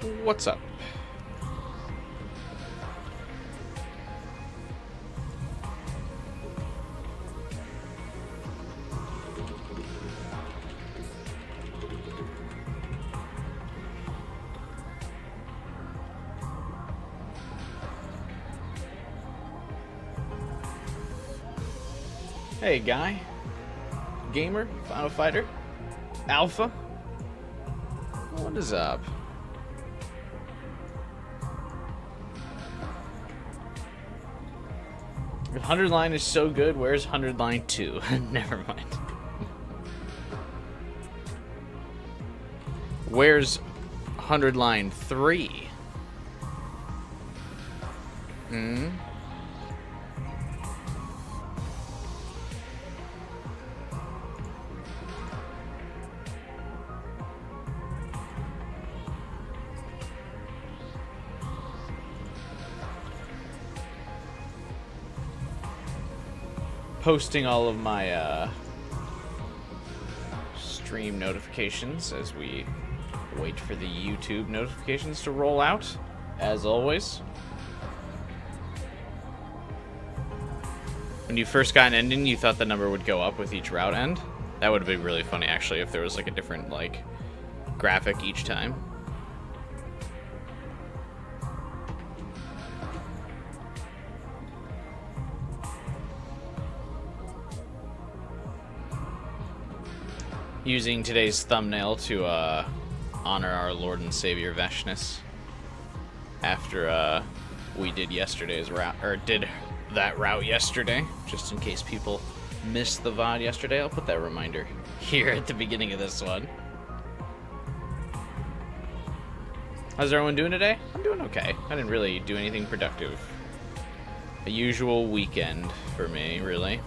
What's up? Hey, guy. Gamer, Final Fighter, Alpha. What is up? If 100 line is so good, where's 100 line 2? Never mind. Where's 100 line 3? Hmm? Posting all of my stream notifications as we wait for the YouTube notifications to roll out, as always. When you first got an ending, you thought the number would go up with each route end? That would have been really funny, actually, if there was like a different like graphic each time. Using today's thumbnail to honor our Lord and Savior Vashnness after we did yesterday's route, or did that route yesterday, just in case people missed the VOD yesterday. I'll put that reminder here at the beginning of this one. How's everyone doing today? I'm doing okay. I didn't really do anything productive. A usual weekend for me, really.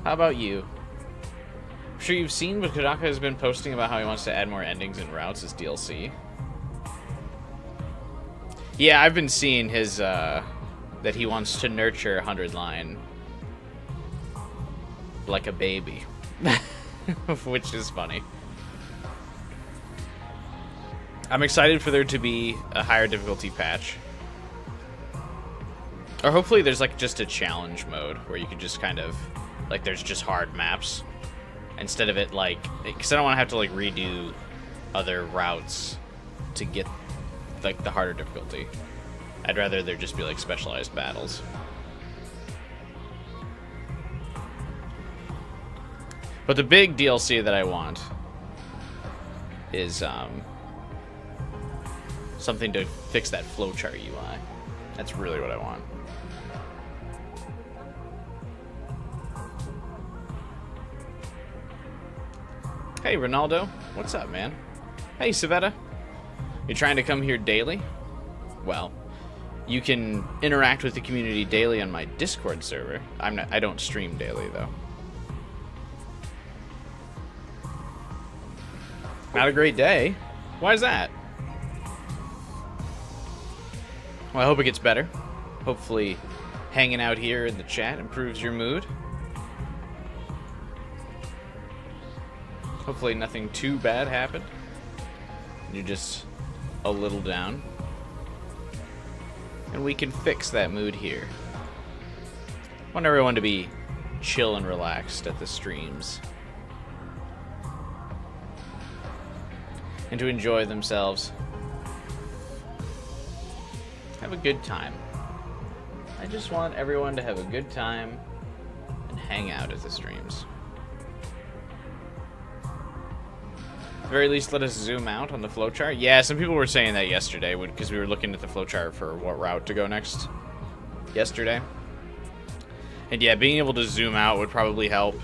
How about you? I'm sure you've seen, but Kodaka has been posting about how he wants to add more endings and routes as DLC. Yeah, I've been seeing his, that he wants to nurture 100 line like a baby. Which is funny. I'm excited for there to be a higher difficulty patch. Or hopefully there's like just a challenge mode where you can just kind of, like there's just hard maps. Instead of it like, because I don't want to have to like redo other routes to get like the harder difficulty. I'd rather there just be like specialized battles. But the big DLC that I want is something to fix that flowchart UI. That's really what I want. Hey, Ronaldo. What's up, man? Hey, Savetta. You trying to come here daily? Well, you can interact with the community daily on my Discord server. I don't stream daily, though. Not a great day? Why is that? Well, I hope it gets better. Hopefully, hanging out here in the chat improves your mood. Hopefully nothing too bad happened. You're just a little down. And we can fix that mood here. I want everyone to be chill and relaxed at the streams. And to enjoy themselves. Have a good time. I just want everyone to have a good time and hang out at the streams. At the very least, let us zoom out on the flowchart. Yeah, some people were saying that yesterday because we were looking at the flowchart for what route to go next yesterday. And yeah, being able to zoom out would probably help.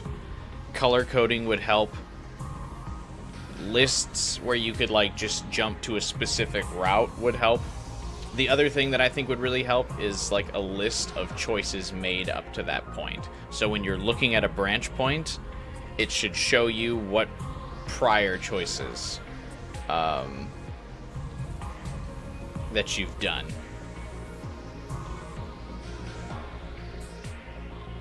Color coding would help. Lists where you could like just jump to a specific route would help. The other thing that I think would really help is like a list of choices made up to that point. So when you're looking at a branch point, it should show you what prior choices that you've done.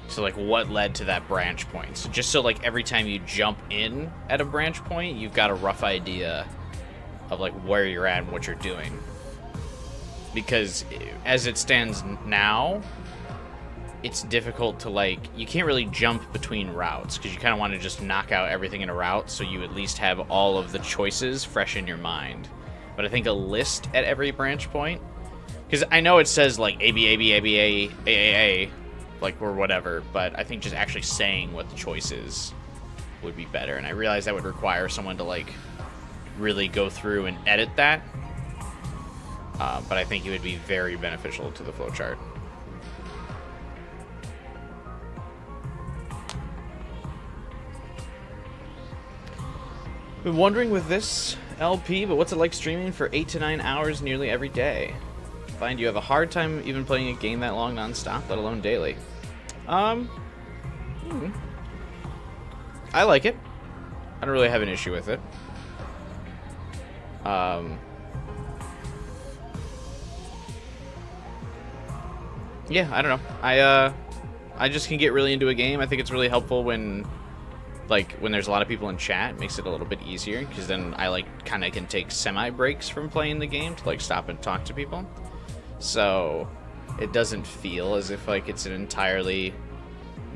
So like what led to that branch point. So just so like every time you jump in at a branch point, you've got a rough idea of like where you're at and what you're doing. Because as it stands now, it's difficult to like, you can't really jump between routes because you kind of want to just knock out everything in a route so you at least have all of the choices fresh in your mind. But I think a list at every branch point, because I know it says like A, B, A, B, A, B, A, A, A, like, or whatever, but I think just actually saying what the choice is would be better. And I realize that would require someone to like really go through and edit that, but I think it would be very beneficial to the flowchart. Been wondering with this LP, but what's it like streaming for 8 to 9 hours nearly every day? Find you have a hard time even playing a game that long non-stop, let alone daily. I like it. I don't really have an issue with it. Yeah, I don't know. I just can get really into a game. I think it's really helpful when there's a lot of people in chat. It makes it a little bit easier because then I like kind of can take semi breaks from playing the game to like stop and talk to people. So it doesn't feel as if like it's an entirely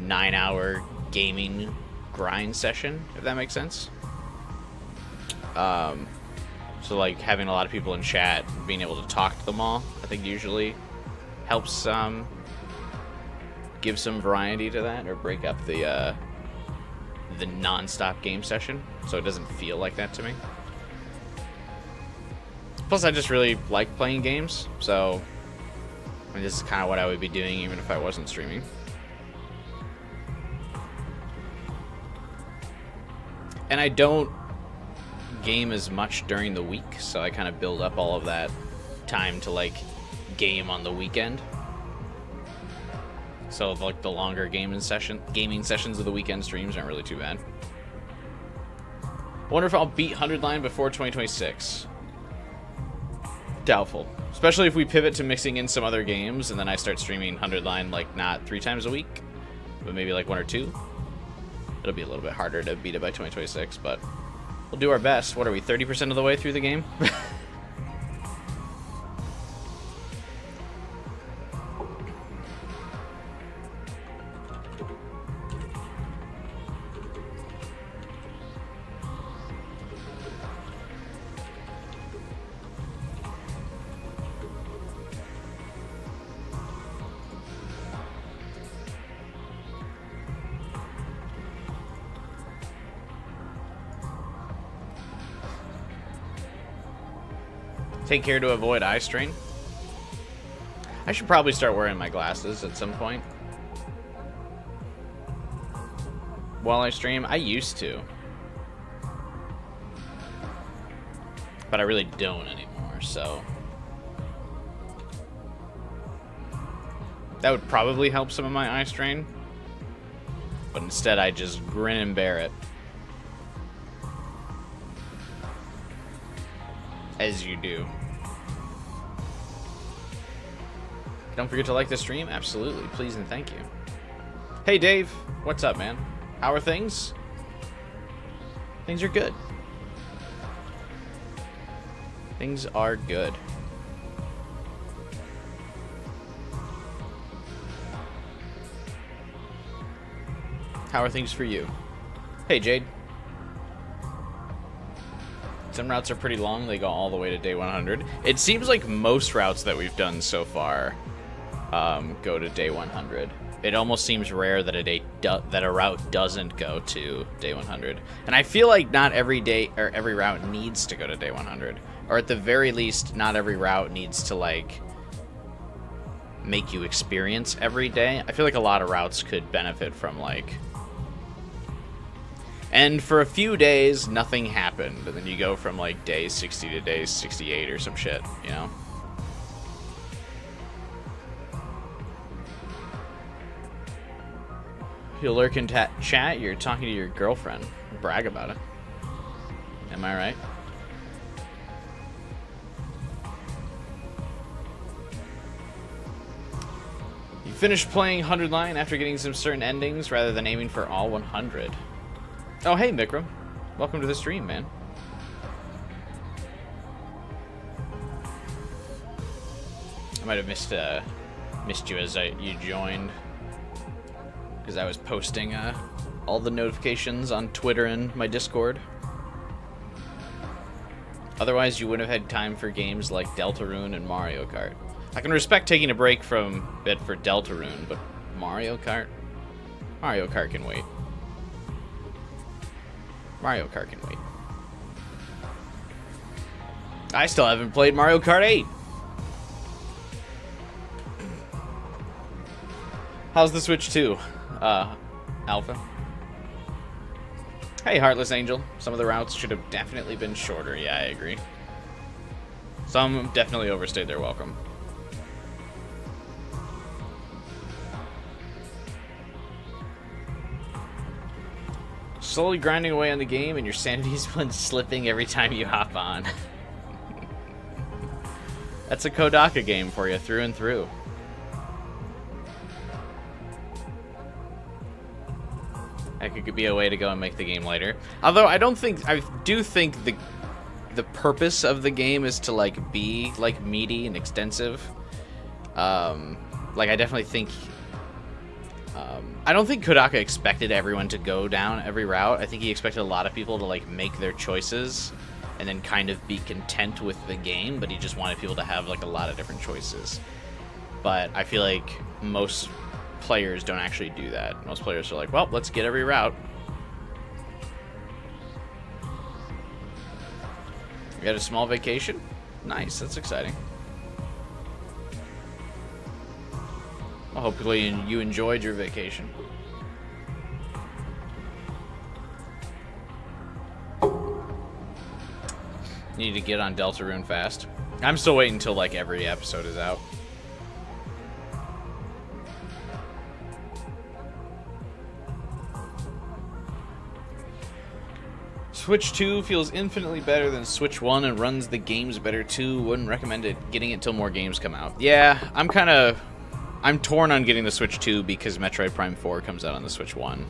9-hour gaming grind session, if that makes sense. So like having a lot of people in chat, being able to talk to them all, I think usually helps give some variety to that, or break up the non-stop game session, so it doesn't feel like that to me. Plus, I just really like playing games, so I mean, this is kind of what I would be doing even if I wasn't streaming. And I don't game as much during the week, so I kind of build up all of that time to like game on the weekend. So like the longer gaming sessions of the weekend streams aren't really too bad. Wonder if I'll beat 100 line before 2026. Doubtful. Especially if we pivot to mixing in some other games and then I start streaming 100 line like not 3 times a week, but maybe like 1 or 2. It'll be a little bit harder to beat it by 2026, but we'll do our best. What are we, 30% of the way through the game? Take care to avoid eye strain. I should probably start wearing my glasses at some point while I stream. I used to, but I really don't anymore, so that would probably help some of my eye strain, but instead I just grin and bear it. As you do. Don't forget to like the stream. Absolutely. Please and thank you. Hey, Dave. What's up, man? How are things? Things are good. Things are good. How are things for you? Hey, Jade. Some routes are pretty long. They go all the way to day 100. It seems like most routes that we've done so far go to day 100. It almost seems rare that a route doesn't go to day 100. And I feel like not every day or every route needs to go to day 100. Or at the very least, not every route needs to like make you experience every day. I feel like a lot of routes could benefit from like, and for a few days, nothing happened. And then you go from, like, day 60 to day 68 or some shit, you know? You lurk in chat, you're talking to your girlfriend. Brag about it. Am I right? You finished playing 100 Line after getting some certain endings rather than aiming for all 100. Oh, hey, Vikram. Welcome to the stream, man. I might have missed you as you joined, because I was posting all the notifications on Twitter and my Discord. Otherwise, you wouldn't have had time for games like Deltarune and Mario Kart. I can respect taking a break from it for Deltarune, but Mario Kart can wait. Mario Kart can wait. I still haven't played Mario Kart 8. How's the Switch 2, Alpha? Hey, Heartless Angel. Some of the routes should have definitely been shorter. Yeah, I agree. Some definitely overstayed their welcome. Slowly grinding away on the game, and your sanity's been slipping every time you hop on. That's a Kodaka game for you, through and through. That could be a way to go and make the game lighter. Although I do think the purpose of the game is to like be like meaty and extensive. Like I definitely think I don't think Kodaka expected everyone to go down every route. I think he expected a lot of people to like make their choices and then kind of be content with the game, but he just wanted people to have like a lot of different choices. But I feel like most players don't actually do that. Most players are like, well, let's get every route. You had a small vacation? Nice, that's exciting. Well, hopefully you enjoyed your vacation. Need to get on Deltarune fast. I'm still waiting until like every episode is out. Switch 2 feels infinitely better than Switch 1 and runs the games better too. Wouldn't recommend it getting it till more games come out. Yeah, I'm torn on getting the Switch 2 because Metroid Prime 4 comes out on the Switch 1.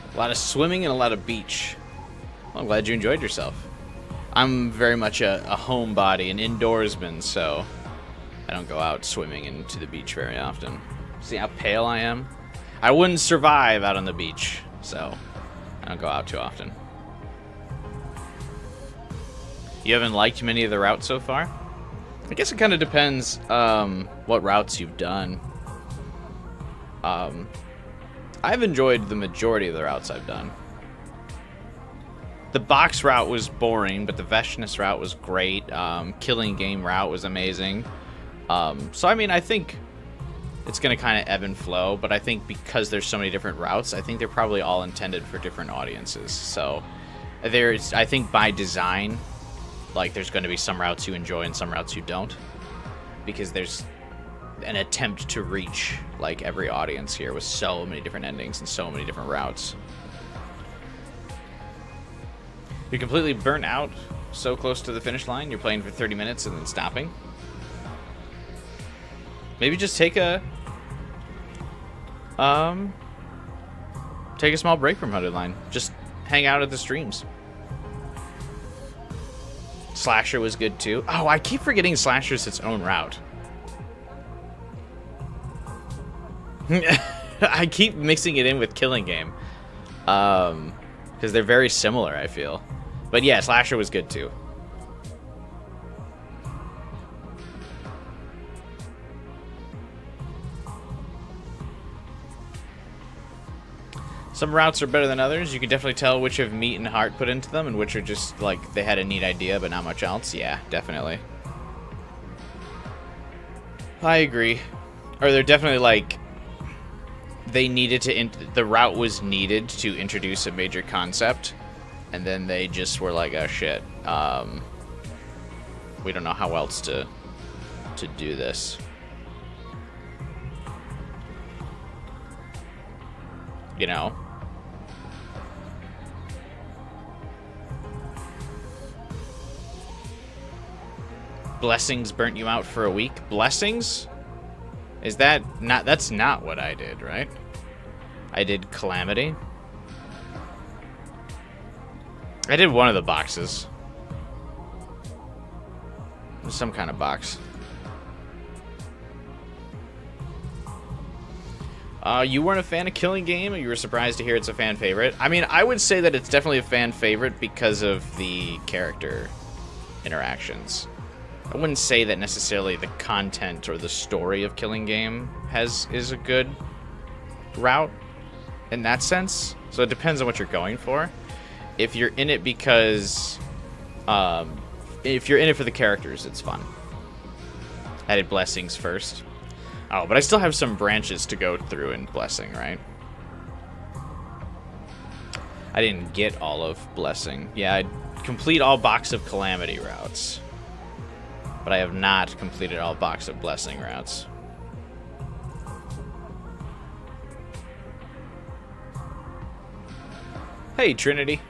A lot of swimming and a lot of beach. Well, I'm glad you enjoyed yourself. I'm very much a homebody, an indoorsman, so I don't go out swimming into the beach very often. See how pale I am? I wouldn't survive out on the beach, so I don't go out too often. You haven't liked many of the routes so far? I guess it kind of depends what routes you've done. I've enjoyed the majority of the routes I've done. The box route was boring, but the Vashnness route was great. Killing game route was amazing. So, I mean, I think it's going to kind of ebb and flow, but I think because there's so many different routes, I think they're probably all intended for different audiences. So, I think by design, like, there's going to be some routes you enjoy and some routes you don't. Because there's an attempt to reach like every audience here with so many different endings and so many different routes. You're completely burnt out, so close to the finish line. You're playing for 30 minutes and then stopping. Maybe just take a small break from 100 Line. Just hang out at the streams. Slasher was good too. Oh, I keep forgetting Slasher's its own route. I keep mixing it in with Killing Game. Because they're very similar, I feel. But yeah, Slasher was good too. Some routes are better than others. You can definitely tell which have meat and heart put into them and which are just like they had a neat idea but not much else. Yeah, definitely. I agree. Or they're definitely like, they needed to, the route was needed to introduce a major concept, and then they just were like, oh shit, we don't know how else to do this. You know? Blessings burnt you out for a week? Blessings? Is that not... That's not what I did, right? I did Calamity. I did one of the boxes. Some kind of box. You weren't a fan of Killing Game, or you were surprised to hear it's a fan favorite? I mean, I would say that it's definitely a fan favorite because of the character interactions. I wouldn't say that necessarily the content or the story of Killing Game is a good route in that sense. So it depends on what you're going for. If you're in it because... if you're in it for the characters, it's fun. I did Blessings first. Oh, but I still have some branches to go through in Blessing, right? I didn't get all of Blessing. Yeah, I'd complete all Box of Calamity routes. But I have not completed all Box of Blessing routes. Hey, Trinity.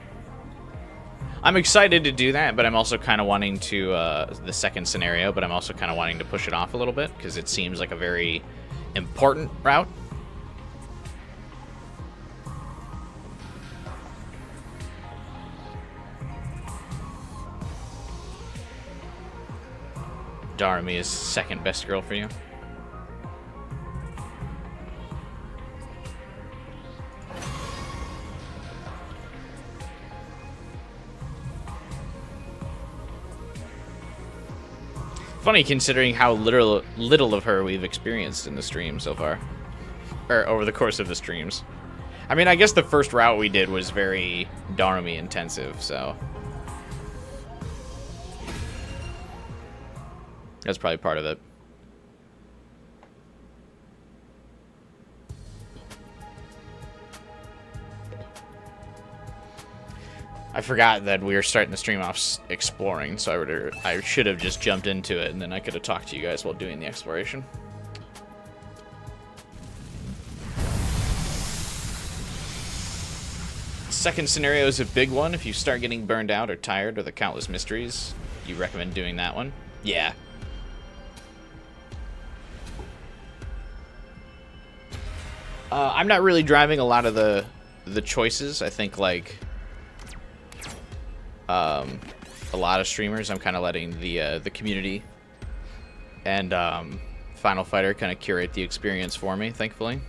I'm excited to do that, but I'm also kind of wanting to, the second scenario, but I'm also kind of wanting to push it off a little bit, because it seems like a very important route. Darmi is second best girl for you. Funny considering how little of her we've experienced in the stream so far. Or over the course of the streams. I mean, I guess the first route we did was very Darmi intensive, so... that's probably part of it. I forgot that we were starting the stream off exploring, so I should have just jumped into it, and then I could have talked to you guys while doing the exploration. Second scenario is a big one. If you start getting burned out or tired of the countless mysteries, you recommend doing that one? Yeah. I'm not really driving a lot of the choices. I think, like... a lot of streamers, I'm kind of letting the community and Final Fighter kind of curate the experience for me, thankfully,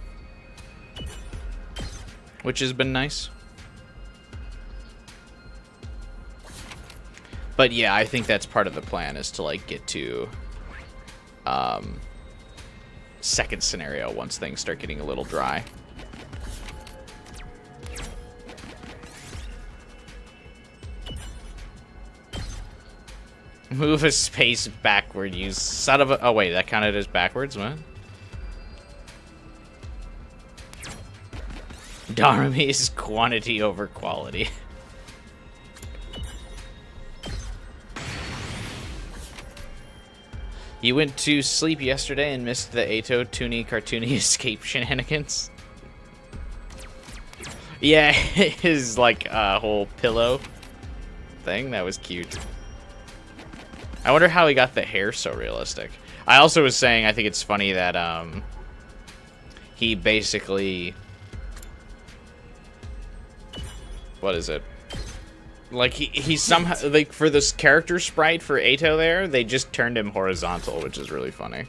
which has been nice. But yeah, I think that's part of the plan, is to like get to second scenario once things start getting a little dry. Move a space backward, you son of a... oh, wait, that counted as backwards? What? Darmi's quantity over quality. You went to sleep yesterday and missed the Ato Toony cartoony escape shenanigans? Yeah, his, like, whole pillow thing, that was cute. I wonder how he got the hair so realistic. I also was saying, I think it's funny that he basically... what is it? Like, he somehow... like, for this character sprite for Ato there, they just turned him horizontal, which is really funny.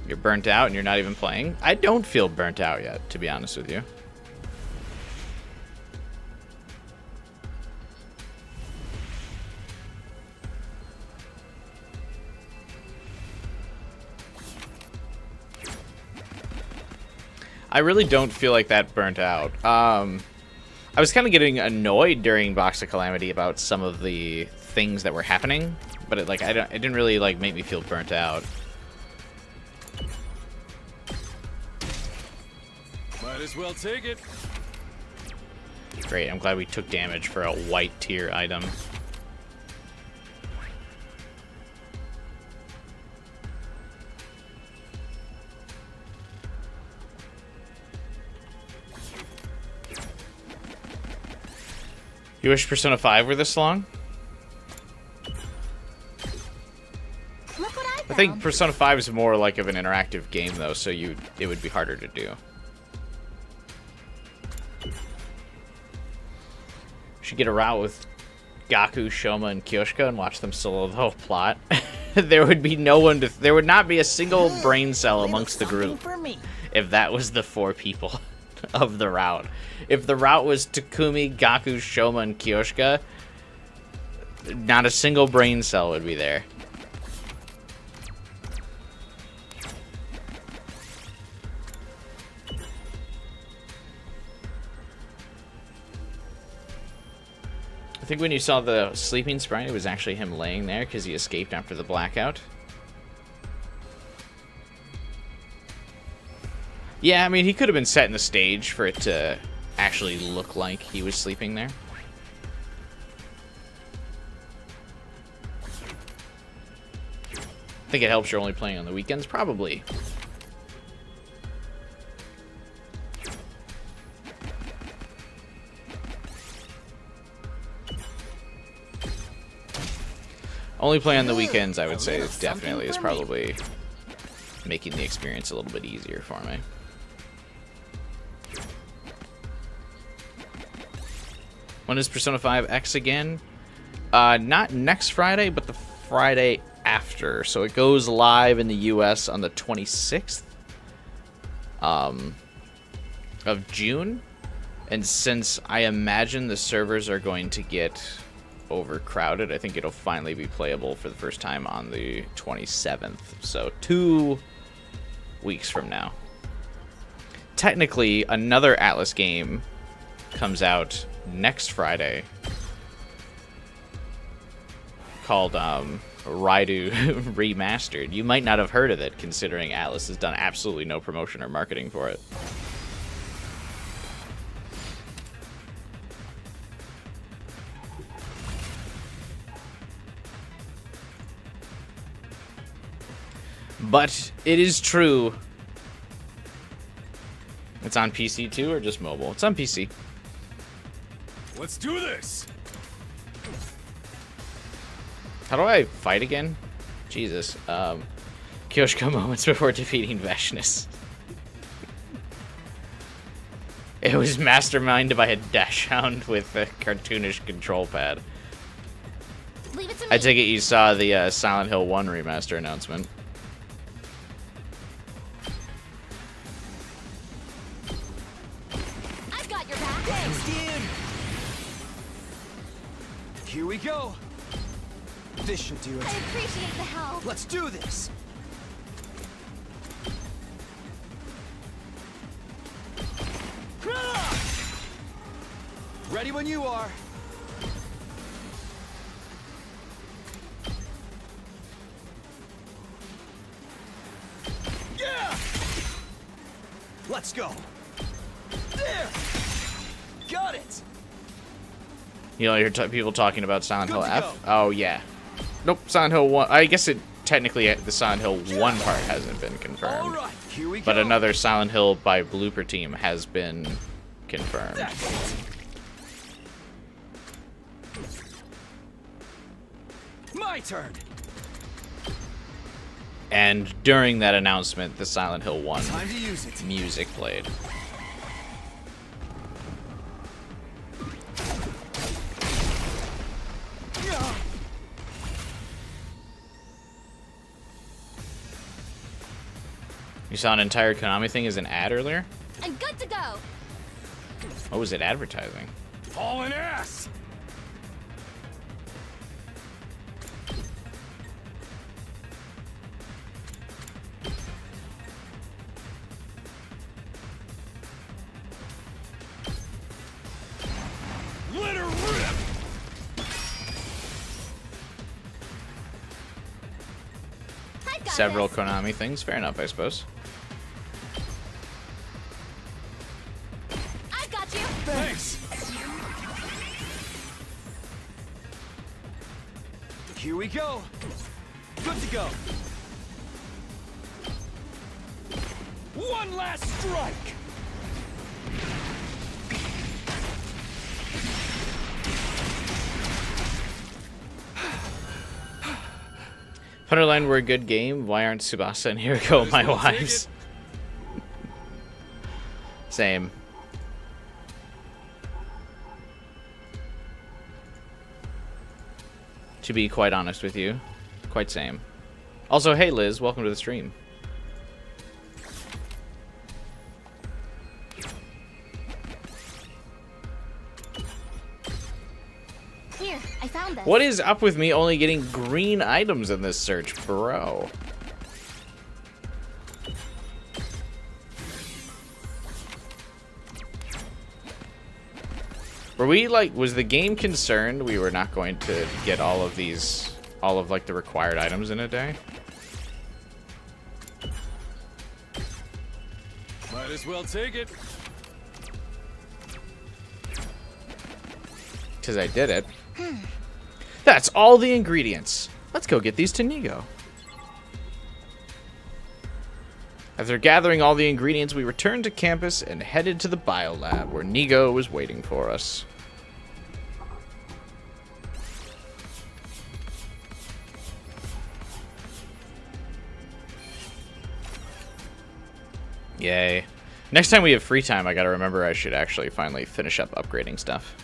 You're burnt out and you're not even playing? I don't feel burnt out yet, to be honest with you. I really don't feel like that burnt out. I was kind of getting annoyed during Box of Calamity about some of the things that were happening, but it didn't really like make me feel burnt out. Might as well take it. Great, I'm glad we took damage for a white tier item. You wish Persona 5 were this long? Look what I found. I think Persona 5 is more like of an interactive game, though, so it would be harder to do. Should get a route with Gaku, Shoma, and Kyoshika and watch them solo the whole plot. There would be no one to... There would not be a single brain cell amongst the group if that was the 4 people of the route. If the route was Takumi, Gaku, Shoma, and Kyoshika, not a single brain cell would be there. I think when you saw the sleeping sprite, it was actually him laying there because he escaped after the blackout. Yeah, I mean, he could have been setting the stage for it to actually look like he was sleeping there. I think it helps you're only playing on the weekends, probably. Only playing on the weekends, I would say, definitely is probably making the experience a little bit easier for me. When is Persona 5 X again? Not next Friday, but the Friday after. So it goes live in the US on the 26th of June. And since I imagine the servers are going to get overcrowded, I think it'll finally be playable for the first time on the 27th. So 2 weeks from now. Technically, another Atlas game comes out next Friday called Raidu Remastered. You might not have heard of it, considering Atlas has done absolutely no promotion or marketing for it. But it is true. It's on PC too, or just mobile? It's on PC. Let's do this. How do I fight again? Jesus. Kyoshika moments before defeating Vashnness. It was masterminded by a dash hound with a cartoonish control pad. Leave it to me. I take it you saw the Silent Hill 1 remaster announcement. I've got your back. Thanks, dude. Here we go. This should do it. I appreciate the help. Let's do this. Ready when you are. Yeah! Let's go. There. Got it. You know, you hear people talking about Silent Hill Good to F. go. Oh yeah. Nope, Silent Hill 1. I guess it technically the Silent Hill 1 part hasn't been confirmed. All right, here we But go. another Silent Hill by Blooper Team has been confirmed. That's it. My turn. And during that announcement, the Silent Hill 1 Time to use it. music played. Yeah. You saw an entire Konami thing as an ad earlier? I'm good to go. What was it advertising? Hauling ass. several this. Konami things. Fair enough, I suppose. I got you. Thanks. Here we go. Good to go. One last strike. Punterline were a good game. Why aren't Tsubasa and Hiriko my wives? Same. To be quite honest with you. Quite same. Also, hey Liz, welcome to the stream. Here, I found this. What is up with me only getting green items in this search, bro? Were we like, was the game concerned we were not going to get all of these, all of like the required items in a day? Might as well take it. Because I did it. That's all the ingredients. Let's go get these to Nigo. After gathering all the ingredients, we returned to campus and headed to the biolab, where Nigo was waiting for us. Yay. Next time we have free time, I gotta remember I should actually finally finish up upgrading stuff.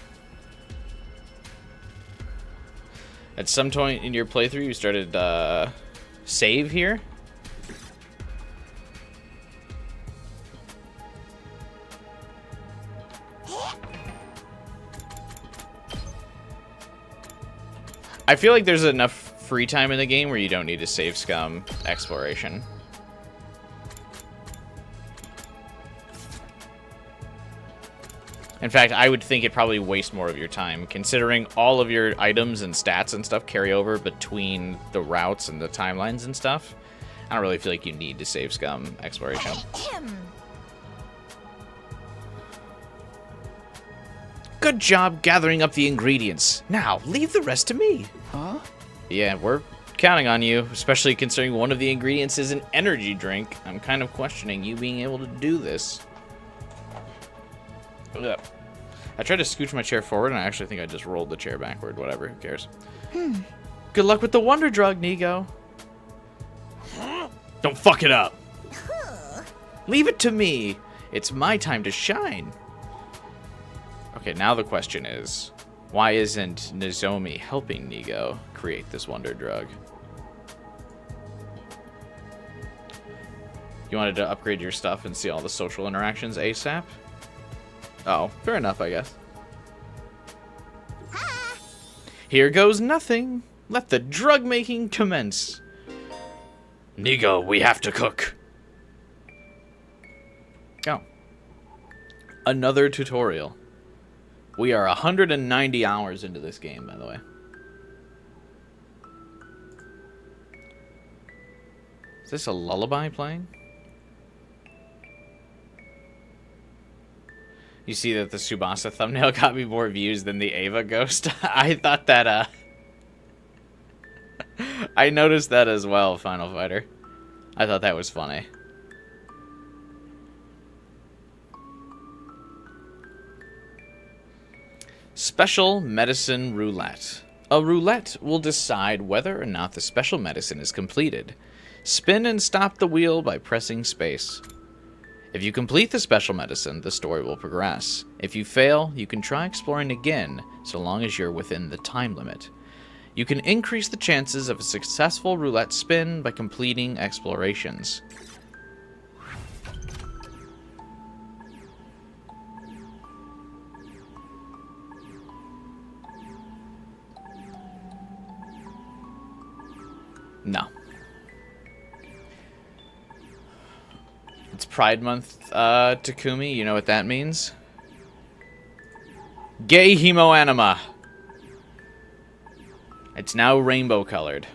At some point in your playthrough, you started save here. I feel like there's enough free time in the game where you don't need to save scum exploration. In fact, I would think it probably wastes more of your time, considering all of your items and stats and stuff carry over between the routes and the timelines and stuff. I don't really feel like you need to save scum exploration. Good job gathering up the ingredients. Now, leave the rest to me. Huh? Yeah, we're counting on you, especially considering one of the ingredients is an energy drink. I'm kind of questioning you being able to do this. Ugh. I tried to scooch my chair forward, and I actually think I just rolled the chair backward. Whatever, who cares? Good luck with the wonder drug, Nigo. Don't fuck it up. Leave it to me. It's my time to shine. Okay, now the question is, why isn't Nozomi helping Nigo create this wonder drug? You wanted to upgrade your stuff and see all the social interactions ASAP? Oh, fair enough, I guess. Here goes nothing. Let the drug making commence. Nigo, we have to cook. Oh. Another tutorial. We are 190 hours into this game, by the way. Is this a lullaby playing? You see that the Tsubasa thumbnail got me more views than the Ava ghost? I thought that, I noticed that as well, Final Fighter. I thought that was funny. Special Medicine Roulette. A roulette will decide whether or not the special medicine is completed. Spin and stop the wheel by pressing space. If you complete the special medicine, the story will progress. If you fail, you can try exploring again, so long as you're within the time limit. You can increase the chances of a successful roulette spin by completing explorations. No. It's Pride Month, Takumi. You know what that means? Gay Hemoanima. It's now rainbow colored.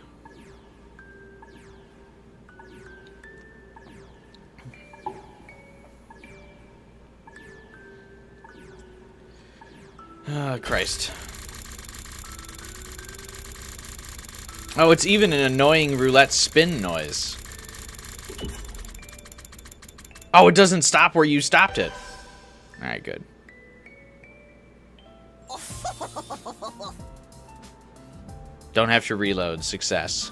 Oh, Christ. Oh, it's even an annoying roulette spin noise. Oh, it doesn't stop where you stopped it. Alright, good. Don't have to reload. Success.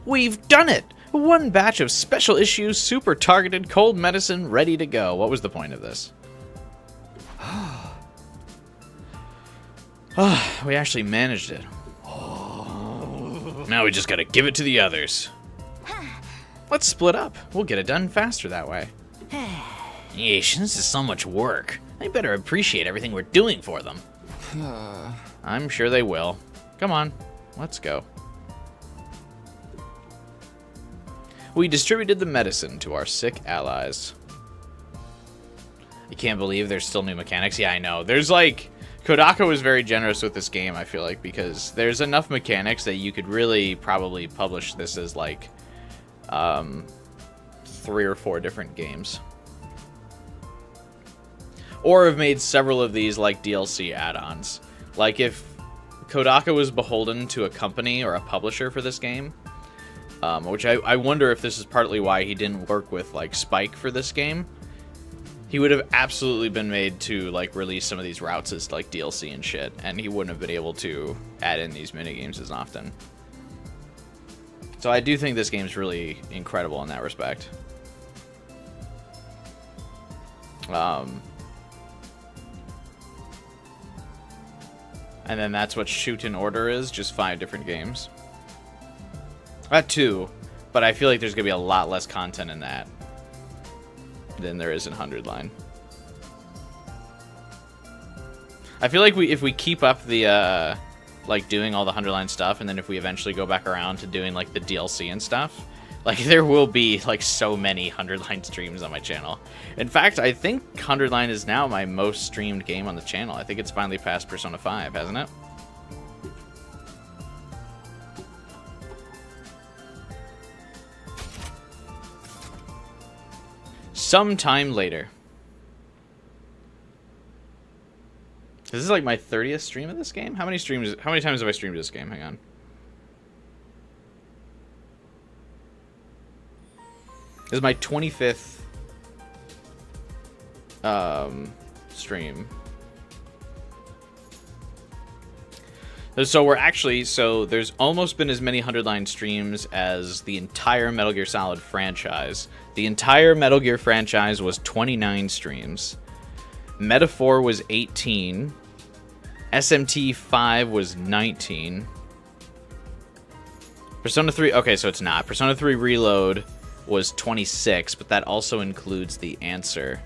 We've done it! One batch of special issues, super targeted cold medicine ready to go. What was the point of this? Oh, we actually managed it. Now we just gotta give it to the others. Let's split up. We'll get it done faster that way. Yeesh, this is so much work. They better appreciate everything we're doing for them. I'm sure they will. Come on, let's go. We distributed the medicine to our sick allies. I can't believe there's still new mechanics. Yeah, I know. There's like... Kodaka was very generous with this game, I feel like, because there's enough mechanics that you could really probably publish this as like 3 or 4 different games. Or have made several of these like DLC add-ons. Like if Kodaka was beholden to a company or a publisher for this game, which I wonder if this is partly why he didn't work with like Spike for this game. He would have absolutely been made to like release some of these routes as like DLC and shit, and he wouldn't have been able to add in these minigames as often. So I do think this game's really incredible in that respect. And then that's what Shoot in Order is, just 5 different games. 2, but I feel like there's gonna be a lot less content in that than there is in 100 Line. I feel like if we keep up the like doing all the 100 Line stuff, and then if we eventually go back around to doing like the DLC and stuff, like there will be like so many 100 Line streams on my channel. In fact, I think 100 Line is now my most streamed game on the channel. I think it's finally passed Persona 5, hasn't it? Sometime later. This is like my 30th stream of this game? How many times have I streamed this game? Hang on. This is my 25th stream. So we're actually, there's almost been as many 100 Line streams as the entire Metal Gear Solid franchise. The entire Metal Gear franchise was 29 streams. Metaphor was 18. SMT 5 was 19. Persona 3, okay, so it's not. Persona 3 Reload was 26, but that also includes the answer.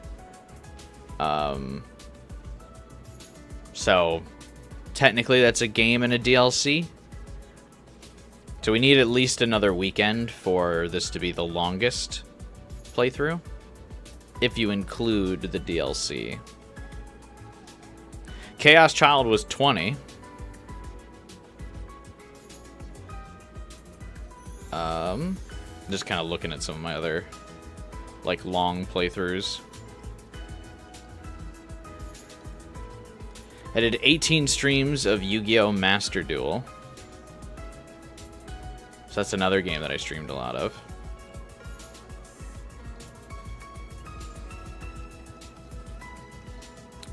So technically that's a game and a DLC. So we need at least another weekend for this to be the longest playthrough, if you include the DLC. Chaos Child was 20. Just kind of looking at some of my other like long playthroughs. I did 18 streams of Yu-Gi-Oh! Master Duel. So that's another game that I streamed a lot of.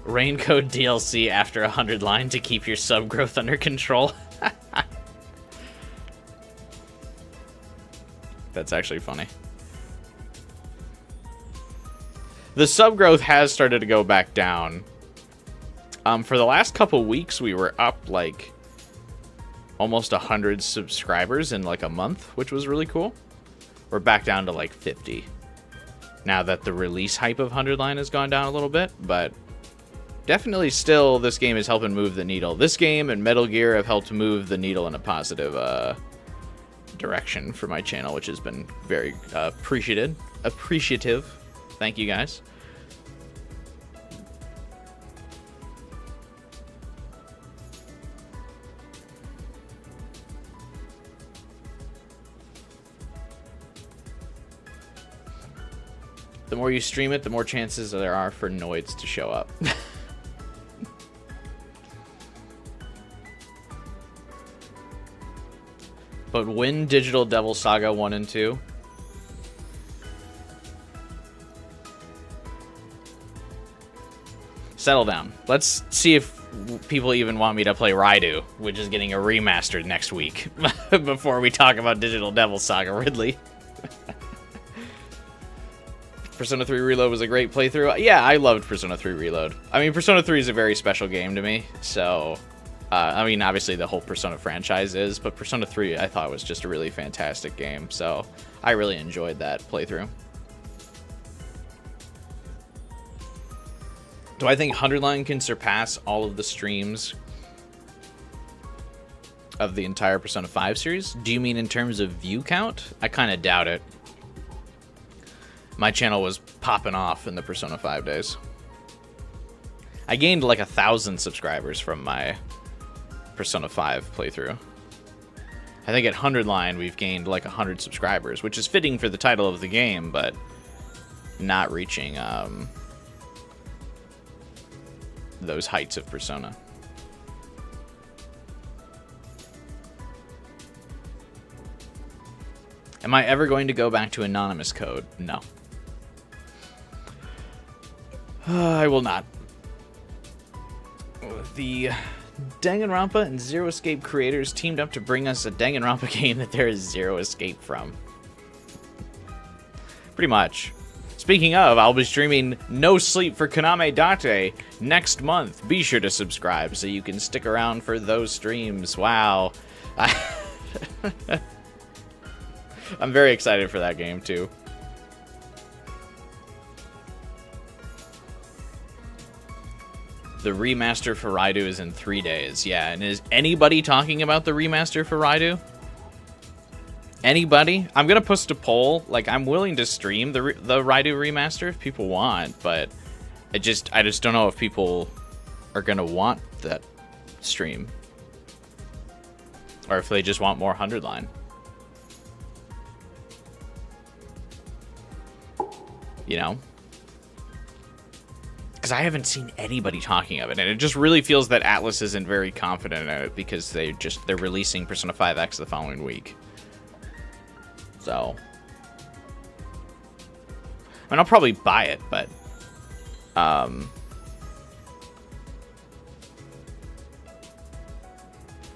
Raincoat DLC after 100 Line to keep your sub growth under control. That's actually funny. The sub growth has started to go back down. For the last couple weeks, we were up like almost 100 subscribers in like a month, which was really cool. We're back down to like 50 now that the release hype of 100 Line has gone down a little bit, but definitely still this game is helping move the needle. This game and Metal Gear have helped move the needle in a positive direction for my channel, which has been very appreciative. Thank you guys. The more you stream it, the more chances there are for noids to show up. but win Digital Devil Saga 1 and 2. Settle down. Let's see if people even want me to play Raidu, which is getting a remastered next week, before we talk about Digital Devil Saga Ridley. Persona 3 Reload was a great playthrough. Yeah, I loved Persona 3 Reload. I mean, Persona 3 is a very special game to me, so... I mean, obviously the whole Persona franchise is, but Persona 3 I thought was just a really fantastic game, so I really enjoyed that playthrough. Do I think 100 Line can surpass all of the streams of the entire Persona 5 series? Do you mean in terms of view count? I kind of doubt it. My channel was popping off in the Persona 5 days. I gained like 1,000 subscribers from my Persona 5 playthrough. I think at 100 Line we've gained like 100 subscribers, which is fitting for the title of the game, but not reaching those heights of Persona. Am I ever going to go back to anonymous code? No. I will not. The Danganronpa and Zero Escape creators teamed up to bring us a Danganronpa game that there is zero escape from. Pretty much. Speaking of, I'll be streaming No Sleep for Kaname Date next month. Be sure to subscribe so you can stick around for those streams. Wow. I'm very excited for that game, too. The remaster for Raidu is in 3 days. Yeah, and is anybody talking about the remaster for Raidu? Anybody? I'm gonna post a poll. Like, I'm willing to stream the Raidu remaster if people want, but I just don't know if people are gonna want that stream, or if they just want more 100 Line. You know? Because I haven't seen anybody talking of it, and it just really feels that Atlas isn't very confident in it because they're releasing Persona 5X the following week. So, I mean, I'll probably buy it, but I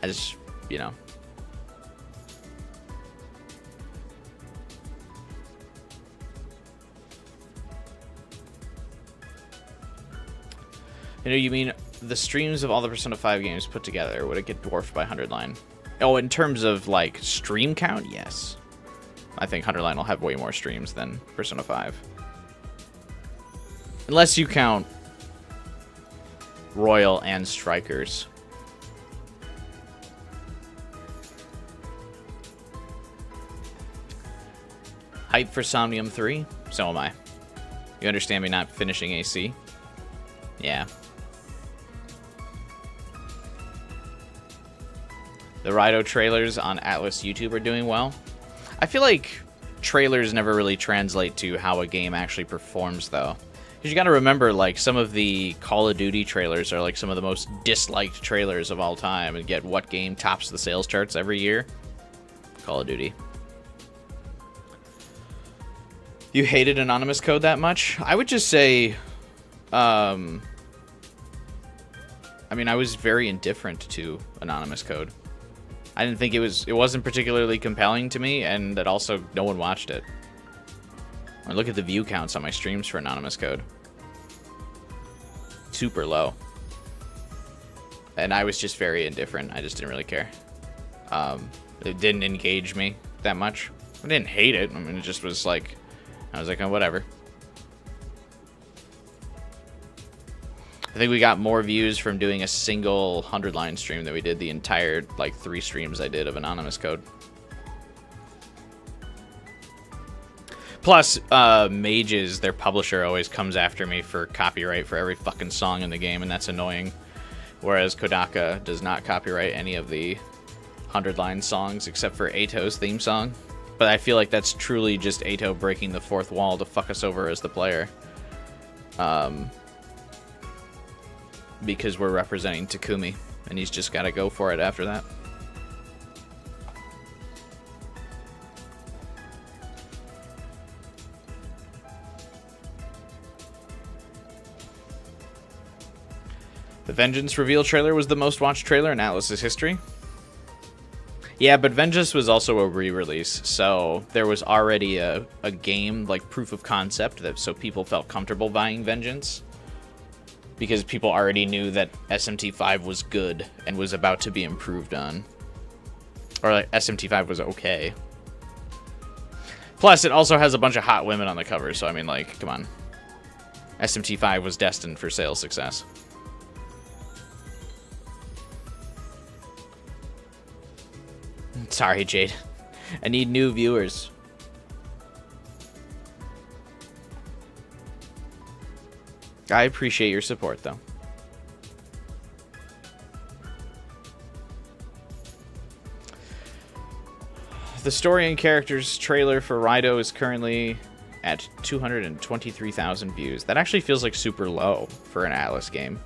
just, you know. You know, you mean the streams of all the Persona 5 games put together, would it get dwarfed by 100 Line? Oh, in terms of, like, stream count? Yes. I think 100 Line will have way more streams than Persona 5. Unless you count Royal and Strikers. Hype for Somnium 3? So am I. You understand me not finishing AC? Yeah. The Raido trailers on Atlas YouTube are doing well. I feel like trailers never really translate to how a game actually performs, though. Because you gotta remember, like, some of the Call of Duty trailers are, like, some of the most disliked trailers of all time. And yet, what game tops the sales charts every year? Call of Duty. You hated Anonymous Code that much? I would just say, I mean, I was very indifferent to Anonymous Code. I didn't think it wasn't particularly compelling to me, and that also no one watched it. I look at the view counts on my streams for Anonymous Code. Super low. And I was just very indifferent. I just didn't really care. It didn't engage me that much. I didn't hate it. I mean, it just was like, I was like, oh, whatever. I think we got more views from doing a single 100 Line stream than we did the entire, like, 3 streams I did of Anonymous Code. Plus, Mages, their publisher, always comes after me for copyright for every fucking song in the game, and that's annoying. Whereas Kodaka does not copyright any of the 100 Line songs except for Ato's theme song. But I feel like that's truly just Ato breaking the fourth wall to fuck us over as the player. Because we're representing Takumi, and he's just got to go for it after that. The Vengeance reveal trailer was the most watched trailer in Atlas's history. Yeah, but Vengeance was also a re-release, so there was already a game, like, proof of concept, so people felt comfortable buying Vengeance. Because people already knew that SMT5 was good and was about to be improved on. Or, like, SMT5 was okay. Plus, it also has a bunch of hot women on the cover, so, I mean, like, come on. SMT5 was destined for sales success. Sorry, Jade. I need new viewers. I appreciate your support, though. The story and characters trailer for Rido is currently at 223,000 views. That actually feels like super low for an Atlas game.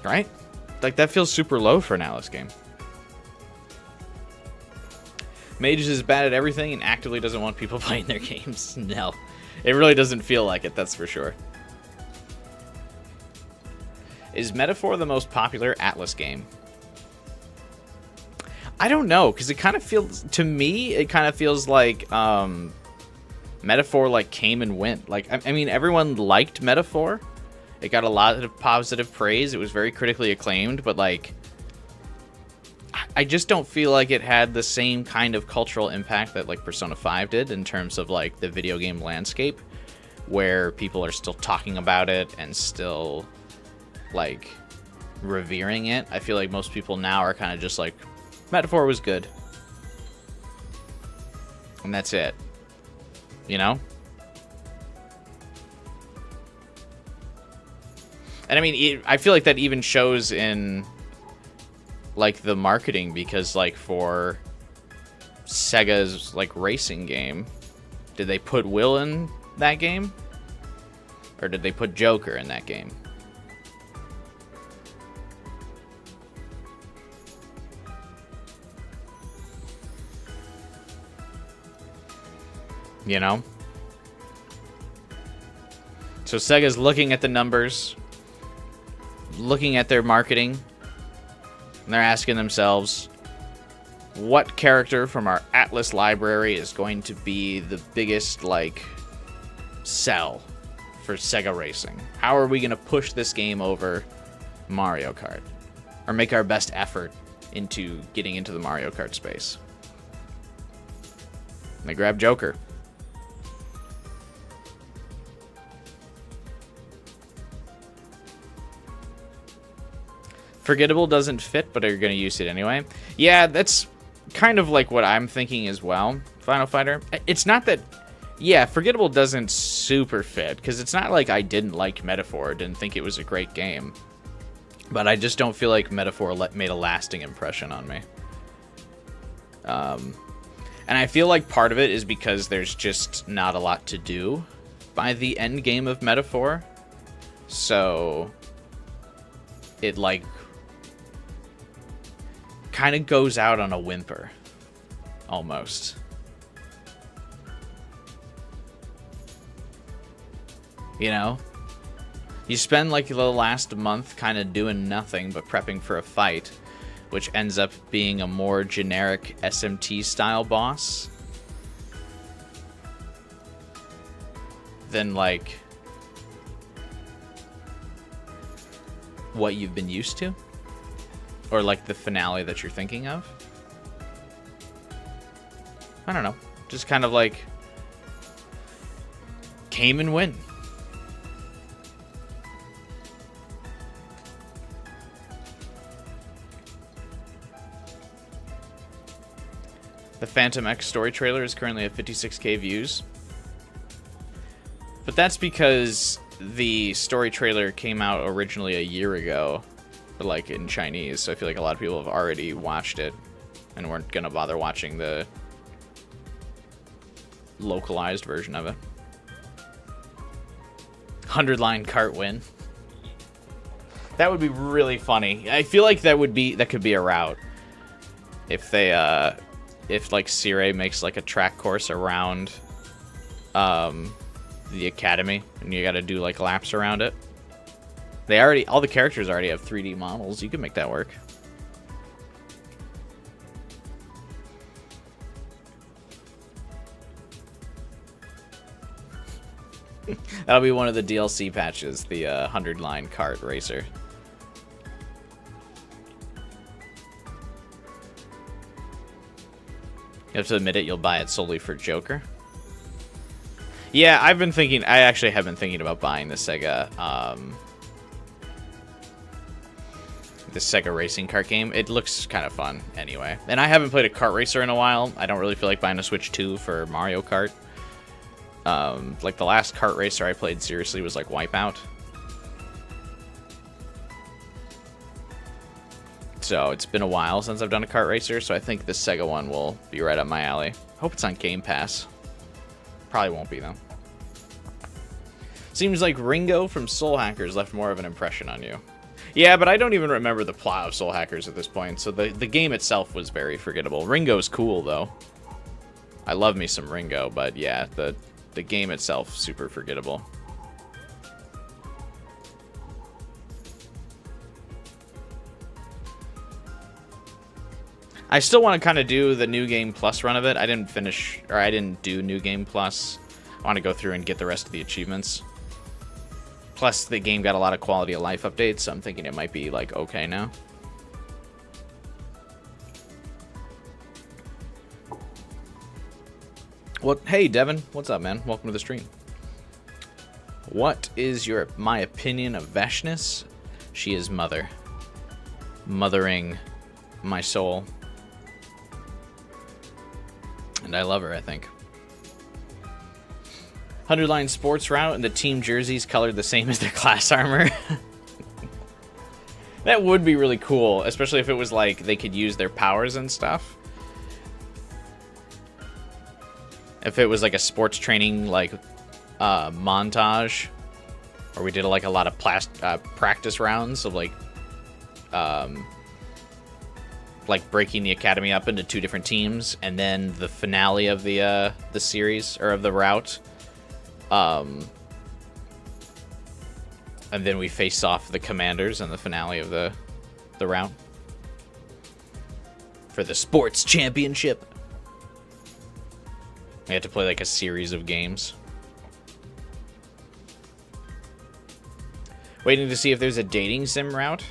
Right? Like, that feels super low for an Atlas game. Mage is bad at everything and actively doesn't want people playing their games. No. It really doesn't feel like it, that's for sure. Is Metaphor the most popular Atlas game? I don't know, because it kind of feels... To me, it kind of feels like... Metaphor, like, came and went. Like, I mean, everyone liked Metaphor. It got a lot of positive praise. It was very critically acclaimed, but, like, I just don't feel like it had the same kind of cultural impact that, like, Persona 5 did in terms of, like, the video game landscape, where people are still talking about it and still, like, revering it. I feel like most people now are kind of just like, Metaphor was good. And that's it. You know? And I mean, I feel like that even shows in, like, the marketing, because, like, for Sega's, like, racing game, did they put Will in that game? Or did they put Joker in that game? You know? So Sega's looking at the numbers, looking at their marketing, and they're asking themselves, what character from our Atlas library is going to be the biggest, like, sell for Sega Racing? How are we going to push this game over Mario Kart? Or make our best effort into getting into the Mario Kart space? And they grab Joker. Forgettable doesn't fit, but are you going to use it anyway? Yeah, that's kind of like what I'm thinking as well, Final Fighter. It's not that... Yeah, Forgettable doesn't super fit, because it's not like I didn't like Metaphor, didn't think it was a great game. But I just don't feel like Metaphor made a lasting impression on me. And I feel like part of it is because there's just not a lot to do by the end game of Metaphor. So it, like, kind of goes out on a whimper, almost. You know? You spend, like, the last month kind of doing nothing but prepping for a fight, which ends up being a more generic SMT-style boss than, like, what you've been used to. Or, like, the finale that you're thinking of. I don't know. Just kind of, like, came and went. The Phantom X story trailer is currently at 56k views. But that's because the story trailer came out originally a year ago, but, like, in Chinese, so I feel like a lot of people have already watched it and weren't gonna bother watching the localized version of it. 100-line cart win. That would be really funny. I feel like that could be a route. if they if like Sire makes like a track course around the academy and you got to do like laps around it. All the characters already have 3D models. You can make that work. That'll be one of the DLC patches, the 100-line kart racer. You have to admit it, you'll buy it solely for Joker. Yeah, I actually have been thinking about buying the Sega racing kart game. It looks kind of fun anyway. And I haven't played a kart racer in a while. I don't really feel like buying a Switch 2 for Mario Kart. Like the last kart racer I played seriously was like Wipeout. So it's been a while since I've done a kart racer, so I think the Sega one will be right up my alley. Hope it's on Game Pass. Probably won't be, though. Seems like Ringo from Soul Hackers left more of an impression on you. Yeah, but I don't even remember the plot of Soul Hackers at this point, so the game itself was very forgettable. Ringo's cool, though. I love me some Ringo, but yeah, the game itself, super forgettable. I still want to kind of do the New Game Plus run of it. I didn't do New Game Plus. I want to go through and get the rest of the achievements. Plus, the game got a lot of quality of life updates, so I'm thinking it might be, like, okay now. Hey, Devin. What's up, man? Welcome to the stream. What is my opinion of Vashnness? She is mother. Mothering my soul. And I love her, I think. 100-line sports route and the team jerseys colored the same as their class armor. That would be really cool, especially if it was like they could use their powers and stuff. If it was like a sports training like montage, or we did like a lot of practice rounds of like breaking the academy up into 2 different teams, and then the finale of the series or of the route. And then we face off the commanders in the finale of the route for the sports championship. We had to play like a series of games. Waiting to see if there's a dating sim route.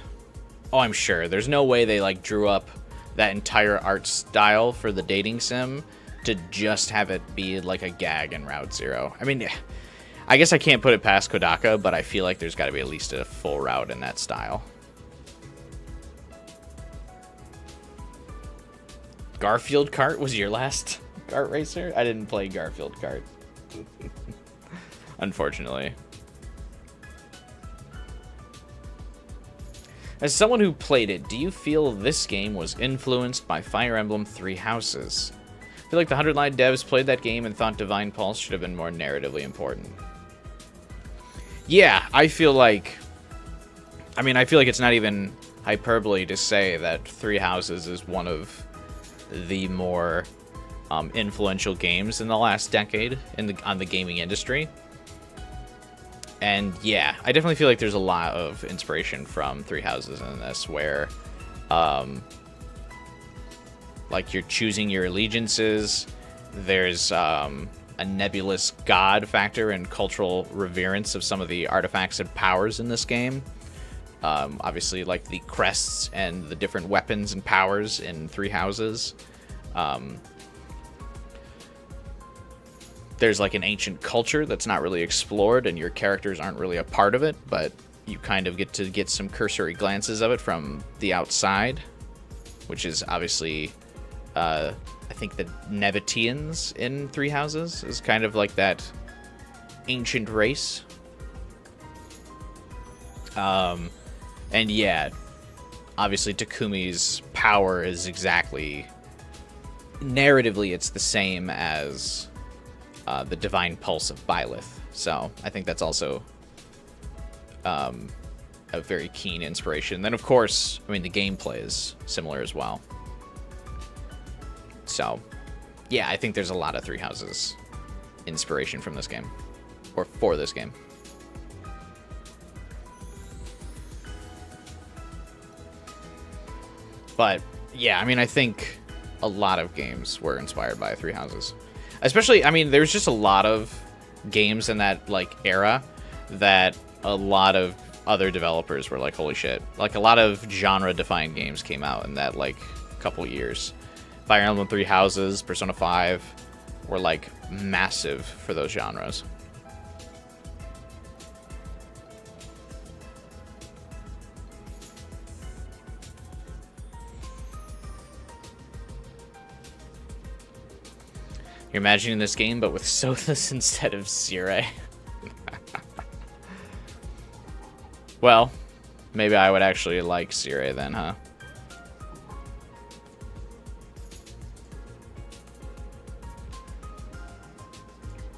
Oh, I'm sure. There's no way they like drew up that entire art style for the dating sim to just have it be like a gag in Route Zero. I mean, I guess I can't put it past Kodaka, but I feel like there's got to be at least a full route in that style. Garfield Kart was your last kart racer? I didn't play Garfield Kart. Unfortunately. As someone who played it, do you feel this game was influenced by Fire Emblem Three Houses? I feel like the 100-line devs played that game and thought Divine Pulse should have been more narratively important. Yeah, I feel like it's not even hyperbole to say that Three Houses is one of the more influential games in the last decade on the gaming industry. And yeah, I definitely feel like there's a lot of inspiration from Three Houses in this, where like you're choosing your allegiances. There's a nebulous god factor and cultural reverence of some of the artifacts and powers in this game. Obviously, like the crests and the different weapons and powers in Three Houses. There's like an ancient culture that's not really explored, and your characters aren't really a part of it, but you kind of get to get some cursory glances of it from the outside, which is obviously, I think the Nevitians in Three Houses is kind of like that ancient race. And yeah, obviously Takumi's power is exactly, narratively, it's the same as the Divine Pulse of Byleth. So I think that's also a very keen inspiration. Then, of course, I mean, the gameplay is similar as well. So, yeah, I think there's a lot of Three Houses inspiration from this game. Or for this game. But, yeah, I mean, I think a lot of games were inspired by Three Houses. Especially, I mean, there's just a lot of games in that, like, era that a lot of other developers were like, holy shit. Like, a lot of genre-defined games came out in that, like, couple years. Fire Emblem Three Houses, Persona 5 were, like, massive for those genres. You're imagining this game, but with Sothis instead of Sire. Well, maybe I would actually like Sire then, huh?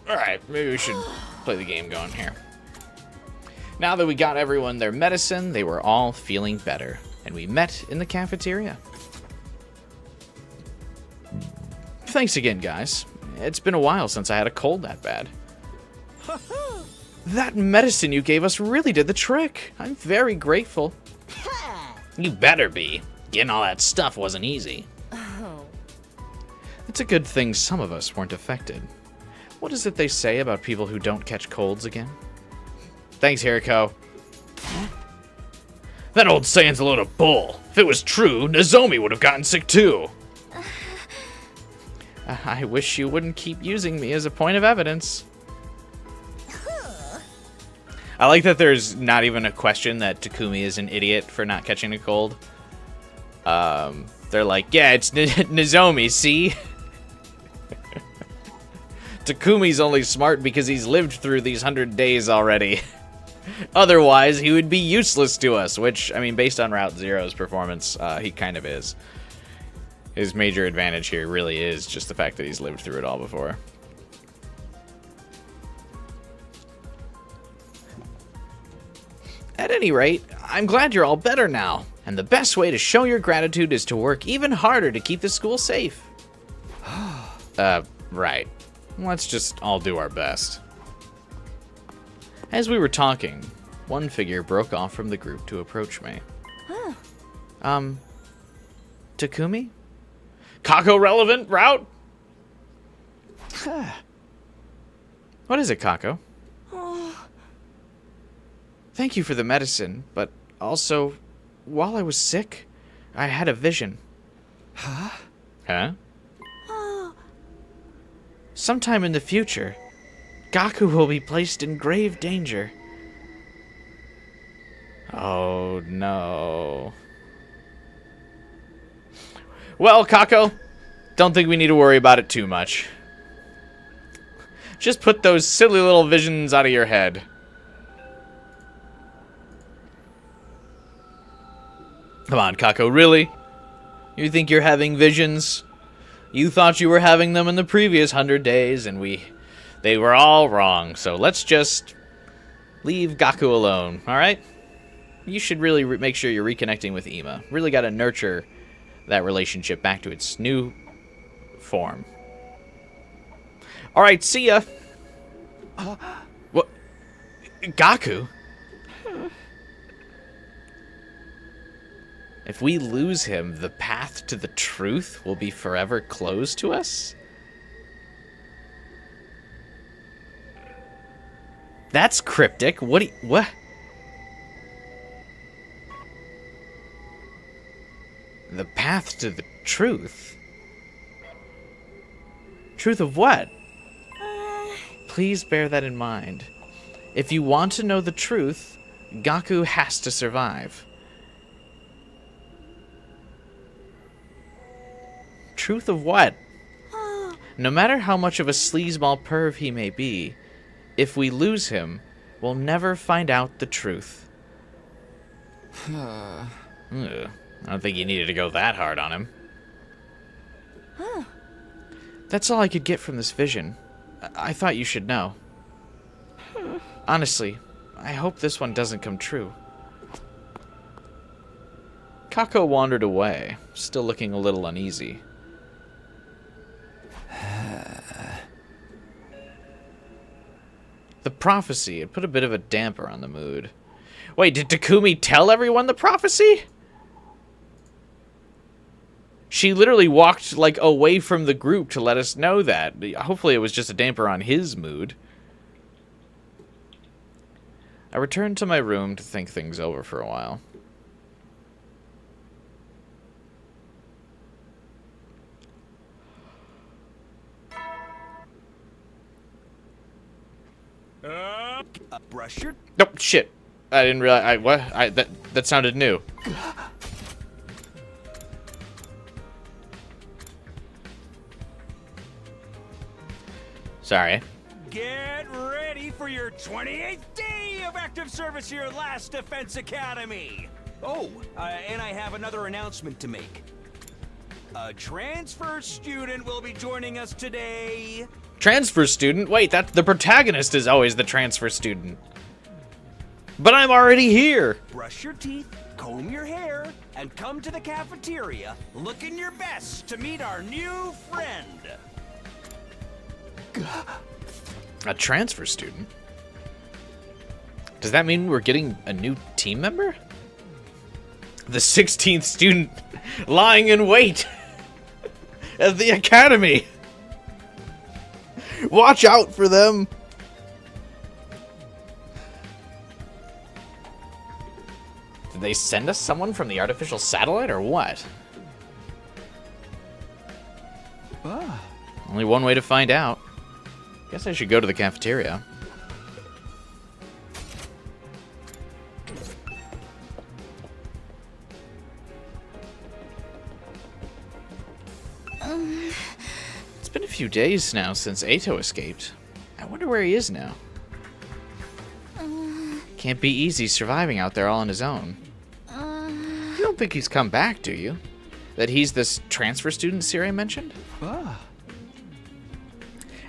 Alright, maybe we should play the game going here. Now that we got everyone their medicine, they were all feeling better. And we met in the cafeteria. Thanks again, guys. It's been a while since I had a cold that bad. That medicine you gave us really did the trick. I'm very grateful. You better be. Getting all that stuff wasn't easy. Oh. It's a good thing some of us weren't affected. What is it they say about people who don't catch colds again? Thanks, Hiriko. That old saying's a load of bull. If it was true, Nozomi would have gotten sick too. I wish you wouldn't keep using me as a point of evidence. I like that there's not even a question that Takumi is an idiot for not catching a cold. They're like, yeah, it's Nozomi, see? Takumi's only smart because he's lived through these 100 days already. Otherwise, he would be useless to us, which, I mean, based on Route Zero's performance, he kind of is. His major advantage here really is just the fact that he's lived through it all before. At any rate, I'm glad you're all better now, and the best way to show your gratitude is to work even harder to keep the school safe. Right. Let's just all do our best. As we were talking, one figure broke off from the group to approach me. Takumi? Kako relevant route? What is it, Kako? Thank you for the medicine, but also, while I was sick, I had a vision. Huh? Sometime in the future, Gaku will be placed in grave danger. Oh, no. Well, Kako, don't think we need to worry about it too much. Just put those silly little visions out of your head. Come on, Kako, really? You think you're having visions? You thought you were having them in the previous 100 days, and they were all wrong. So let's just leave Gaku alone, alright? You should really make sure you're reconnecting with Ima. Really got to nurture that relationship back to its new form. Alright, see ya! What? Gaku? If we lose him, the path to the truth will be forever closed to us? That's cryptic. What? The path to the truth? Truth of what? Please bear that in mind. If you want to know the truth, Gaku has to survive. Truth of what? No matter how much of a sleazeball perv he may be, if we lose him, we'll never find out the truth. I don't think you needed to go that hard on him. That's all I could get from this vision. I thought you should know. Honestly, I hope this one doesn't come true. Kako wandered away, still looking a little uneasy. The prophecy. It put a bit of a damper on the mood. Wait, did Takumi tell everyone the prophecy? She literally walked, like, away from the group to let us know that. Hopefully it was just a damper on his mood. I returned to my room to think things over for a while. Brush your... Nope, shit. I didn't realize. That sounded new. Sorry. Get ready for your 28th day of active service here at Last Defense Academy. Oh, and I have another announcement to make. A transfer student will be joining us today. Transfer student? Wait, the protagonist is always the transfer student. But I'm already here. Brush your teeth, comb your hair, and come to the cafeteria looking your best to meet our new friend. A transfer student? Does that mean we're getting a new team member? The 16th student lying in wait at the academy. Watch out for them. Did they send us someone from the artificial satellite or what? Only one way to find out. Guess I should go to the cafeteria. It's been a few days now since Ato escaped. I wonder where he is now. Can't be easy surviving out there all on his own. You don't think he's come back, do you? That he's this transfer student Siri mentioned?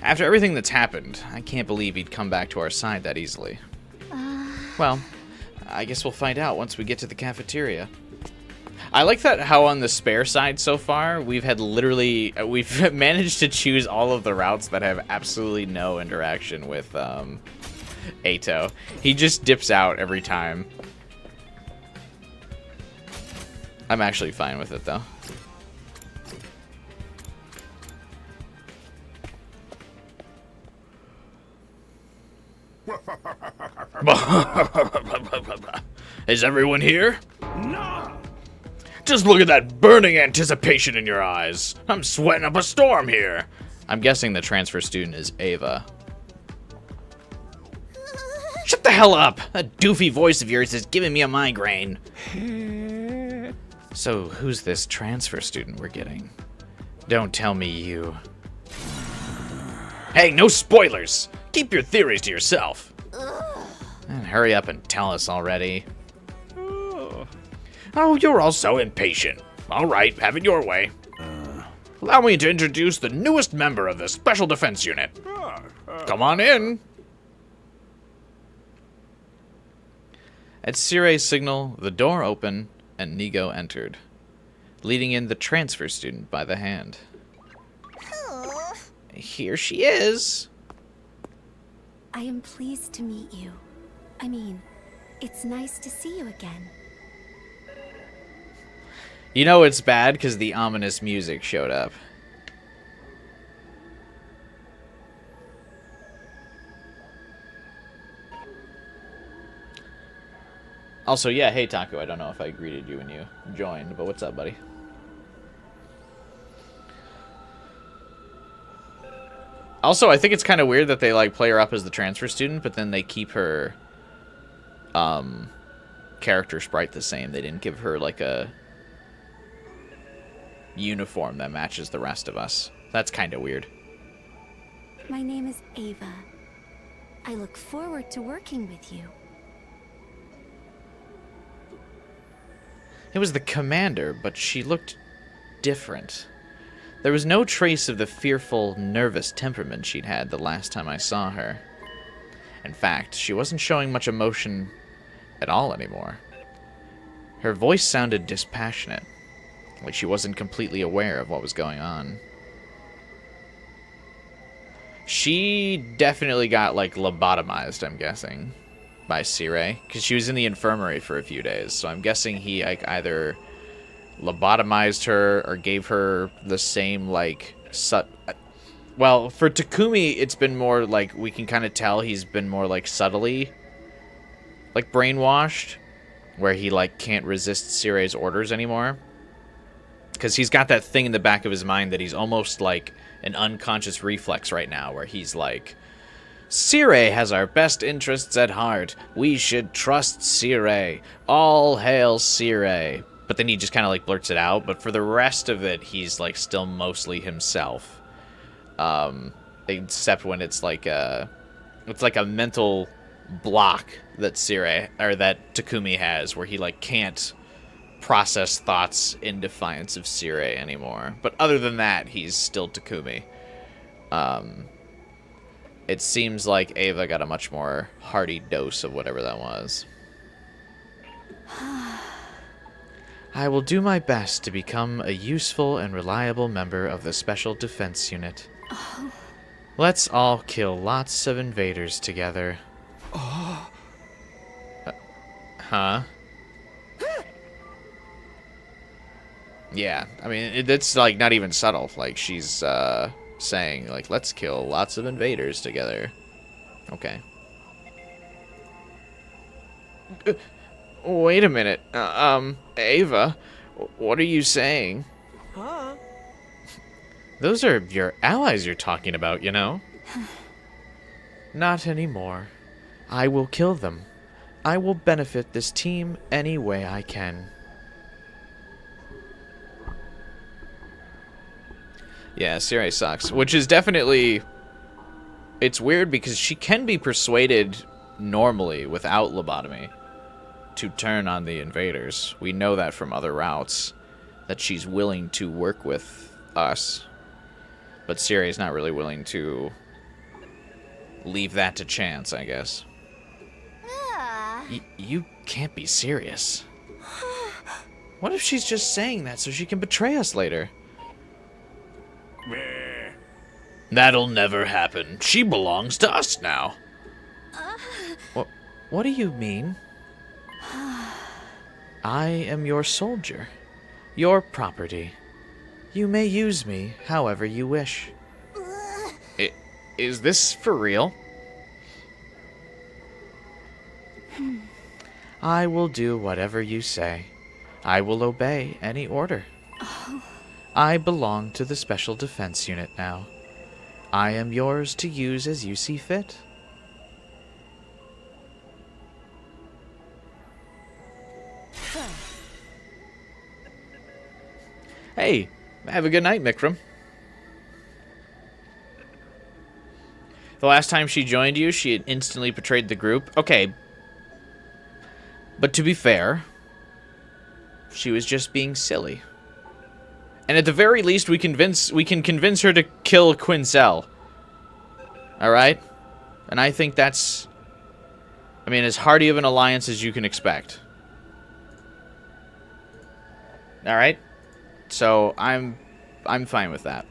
After everything that's happened, I can't believe he'd come back to our side that easily. Well, I guess we'll find out once we get to the cafeteria. I like that how on the spare side so far, we've managed to choose all of the routes that have absolutely no interaction with Ato. He just dips out every time. I'm actually fine with it though. Is everyone here? No! Just look at that burning anticipation in your eyes. I'm sweating up a storm here. I'm guessing the transfer student is Ava. Shut the hell up! That doofy voice of yours is giving me a migraine. So, who's this transfer student we're getting? Don't tell me you... Hey, no spoilers! Keep your theories to yourself. And hurry up and tell us already. Oh, you're all so impatient. All right, have it your way. Allow me to introduce the newest member of the Special Defense Unit. Come on in. At Sire's signal, the door opened and Nigo entered, leading in the transfer student by the hand. Here she is. I am pleased to meet you. I mean, it's nice to see you again. You know it's bad because the ominous music showed up. Also, yeah, hey Taco, I don't know if I greeted you when you joined, but what's up, buddy? Also, I think it's kind of weird that they like play her up as the transfer student, but then they keep her character sprite the same. They didn't give her like a uniform that matches the rest of us. That's kind of weird. My name is Ava. I look forward to working with you. It was the commander, but she looked different. There was no trace of the fearful, nervous temperament she'd had the last time I saw her. In fact, she wasn't showing much emotion at all anymore. Her voice sounded dispassionate, like she wasn't completely aware of what was going on. She definitely got, like, lobotomized, I'm guessing, by Sirei. Because she was in the infirmary for a few days. So I'm guessing he, like, either lobotomized her or gave her the same, like, well, for Takumi, it's been more, like, we can kind of tell he's been more, like, subtly, like, brainwashed. Where he, like, can't resist Sirei's orders anymore. Because he's got that thing in the back of his mind that he's almost, like, an unconscious reflex right now. Where he's like, Sirei has our best interests at heart. We should trust Sirei. All hail Sirei. But then he just kind of, like, blurts it out. But for the rest of it, he's, like, still mostly himself. Except when it's like a mental block that that Takumi has, where he, like, can't process thoughts in defiance of Sirei anymore. But other than that, he's still Takumi. It seems like Ava got a much more hearty dose of whatever that was. I will do my best to become a useful and reliable member of the Special Defense Unit. Let's all kill lots of invaders together. Huh? Yeah, I mean, it's, like, not even subtle. Like, she's, saying, like, let's kill lots of invaders together. Okay. Wait a minute. Ava, what are you saying? Huh? Those are your allies you're talking about, you know? Not anymore. I will kill them. I will benefit this team any way I can. Yeah, Sirei sucks. Which is definitely... It's weird because she can be persuaded normally without lobotomy to turn on the invaders. We know that from other routes, that she's willing to work with us. But Sirei's not really willing to leave that to chance, I guess. You can't be serious. What if she's just saying that so she can betray us later? That'll never happen. She belongs to us now. What do you mean? I am your soldier, your property. You may use me however you wish. Is this for real? I will do whatever you say. I will obey any order. I belong to the Special Defense Unit now. I am yours to use as you see fit. Hey, have a good night, Mikram. The last time she joined you, she had instantly betrayed the group. Okay. But to be fair, she was just being silly. And at the very least, we can convince her to kill Quinzel. Alright? And I think that's, I mean, as hearty of an alliance as you can expect. Alright? So, I'm fine with that.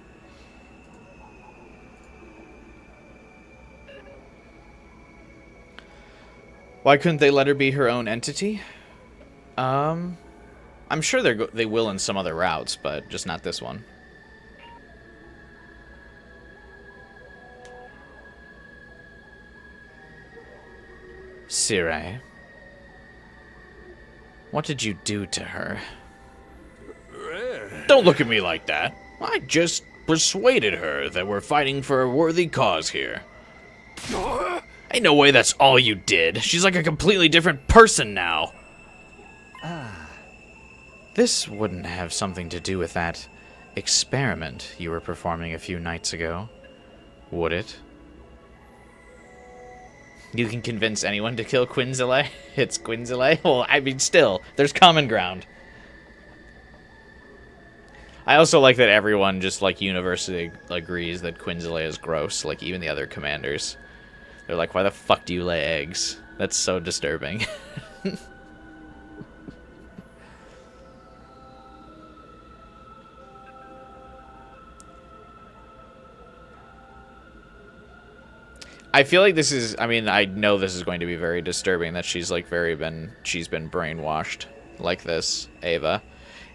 Why couldn't they let her be her own entity? I'm sure they will in some other routes, but just not this one. Sirei, what did you do to her? Don't look at me like that. I just persuaded her that we're fighting for a worthy cause here. Ain't no way that's all you did. She's like a completely different person now. This wouldn't have something to do with that experiment you were performing a few nights ago, would it? You can convince anyone to kill Quinzel? It's Quinzel? Well, I mean, still, there's common ground. I also like that everyone just, like, universally agrees that Quinzel is gross, like, even the other commanders. They're like, why the fuck do you lay eggs? That's so disturbing. I feel like this is, I mean, I know this is going to be very disturbing that she's like she's been brainwashed like this, Ava.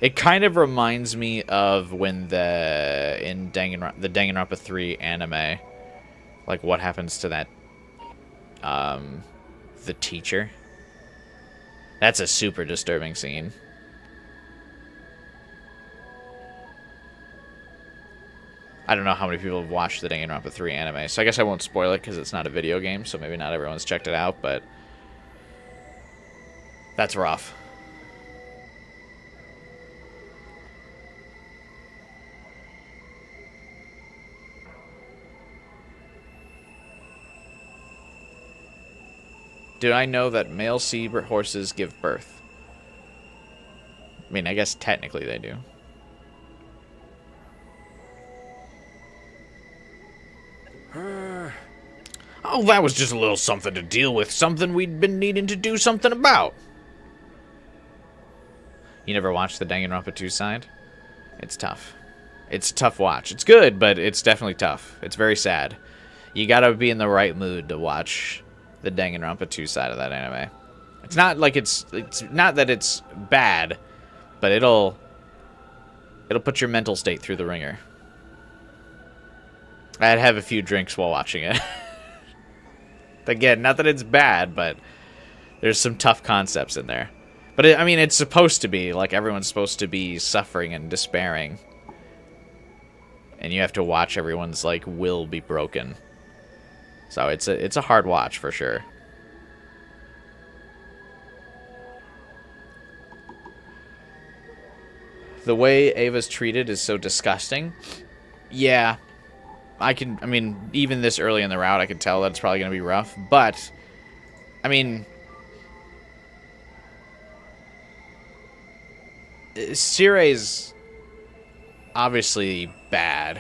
It kind of reminds me of when the Danganronpa 3 anime, like what happens to that, the teacher. That's a super disturbing scene. I don't know how many people have watched the Danganronpa 3 anime, so I guess I won't spoil it because it's not a video game, so maybe not everyone's checked it out, but that's rough. Did I know that male seahorses give birth? I mean, I guess technically they do. Oh, that was just a little something to deal with. Something we'd been needing to do something about. You never watched the Danganronpa 2 side? It's tough. It's a tough watch. It's good, but it's definitely tough. It's very sad. You gotta be in the right mood to watch the Danganronpa 2 side of that anime. It's not like it's not that it's bad, but it'll put your mental state through the ringer. I'd have a few drinks while watching it. Again, not that it's bad, but there's some tough concepts in there. But I mean, it's supposed to be like everyone's supposed to be suffering and despairing, and you have to watch everyone's like will be broken. So it's a hard watch for sure. The way Ava's treated is so disgusting. Yeah. I mean, even this early in the route, I can tell that it's probably going to be rough. But, I mean, Sire's obviously bad.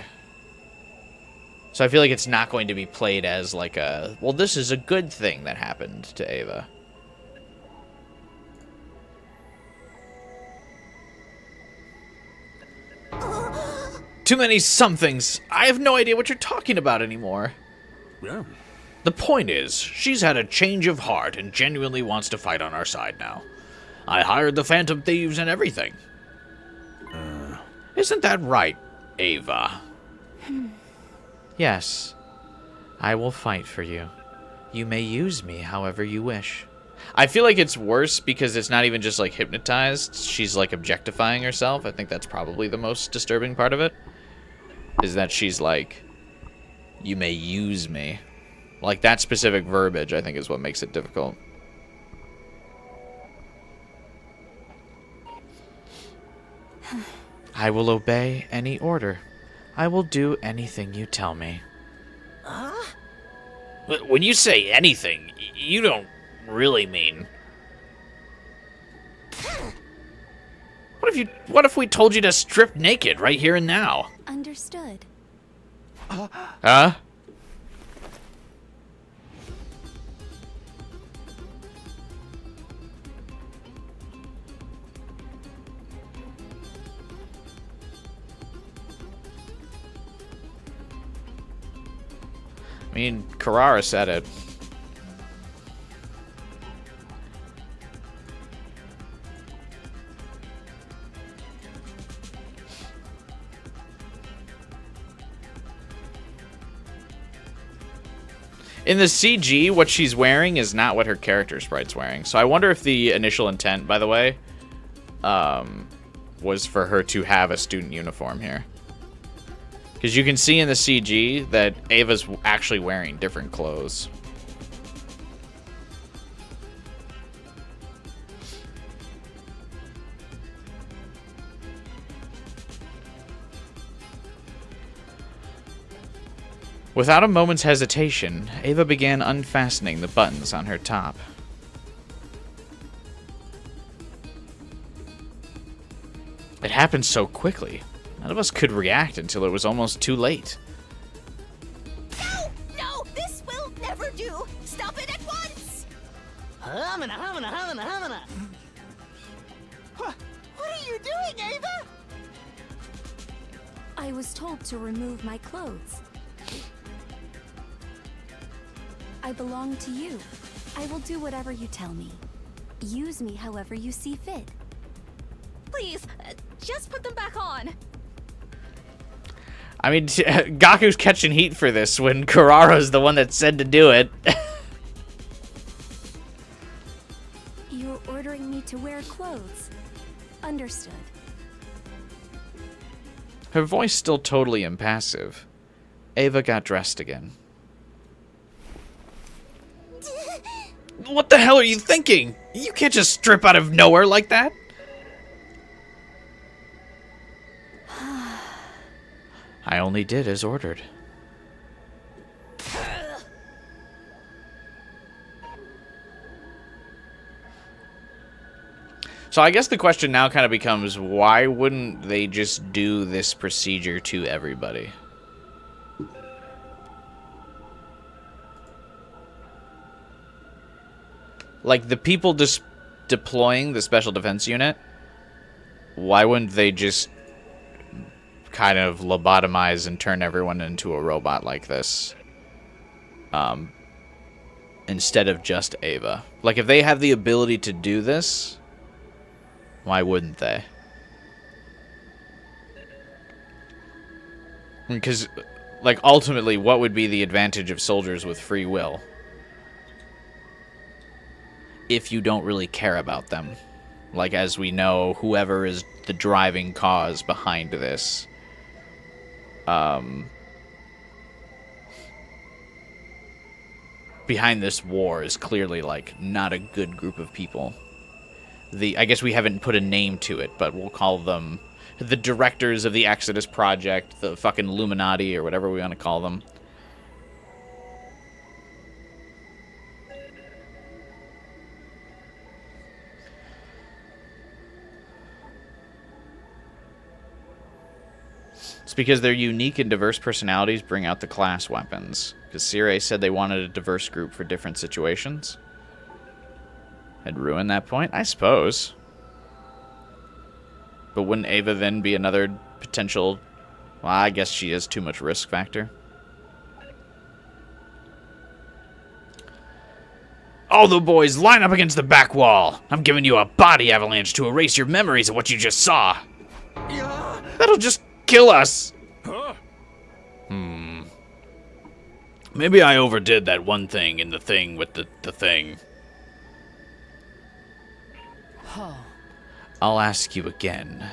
So I feel like it's not going to be played as like a, well, this is a good thing that happened to Ava. Too many somethings. I have no idea what you're talking about anymore. Yeah. The point is, she's had a change of heart and genuinely wants to fight on our side now. I hired the Phantom Thieves and everything. Isn't that right, Ava? Yes. I will fight for you. You may use me however you wish. I feel like it's worse because it's not even just like hypnotized. She's like objectifying herself. I think that's probably the most disturbing part of it. Is that she's like, you may use me. Like that specific verbiage, I think, is what makes it difficult. I will obey any order. I will do anything you tell me. Huh? When you say anything, you don't really mean. What if we told you to strip naked right here and now? Understood. Huh? I mean, Carrara said it. In the CG, what she's wearing is not what her character sprite's wearing. So I wonder if the initial intent, by the way, was for her to have a student uniform here. Because you can see in the CG that Ava's actually wearing different clothes. Without a moment's hesitation, Ava began unfastening the buttons on her top. It happened so quickly. None of us could react until it was almost too late. No! No! This will never do! Stop it at once! Humana, humana, humana, humana! What are you doing, Ava? I was told to remove my clothes. I belong to you. I will do whatever you tell me. Use me however you see fit. Please, just put them back on. I mean, Gaku's catching heat for this when Kurara's the one that said to do it. You're ordering me to wear clothes. Understood. Her voice still totally impassive. Ava got dressed again. What the hell are you thinking? You can't just strip out of nowhere like that. I only did as ordered. So I guess the question now kind of becomes, why wouldn't they just do this procedure to everybody? Like, the people just deploying the Special Defense Unit, why wouldn't they just kind of lobotomize and turn everyone into a robot like this? Instead of just Ava. Like, if they have the ability to do this, why wouldn't they? Because, like, ultimately, what would be the advantage of soldiers with free will? If you don't really care about them. Like, as we know, whoever is the driving cause behind this, behind this war is clearly, like, not a good group of people. I guess we haven't put a name to it, but we'll call them the directors of the Exodus Project, the fucking Illuminati, or whatever we want to call them. It's because their unique and diverse personalities bring out the class weapons. Because Sire said they wanted a diverse group for different situations. Had ruined that point? I suppose. But wouldn't Ava then be another potential... Well, I guess she has too much risk factor. All the boys, line up against the back wall. I'm giving you a body avalanche to erase your memories of what you just saw. That'll just kill us. Maybe I overdid that one thing in the thing with the thing. I'll ask you again.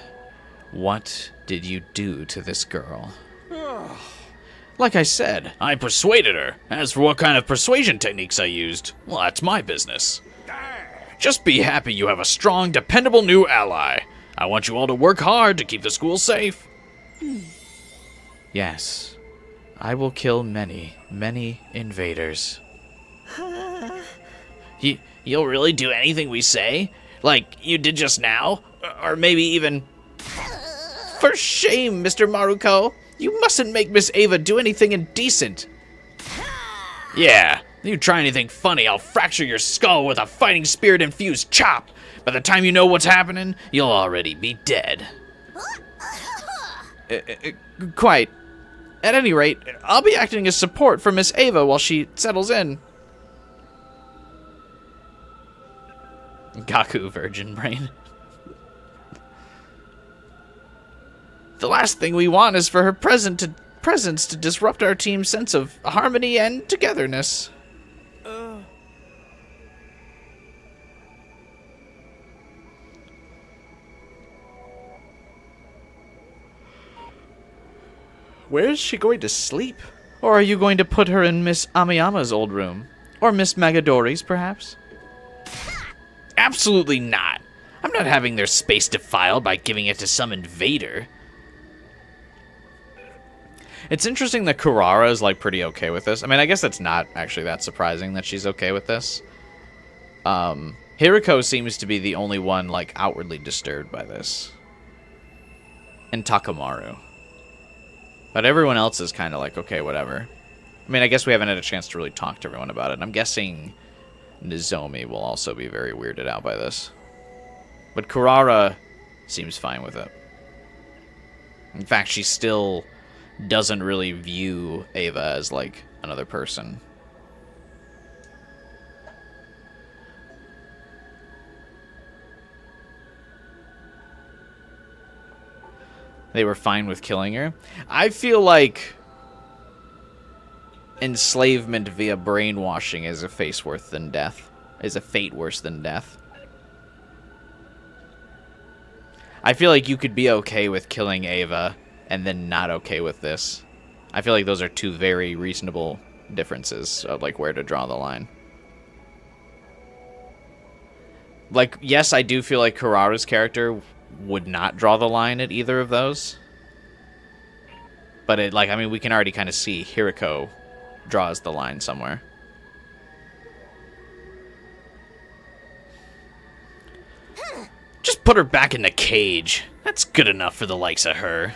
What did you do to this girl? Like I said, I persuaded her. As for what kind of persuasion techniques I used, well, that's my business. Just be happy you have a strong, dependable new ally. I want you all to work hard to keep the school safe. Yes, I will kill many, many invaders. You'll really do anything we say? Like you did just now? Or maybe even... For shame, Mr. Maruko! You mustn't make Miss Ava do anything indecent! Yeah, you try anything funny, I'll fracture your skull with a fighting spirit-infused chop! By the time you know what's happening, you'll already be dead. Quite. At any rate, I'll be acting as support for Miss Ava while she settles in. Gaku, virgin brain. The last thing we want is for her presence to disrupt our team's sense of harmony and togetherness. Where is she going to sleep? Or are you going to put her in Miss Amiyama's old room? Or Miss Magadori's, perhaps? Absolutely not. I'm not having their space defiled by giving it to some invader. It's interesting that Kurara is, like, pretty okay with this. I mean, I guess that's not actually that surprising that she's okay with this. Hiriko seems to be the only one, like, outwardly disturbed by this. And Takamaru. But everyone else is kind of like, okay, whatever. I mean, I guess we haven't had a chance to really talk to everyone about it. I'm guessing Nozomi will also be very weirded out by this. But Kurara seems fine with it. In fact, she still doesn't really view Ava as, like, another person. They were fine with killing her. I feel like enslavement via brainwashing is a fate worse than death. I feel like you could be okay with killing Ava and then not okay with this. I feel like those are two very reasonable differences of like where to draw the line. Like, yes, I do feel like Kurara's character would not draw the line at either of those. But it, like, I mean, we can already kind of see Hiriko draws the line somewhere. Just put her back in the cage. That's good enough for the likes of her.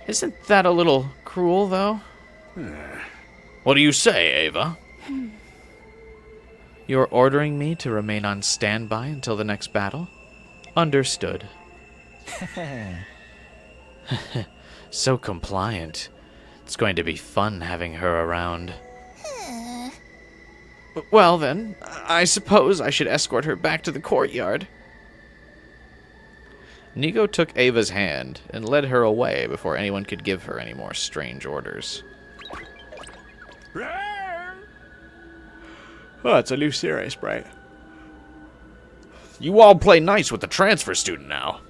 Isn't that a little cruel, though? What do you say, Ava? You're ordering me to remain on standby until the next battle? Understood. So compliant. It's going to be fun having her around. Well, then, I suppose I should escort her back to the courtyard. Nico took Ava's hand and led her away before anyone could give her any more strange orders. Oh, it's a new series, right? You all play nice with the transfer student now.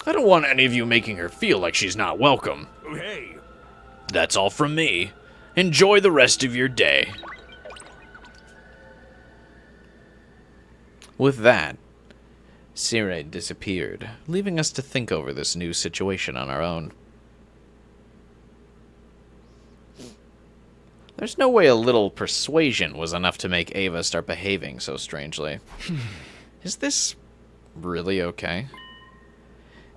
I don't want any of you making her feel like she's not welcome. Hey. That's all from me. Enjoy the rest of your day. With that, Sire disappeared, leaving us to think over this new situation on our own. There's no way a little persuasion was enough to make Ava start behaving so strangely. Is this really okay?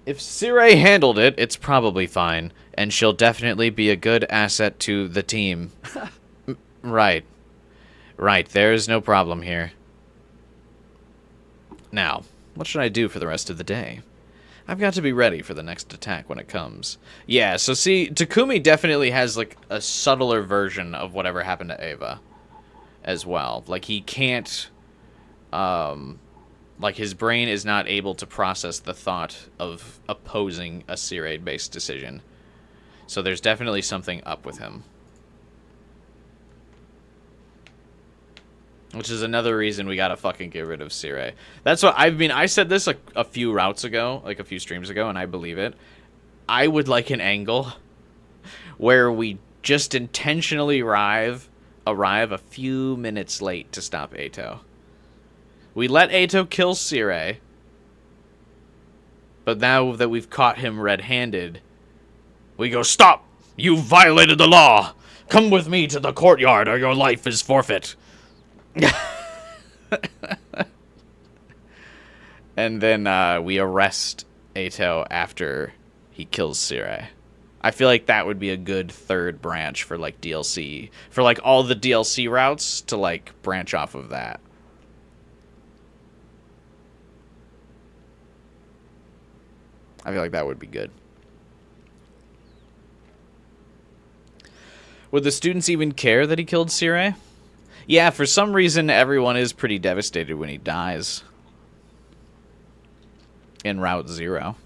If Sire handled it, it's probably fine, and she'll definitely be a good asset to the team. Right. Right, there's no problem here. Now, what should I do for the rest of the day? I've got to be ready for the next attack when it comes. Yeah, so see, Takumi definitely has, like, a subtler version of whatever happened to Ava as well. Like, he can't, like, his brain is not able to process the thought of opposing a Sire-based decision. So there's definitely something up with him. Which is another reason we gotta fucking get rid of Sire. That's what I mean. I said this a few routes ago, like a few streams ago, and I believe it. I would like an angle where we just intentionally arrive a few minutes late to stop Eito. We let Eito kill Sire, but now that we've caught him red-handed, we go, "Stop! You violated the law! Come with me to the courtyard or your life is forfeit!" And then we arrest Eito after he kills Sire. I feel like that would be a good third branch for, like, DLC. For, like, all the DLC routes to, like, branch off of that. I feel like that would be good. Would the students even care that he killed Sire? Yeah, for some reason, everyone is pretty devastated when he dies. In Route 0.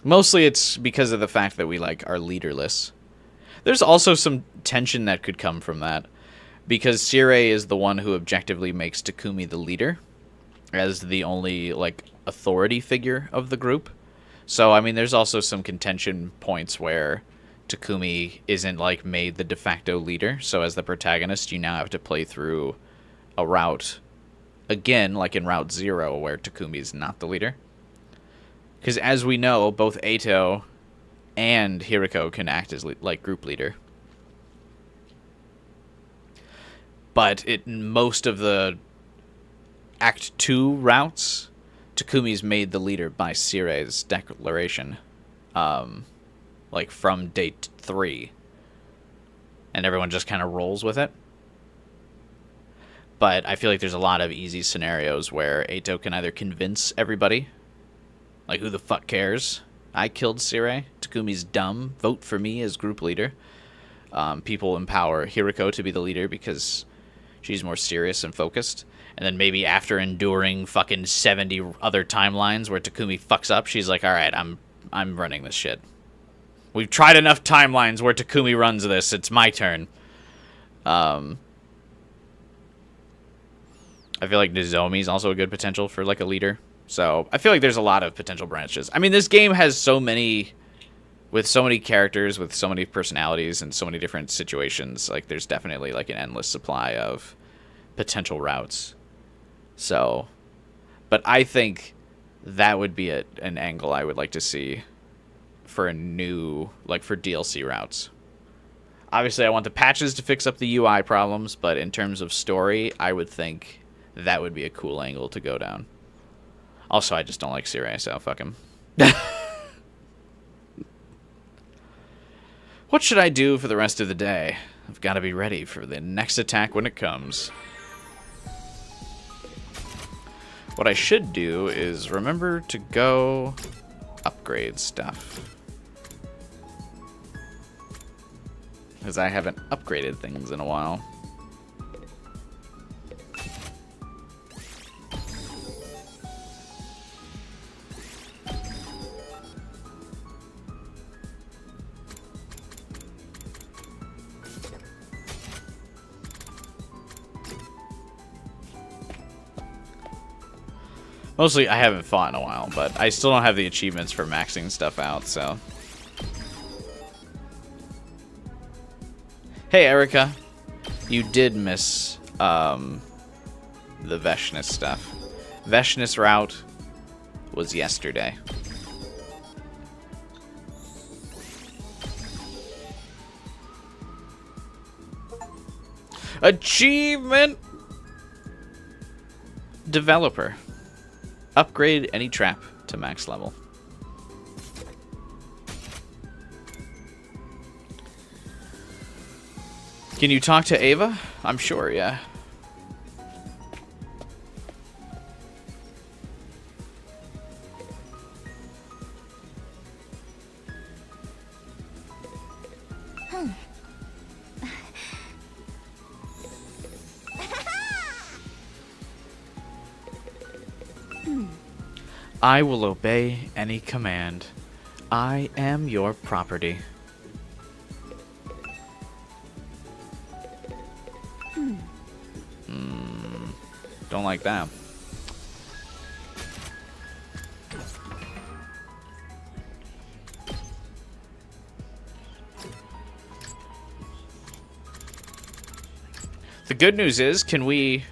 Mostly it's because of the fact that we, like, are leaderless. There's also some tension that could come from that. Because Sire is the one who objectively makes Takumi the leader. As the only, like, authority figure of the group. So, I mean, there's also some contention points where Takumi isn't, like, made the de facto leader. So as the protagonist, you now have to play through a route, again, like in Route 0, where Takumi is not the leader. Because as we know, both Eito and Hiriko can act as, like, group leader. But in most of the Act 2 routes, Takumi's made the leader by Sire's declaration. Like, from date 3. And everyone just kind of rolls with it. But I feel like there's a lot of easy scenarios where Eito can either convince everybody, like, who the fuck cares? I killed Sire. Takumi's dumb. Vote for me as group leader. People empower Hiriko to be the leader because she's more serious and focused. And then maybe after enduring fucking 70 other timelines where Takumi fucks up, she's like, all right, I'm running this shit. We've tried enough timelines where Takumi runs this. It's my turn. I feel like Nozomi's also a good potential for, like, a leader. So, I feel like there's a lot of potential branches. I mean, this game has so many... With so many characters, with so many personalities, and so many different situations, like, there's definitely, like, an endless supply of potential routes. So... But I think that would be an angle I would like to see for a new... Like, for DLC routes. Obviously, I want the patches to fix up the UI problems, but in terms of story, I would think that would be a cool angle to go down. Also, I just don't like Sirei, so fuck him. What should I do for the rest of the day? I've got to be ready for the next attack when it comes. What I should do is remember to go upgrade stuff. Because I haven't upgraded things in a while. Mostly, I haven't fought in a while, but I still don't have the achievements for maxing stuff out, so... Hey, Erica. You did miss, the Vashnness stuff. Vashnness route was yesterday. Achievement! Developer. Upgrade any trap to max level. Can you talk to Ava? I'm sure, yeah. I will obey any command. I am your property. Don't like that. The good news is, can we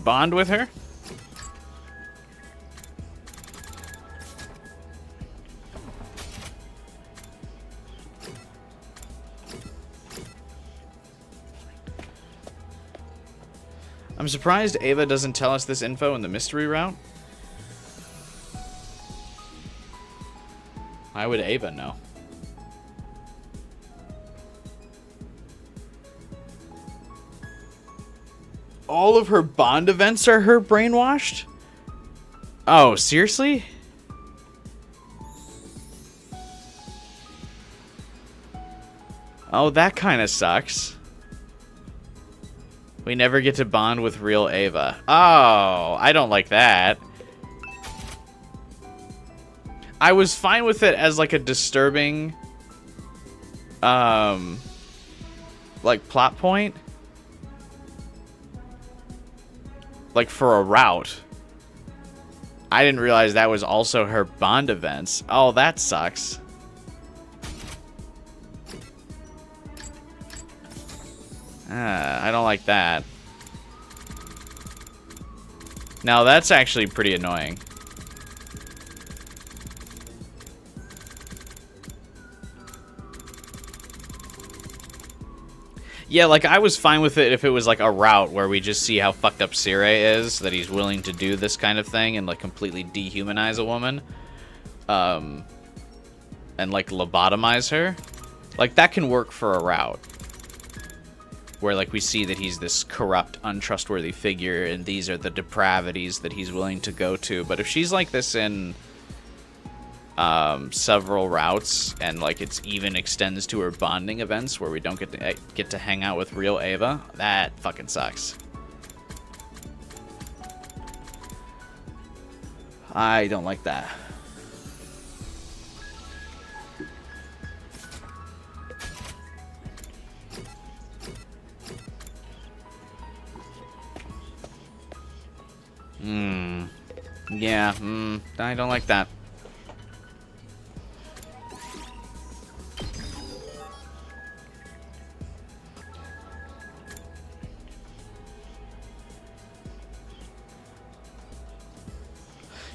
bond with her? I'm surprised Ava doesn't tell us this info in the mystery route. Why would Ava know? All of her Bond events are her brainwashed? Oh, seriously? Oh, that kind of sucks. We never get to bond with real Ava. Oh, I don't like that. I was fine with it as like a disturbing, like plot point. Like for a route. I didn't realize that was also her Bond events. Oh, that sucks. I don't like that. Now that's actually pretty annoying. Yeah, like, I was fine with it if it was, like, a route where we just see how fucked up Sirei is, that he's willing to do this kind of thing and, like, completely dehumanize a woman. And, like, lobotomize her. Like, that can work for a route. Where, like, we see that he's this corrupt, untrustworthy figure, and these are the depravities that he's willing to go to. But if she's like this in several routes, and like it's even extends to her bonding events where we don't get to hang out with real Ava. That fucking sucks. I don't like that. Yeah, I don't like that.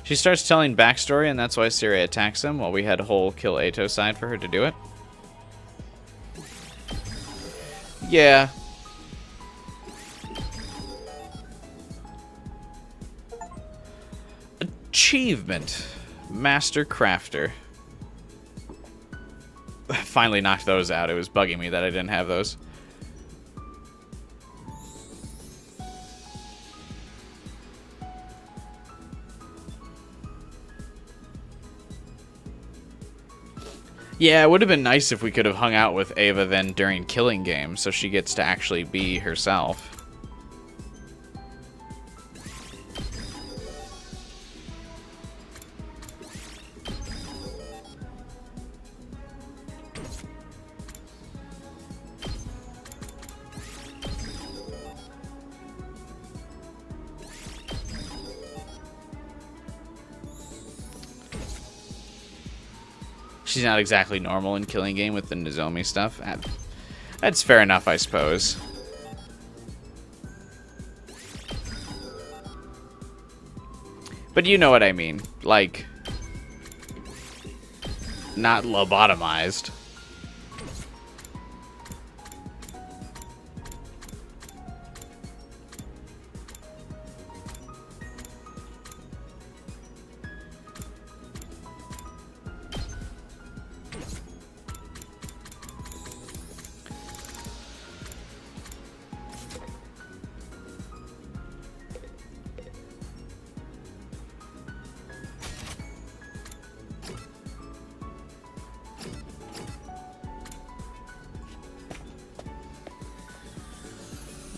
She starts telling backstory, and that's why Siri attacks him, while we had a whole kill Ato side for her to do it. Yeah. Achievement. Master Crafter. Finally knocked those out. It was bugging me that I didn't have those. Yeah, it would have been nice if we could have hung out with Ava then during killing games, so she gets to actually be herself. She's not exactly normal in killing game with the Nozomi stuff. That's fair enough, I suppose. But you know what I mean. Like, not lobotomized.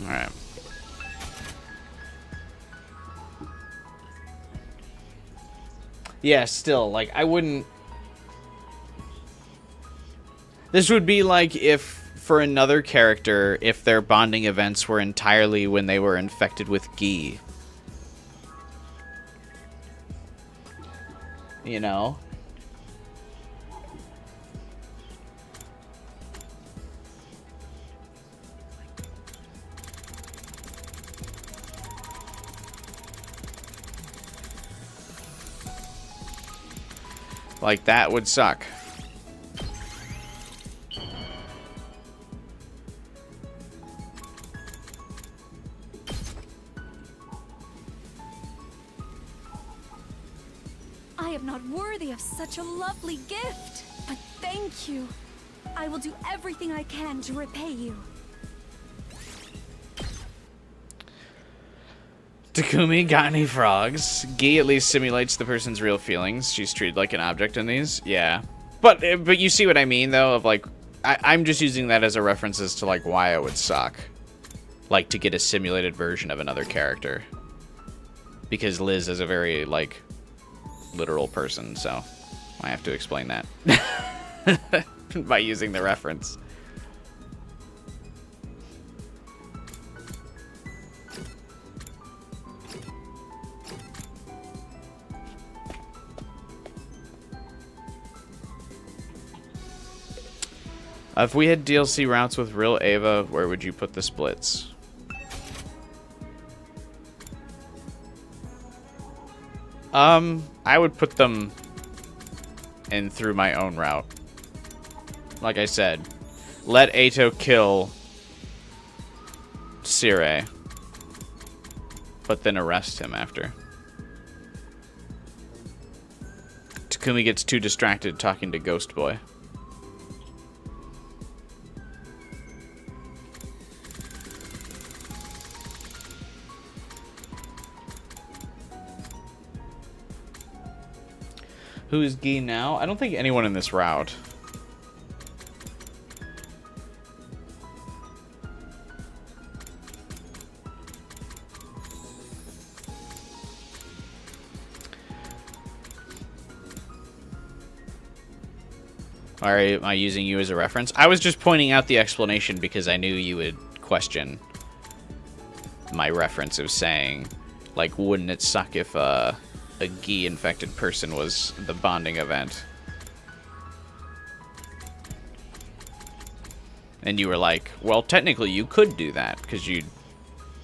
Alright. Yeah, still, like, I wouldn't... This would be like if, for another character, if their bonding events were entirely when they were infected with ghee. You know? Like, that would suck. I am not worthy of such a lovely gift, but thank you. I will do everything I can to repay you. Takumi, got any frogs? Ghee at least simulates the person's real feelings. She's treated like an object in these. Yeah. But you see what I mean, though, of, like, I'm just using that as a reference as to, like, why it would suck. Like, to get a simulated version of another character. Because Liz is a very, like, literal person, so I have to explain that. By using the reference. If we had DLC routes with real Ava, where would you put the splits? I would put them in through my own route. Like I said, let Ato kill Sire, but then arrest him after. Takumi gets too distracted talking to Ghost Boy. Who's Gi now? I don't think anyone in this route. Or am I using you as a reference? I was just pointing out the explanation because I knew you would question my reference of saying, like, wouldn't it suck if a Gi-infected person was the bonding event? And you were like, well, technically you could do that because you'd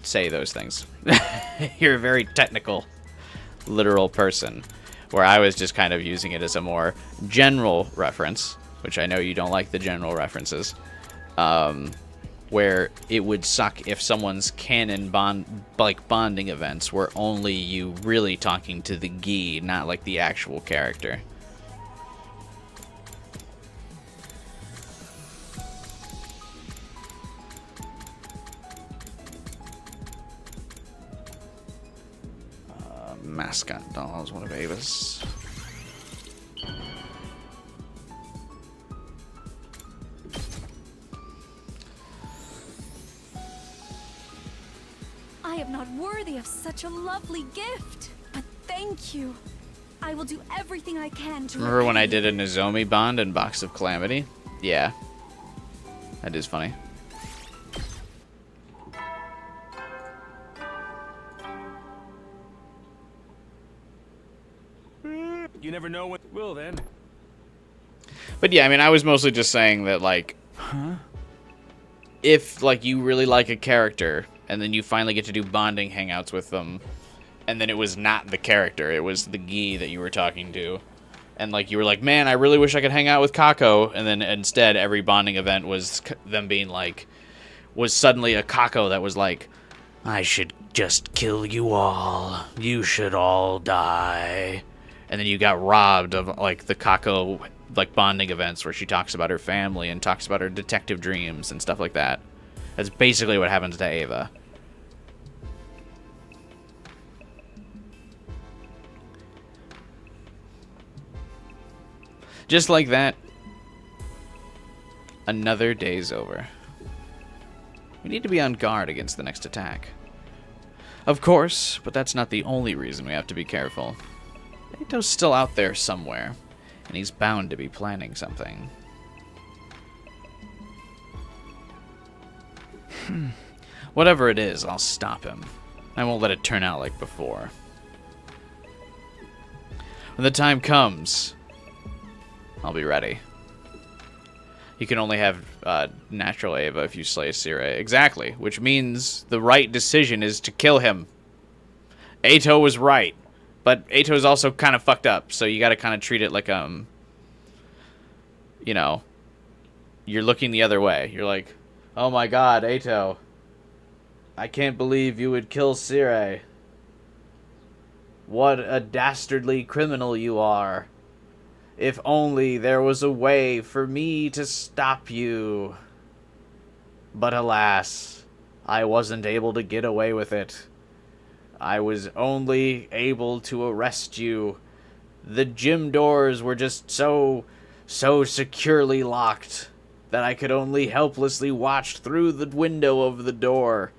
say those things. You're a very technical, literal person. Where I was just kind of using it as a more general reference, which I know you don't like the general references, where it would suck if someone's canon bonding events were only you really talking to the Gi, not like the actual character. Mascot dolls, one of Ava's. I am not worthy of such a lovely gift, but thank you. I will do everything I can to Remember when repay I did a Nozomi bond in Box of Calamity? Yeah. That is funny. You never know when. Well, then. But yeah, I mean, I was mostly just saying that, like, if, like, you really like a character, and then you finally get to do bonding hangouts with them, and then it was not the character, it was the Gi that you were talking to, and, like, you were like, man, I really wish I could hang out with Kako, and then instead every bonding event was them being, like, was suddenly a Kako that was like, I should just kill you all. You should all die. And then you got robbed of, like, the Kako, like, bonding events where she talks about her family and talks about her detective dreams and stuff like that. That's basically what happens to Ava. Just like that, another day's over. We need to be on guard against the next attack. Of course, but that's not the only reason we have to be careful. Ato's still out there somewhere, and he's bound to be planning something. Whatever it is, I'll stop him. I won't let it turn out like before. When the time comes, I'll be ready. You can only have natural Ava if you slay Sire. Exactly, which means the right decision is to kill him. Ato was right. But Ato's also kind of fucked up, so you gotta kind of treat it like, you know, you're looking the other way. You're like, oh my god, Ato. I can't believe you would kill Sire. What a dastardly criminal you are. If only there was a way for me to stop you. But alas, I wasn't able to get away with it. I was only able to arrest you. The gym doors were just so securely locked that I could only helplessly watch through the window of the door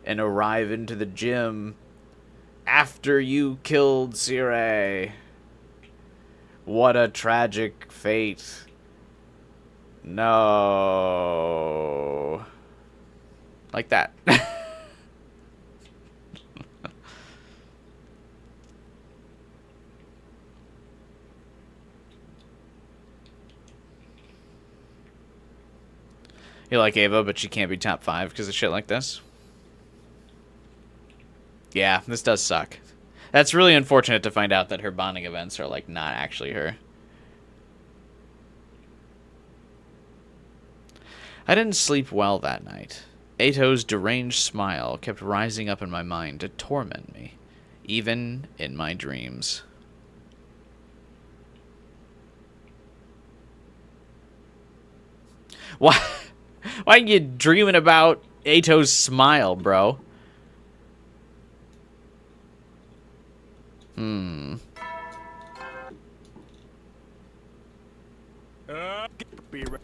and arrive into the gym after you killed Sire. What a tragic fate. No. Like that. You like Ava, but she can't be top 5 because of shit like this? Yeah, this does suck. That's really unfortunate to find out that her bonding events are, like, not actually her. I didn't sleep well that night. Ato's deranged smile kept rising up in my mind to torment me, even in my dreams. Why are you dreaming about Ato's smile, bro? Be right.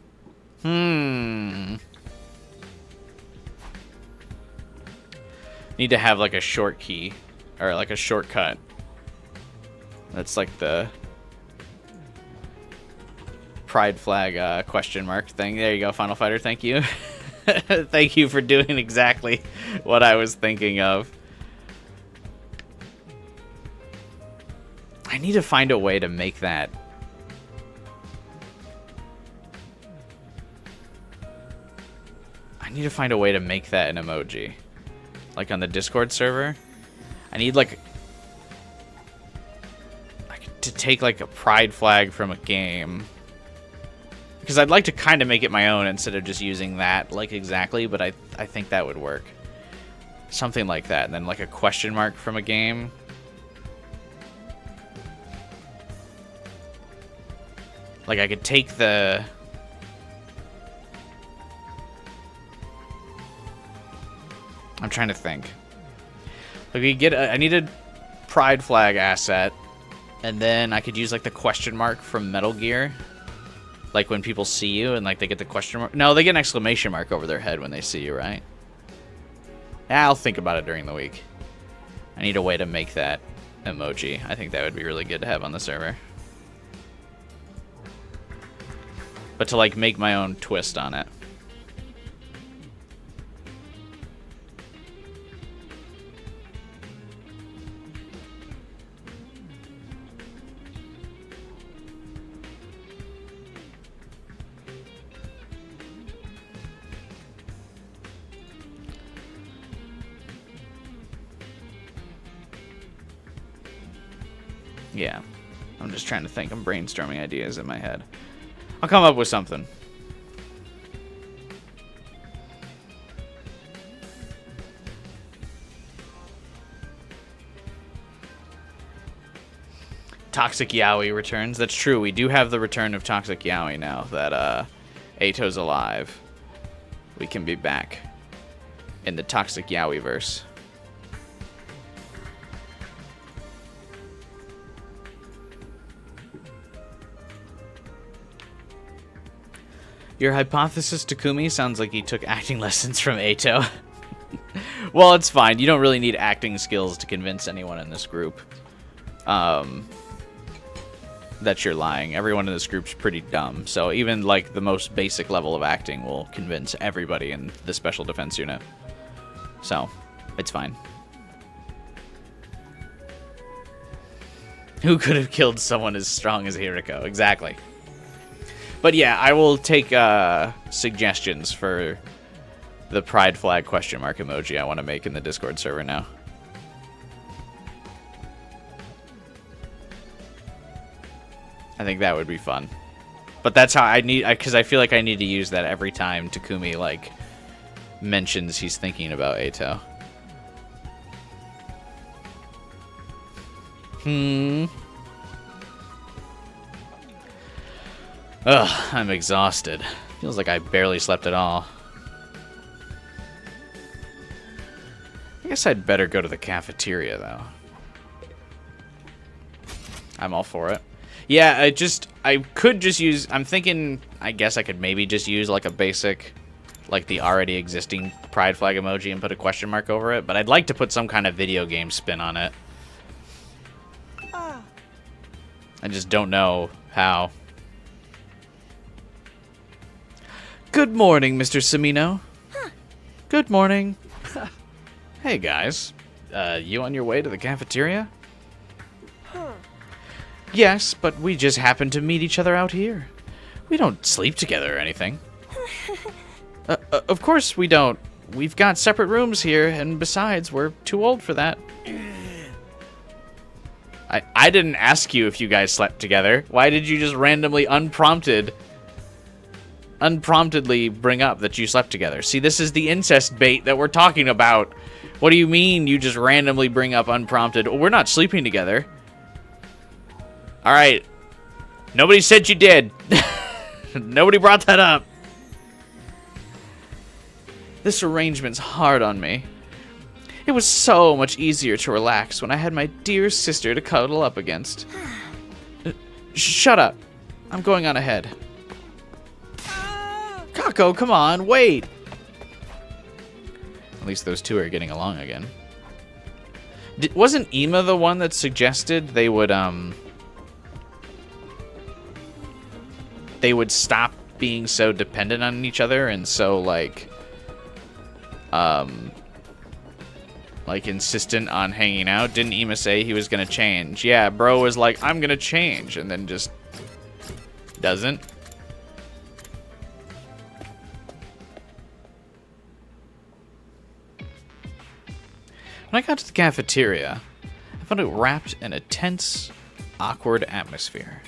Need to have like a short key or like a shortcut. That's like the pride flag question mark thing. There you go, Final Fighter. Thank you. Thank you for doing exactly what I was thinking of. I need to find a way to make that. I need to find a way to make that an emoji. Like on the Discord server. I need like to take like a pride flag from a game. Because I'd like to kind of make it my own instead of just using that like exactly, but I think that would work. Something like that. And then like a question mark from a game. Like I could take the... I'm trying to think. Like we get I need a pride flag asset, and then I could use like the question mark from Metal Gear. Like when people see you and like they get the question mark. No, they get an exclamation mark over their head when they see you, right? Yeah, I'll think about it during the week. I need a way to make that emoji. I think that would be really good to have on the server. But to like make my own twist on it. Yeah, I'm just trying to think. I'm brainstorming ideas in my head. I'll come up with something. Toxic Yaoi returns. That's true. We do have the return of Toxic Yaoi now that Ato's alive. We can be back in the Toxic Yaoi verse. Your hypothesis, Takumi, sounds like he took acting lessons from Ato. Well, it's fine. You don't really need acting skills to convince anyone in this group that you're lying. Everyone in this group's pretty dumb. So even like the most basic level of acting will convince everybody in the Special Defense Unit. So, it's fine. Who could have killed someone as strong as Hiriko? Exactly. But yeah, I will take suggestions for the pride flag question mark emoji I want to make in the Discord server now. I think that would be fun. But that's how I need, because I feel like I need to use that every time Takumi like mentions he's thinking about Ato. Ugh, I'm exhausted. Feels like I barely slept at all. I guess I'd better go to the cafeteria, though. I'm all for it. Yeah, I could just use, I'm thinking, I guess I could maybe just use like a basic, like the already existing pride flag emoji and put a question mark over it, but I'd like to put some kind of video game spin on it. I just don't know how. Good morning, Mr. Samino. Huh. Good morning. Hey, guys. You on your way to the cafeteria? Huh. Yes, but we just happened to meet each other out here. We don't sleep together or anything. Of course we don't. We've got separate rooms here, and besides, we're too old for that. I didn't ask you if you guys slept together. Why did you just randomly, unpromptedly bring up that you slept together? See, this is the incest bait that we're talking about. What do you mean you just randomly bring up unprompted? We're not sleeping together. Alright. Nobody said you did. Nobody brought that up. This arrangement's hard on me. It was so much easier to relax when I had my dear sister to cuddle up against. Shut up. I'm going on ahead. Kako, come on, wait! At least those two are getting along again. Wasn't Ema the one that suggested they would stop being so dependent on each other and so like insistent on hanging out? Didn't Ema say he was gonna change? Yeah, bro was like, I'm gonna change, and then just doesn't. When I got to the cafeteria, I found it wrapped in a tense, awkward atmosphere.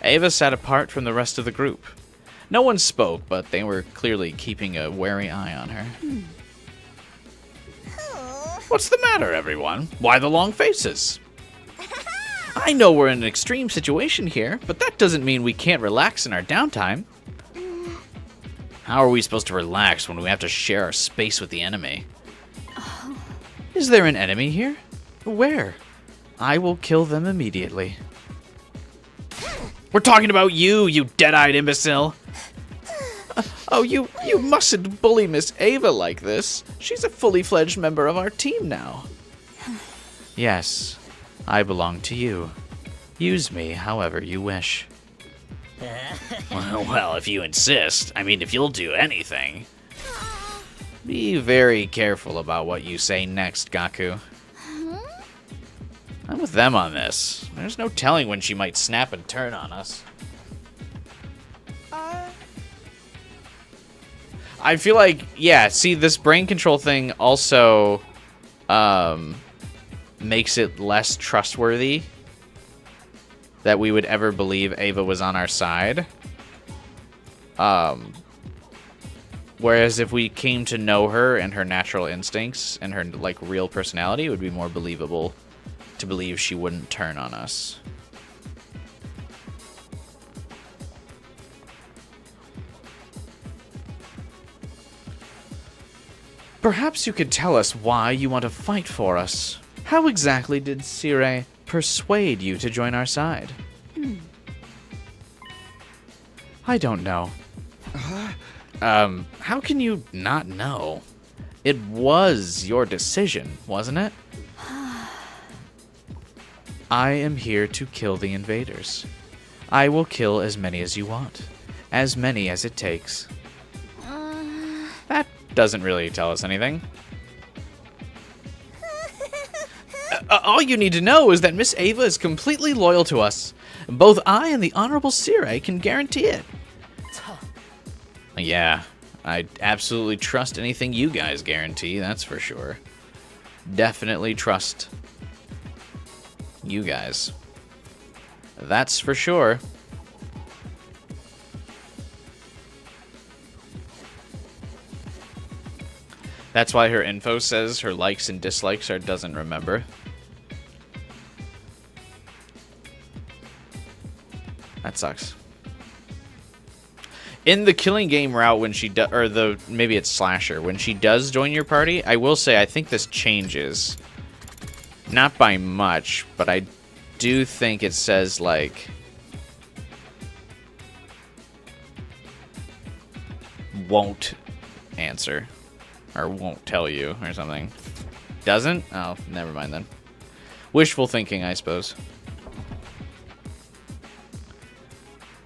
Ava sat apart from the rest of the group. No one spoke, but they were clearly keeping a wary eye on her. What's the matter, everyone? Why the long faces? I know we're in an extreme situation here, but that doesn't mean we can't relax in our downtime. How are we supposed to relax when we have to share our space with the enemy? Is there an enemy here? Where? I will kill them immediately. We're talking about you, you dead-eyed imbecile. Oh, you mustn't bully Miss Ava like this. She's a fully fledged member of our team now. Yes, I belong to you. Use me however you wish. Well, if you insist. I mean, if you'll do anything. Be very careful about what you say next, Gaku. I'm with them on this. There's no telling when she might snap and turn on us. I feel like, yeah, see, this brain control thing also makes it less trustworthy that we would ever believe Ava was on our side. Whereas if we came to know her and her natural instincts and her, like, real personality, it would be more believable to believe she wouldn't turn on us. Perhaps you could tell us why you want to fight for us. How exactly did Sire persuade you to join our side? I don't know. How can you not know? It was your decision, wasn't it? I am here to kill the invaders. I will kill as many as you want. As many as it takes. That doesn't really tell us anything. All you need to know is that Miss Ava is completely loyal to us. Both I and the Honorable Sire can guarantee it. Yeah, I absolutely trust anything you guys guarantee, that's for sure. Definitely trust you guys. That's for sure. That's why her info says her likes and dislikes are doesn't remember. That sucks. In the killing game route, when she does, or the maybe it's slasher, when she does join your party, I will say I think this changes. Not by much, but I do think it says like won't answer or won't tell you or something. Doesn't? Oh, never mind then. Wishful thinking, I suppose.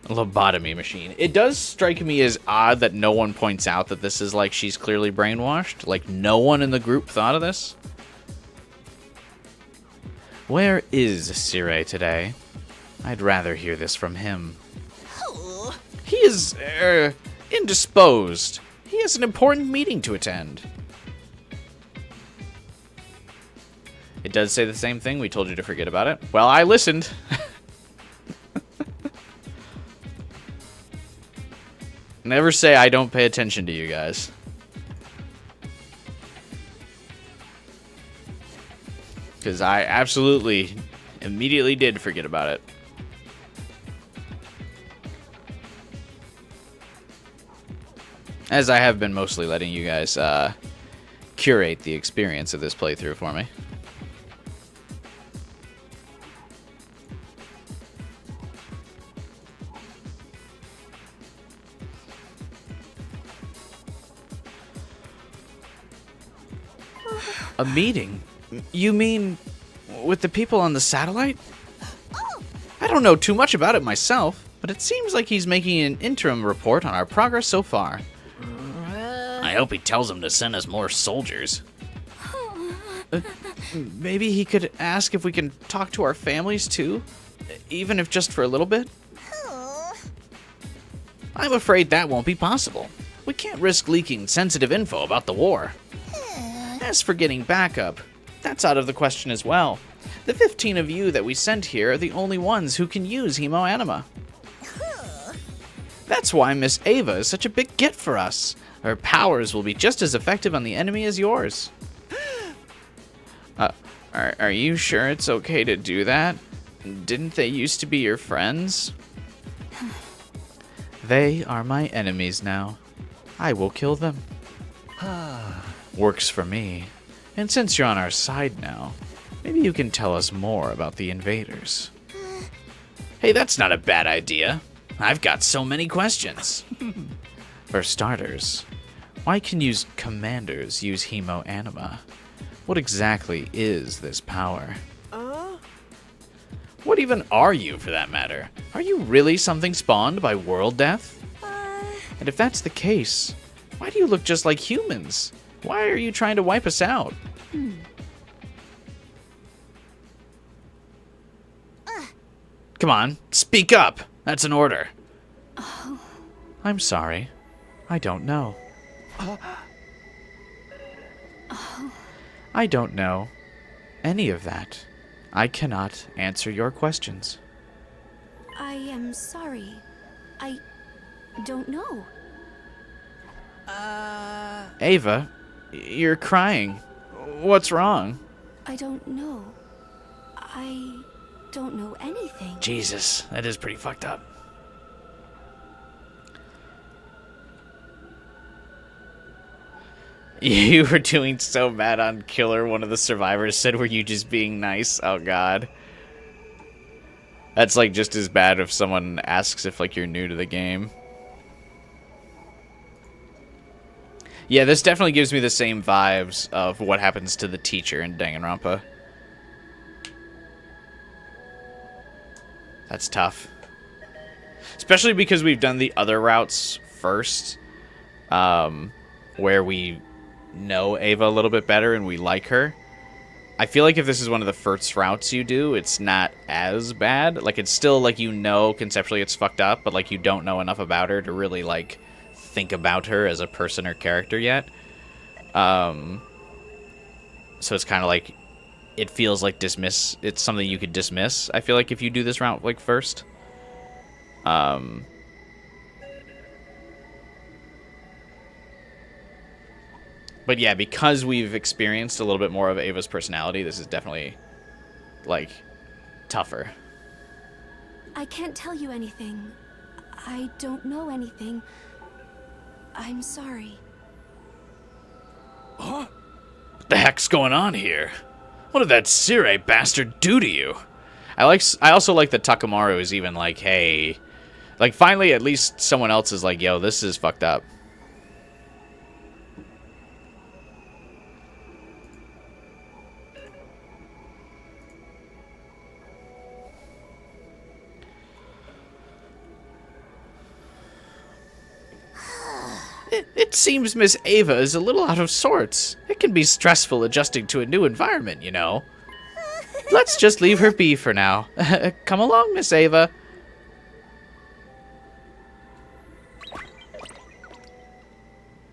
Lobotomy machine. It does strike me as odd that no one points out that this is like she's clearly brainwashed. Like no one in the group thought of this. Where is Sire today? I'd rather hear this from him. He is, indisposed. He has an important meeting to attend. It does say the same thing. We told you to forget about it. Well, I listened. Never say I don't pay attention to you guys. Because I absolutely immediately did forget about it. As I have been mostly letting you guys curate the experience of this playthrough for me. A meeting? You mean with the people on the satellite? I don't know too much about it myself, but it seems like he's making an interim report on our progress so far. I hope he tells them to send us more soldiers. Maybe he could ask if we can talk to our families too, even if just for a little bit. I'm afraid that won't be possible. We can't risk leaking sensitive info about the war. As for getting backup, that's out of the question as well. The 15 of you that we sent here are the only ones who can use hemoanima. That's why Miss Ava is such a big get for us. Her powers will be just as effective on the enemy as yours. Are you sure it's okay to do that? Didn't they used to be your friends? They are my enemies now. I will kill them. Works for me. And since you're on our side now, maybe you can tell us more about the invaders. Hey, that's not a bad idea. I've got so many questions. For starters, why can commanders use hemoanima? What exactly is this power? What even are you, for that matter? Are you really something spawned by world death? And if that's the case, why do you look just like humans? Why are you trying to wipe us out? Come on, speak up. That's an order. I'm sorry. I don't know. I don't know any of that. I cannot answer your questions. I am sorry. I don't know. Ava, you're crying. What's wrong? I don't know. I don't know anything. Jesus, that is pretty fucked up. You were doing so bad on Killer, one of the survivors said, were you just being nice? Oh god. That's like just as bad if someone asks if like you're new to the game. Yeah, this definitely gives me the same vibes of what happens to the teacher in Danganronpa. That's tough. Especially because we've done the other routes first, where we know Ava a little bit better and we like her. I feel like if this is one of the first routes you do, it's not as bad. Like, it's still, like, you know conceptually it's fucked up, but, like, you don't know enough about her to really, like, think about her as a person or character yet. So it's kind of like, it feels like it's something you could dismiss, I feel like, if you do this route, like, first. But yeah, because we've experienced a little bit more of Ava's personality, this is definitely, like, tougher. I can't tell you anything. I don't know anything. I'm sorry. Huh? What the heck's going on here? What did that Sirei bastard do to you? I also like that Takamaru is even like, hey... Like, finally, at least someone else is like, yo, this is fucked up. It seems Miss Ava is a little out of sorts. It can be stressful adjusting to a new environment, you know. Let's just leave her be for now. Come along, Miss Ava.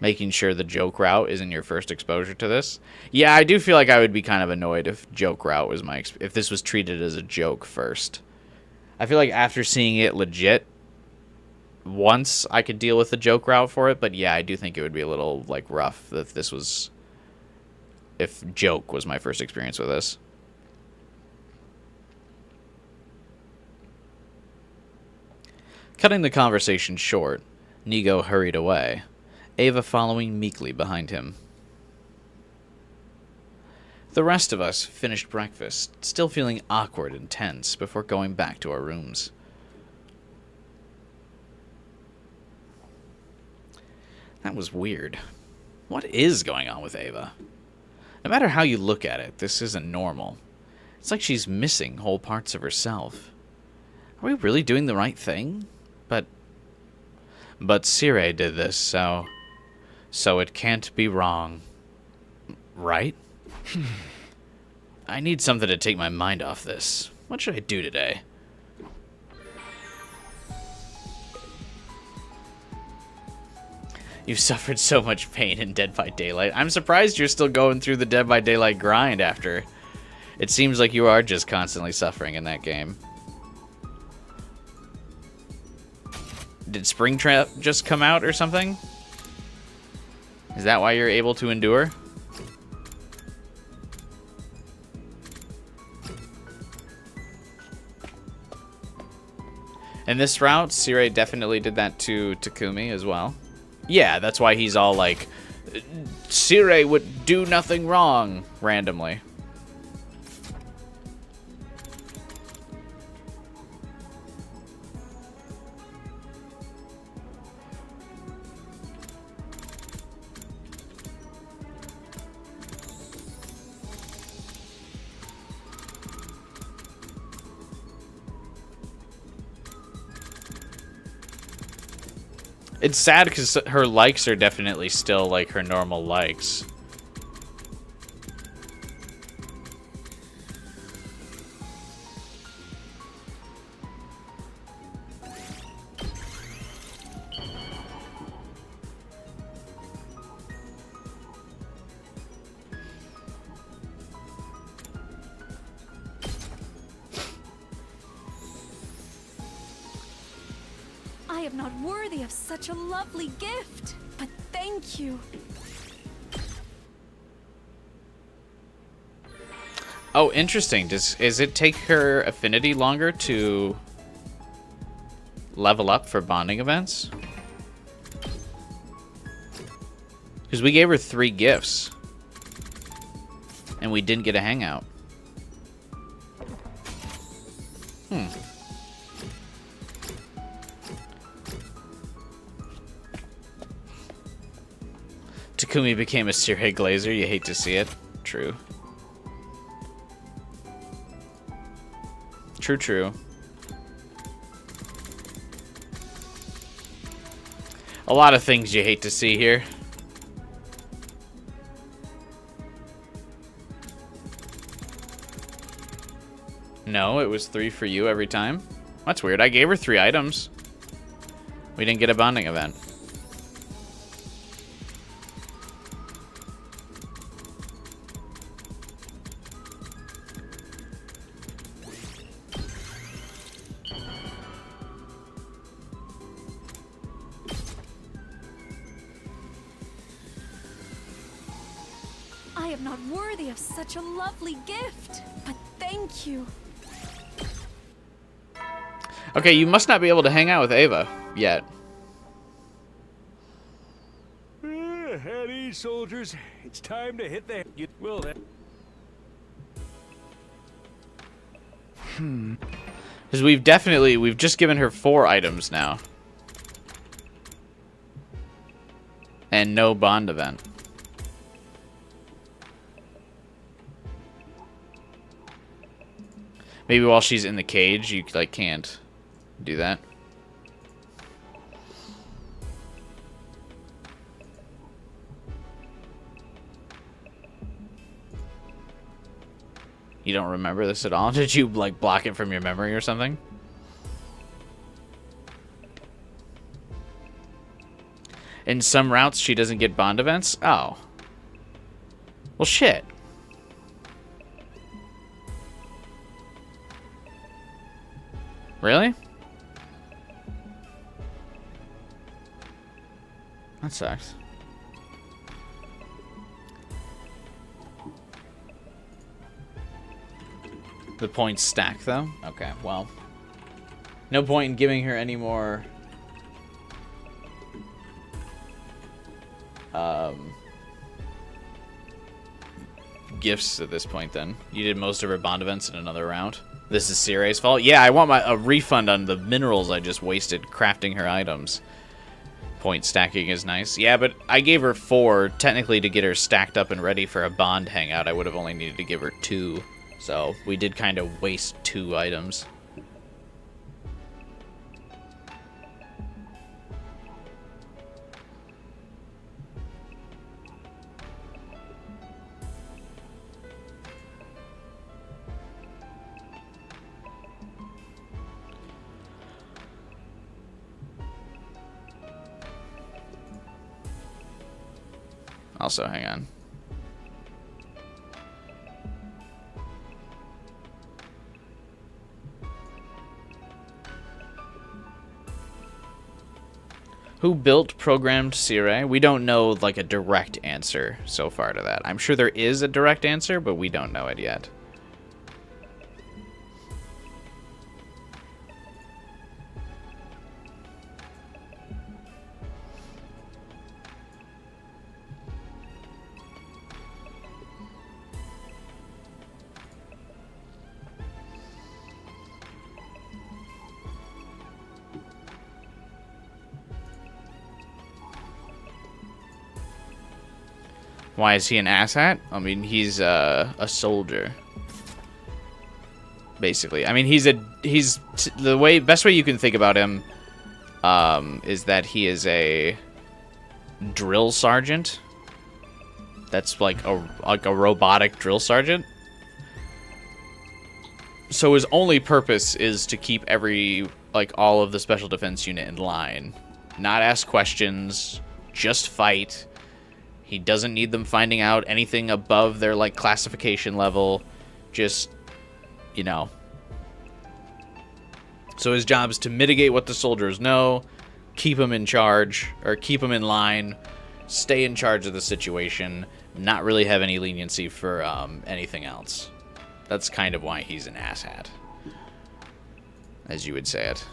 Making sure the joke route isn't your first exposure to this. Yeah, I do feel like I would be kind of annoyed if joke route was if this was treated as a joke first. I feel like after seeing it legit, once I could deal with the joke route for it, but yeah, I do think it would be a little, like, rough if joke was my first experience with this. Cutting the conversation short, Nigo hurried away, Ava following meekly behind him. The rest of us finished breakfast, still feeling awkward and tense before going back to our rooms. That was weird. What is going on with Ava? No matter how you look at it, this isn't normal. It's like she's missing whole parts of herself. Are we really doing the right thing? But Sire did this, so it can't be wrong. Right? I need something to take my mind off this. What should I do today? You've suffered so much pain in Dead by Daylight. I'm surprised you're still going through the Dead by Daylight grind after. It seems like you are just constantly suffering in that game. Did Springtrap just come out or something? Is that why you're able to endure? In this route, Sire definitely did that to Takumi as well. Yeah, that's why he's all like, Sire would do nothing wrong, randomly. It's sad because her likes are definitely still like her normal likes. I am not worthy of such a lovely gift, but thank you. Oh, interesting. Is it take her affinity longer to level up for bonding events? Because we gave her 3 gifts. And we didn't get a hangout. Takumi became a Sirhe Glazer. You hate to see it. True. True. A lot of things you hate to see here. No, it was 3 for you every time. That's weird. I gave her 3 items. We didn't get a bonding event. I am not worthy of such a lovely gift, but thank you. Okay, you must not be able to hang out with Ava yet. At ease, soldiers. It's time to hit the... You will then. Because we've just given her 4 items now. And no bond event. Maybe while she's in the cage, you like can't do that. You don't remember this at all? Did you like block it from your memory or something? In some routes, she doesn't get bond events? Oh. Well, shit. Really? That sucks. The points stack, though? Okay, well. No point in giving her any more... gifts at this point, then. You did most of her bond events in another round. This is Sire's fault? Yeah, I want a refund on the minerals I just wasted crafting her items. Point stacking is nice. Yeah, but I gave her 4, technically to get her stacked up and ready for a bond hangout. I would have only needed to give her 2. So we did kind of waste 2 items. Also, hang on. Who built programmed Sire? We don't know like a direct answer so far to that. I'm sure there is a direct answer, but we don't know it yet. Why is he an asshat? I mean, he's a soldier, basically. I mean, the best way you can think about him is that he is a drill sergeant. That's like a robotic drill sergeant. So his only purpose is to keep all of the special defense unit in line, not ask questions, just fight. He doesn't need them finding out anything above their, like, classification level. Just, you know. So his job is to mitigate what the soldiers know, keep them in charge, or keep them in line, stay in charge of the situation, not really have any leniency for anything else. That's kind of why he's an asshat, as you would say it.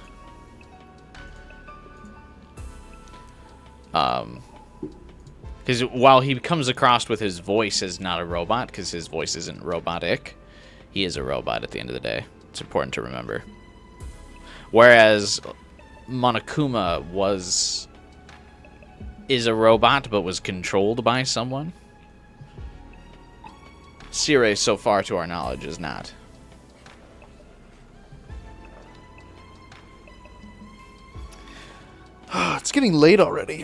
Because while he comes across with his voice as not a robot, because his voice isn't robotic, he is a robot at the end of the day. It's important to remember. Whereas Monokuma is a robot, but was controlled by someone. Sire, so far to our knowledge, is not. It's getting late already.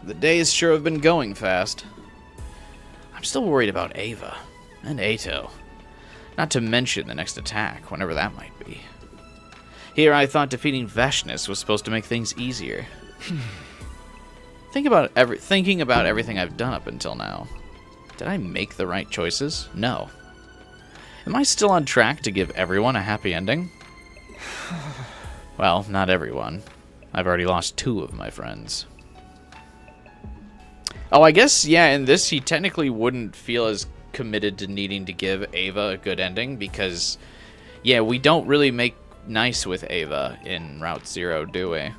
The days sure have been going fast. I'm still worried about Ava and Ato. Not to mention the next attack, whenever that might be. Here I thought defeating Vashnness was supposed to make things easier. Thinking about everything I've done up until now. Did I make the right choices? No. Am I still on track to give everyone a happy ending? Well, not everyone. I've already lost 2 of my friends. Oh, I guess, yeah, in this, he technically wouldn't feel as committed to needing to give Ava a good ending because, yeah, we don't really make nice with Ava in Route 0, do we?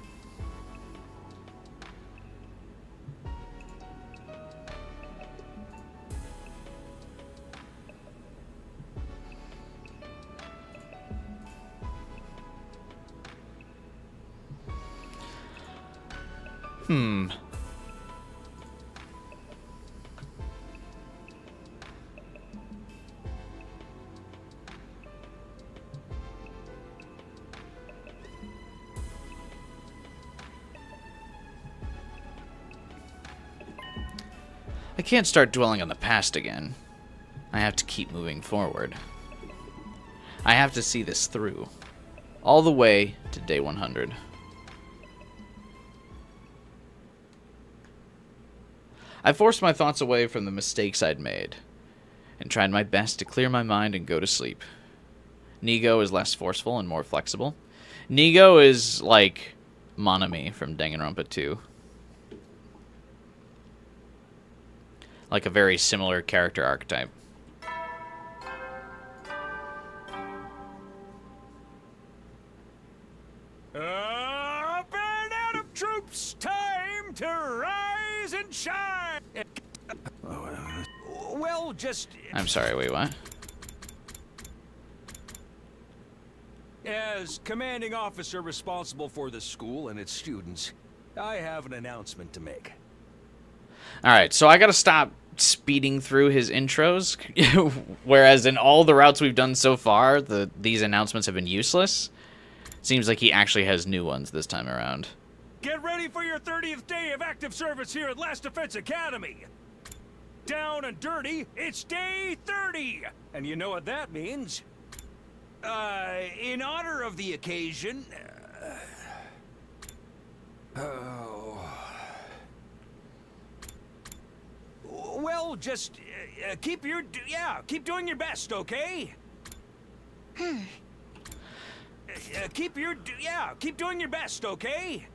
I can't start dwelling on the past again. I have to keep moving forward. I have to see this through. All the way to day 100. I forced my thoughts away from the mistakes I'd made, and tried my best to clear my mind and go to sleep. Nigo is less forceful and more flexible. Nigo is like Monami from Danganronpa 2. Like a very similar character archetype. Up and out of troops, time to rise and shine. Well, just... I'm sorry, wait, what? As commanding officer responsible for the school and its students, I have an announcement to make. Alright, so I gotta stop speeding through his intros, whereas in all the routes we've done so far, these announcements have been useless. Seems like he actually has new ones this time around. Get ready for your 30th day of active service here at Last Defense Academy. Down and dirty, it's day 30! And you know what that means? In honor of the occasion... Well, just keep doing your best, okay? Keep doing your best, okay?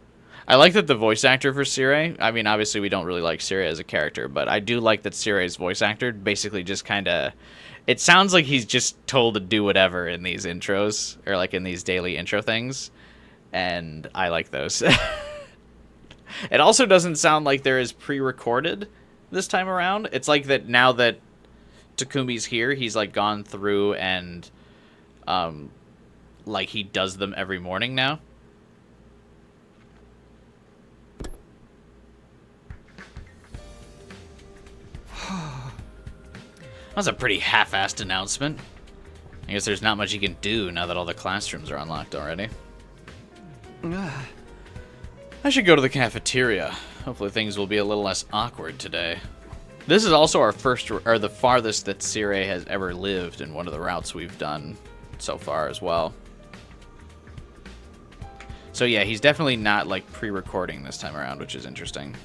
I like that the voice actor for Sirei, I mean, obviously we don't really like Sirei as a character, but I do like that Sirei's voice actor basically just kind of... It sounds like he's just told to do whatever in these intros, or like in these daily intro things, and I like those. It also doesn't sound like they're as pre-recorded this time around. It's like that now that Takumi's here, he's like gone through and like he does them every morning now. That was a pretty half-assed announcement. I guess there's not much you can do now that all the classrooms are unlocked already. I should go to the cafeteria. Hopefully things will be a little less awkward today. This is also our first, or the farthest that Sirei has ever lived in one of the routes we've done so far as well. So yeah, he's definitely not like pre-recording this time around, which is interesting.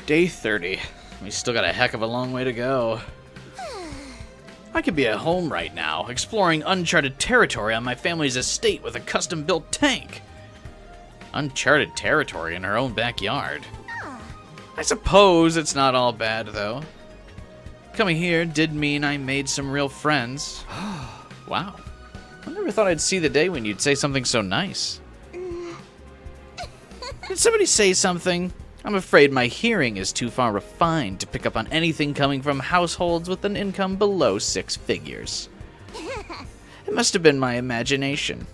Day 30. We still got a heck of a long way to go. I could be at home right now, exploring uncharted territory on my family's estate with a custom-built tank. Uncharted territory in our own backyard. I suppose it's not all bad, though. Coming here did mean I made some real friends. Wow. I never thought I'd see the day when you'd say something so nice. Did somebody say something? I'm afraid my hearing is too far refined to pick up on anything coming from households with an income below 6 figures. It must have been my imagination.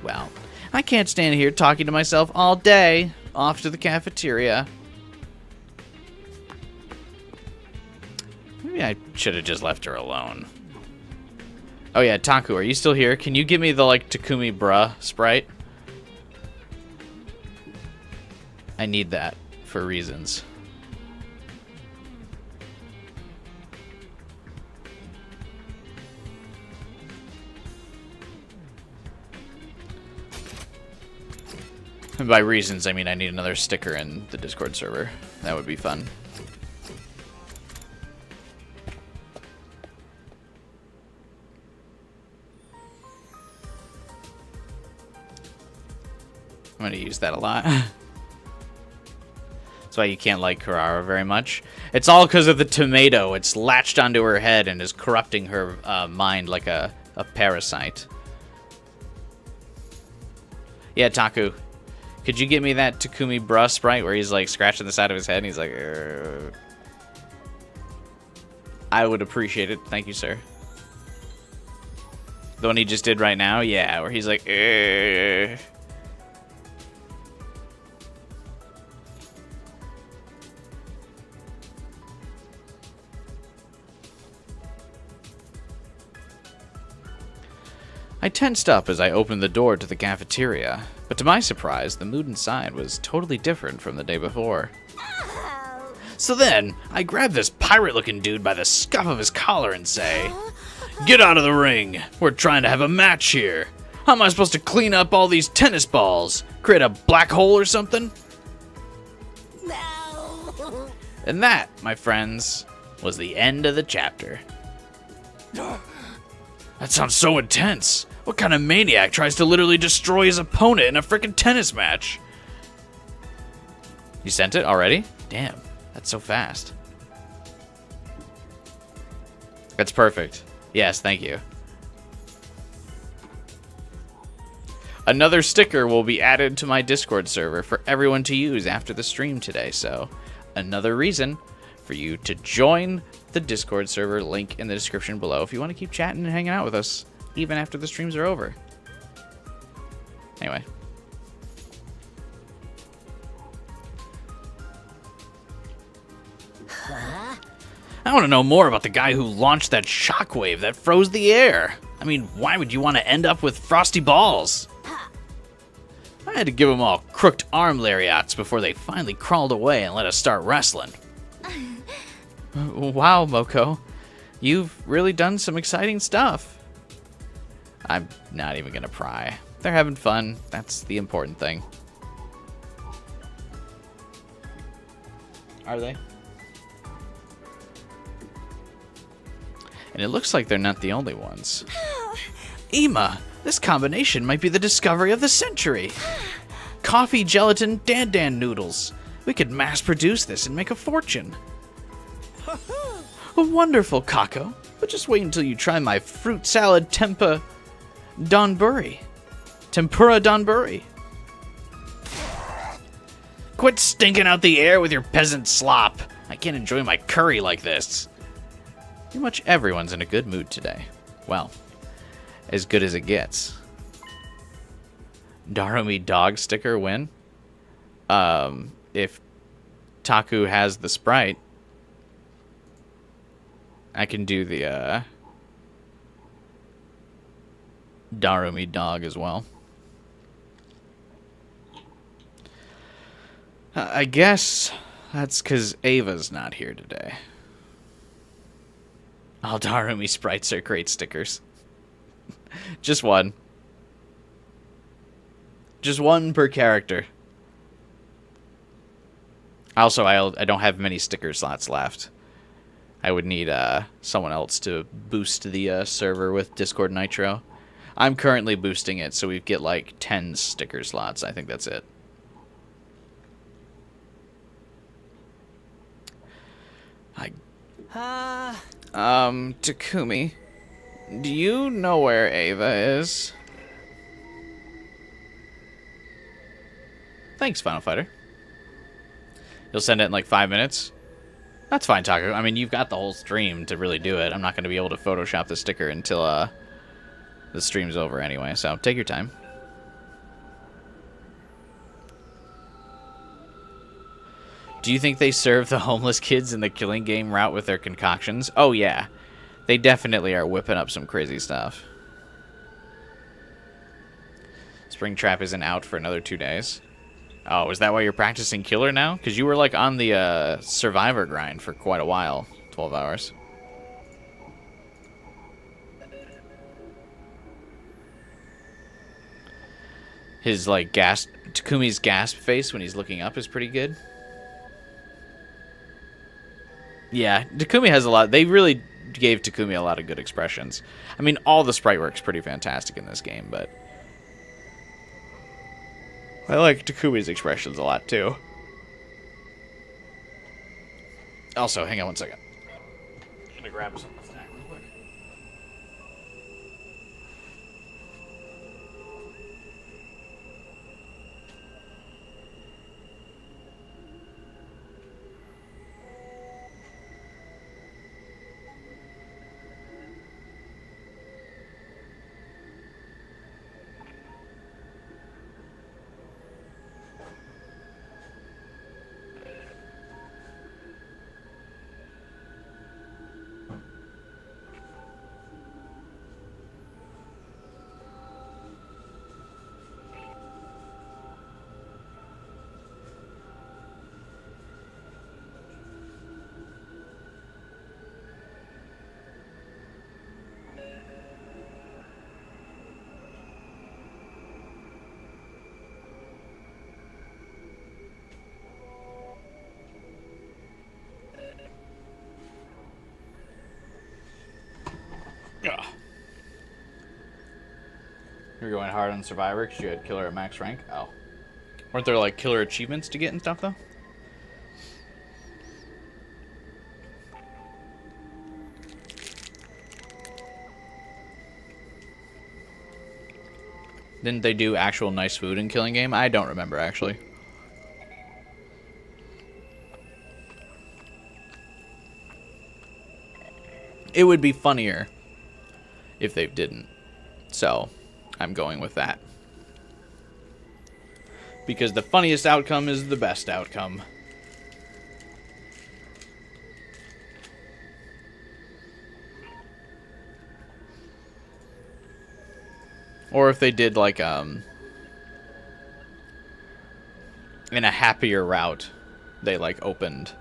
Well, I can't stand here talking to myself all day. Off to the cafeteria. Maybe I should have just left her alone. Oh yeah, Taku, are you still here? Can you give me the, like, Takumi bruh sprite? I need that. For reasons. And by reasons, I mean I need another sticker in the Discord server. That would be fun. I'm going to use that a lot. That's why you can't like Kurara very much. It's all because of the tomato. It's latched onto her head and is corrupting her mind like a parasite. Yeah, Taku. Could you get me that Takumi bruh sprite where he's like scratching the side of his head and he's like... Urgh. I would appreciate it. Thank you, sir. The one he just did right now? Yeah, where he's like... Urgh. I tensed up as I opened the door to the cafeteria, but to my surprise, the mood inside was totally different from the day before. So then, I grabbed this pirate-looking dude by the scuff of his collar and say, "Get out of the ring! We're trying to have a match here! How am I supposed to clean up all these tennis balls? Create a black hole or something?" No. And that, my friends, was the end of the chapter. That sounds so intense. What kind of maniac tries to literally destroy his opponent in a frickin' tennis match? You sent it already? Damn, that's so fast. That's perfect. Yes, thank you. Another sticker will be added to my Discord server for everyone to use after the stream today. So, another reason for you to join the Discord server, link in the description below, if you want to keep chatting and hanging out with us, even after the streams are over. Anyway. I want to know more about the guy who launched that shockwave that froze the air. I mean, why would you want to end up with frosty balls? I had to give them all crooked arm lariats before they finally crawled away and let us start wrestling. Wow, Moko. You've really done some exciting stuff. I'm not even gonna pry. They're having fun. That's the important thing. Are they? And it looks like they're not the only ones. Ema, this combination might be the discovery of the century. Coffee gelatin dan noodles. We could mass produce this and make a fortune. Wonderful, Kako. But just wait until you try my fruit salad tempura donburi. Quit stinking out the air with your peasant slop. I can't enjoy my curry like this. Pretty much everyone's in a good mood today. Well, as good as it gets. Darumi dog sticker win. If Taku has the Sprite, I can do the Darumi dog as well. I guess that's because Ava's not here today. All Darumi Sprites are great stickers. Just one. Just one per character. Also, I don't have many sticker slots left. I would need someone else to boost the server with Discord Nitro. I'm currently boosting it, so we get like 10 sticker slots. I think that's it. Takumi, do you know where Ava is? Thanks, Final Fighter. You'll send it in like 5 minutes? That's fine, Taku. I mean, you've got the whole stream to really do it. I'm not going to be able to Photoshop the sticker until the stream's over anyway, so take your time. Do you think they serve the homeless kids in the killing game route with their concoctions? Oh, yeah. They definitely are whipping up some crazy stuff. Springtrap isn't out for another 2 days. Oh, is that why you're practicing killer now? Because you were, like, on the survivor grind for quite a while. 12 hours. His, like, Takumi's gasp face when he's looking up is pretty good. Yeah, Takumi has a lot. They really gave Takumi a lot of good expressions. I mean, all the sprite work's pretty fantastic in this game, but I like Takumi's expressions a lot, too. Also, hang on 1 second. I'm gonna grab some snack real quick. You're going hard on Survivor because you had killer at max rank? Oh. Weren't there, like, killer achievements to get and stuff, though? Didn't they do actual nice food in Killing Game? I don't remember, actually. It would be funnier if they didn't. So, I'm going with that. Because the funniest outcome is the best outcome. Or if they did like in a happier route, they like opened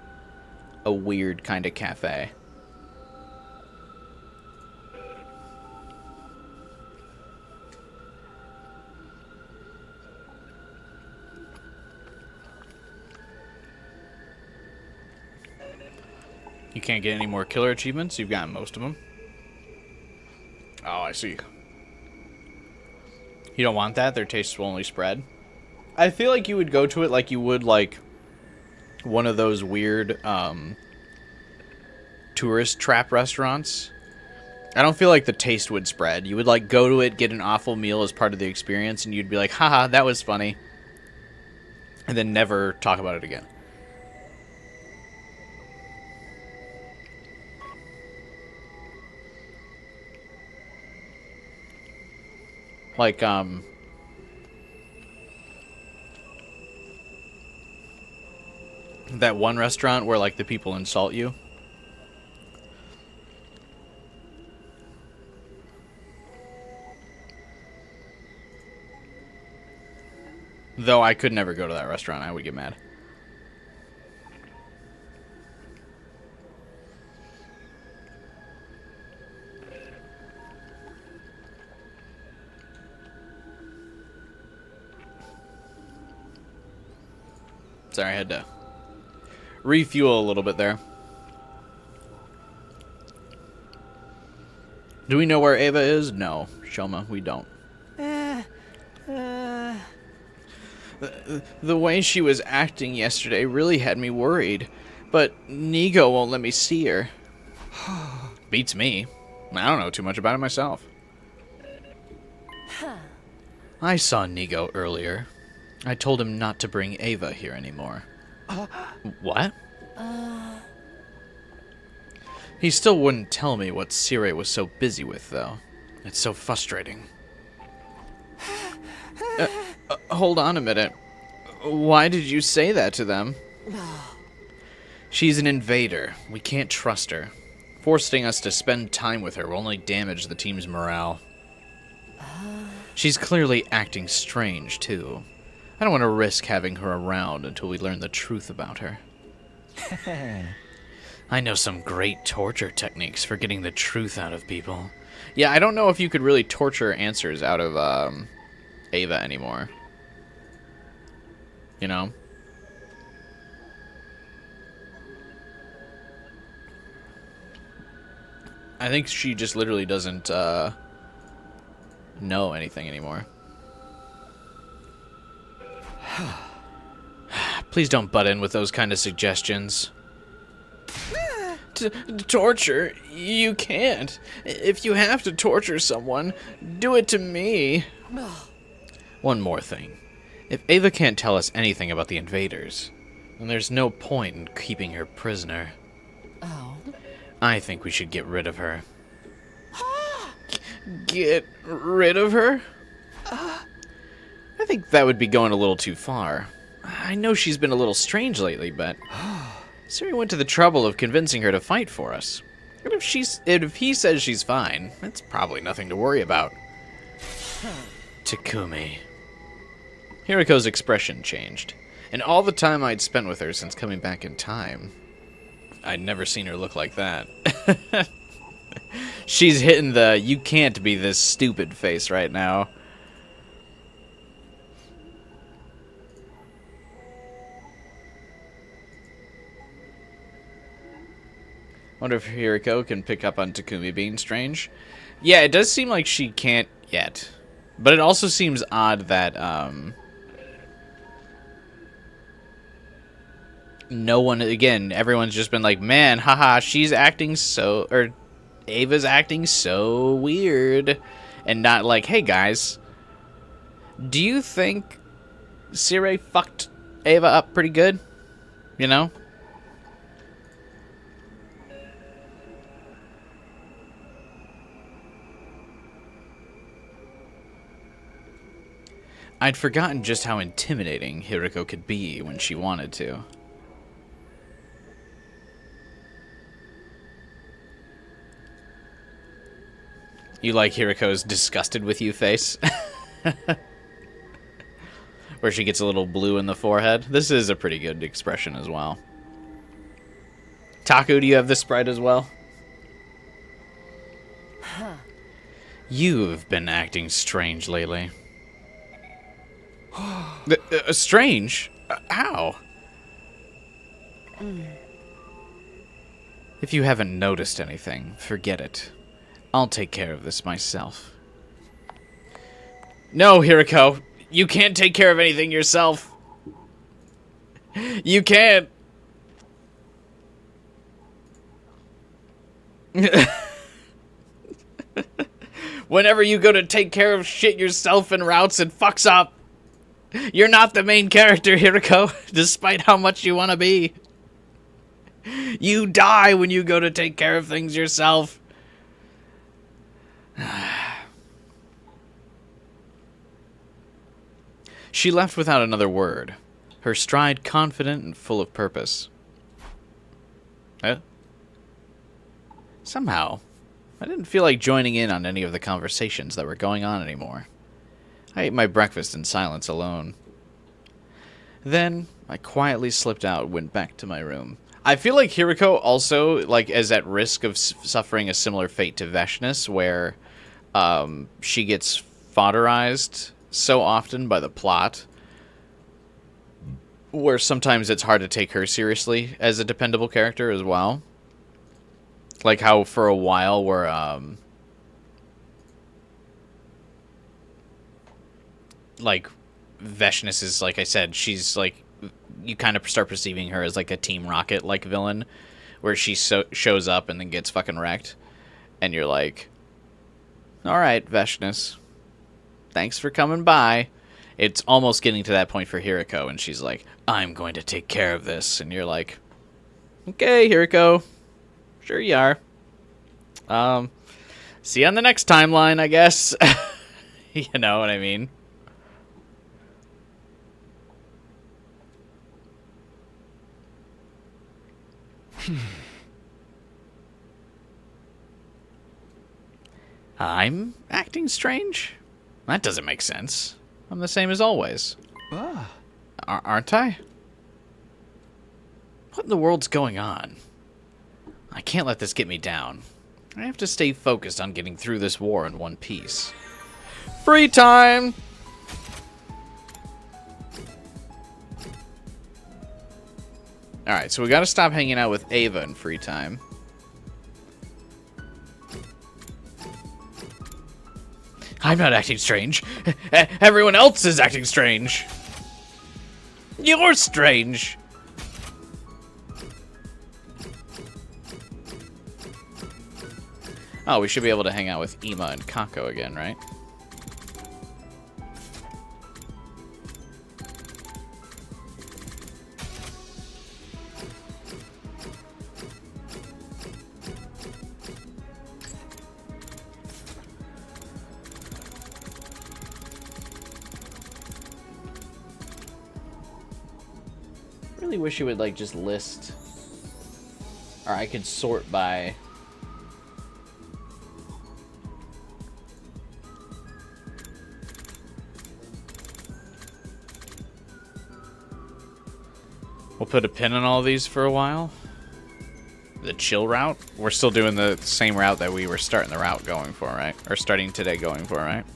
a weird kind of cafe. You can't get any more killer achievements? You've gotten most of them. Oh, I see. You don't want that? Their tastes will only spread? I feel like you would go to it like you would, like, one of those weird, tourist trap restaurants. I don't feel like the taste would spread. You would, like, go to it, get an awful meal as part of the experience, and you'd be like, haha, that was funny. And then never talk about it again. Like, that one restaurant where, like, the people insult you. Though I could never go to that restaurant. I would get mad. Sorry, I had to refuel a little bit there. Do we know where Ava is? No, Shoma, we don't. The way she was acting yesterday really had me worried, but Nigo won't let me see her. Beats me. I don't know too much about it myself. I saw Nigo earlier. I told him not to bring Ava here anymore. What? He still wouldn't tell me what Sire was so busy with, though. It's so frustrating. Hold on a minute. Why did you say that to them? She's an invader. We can't trust her. Forcing us to spend time with her will only damage the team's morale. She's clearly acting strange, too. I don't want to risk having her around until we learn the truth about her. I know some great torture techniques for getting the truth out of people. Yeah, I don't know if you could really torture answers out of Ava anymore. You know? I think she just literally doesn't know anything anymore. Please don't butt in with those kind of suggestions. Torture? You can't. If you have to torture someone, do it to me. One more thing. If Ava can't tell us anything about the invaders, then there's no point in keeping her prisoner. Oh. I think we should get rid of her. Get rid of her? I think that would be going a little too far. I know she's been a little strange lately, but Siri went to the trouble of convincing her to fight for us. And if he says she's fine, it's probably nothing to worry about. Takumi. Hiriko's expression changed, and all the time I'd spent with her since coming back in time, I'd never seen her look like that. She's hitting the "you can't be this stupid" face right now. Wonder if Hiriko can pick up on Takumi being strange. Yeah, it does seem like she can't yet. But it also seems odd that, no one, again, everyone's just been like, man, haha, she's acting so, or Ava's acting so weird. And not like, hey guys, Do you think Sire fucked Ava up pretty good? You know? I'd forgotten just how intimidating Hiriko could be when she wanted to. You like Hiriko's disgusted with you face? Where she gets a little blue in the forehead. This is a pretty good expression as well. Taku, do you have this sprite as well? You've been acting strange lately. Strange? How? If you haven't noticed anything, forget it. I'll take care of this myself. No, Hiriko. You can't take care of anything yourself. You can't. Whenever you go to take care of shit yourself in routes, it fucks up. You're not the main character, Hiriko, despite how much you want to be. You die when you go to take care of things yourself. She left without another word, her stride confident and full of purpose. Somehow, I didn't feel like joining in on any of the conversations that were going on anymore. I ate my breakfast in silence alone. Then, I quietly slipped out and went back to my room. I feel like Hiriko also, like, is at risk of suffering a similar fate to Vashnness, where she gets fodderized so often by the plot, where sometimes it's hard to take her seriously as a dependable character as well. Like how for a while we're like Vashnness is, like I said, she's like, you kind of start perceiving her as like a Team Rocket like villain, where she shows up and then gets fucking wrecked, and you're like, all right, Vashnness, thanks for coming by. It's almost getting to that point for Hiriko, and she's like, I'm going to take care of this, and you're like, okay, Hiriko, sure you are. See you on the next timeline, I guess. You know what I mean? I'm acting strange? That doesn't make sense. I'm the same as always. Aren't I? What in the world's going on? I can't let this get me down. I have to stay focused on getting through this war in one piece. Free time! Alright, so we gotta stop hanging out with Ava in free time. I'm not acting strange. Everyone else is acting strange. You're strange. Oh, we should be able to hang out with Ima and Kako again, right? Really wish you would like just list, or I could sort by we'll put a pin on all these for a while. The chill route, we're still doing the same route that we were starting the route going for, right? Or starting today going for, right?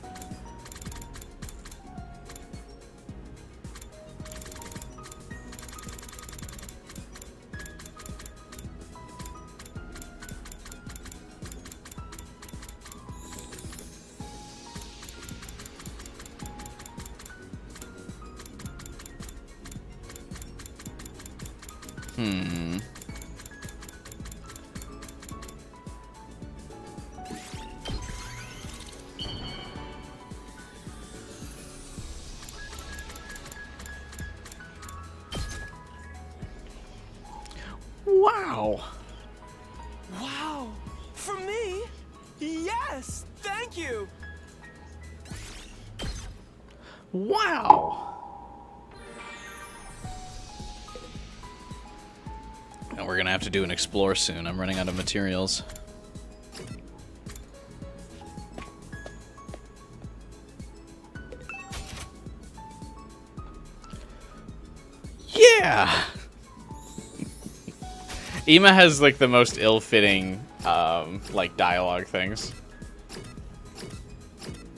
Wow. Wow! For me? Yes! Thank you! Wow. And we're gonna have to do an explore soon. I'm running out of materials. Yeah. Ema has like the most ill-fitting like dialogue things,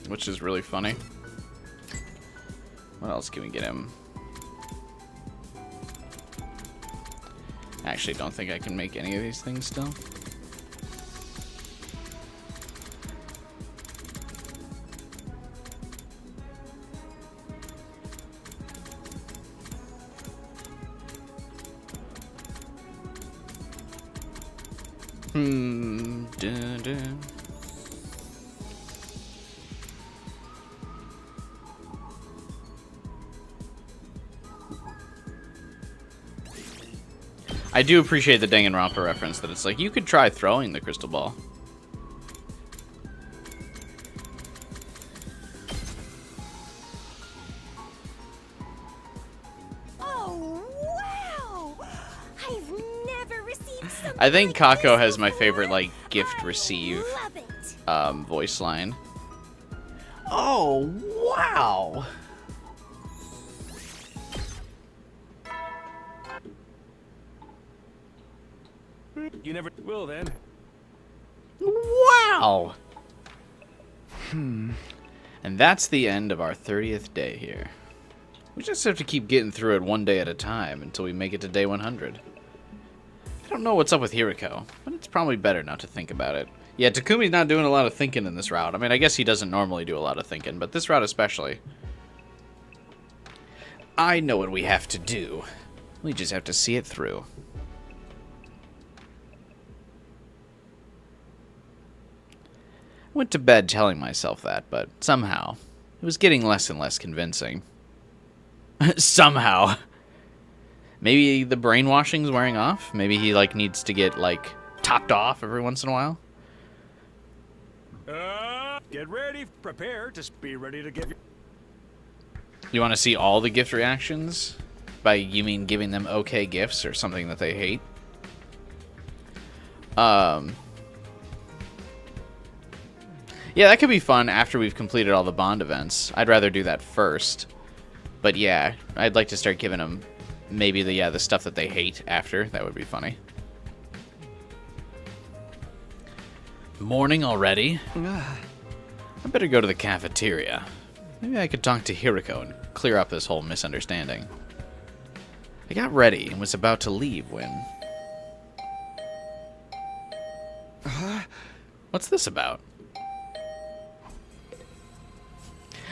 which is really funny. What else can we get him? Actually, don't think I can make any of these things still. Dun, dun. I do appreciate the Danganronpa reference that it's like, you could try throwing the crystal ball. Oh, wow! I've never received something I think like Kako this has my favorite, before. like, gift I receive love it. voice line. Oh, wow! You never will then. Wow! And that's the end of our 30th day here. We just have to keep getting through it one day at a time until we make it to day 100. I don't know what's up with Hiriko, but it's probably better not to think about it. Yeah, Takumi's not doing a lot of thinking in this route. I mean, I guess he doesn't normally do a lot of thinking, but this route especially. I know what we have to do. We just have to see it through. I went to bed telling myself that, but somehow, it was getting less and less convincing. Somehow. Maybe the brainwashing's wearing off? Maybe he, like, needs to get, like, topped off every once in a while? Get ready, prepare to be ready to give. You want to see all the gift reactions? By you mean giving them okay gifts or something that they hate? Yeah, that could be fun after we've completed all the Bond events. I'd rather do that first. But yeah, I'd like to start giving them maybe the stuff that they hate after. That would be funny. Morning already? I better go to the cafeteria. Maybe I could talk to Hiriko and clear up this whole misunderstanding. I got ready and was about to leave when... What's this about?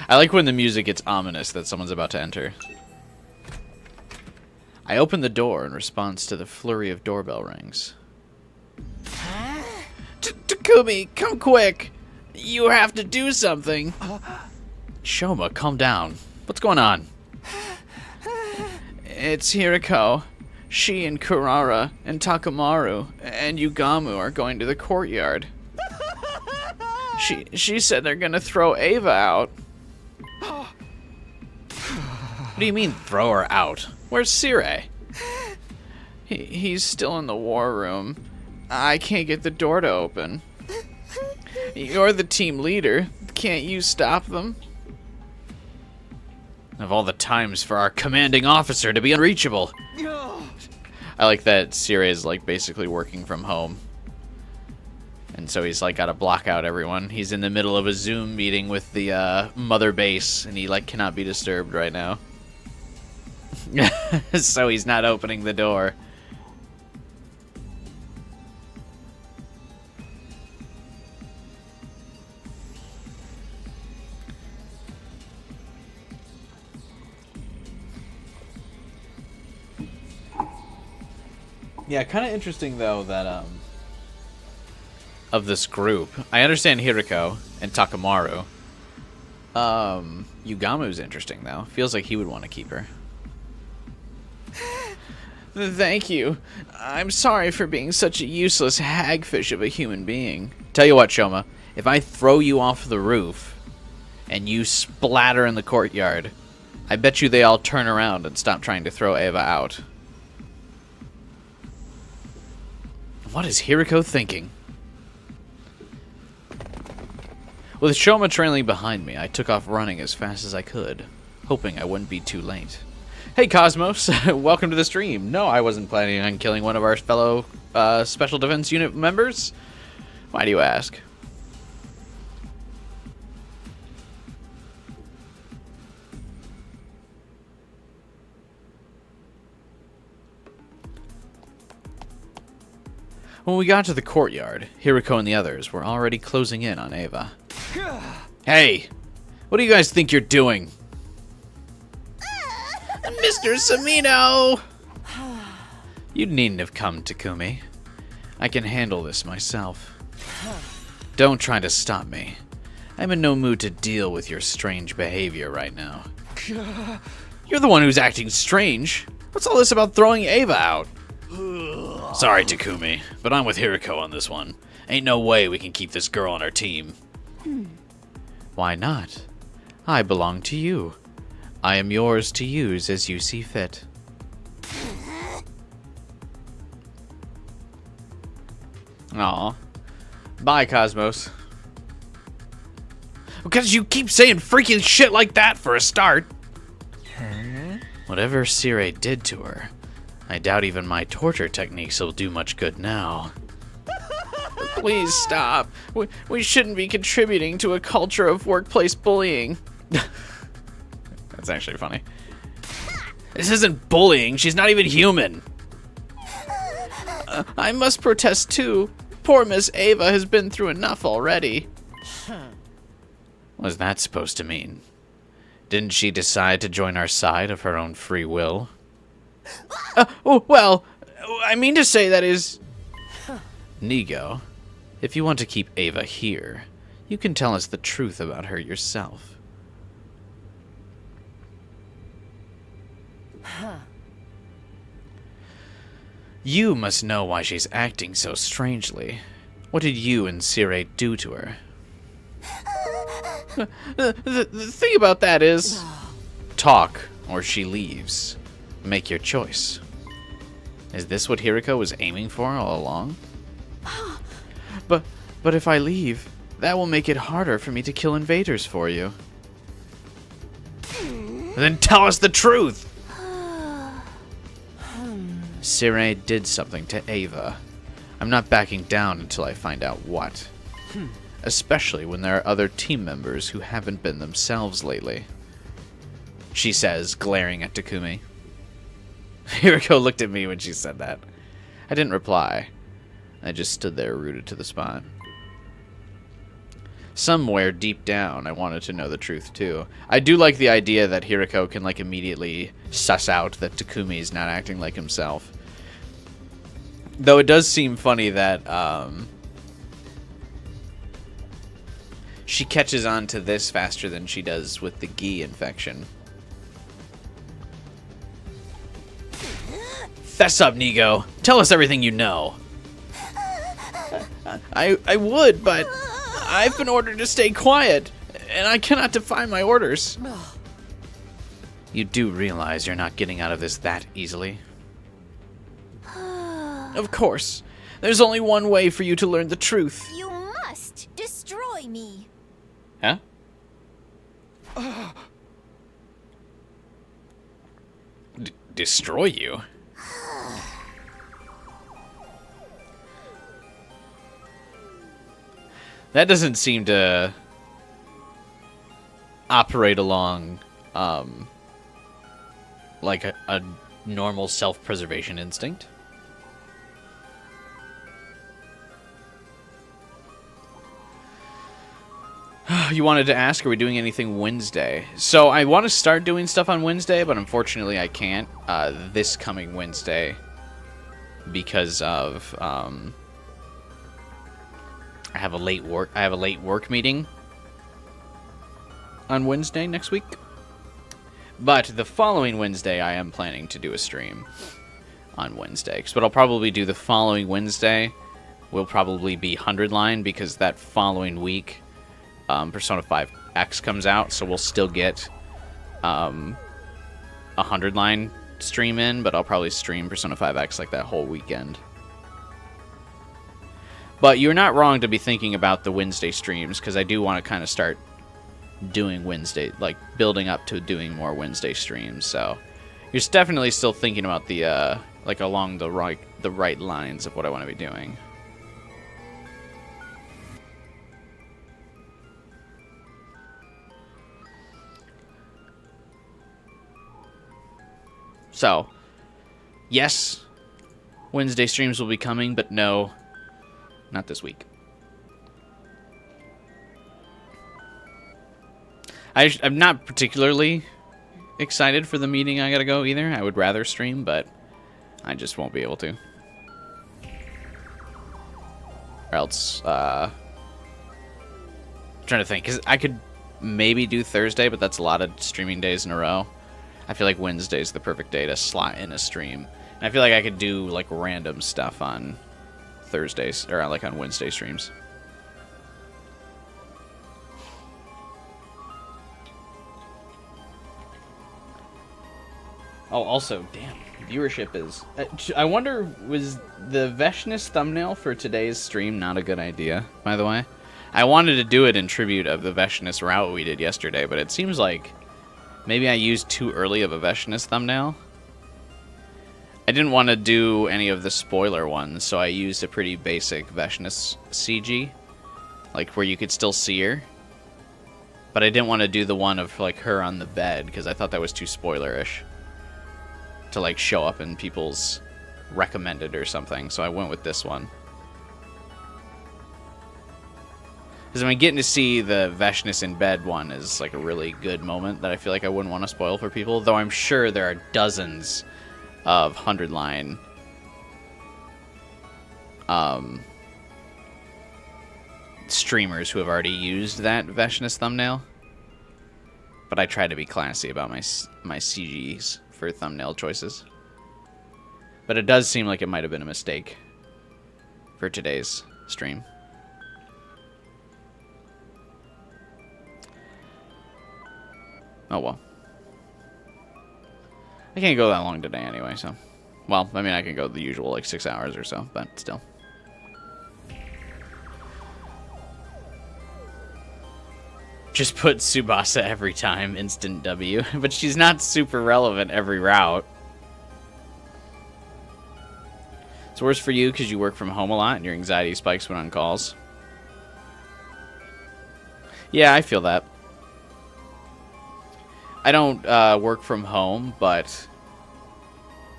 I like when the music gets ominous that someone's about to enter. I opened the door in response to the flurry of doorbell rings. Takumi, come quick! You have to do something! Shoma, calm down. What's going on? It's Hiriko. She and Kurara and Takamaru and Yugamu are going to the courtyard. She said they're gonna throw Ava out. What do you mean, throw her out? Where's Sire? He's still in the war room. I can't get the door to open. You're the team leader. Can't you stop them? Of all the times for our commanding officer to be unreachable. I like that Sire is like basically working from home. And so he's like got to block out everyone. He's in the middle of a Zoom meeting with the mother base, and he like cannot be disturbed right now. So he's not opening the door. Yeah, kind of interesting though that of this group. I understand Hiriko and Takamaru. Yugamu's interesting though. Feels like he would want to keep her. Thank you. I'm sorry for being such a useless hagfish of a human being. Tell you what, Shoma, if I throw you off the roof and you splatter in the courtyard, I bet you they all turn around and stop trying to throw Ava out. What is Hiriko thinking? With Shoma trailing behind me, I took off running as fast as I could, hoping I wouldn't be too late. Hey Cosmos, welcome to the stream. No, I wasn't planning on killing one of our fellow Special Defense Unit members. Why do you ask? When we got to the courtyard, Hiriko and the others were already closing in on Ava. Hey, what do you guys think you're doing? Mr. Samino! You needn't have come, Takumi. I can handle this myself. Don't try to stop me. I'm in no mood to deal with your strange behavior right now. You're the one who's acting strange. What's all this about throwing Ava out? Sorry, Takumi, but I'm with Hiriko on this one. Ain't no way we can keep this girl on our team. Why not? I belong to you. I am yours to use as you see fit. Aw. Bye, Cosmos. Because you keep saying freaking shit like that for a start. Whatever Sire did to her, I doubt even my torture techniques will do much good now. Please stop. We shouldn't be contributing to a culture of workplace bullying. That's actually funny. This isn't bullying. She's not even human. I must protest too. Poor Miss Ava has been through enough already. What's that supposed to mean? Didn't she decide to join our side of her own free will? Well, I mean to say that is... Nigo, if you want to keep Ava here, you can tell us the truth about her yourself. You must know why she's acting so strangely. What did you and Sire do to her? The thing about that is... Talk, or she leaves. Make your choice. Is this what Hiriko was aiming for all along? But if I leave, that will make it harder for me to kill invaders for you. Then tell us the truth! Sire did something to Ava. I'm not backing down until I find out what. Especially when there are other team members who haven't been themselves lately. She says, glaring at Takumi. Hiriko looked at me when she said that. I didn't reply. I just stood there rooted to the spot. Somewhere deep down, I wanted to know the truth too. I do like the idea that Hiriko can like immediately suss out that Takumi is not acting like himself. Though it does seem funny that she catches on to this faster than she does with the Gi infection. Fess up, Nigo. Tell us everything you know. I would, but I've been ordered to stay quiet, and I cannot defy my orders. You do realize you're not getting out of this that easily? Of course. There's only one way for you to learn the truth. You must destroy me. Huh? Destroy you? That doesn't seem to operate along like a normal self-preservation instinct. You wanted to ask, are we doing anything Wednesday? So I want to start doing stuff on Wednesday, but unfortunately I can't this coming Wednesday because of I have a late work meeting on Wednesday next week. But the following Wednesday I am planning to do a stream. on Wednesday. Because what I'll probably do the following Wednesday will probably be 100 line, because that following week Persona 5 X comes out, so we'll still get 100 line stream in, but I'll probably stream Persona 5 X like that whole weekend. But you're not wrong to be thinking about the Wednesday streams, because I do want to kind of start doing Wednesday, like building up to doing more Wednesday streams. So you're definitely still thinking about the like along the right lines of what I want to be doing. So, yes, Wednesday streams will be coming, but no, not this week. I'm not particularly excited for the meeting I gotta go either. I would rather stream, but I just won't be able to. Or else, I'm trying to think, because I could maybe do Thursday, but that's a lot of streaming days in a row. I feel like Wednesday's the perfect day to slot in a stream. And I feel like I could do like random stuff on Thursdays, or like on Wednesday streams. Oh, also, damn, viewership is... I wonder, was the Vashnness thumbnail for today's stream not a good idea, by the way? I wanted to do it in tribute of the Vashnness route we did yesterday, but it seems like maybe I used too early of a Vashnness thumbnail. I didn't want to do any of the spoiler ones, so I used a pretty basic Vashnness CG, like where you could still see her. But I didn't want to do the one of like her on the bed, because I thought that was too spoilerish to like show up in people's recommended or something, so I went with this one. Because I mean, getting to see the Vashnness in bed one is like a really good moment that I feel like I wouldn't want to spoil for people, though I'm sure there are dozens of 100 line streamers who have already used that Vashnness thumbnail. But I try to be classy about my CGs for thumbnail choices. But it does seem like it might have been a mistake for today's stream. Oh well. I can't go that long today anyway, so... Well, I mean, I can go the usual, like, 6 hours or so, but still. Just put Tsubasa every time, instant W. But she's not super relevant every route. It's worse for you because you work from home a lot and your anxiety spikes when on calls. Yeah, I feel that. I don't work from home, but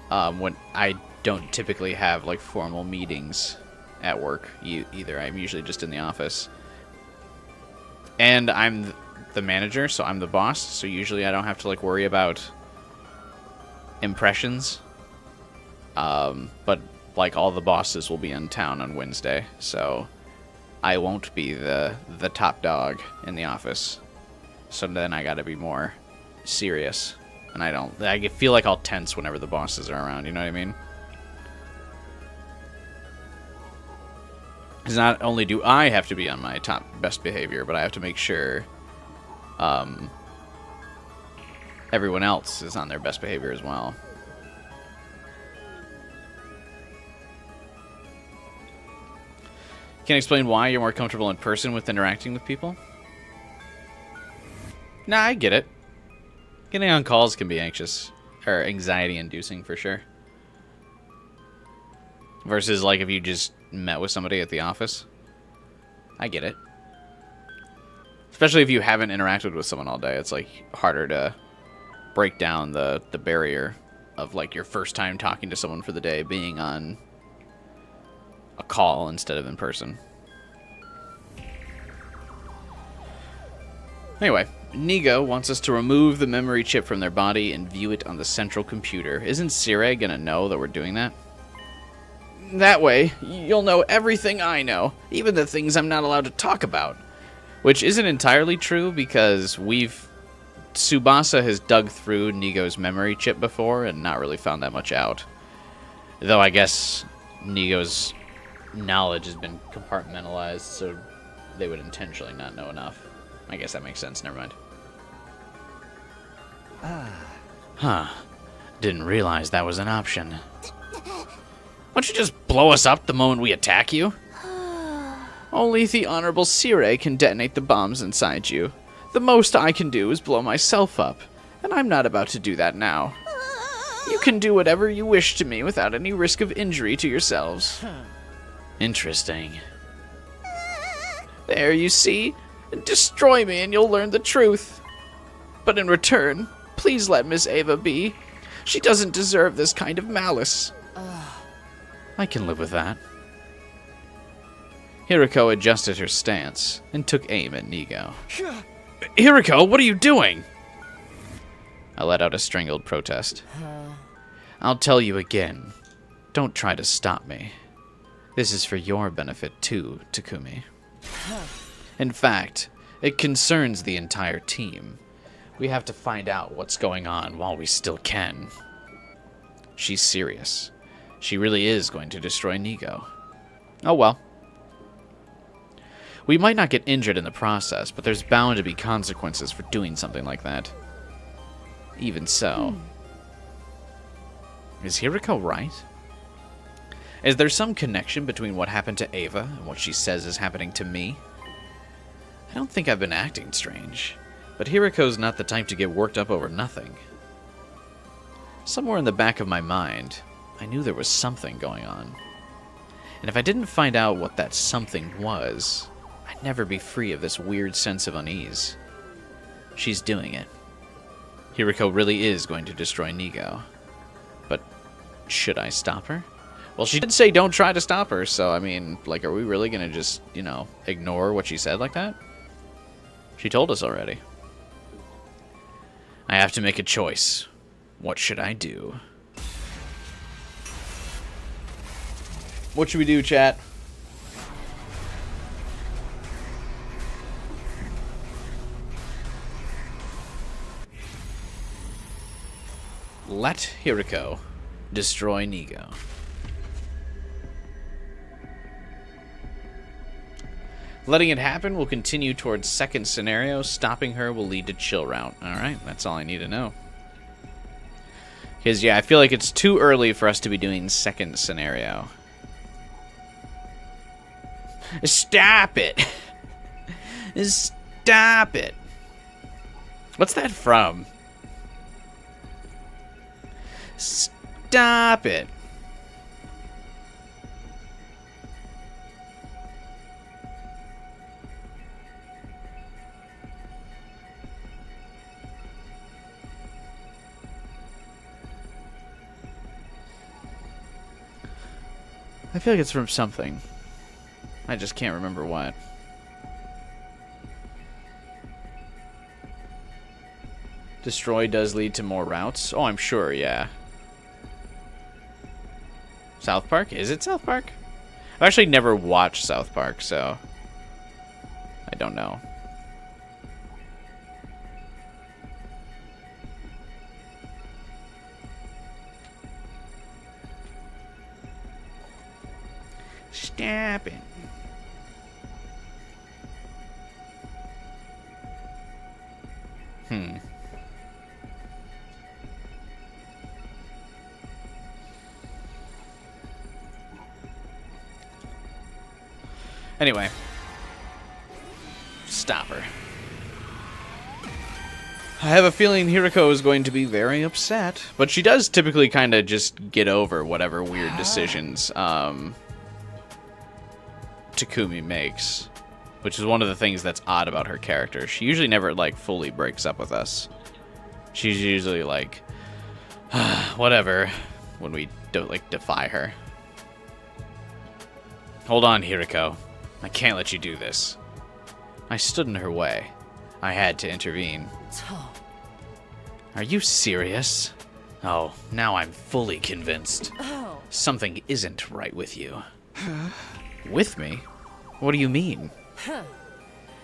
when I don't typically have like formal meetings at work either. I'm usually just in the office. And I'm the manager, so I'm the boss, so usually I don't have to like worry about impressions. But like all the bosses will be in town on Wednesday, so I won't be the top dog in the office. So then I gotta be more serious, and I feel like I'll tense whenever the bosses are around, you know what I mean? Because not only do I have to be on my top best behavior, but I have to make sure everyone else is on their best behavior as well. Can you explain why you're more comfortable in person with interacting with people? Nah, I get it. Getting on calls can be anxious, or anxiety-inducing for sure. Versus, like, if you just met with somebody at the office. I get it. Especially if you haven't interacted with someone all day. It's, like, harder to break down the barrier of, like, your first time talking to someone for the day being on a call instead of in person. Anyway. Nigo wants us to remove the memory chip from their body and view it on the central computer. Isn't Sire gonna know that we're doing that? That way, you'll know everything I know, even the things I'm not allowed to talk about. Which isn't entirely true, because Tsubasa has dug through Nigo's memory chip before and not really found that much out. Though I guess Nigo's knowledge has been compartmentalized, so they would intentionally not know enough. I guess that makes sense. Never mind. Huh. Didn't realize that was an option. Why don't you just blow us up the moment we attack you? Only the Honorable Sire can detonate the bombs inside you. The most I can do is blow myself up, and I'm not about to do that now. You can do whatever you wish to me without any risk of injury to yourselves. Interesting. There, you see? Destroy me and you'll learn the truth. But in return, please let Miss Ava be. She doesn't deserve this kind of malice. I can live with that. Hiriko adjusted her stance and took aim at Nigo. Hiriko, what are you doing? I let out a strangled protest. I'll tell you again. Don't try to stop me. This is for your benefit too, Takumi. In fact, it concerns the entire team. We have to find out what's going on while we still can. She's serious. She really is going to destroy Nigo. Oh well. We might not get injured in the process, but there's bound to be consequences for doing something like that. Even so. Is Hiriko right? Is there some connection between what happened to Ava and what she says is happening to me? I don't think I've been acting strange, but Hiriko's not the type to get worked up over nothing. Somewhere in the back of my mind, I knew there was something going on. And if I didn't find out what that something was, I'd never be free of this weird sense of unease. She's doing it. Hiriko really is going to destroy Nigo. But should I stop her? Well, she did say don't try to stop her, so, I mean, like, are we really going to just, you know, ignore what she said like that? She told us already. I have to make a choice. What should I do? What should we do, chat? Let Hiriko destroy Nigo. Letting it happen will continue towards second scenario. Stopping her will lead to chill route. Alright, that's all I need to know. Because, yeah, I feel like it's too early for us to be doing second scenario. Stop it! Stop it! What's that from? Stop it! I feel like it's from something. I just can't remember what. Destroy does lead to more routes. Oh, I'm sure, yeah. South Park? Is it South Park? I've actually never watched South Park, so I don't know. Stop it. Anyway. Stop her. I have a feeling Hiriko is going to be very upset. But she does typically kind of just get over whatever weird decisions Takumi makes. Which is one of the things that's odd about her character. She usually never, like, fully breaks up with us. She's usually like, whatever, when we don't, like, defy her. Hold on, Hiriko. I can't let you do this. I stood in her way. I had to intervene. Are you serious? Oh, now I'm fully convinced. Something isn't right with you. With me? What do you mean?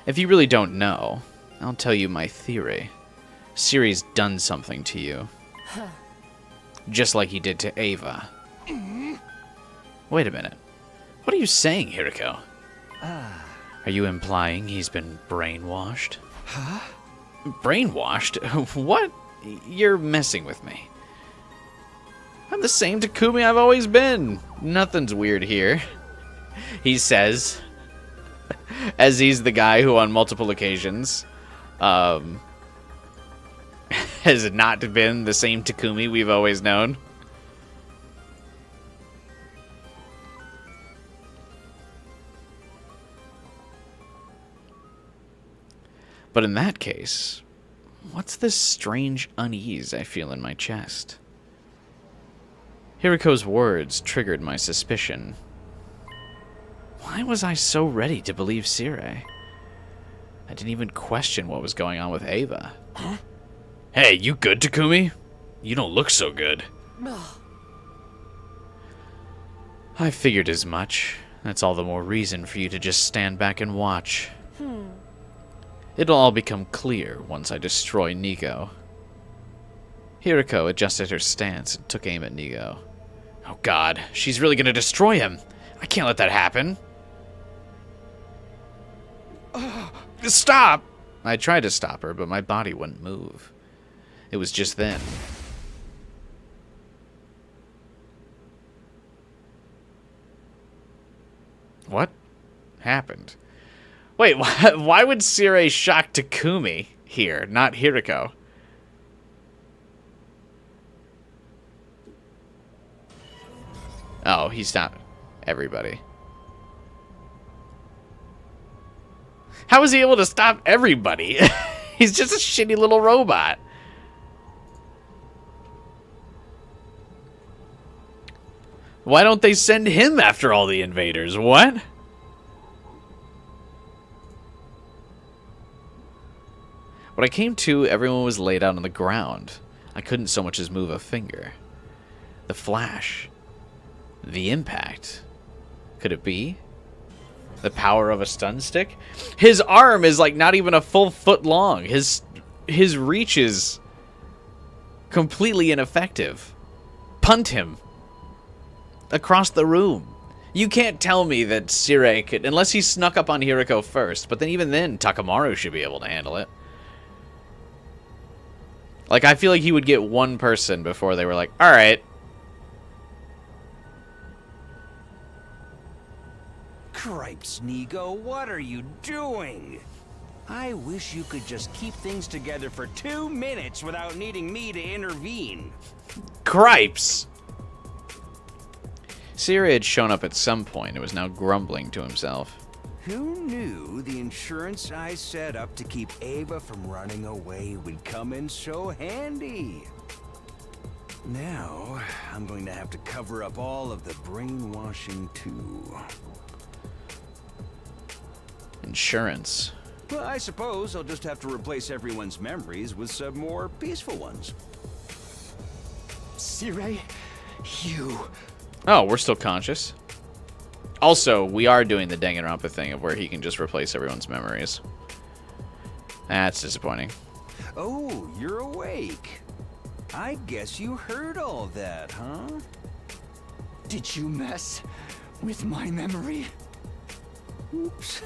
If you really don't know, I'll tell you my theory. Siri's done something to you. Just like he did to Ava. Wait a minute. What are you saying, Hiriko? Are you implying he's been brainwashed? Huh? Brainwashed? What? You're messing with me. I'm the same Takumi I've always been. Nothing's weird here. He says, as he's the guy who on multiple occasions has not been the same Takumi we've always known. But in that case, what's this strange unease I feel in my chest? Hiriko's words triggered my suspicion. Why was I so ready to believe Sire? I didn't even question what was going on with Ava. Huh? Hey, you good, Takumi? You don't look so good. I figured as much. That's all the more reason for you to just stand back and watch. It'll all become clear once I destroy Nigo. Hiriko adjusted her stance and took aim at Nigo. Oh god, she's really gonna destroy him. I can't let that happen. Stop! I tried to stop her, but my body wouldn't move. It was just then. What happened? Wait, why would Sire shock Takumi here, not Hiriko? Oh, he's not everybody. How is he able to stop everybody? He's just a shitty little robot. Why don't they send him after all the invaders? What? When I came to, everyone was laid out on the ground. I couldn't so much as move a finger. The flash. The impact. Could it be? The power of a stun stick? His arm is like not even a full foot long. His reach is completely ineffective. Punt him across the room. You can't tell me that Sire could, unless he snuck up on Hiriko first, but then even then Takamaru should be able to handle it. Like, I feel like he would get one person before they were like, alright. Cripes, Nigo, what are you doing? I wish you could just keep things together for 2 minutes without needing me to intervene. Cripes! Sire had shown up at some point and was now grumbling to himself. Who knew the insurance I set up to keep Ava from running away would come in so handy? Now, I'm going to have to cover up all of the brainwashing too. Insurance. Well, I suppose I'll just have to replace everyone's memories with some more peaceful ones. Sire, you... Oh, we're still conscious. Also, we are doing the Danganronpa thing of where he can just replace everyone's memories. That's disappointing. Oh, you're awake. I guess you heard all that, huh? Did you mess with my memory? Oops.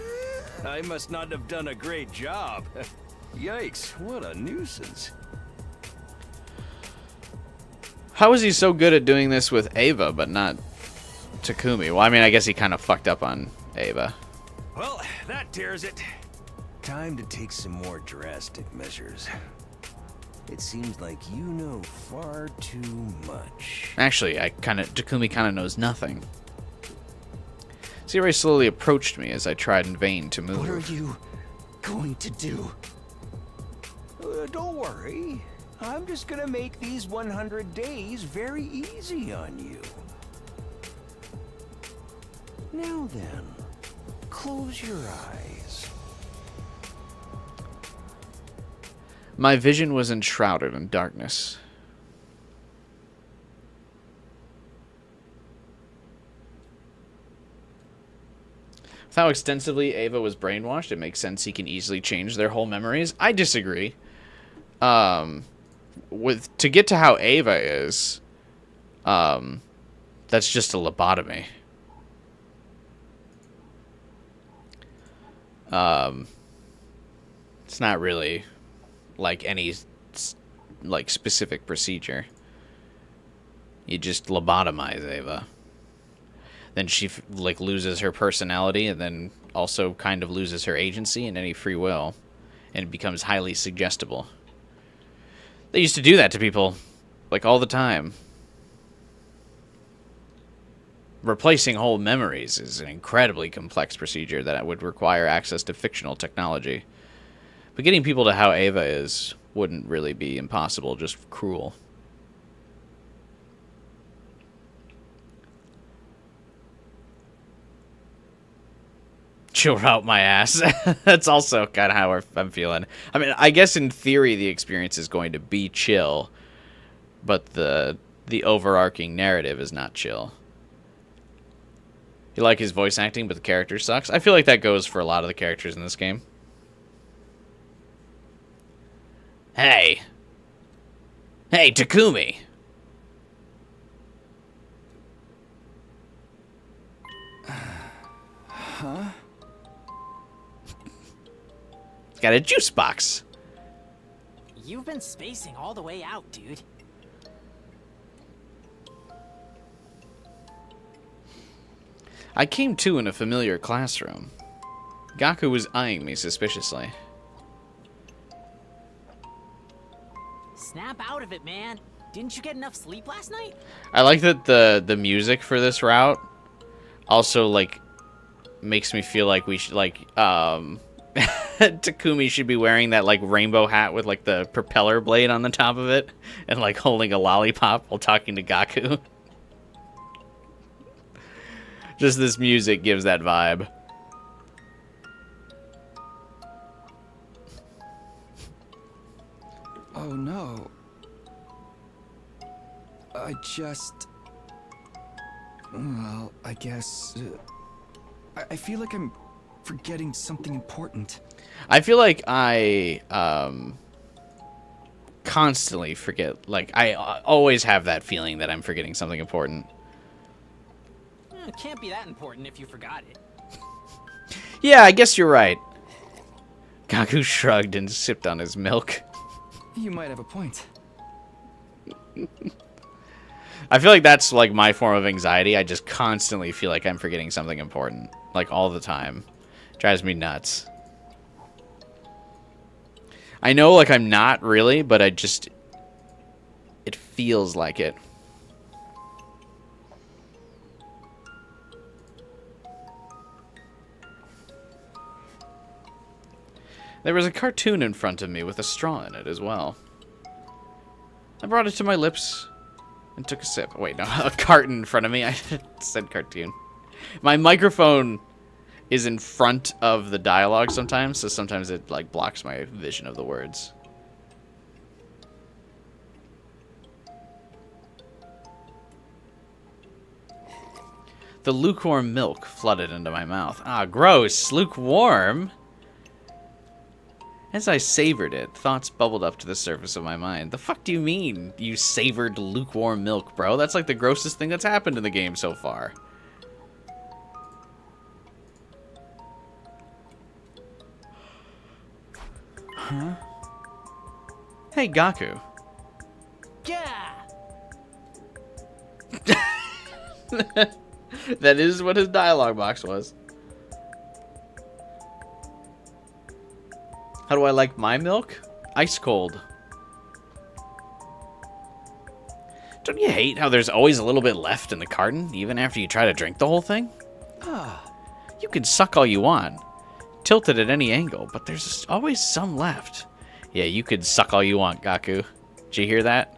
I must not have done a great job. Yikes, what a nuisance. How is he so good at doing this with Ava, but not Takumi? Well, I mean, I guess he kind of fucked up on Ava. Well, that tears it. Time to take some more drastic measures. It seems like you know far too much. Actually, Takumi kind of knows nothing. Sire slowly approached me as I tried in vain to move. What are you going to do? Don't worry. I'm just gonna make these 100 days very easy on you. Now then, close your eyes. My vision was enshrouded in darkness. With how extensively Ava was brainwashed, it makes sense he can easily change their whole memories. I disagree. To get to how Ava is, that's just a lobotomy. It's not really like any like specific procedure. You just lobotomize Ava. Then she like loses her personality, and then also kind of loses her agency and any free will, and becomes highly suggestible. They used to do that to people like all the time. Replacing whole memories is an incredibly complex procedure that would require access to fictional technology. But getting people to how Ava is wouldn't really be impossible, just cruel. Chill route my ass. That's also kind of how I'm feeling. I mean, I guess in theory the experience is going to be chill, but the overarching narrative is not chill. You like his voice acting, but the character sucks. I feel like that goes for a lot of the characters in this game. Hey. Hey, Takumi. Huh? Got a juice box. You've been spacing all the way out, dude. I came to in a familiar classroom. Gaku was eyeing me suspiciously. Snap out of it, man. Didn't you get enough sleep last night? I like that the music for this route also like makes me feel like we should like Takumi should be wearing that like rainbow hat with like the propeller blade on the top of it and like holding a lollipop while talking to Gaku. Just this music gives that vibe. Oh no. Well, I guess... I feel like I'm forgetting something important. I feel like I constantly forget. Like, I always have that feeling that I'm forgetting something important. It can't be that important if you forgot it. Yeah, I guess you're right. Gaku shrugged and sipped on his milk. You might have a point. I feel like that's like my form of anxiety. I just constantly feel like I'm forgetting something important. Like all the time. Drives me nuts. I know like I'm not really, but it feels like it. There was a cartoon in front of me with a straw in it as well. I brought it to my lips and took a sip. Wait, no, a carton in front of me. I said cartoon. My microphone is in front of the dialogue sometimes, so sometimes it like blocks my vision of the words. The lukewarm milk flooded into my mouth. Ah, gross. Lukewarm? As I savored it, thoughts bubbled up to the surface of my mind. The fuck do you mean, you savored lukewarm milk, bro? That's like the grossest thing that's happened in the game so far. Huh? Hey, Gaku. Yeah. That is what his dialogue box was. How do I like my milk? Ice cold. Don't you hate how there's always a little bit left in the carton, even after you try to drink the whole thing? You can suck all you want. Tilt it at any angle, but there's always some left. Yeah, you could suck all you want, Gaku. Did you hear that?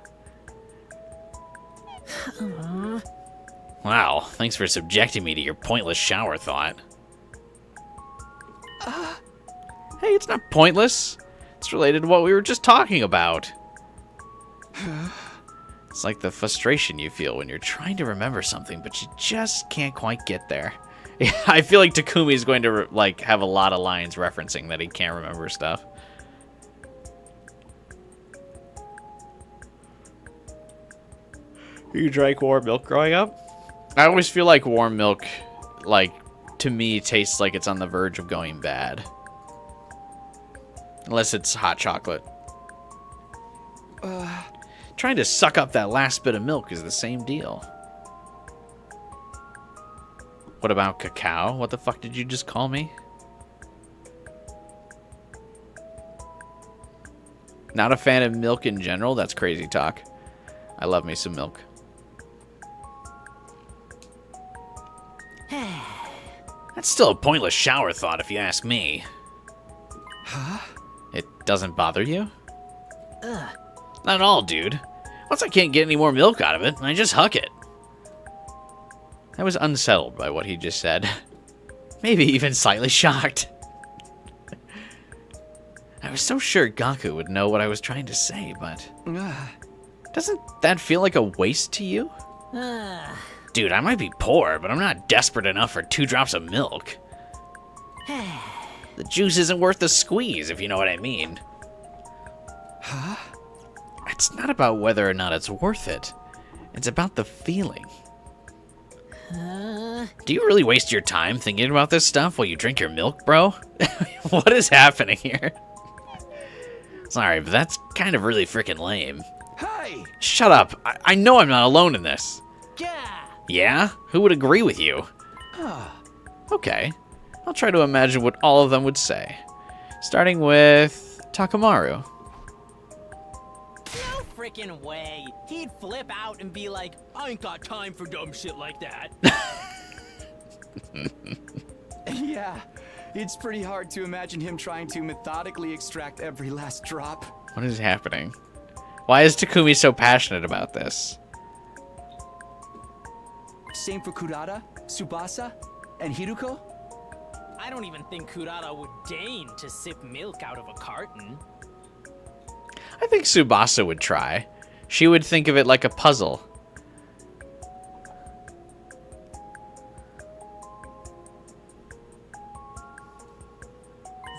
Wow, thanks for subjecting me to your pointless shower thought. Hey, it's not pointless. It's related to what we were just talking about. It's like the frustration you feel when you're trying to remember something, but you just can't quite get there. Yeah, I feel like Takumi is going to like have a lot of lines referencing that he can't remember stuff. You drank warm milk growing up? I always feel like warm milk, like, to me, tastes like it's on the verge of going bad. Unless it's hot chocolate. Trying to suck up that last bit of milk is the same deal. What about cacao? What the fuck did you just call me? Not a fan of milk in general? That's crazy talk. I love me some milk. That's still a pointless shower thought if you ask me. Huh? It doesn't bother you? Not at all, dude. Once I can't get any more milk out of it, I just huck it. I was unsettled by what he just said. Maybe even slightly shocked. I was so sure Gaku would know what I was trying to say, but... Doesn't that feel like a waste to you? Dude, I might be poor, but I'm not desperate enough for 2 drops of milk. The juice isn't worth the squeeze, if you know what I mean. Huh? It's not about whether or not it's worth it. It's about the feeling. Do you really waste your time thinking about this stuff while you drink your milk, bro? What is happening here? Sorry, but that's kind of really freaking lame. Hey! Shut up. I know I'm not alone in this. Yeah. Yeah? Who would agree with you? Okay. I'll try to imagine what all of them would say. Starting with Takamaru. No freaking way. He'd flip out and be like, I ain't got time for dumb shit like that. Yeah, it's pretty hard to imagine him trying to methodically extract every last drop. What is happening? Why is Takumi so passionate about this? Same for Kurata, Tsubasa, and Hiruko? I don't even think Kurata would deign to sip milk out of a carton. I think Tsubasa would try. She would think of it like a puzzle.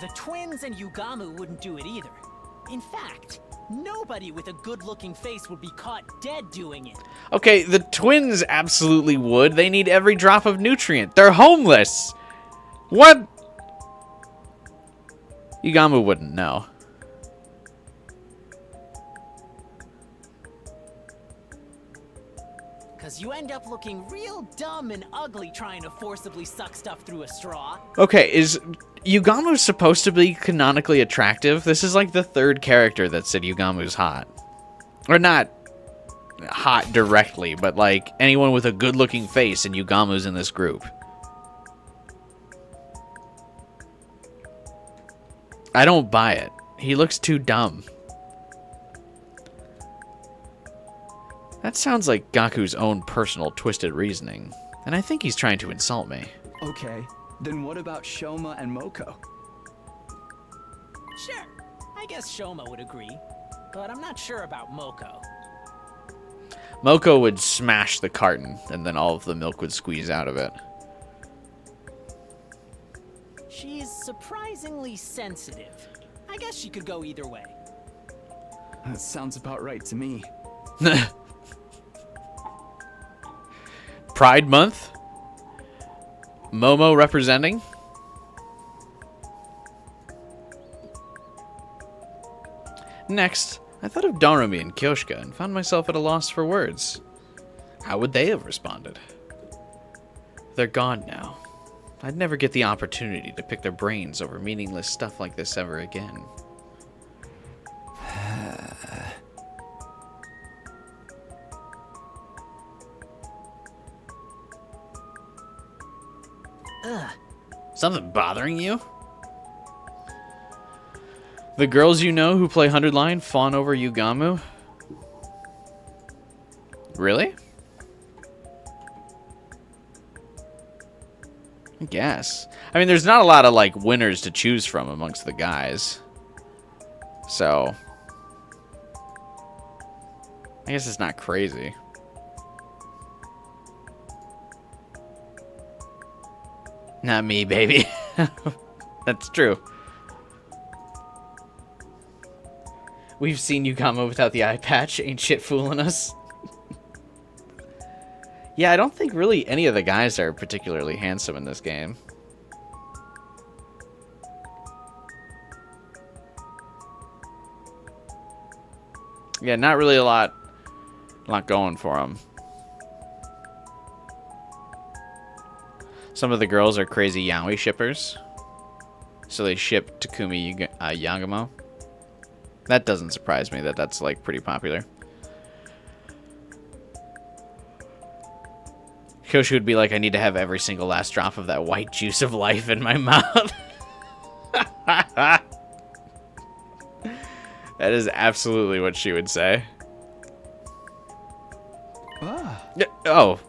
The twins and Yugamu wouldn't do it either. In fact, nobody with a good-looking face would be caught dead doing it. Okay, the twins absolutely would. They need every drop of nutrient. They're homeless. What? Yugamu wouldn't know. Cause you end up looking real dumb and ugly trying to forcibly suck stuff through a straw. Okay, is Yugamu supposed to be canonically attractive? This is like the 3rd character that said Yugamu's hot. Or not hot directly, but like anyone with a good-looking face and Yugamu's in this group. I don't buy it. He looks too dumb. That sounds like Gaku's own personal twisted reasoning, and I think he's trying to insult me. Okay, then what about Shoma and Moko? Sure, I guess Shoma would agree, but I'm not sure about Moko. Moko would smash the carton, and then all of the milk would squeeze out of it. She's surprisingly sensitive. I guess she could go either way. That sounds about right to me. Pride Month? Momo representing? Next, I thought of Darumi and Kyoshika and found myself at a loss for words. How would they have responded? They're gone now. I'd never get the opportunity to pick their brains over meaningless stuff like this ever again. Something bothering you? The girls you know who play 100 Line fawn over Yugamu? Really? I guess. I mean, there's not a lot of, like, winners to choose from amongst the guys. So, I guess it's not crazy. Not me, baby. That's true. We've seen Yugamu without the eye patch. Ain't shit fooling us. Yeah, I don't think really any of the guys are particularly handsome in this game. Yeah, not really a lot going for him. Some of the girls are crazy yaoi shippers, so they ship Takumi Yagamo. That doesn't surprise me that that's like pretty popular. Koshu would be like, I need to have every single last drop of that white juice of life in my mouth. That is absolutely what she would say. Oh.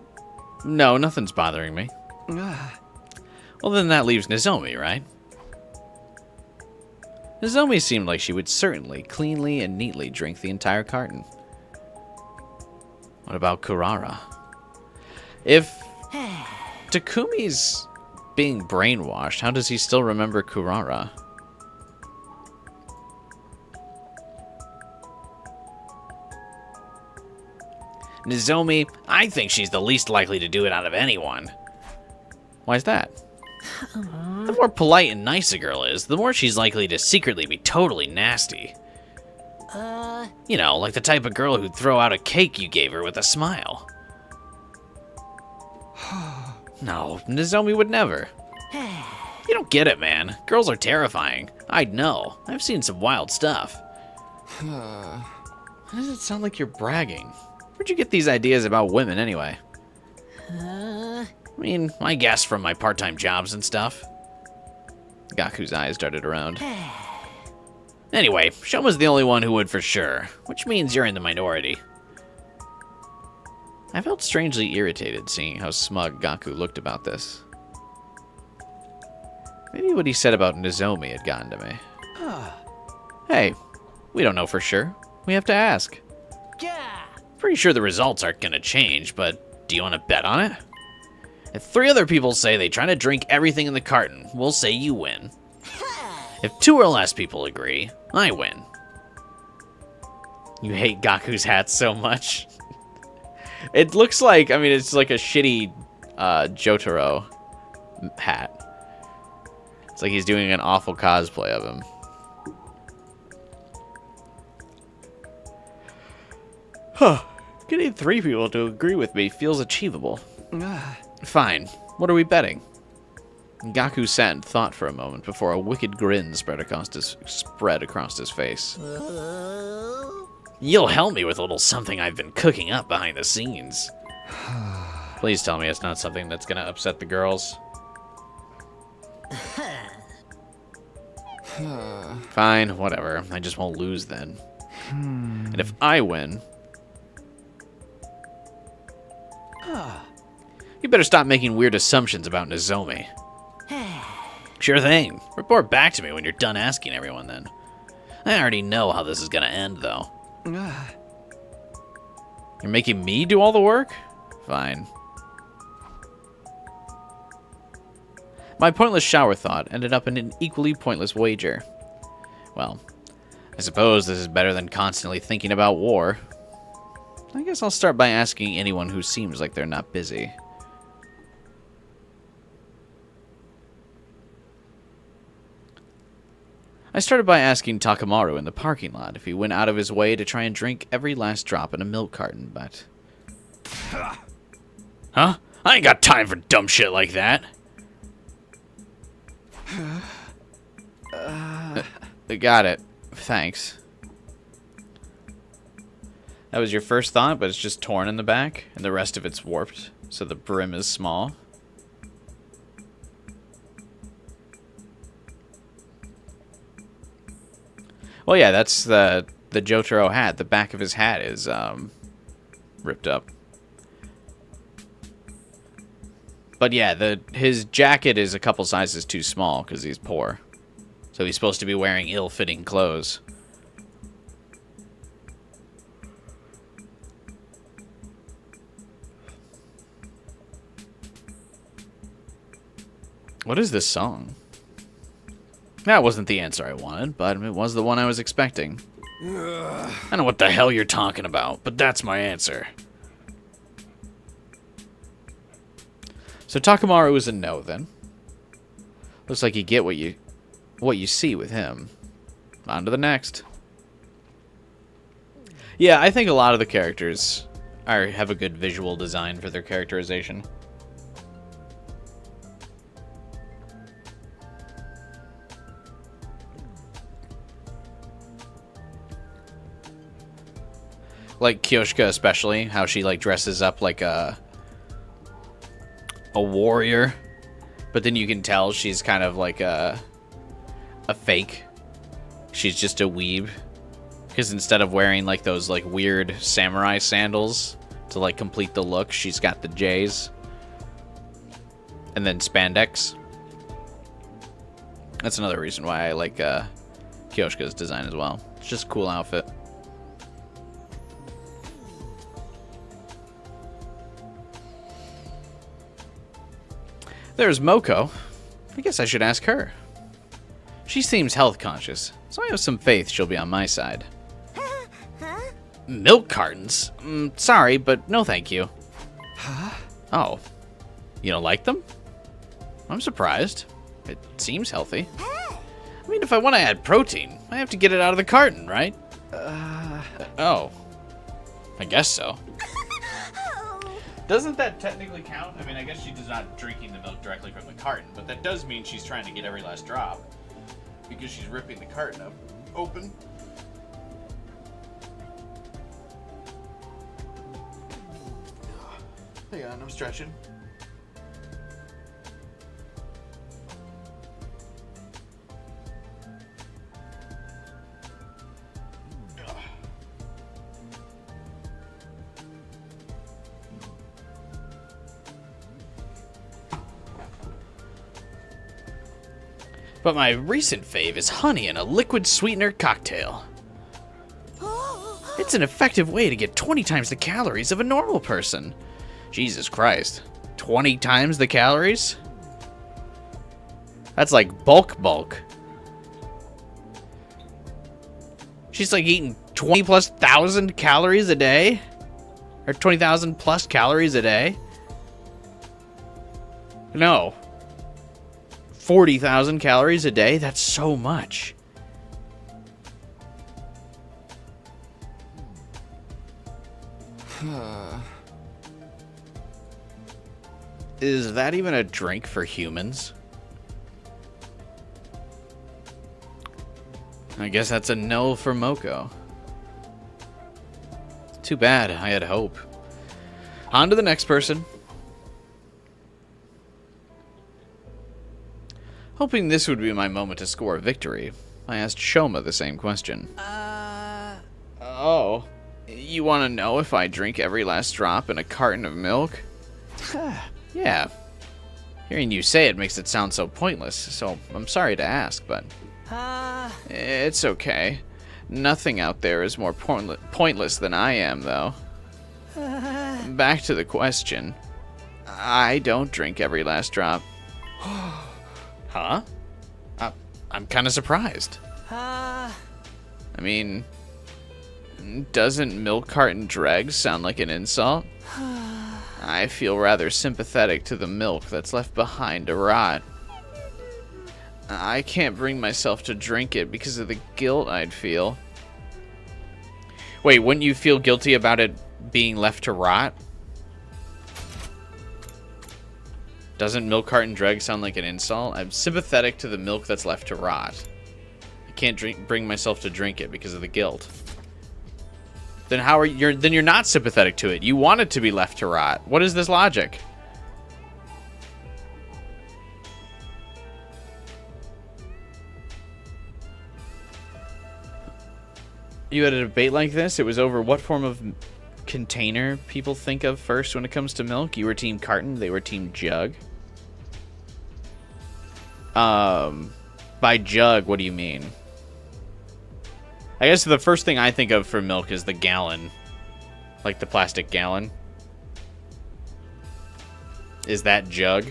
No, nothing's bothering me. Well, then that leaves Nozomi, right? Nozomi seemed like she would certainly, cleanly, and neatly drink the entire carton. What about Kurara? If Takumi's being brainwashed, how does he still remember Kurara? Nozomi, I think she's the least likely to do it out of anyone. Why is that? The more polite and nice a girl is, the more she's likely to secretly be totally nasty. You know, like the type of girl who'd throw out a cake you gave her with a smile. No, Nozomi would never. You don't get it, man. Girls are terrifying. I'd know. I've seen some wild stuff. Why does it sound like you're bragging? Where'd you get these ideas about women, anyway? I mean, I guess from my part-time jobs and stuff. Gaku's eyes darted around. Anyway, Shoma's the only one who would for sure, which means you're in the minority. I felt strangely irritated seeing how smug Gaku looked about this. Maybe what he said about Nozomi had gotten to me. Hey, we don't know for sure. We have to ask. Pretty sure the results aren't gonna change, but do you want to bet on it? If 3 other people say they try to drink everything in the carton, we'll say you win. If 2 or less people agree, I win. You hate Gaku's hat so much. It looks like, I mean, it's like a shitty Jotaro hat. It's like he's doing an awful cosplay of him. Huh. Getting 3 people to agree with me feels achievable. Fine. What are we betting? Gaku sat and thought for a moment before a wicked grin spread across his face. You'll help me with a little something I've been cooking up behind the scenes. Please tell me it's not something that's gonna upset the girls. Fine, whatever. I just won't lose then. And if I win... You better stop making weird assumptions about Nozomi. Sure thing. Report back to me when you're done asking everyone then. I already know how this is gonna end, though. You're making me do all the work? Fine. My pointless shower thought ended up in an equally pointless wager. Well, I suppose this is better than constantly thinking about war. I guess I'll start by asking anyone who seems like they're not busy. I started by asking Takamaru in the parking lot if he went out of his way to try and drink every last drop in a milk carton, but... Huh? I ain't got time for dumb shit like that. Got it. Thanks. That was your first thought, but it's just torn in the back, and the rest of it's warped, so the brim is small. Well, yeah, that's the Jotaro hat. The back of his hat is ripped up. But yeah, his jacket is a couple sizes too small because he's poor. So he's supposed to be wearing ill-fitting clothes. What is this song? That wasn't the answer I wanted, but it was the one I was expecting. I don't know what the hell you're talking about, but that's my answer. So Takamaru is a no, then. Looks like you get what you see with him. On to the next. Yeah, I think a lot of the characters have a good visual design for their characterization. Like Kyoshka especially, how she like dresses up like a warrior, but then you can tell she's kind of like a fake. She's just a weeb. Because instead of wearing like those like weird samurai sandals to like complete the look, she's got the J's. And then spandex. That's another reason why I like Kyoshka's design as well. It's just a cool outfit. There's Moko. I guess I should ask her. She seems health conscious, so I have some faith she'll be on my side. Milk cartons? Sorry, but no thank you. Huh? Oh. You don't like them? I'm surprised. It seems healthy. I mean, if I want to add protein, I have to get it out of the carton, right? Oh. I guess so. Doesn't that technically count? I mean, I guess she's not drinking the milk directly from the carton, but that does mean she's trying to get every last drop. Because she's ripping the carton open. Hang on, I'm stretching. But my recent fave is honey in a liquid sweetener cocktail. It's an effective way to get 20 times the calories of a normal person. Jesus Christ. 20 times the calories? That's like bulk. She's like eating 20,000+ calories a day? Or 20,000+ calories a day? No. 40,000 calories a day? That's so much. Is that even a drink for humans? I guess that's a no for Moko. Too bad, I had hope. On to the next person. Hoping this would be my moment to score a victory, I asked Shoma the same question. Oh, you want to know if I drink every last drop in a carton of milk? Yeah. Hearing you say it makes it sound so pointless, so I'm sorry to ask, but... It's okay. Nothing out there is more pointless than I am, though. Back to the question. I don't drink every last drop. Huh? I'm kind of surprised. I mean, doesn't milk carton dregs sound like an insult? I feel rather sympathetic to the milk that's left behind to rot. I can't bring myself to drink it because of the guilt I'd feel. Wait, wouldn't you feel guilty about it being left to rot? Doesn't milk carton dreg sound like an insult? I'm sympathetic to the milk that's left to rot. I can't bring myself to drink it because of the guilt. Then you're not sympathetic to it. You want it to be left to rot. What is this logic? You had a debate like this? It was over what form of container people think of first when it comes to milk. You were team carton, they were team jug. By jug, what do you mean? I guess the first thing I think of for milk is the gallon. Like the plastic gallon. Is that jug?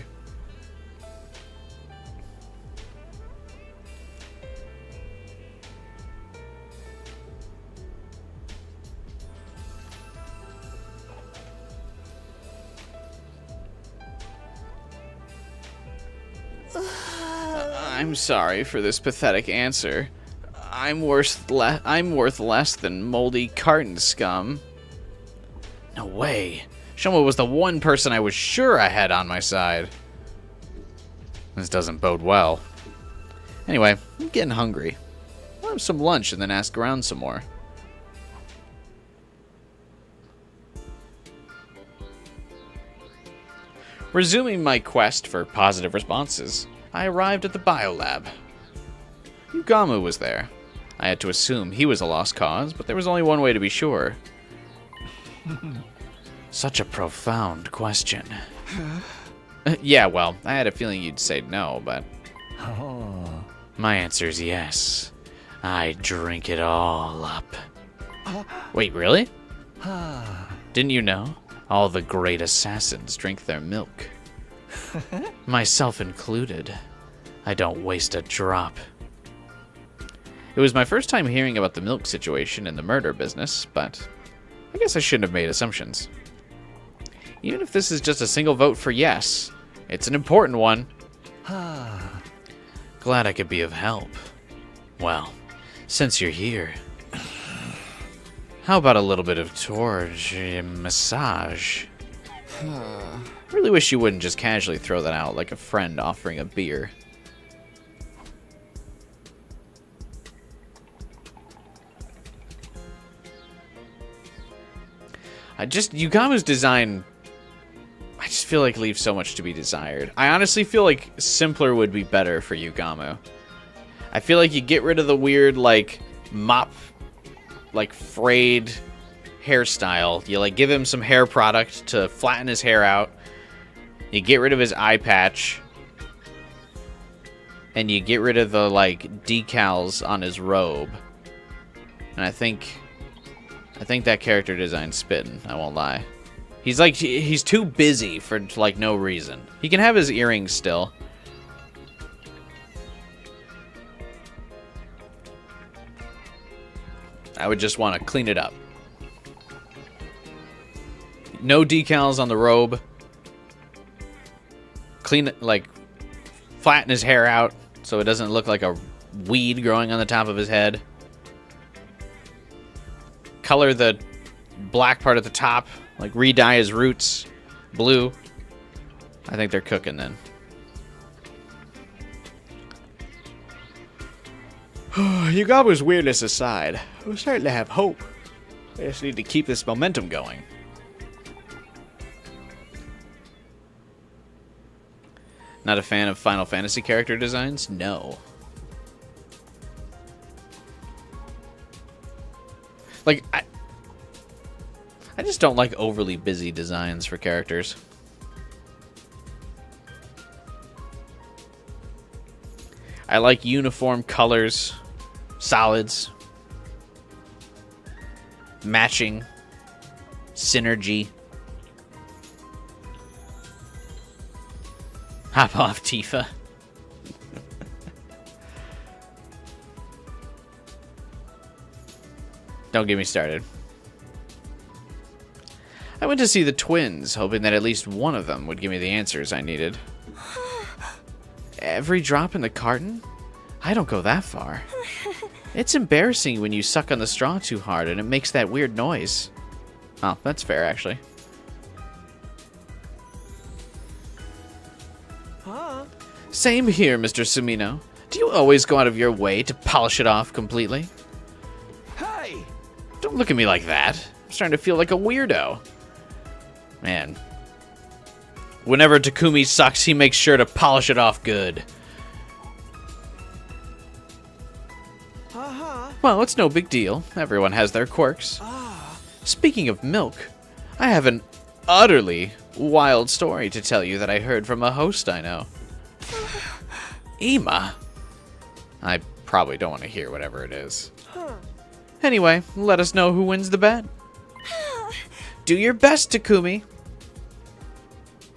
I'm sorry for this pathetic answer. I'm worth less than moldy carton scum. No way. Shoma was the one person I was sure I had on my side. This doesn't bode well. Anyway, I'm getting hungry. I'll have some lunch and then ask around some more. Resuming my quest for positive responses, I arrived at the biolab. Yugamu was there. I had to assume he was a lost cause, but there was only one way to be sure. Such a profound question. Yeah, well, I had a feeling you'd say no, but... My answer is yes. I drink it all up. Wait, really? Didn't you know? All the great assassins drink their milk. Myself included. I don't waste a drop. It was my first time hearing about the milk situation in the murder business, but I guess I shouldn't have made assumptions. Even if this is just a single vote for yes, it's an important one. Glad I could be of help. Well, since you're here, how about a little bit of torch massage? Really wish you wouldn't just casually throw that out like a friend offering a beer. Yugamu's design, I just feel like leaves so much to be desired. I honestly feel like simpler would be better for Yugamu. I feel like you get rid of the weird, like, mop, like, frayed hairstyle. You, like, give him some hair product to flatten his hair out. You get rid of his eye patch. And you get rid of the, like, decals on his robe. And I think that character design's spitting, I won't lie. He's too busy for, like, no reason. He can have his earrings still. I would just want to clean it up. No decals on the robe. Clean it, like, flatten his hair out so it doesn't look like a weed growing on the top of his head. Color the black part at the top, like re-dye his roots blue. I think they're cooking then. Yugamu's weirdness aside, we're starting to have hope. We just need to keep this momentum going. Not a fan of Final Fantasy character designs? No. Like, I just don't like overly busy designs for characters. I like uniform colors, solids, matching, synergy. Hop off, Tifa. Don't get me started. I went to see the twins, hoping that at least one of them would give me the answers I needed. Every drop in the carton? I don't go that far. It's embarrassing when you suck on the straw too hard and it makes that weird noise. Oh, that's fair, actually. Same here, Mr. Sumino. Do you always go out of your way to polish it off completely? Hey! Don't look at me like that. I'm starting to feel like a weirdo. Man. Whenever Takumi sucks, he makes sure to polish it off good. Well, it's no big deal. Everyone has their quirks. Speaking of milk, I have an utterly wild story to tell you that I heard from a host I know. Ima. I probably don't want to hear whatever it is. Anyway, let us know who wins the bet. Do your best, Takumi.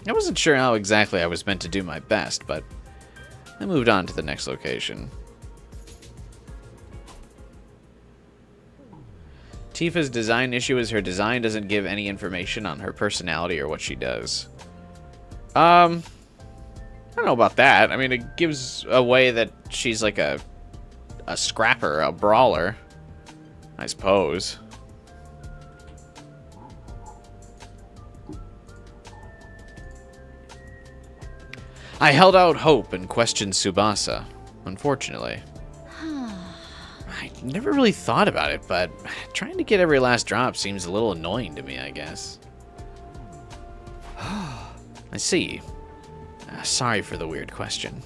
I wasn't sure how exactly I was meant to do my best, but I moved on to the next location. Tifa's design issue is her design doesn't give any information on her personality or what she does. I don't know about that. I mean, it gives away that she's like a a scrapper, a brawler, I suppose. I held out hope and questioned Tsubasa. Unfortunately. I never really thought about it, but trying to get every last drop seems a little annoying to me, I guess. I see. Sorry for the weird question.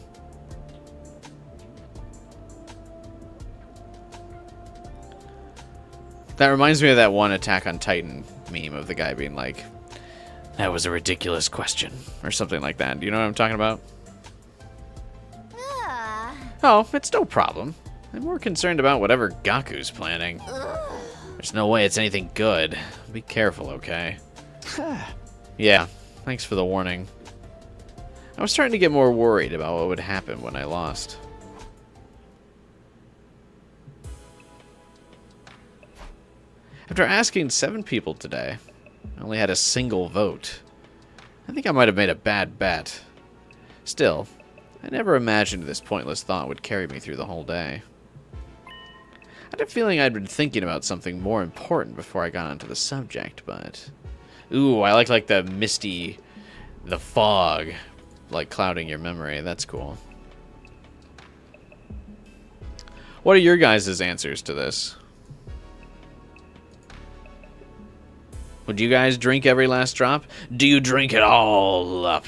That reminds me of that one Attack on Titan meme of the guy being like, that was a ridiculous question, or something like that. Do you know what I'm talking about? Oh, it's no problem. I'm more concerned about whatever Gaku's planning. There's no way it's anything good. Be careful, okay? Yeah, thanks for the warning. I was starting to get more worried about what would happen when I lost. After asking 7 people today, I only had a single vote. I think I might have made a bad bet. Still, I never imagined this pointless thought would carry me through the whole day. I had a feeling I'd been thinking about something more important before I got onto the subject, but... Ooh, I like the misty... the fog, like clouding your memory. That's cool. What are your guys' answers to this? Would you guys drink every last drop? Do you drink it all up?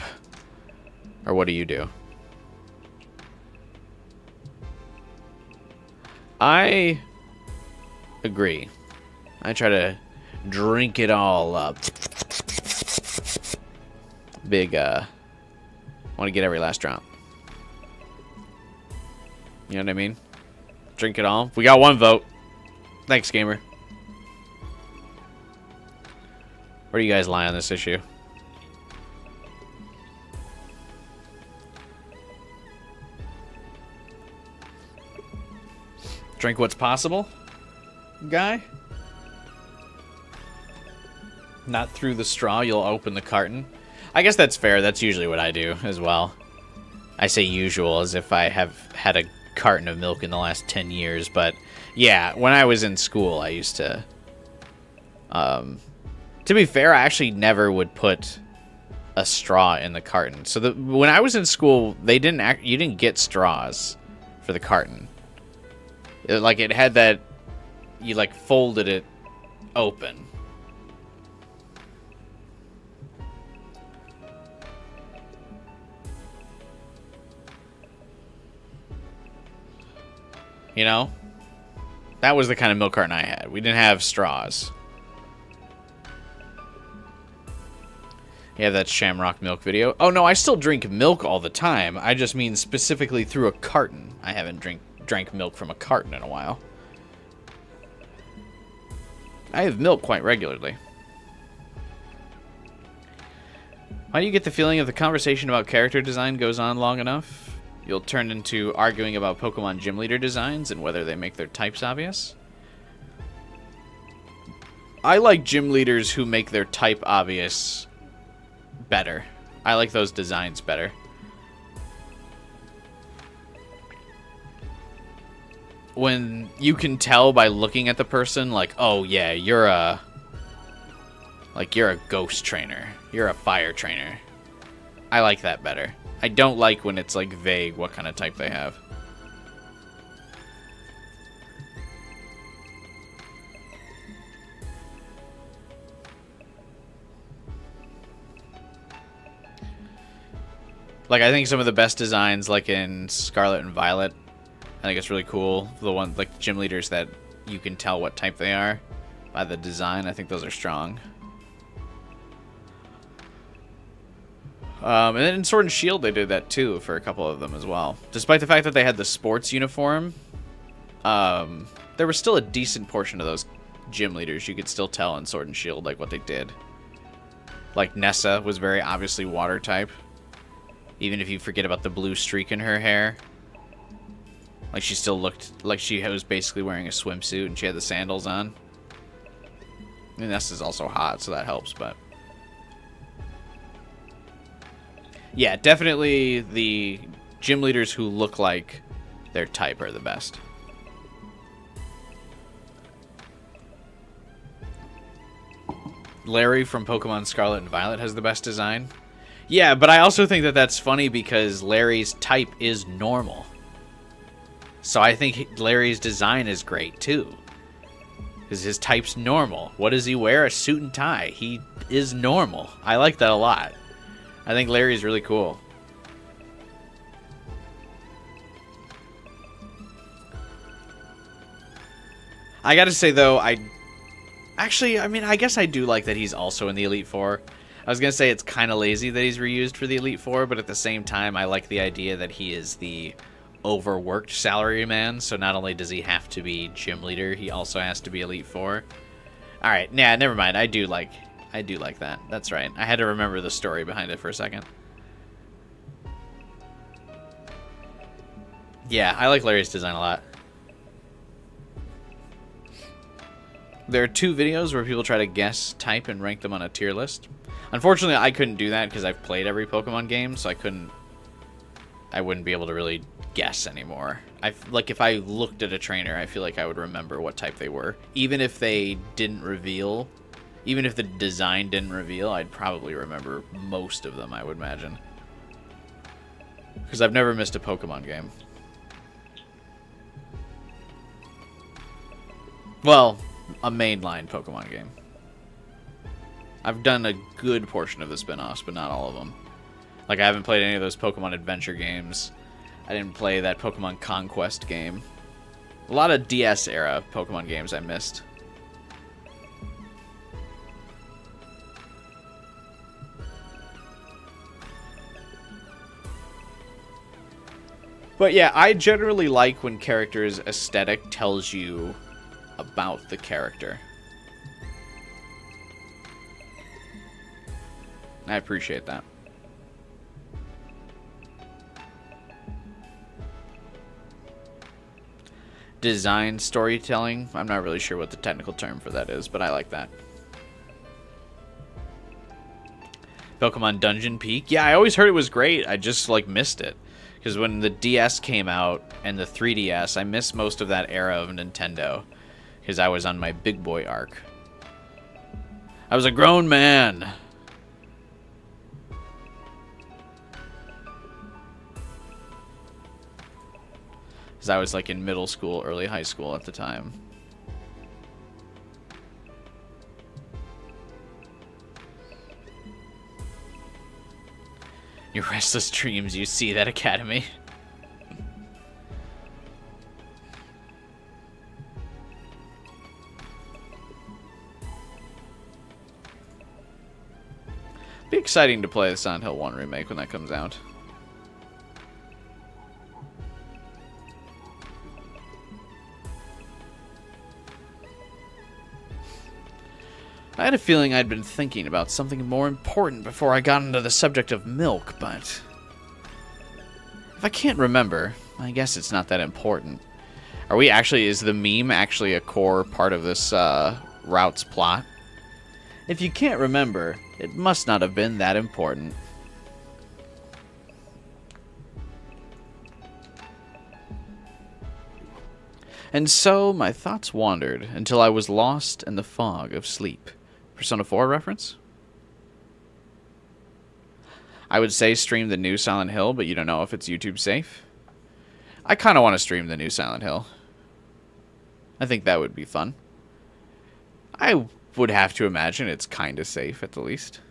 Or what do you do? I agree. I try to drink it all up. Big, want to get every last drop. You know what I mean? Drink it all. We got 1 vote. Thanks, gamer. Where do you guys lie on this issue? Drink what's possible, guy? Not through the straw, you'll open the carton. I guess that's fair. That's usually what I do as well. I say usual as if I have had a carton of milk in the last 10 years, but yeah, when I was in school, I used to... To be fair, I actually never would put a straw in the carton. So when I was in school, you didn't get straws for the carton. It had that, you like folded it open. You know? That was the kind of milk carton I had. We didn't have straws. You have that Shamrock milk video. Oh, no, I still drink milk all the time. I just mean specifically through a carton. I haven't drank milk from a carton in a while. I have milk quite regularly. Why do you get the feeling if the conversation about character design goes on long enough, you'll turn into arguing about Pokemon gym leader designs and whether they make their types obvious? I like gym leaders who make their type obvious better. I like those designs better. When you can tell by looking at the person, like, oh yeah, you're a ghost trainer. You're a fire trainer. I like that better. I don't like when it's like vague what kind of type they have. Like, I think some of the best designs, like in Scarlet and Violet, I think it's really cool. The one, like, gym leaders that you can tell what type they are by the design. I think those are strong. And then in Sword and Shield, they did that too for a couple of them as well. Despite the fact that they had the sports uniform, there was still a decent portion of those gym leaders you could still tell in Sword and Shield, like, what they did. Like, Nessa was very obviously water type. Even if you forget about the blue streak in her hair. Like, she still looked like she was basically wearing a swimsuit and she had the sandals on. And Nessa's also hot, so that helps, but... Yeah, definitely the gym leaders who look like their type are the best. Larry from Pokemon Scarlet and Violet has the best design. Yeah, but I also think that that's funny because Larry's type is normal. So I think Larry's design is great too. Because his type's normal. What does he wear? A suit and tie. He is normal. I like that a lot. I think Larry's really cool. I gotta say though, I guess I do like that he's also in the Elite Four. I was gonna say it's kind of lazy that he's reused for the Elite Four, but at the same time, I like the idea that he is the overworked salaryman. So not only does he have to be gym leader, he also has to be Elite Four. All right, yeah, never mind. I do like that. That's right. I had to remember the story behind it for a second. Yeah, I like Larry's design a lot. There are 2 videos where people try to guess type and rank them on a tier list. Unfortunately, I couldn't do that because I've played every Pokemon game, so I wouldn't be able to really guess anymore. Like, if I looked at a trainer, I feel like I would remember what type they were. Even if they didn't reveal, even if the design didn't reveal, I'd probably remember most of them, I would imagine. Because I've never missed a Pokemon game. Well, a mainline Pokemon game. I've done a good portion of the spin-offs, but not all of them. Like, I haven't played any of those Pokemon Adventure games. I didn't play that Pokemon Conquest game. A lot of DS-era Pokemon games I missed. But yeah, I generally like when characters' aesthetic tells you about the character. I appreciate that. Design storytelling. I'm not really sure what the technical term for that is, but I like that. Pokemon Dungeon Peak. Yeah, I always heard it was great. I just like missed it. Because when the DS came out and the 3DS, I missed most of that era of Nintendo. Because I was on my big boy arc. I was a grown man. Because I was like in middle school, early high school at the time. Your restless dreams, you see that, Academy? Be exciting to play the Silent Hill 1 remake when that comes out. I had a feeling I'd been thinking about something more important before I got into the subject of milk, but if I can't remember, I guess it's not that important. Are we actually, is the meme actually a core part of this route's plot? If you can't remember, it must not have been that important. And so my thoughts wandered until I was lost in the fog of sleep. Persona 4 reference? I would say stream the new Silent Hill, but you don't know if it's YouTube safe. I kind of want to stream the new Silent Hill. I think that would be fun. I would have to imagine it's kind of safe at the least.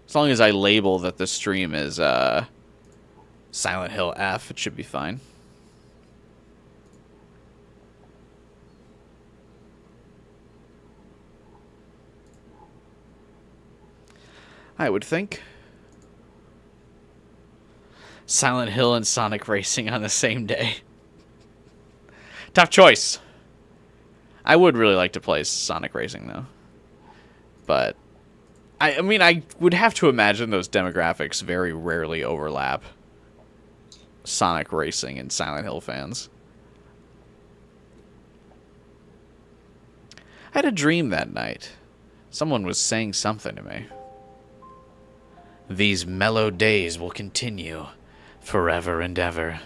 As long as I label that the stream is Silent Hill F, it should be fine. I would think. Silent Hill and Sonic Racing on the same day. Tough choice. I would really like to play Sonic Racing, though. But, I mean, I would have to imagine those demographics very rarely overlap. Sonic Racing and Silent Hill fans. I had a dream that night. Someone was saying something to me. These mellow days will continue forever and ever.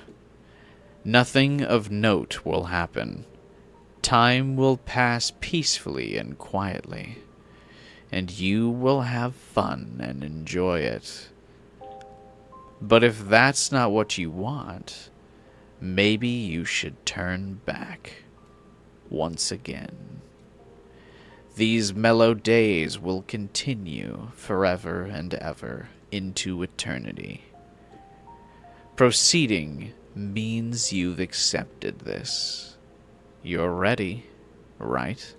Nothing of note will happen. Time will pass peacefully and quietly, and you will have fun and enjoy it. But if that's not what you want, maybe you should turn back once again. These mellow days will continue forever and ever into eternity. Proceeding means you've accepted this. You're ready, right?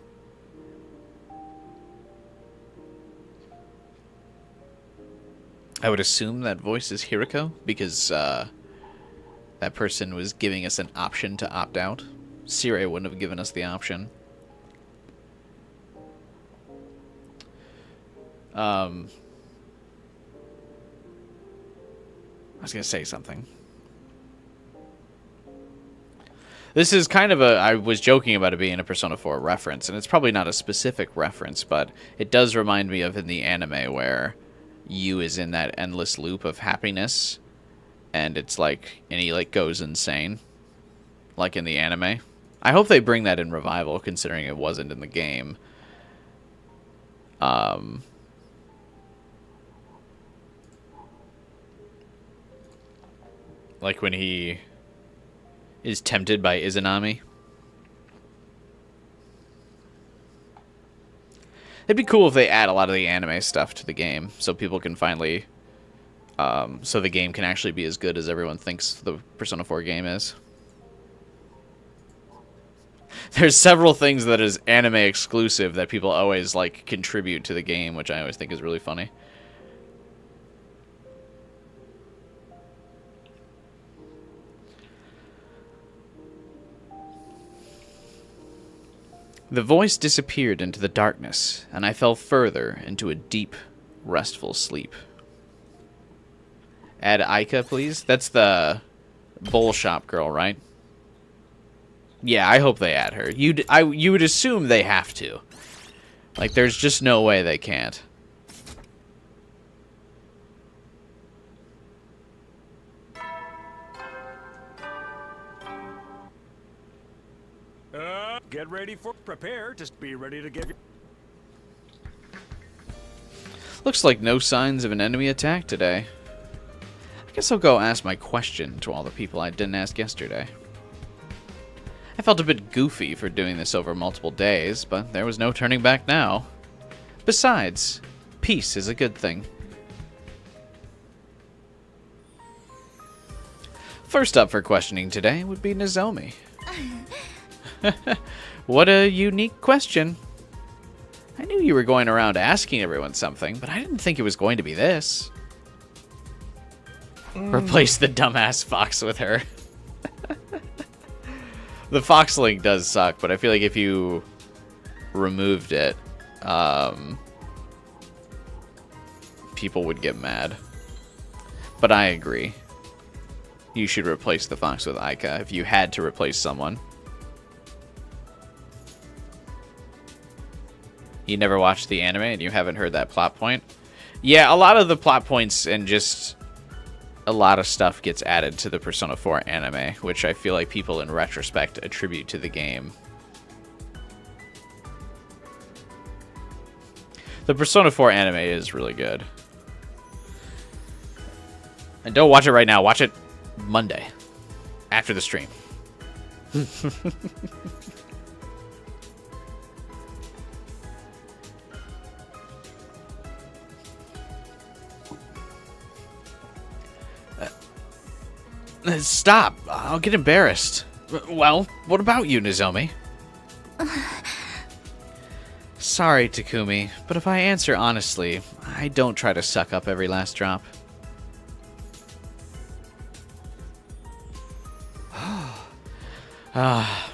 I would assume that voice is Hiriko, because that person was giving us an option to opt out. Sire wouldn't have given us the option. I was going to say something. This is kind of I was joking about it being a Persona 4 reference, and it's probably not a specific reference, but it does remind me of in the anime where Yu is in that endless loop of happiness, and it's like, and he like goes insane, like in the anime. I hope they bring that in Revival, considering it wasn't in the game. Like when he is tempted by Izanami. It'd be cool if they add a lot of the anime stuff to the game, so people can finally, so the game can actually be as good as everyone thinks the Persona 4 game is. There's several things that is anime exclusive that people always like contribute to the game, which I always think is really funny. The voice disappeared into the darkness, and I fell further into a deep, restful sleep. Add Aika, please. That's the bowl shop girl, right? Yeah, I hope they add her. You would assume they have to. Like, there's just no way they can't. Get ready for prepare. Just be ready to give you. Looks like no signs of an enemy attack today. I guess I'll go ask my question to all the people I didn't ask yesterday. I felt a bit goofy for doing this over multiple days, but there was no turning back now. Besides, peace is a good thing. First up for questioning today would be Nozomi. What a unique question. I knew you were going around asking everyone something, but I didn't think it was going to be this. Replace the dumbass fox with her. The fox link does suck, but I feel like if you removed it, people would get mad. But I agree. You should replace the fox with Aika if you had to replace someone. You never watched the anime and you haven't heard that plot point? Yeah, a lot of the plot points and just a lot of stuff gets added to the Persona 4 anime, which I feel like people in retrospect attribute to the game. The Persona 4 anime is really good. And don't watch it right now. Watch it Monday, after the stream. Stop. I'll get embarrassed. Well, what about you, Nozomi? Sorry, Takumi, but if I answer honestly, I don't try to suck up every last drop.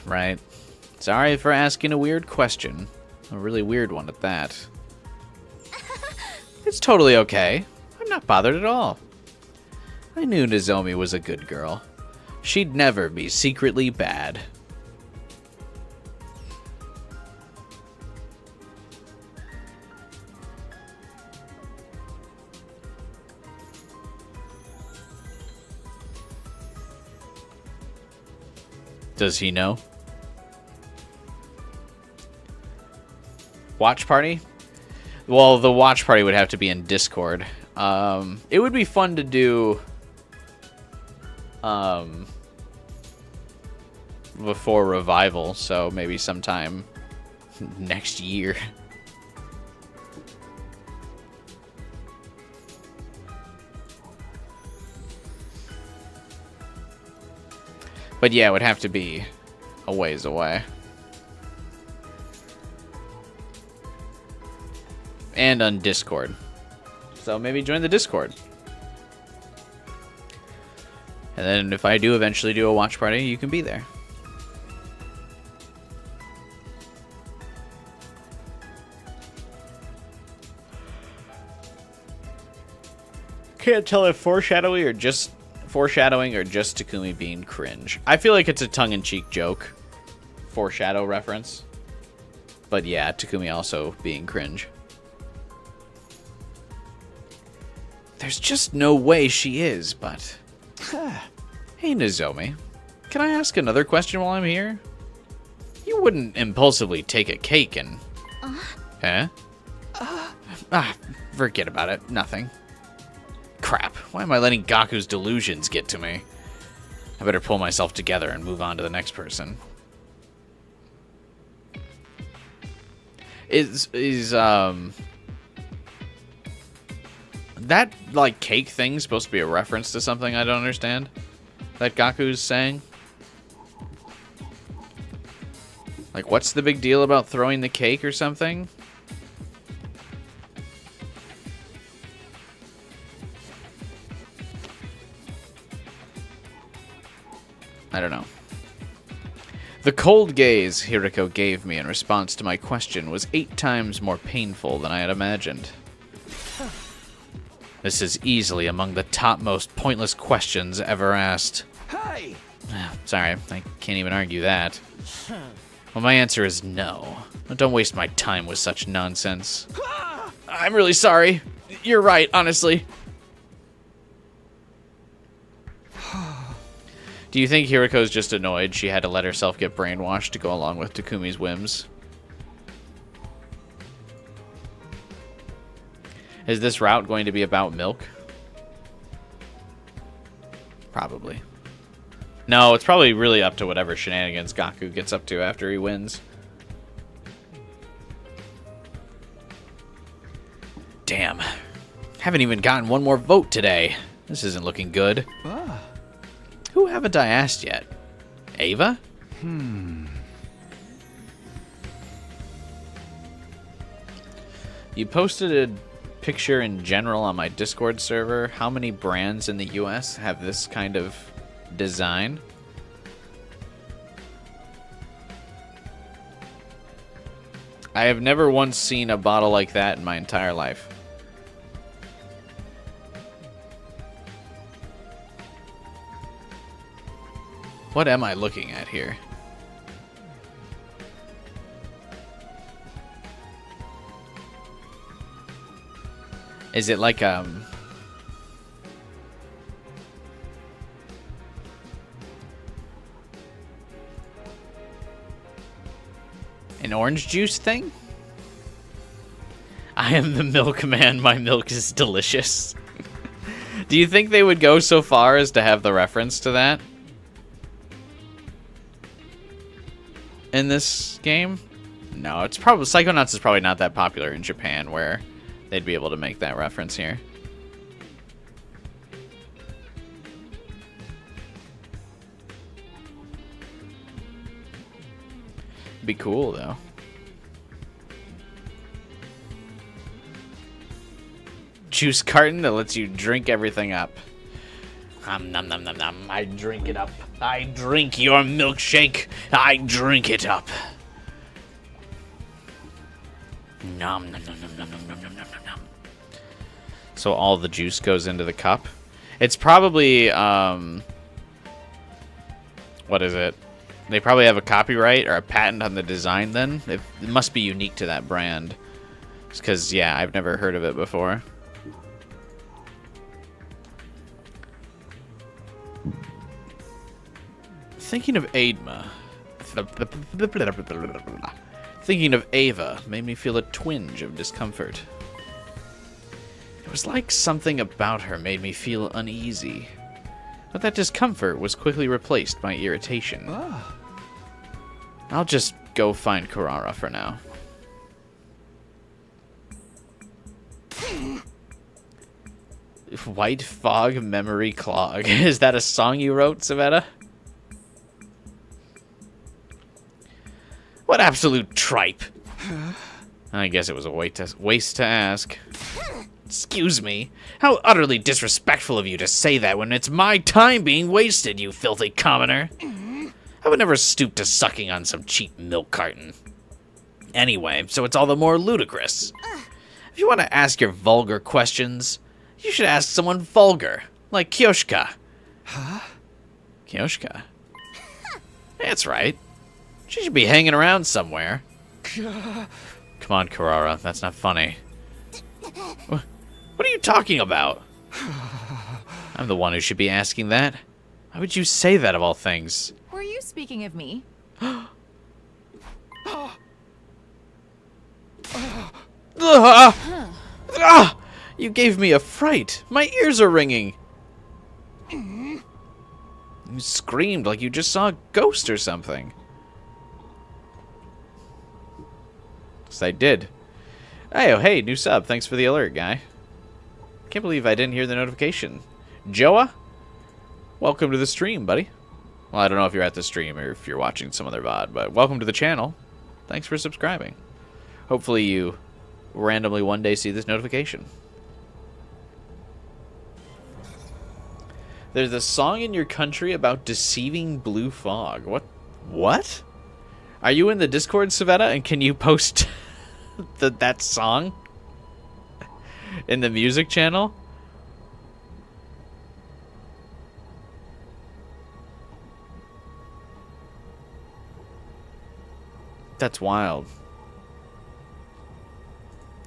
Right. Sorry for asking a weird question. A really weird one at that. It's totally okay. I'm not bothered at all. I knew Nozomi was a good girl. She'd never be secretly bad. Does he know? Watch party? Well, the watch party would have to be in Discord. It would be fun to do before Revival, so maybe sometime next year. But yeah, it would have to be a ways away. And on Discord. So maybe join the Discord. And then if I do eventually do a watch party, you can be there. Can't tell if foreshadowing or just Takumi being cringe. I feel like it's a tongue-in-cheek joke. Foreshadow reference. But yeah, Takumi also being cringe. There's just no way she is, but... Hey, Nozomi. Can I ask another question while I'm here? You wouldn't impulsively take a cake and... Huh? Forget about it. Nothing. Crap. Why am I letting Gaku's delusions get to me? I better pull myself together and move on to the next person. That, like, cake thing supposed to be a reference to something I don't understand? That Gaku's saying? Like, what's the big deal about throwing the cake or something? I don't know. The cold gaze Hiriko gave me in response to my question was 8 times more painful than I had imagined. This is easily among the topmost pointless questions ever asked. Hey! Sorry, I can't even argue that. Well, my answer is no. Don't waste my time with such nonsense. I'm really sorry. You're right, honestly. Do you think Hiriko's just annoyed she had to let herself get brainwashed to go along with Takumi's whims? Is this route going to be about milk? Probably. No, it's probably really up to whatever shenanigans Gaku gets up to after he wins. Damn. Haven't even gotten one more vote today. This isn't looking good. Who haven't I asked yet? Ava? You posted a picture in general on my Discord server. How many brands in the US have this kind of design? I have never once seen a bottle like that in my entire life. What am I looking at here? Is it like an orange juice thing? I am the milkman. My milk is delicious. Do you think they would go so far as to have the reference to that in this game? No, it's probably Psychonauts is probably not that popular in Japan where they'd be able to make that reference here. Be cool though. Juice carton that lets you drink everything up. Nom nom nom nom. I drink it up. I drink your milkshake. I drink it up. Nom nom nom nom nom nom nom nom nom nom. So all the juice goes into the cup. It's probably what is it? They probably have a copyright or a patent on the design then. It must be unique to that brand. Because yeah, I've never heard of it before. Thinking of Adma. Thinking of Ava made me feel a twinge of discomfort. It was like something about her made me feel uneasy. But that discomfort was quickly replaced by irritation. I'll just go find Carrara for now. White Fog Memory Clog. Is that a song you wrote, Savetta? What absolute tripe. I guess it was a waste to ask. Excuse me. How utterly disrespectful of you to say that when it's my time being wasted, you filthy commoner. I would never stoop to sucking on some cheap milk carton. Anyway, so it's all the more ludicrous. If you want to ask your vulgar questions, you should ask someone vulgar, like Kyoshka. Huh? Kyoshka? That's right. She should be hanging around somewhere. Come on, Carrara, that's not funny. What are you talking about? I'm the one who should be asking that. Why would you say that of all things? Were you speaking of me? You gave me a fright. My ears are ringing. You screamed like you just saw a ghost or something. Yes, I did. Hey, new sub. Thanks for the alert, guy. Can't believe I didn't hear the notification. Joa? Welcome to the stream, buddy. Well, I don't know if you're at the stream or if you're watching some other VOD, but welcome to the channel. Thanks for subscribing. Hopefully you randomly one day see this notification. There's a song in your country about deceiving blue fog. What? Are you in the Discord, Savetta, and can you post that song in the music channel? That's wild.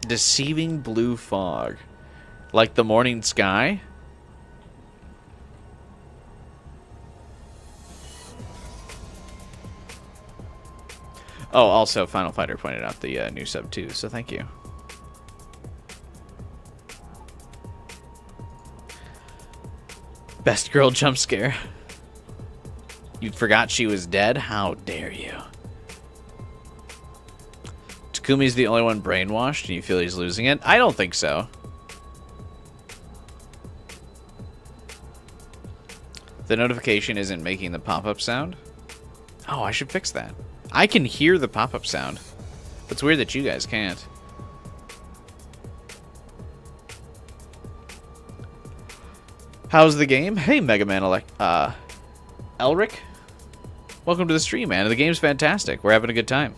Deceiving blue fog. Like the morning sky? Oh, also, Final Fighter pointed out the new sub too, so thank you. Best girl jump scare. You forgot she was dead? How dare you? Takumi's the only one brainwashed and you feel he's losing it? I don't think so. The notification isn't making the pop-up sound? Oh, I should fix that. I can hear the pop-up sound. It's weird that you guys can't. How's the game? Hey, Mega Man Elric. Welcome to the stream, man. The game's fantastic. We're having a good time.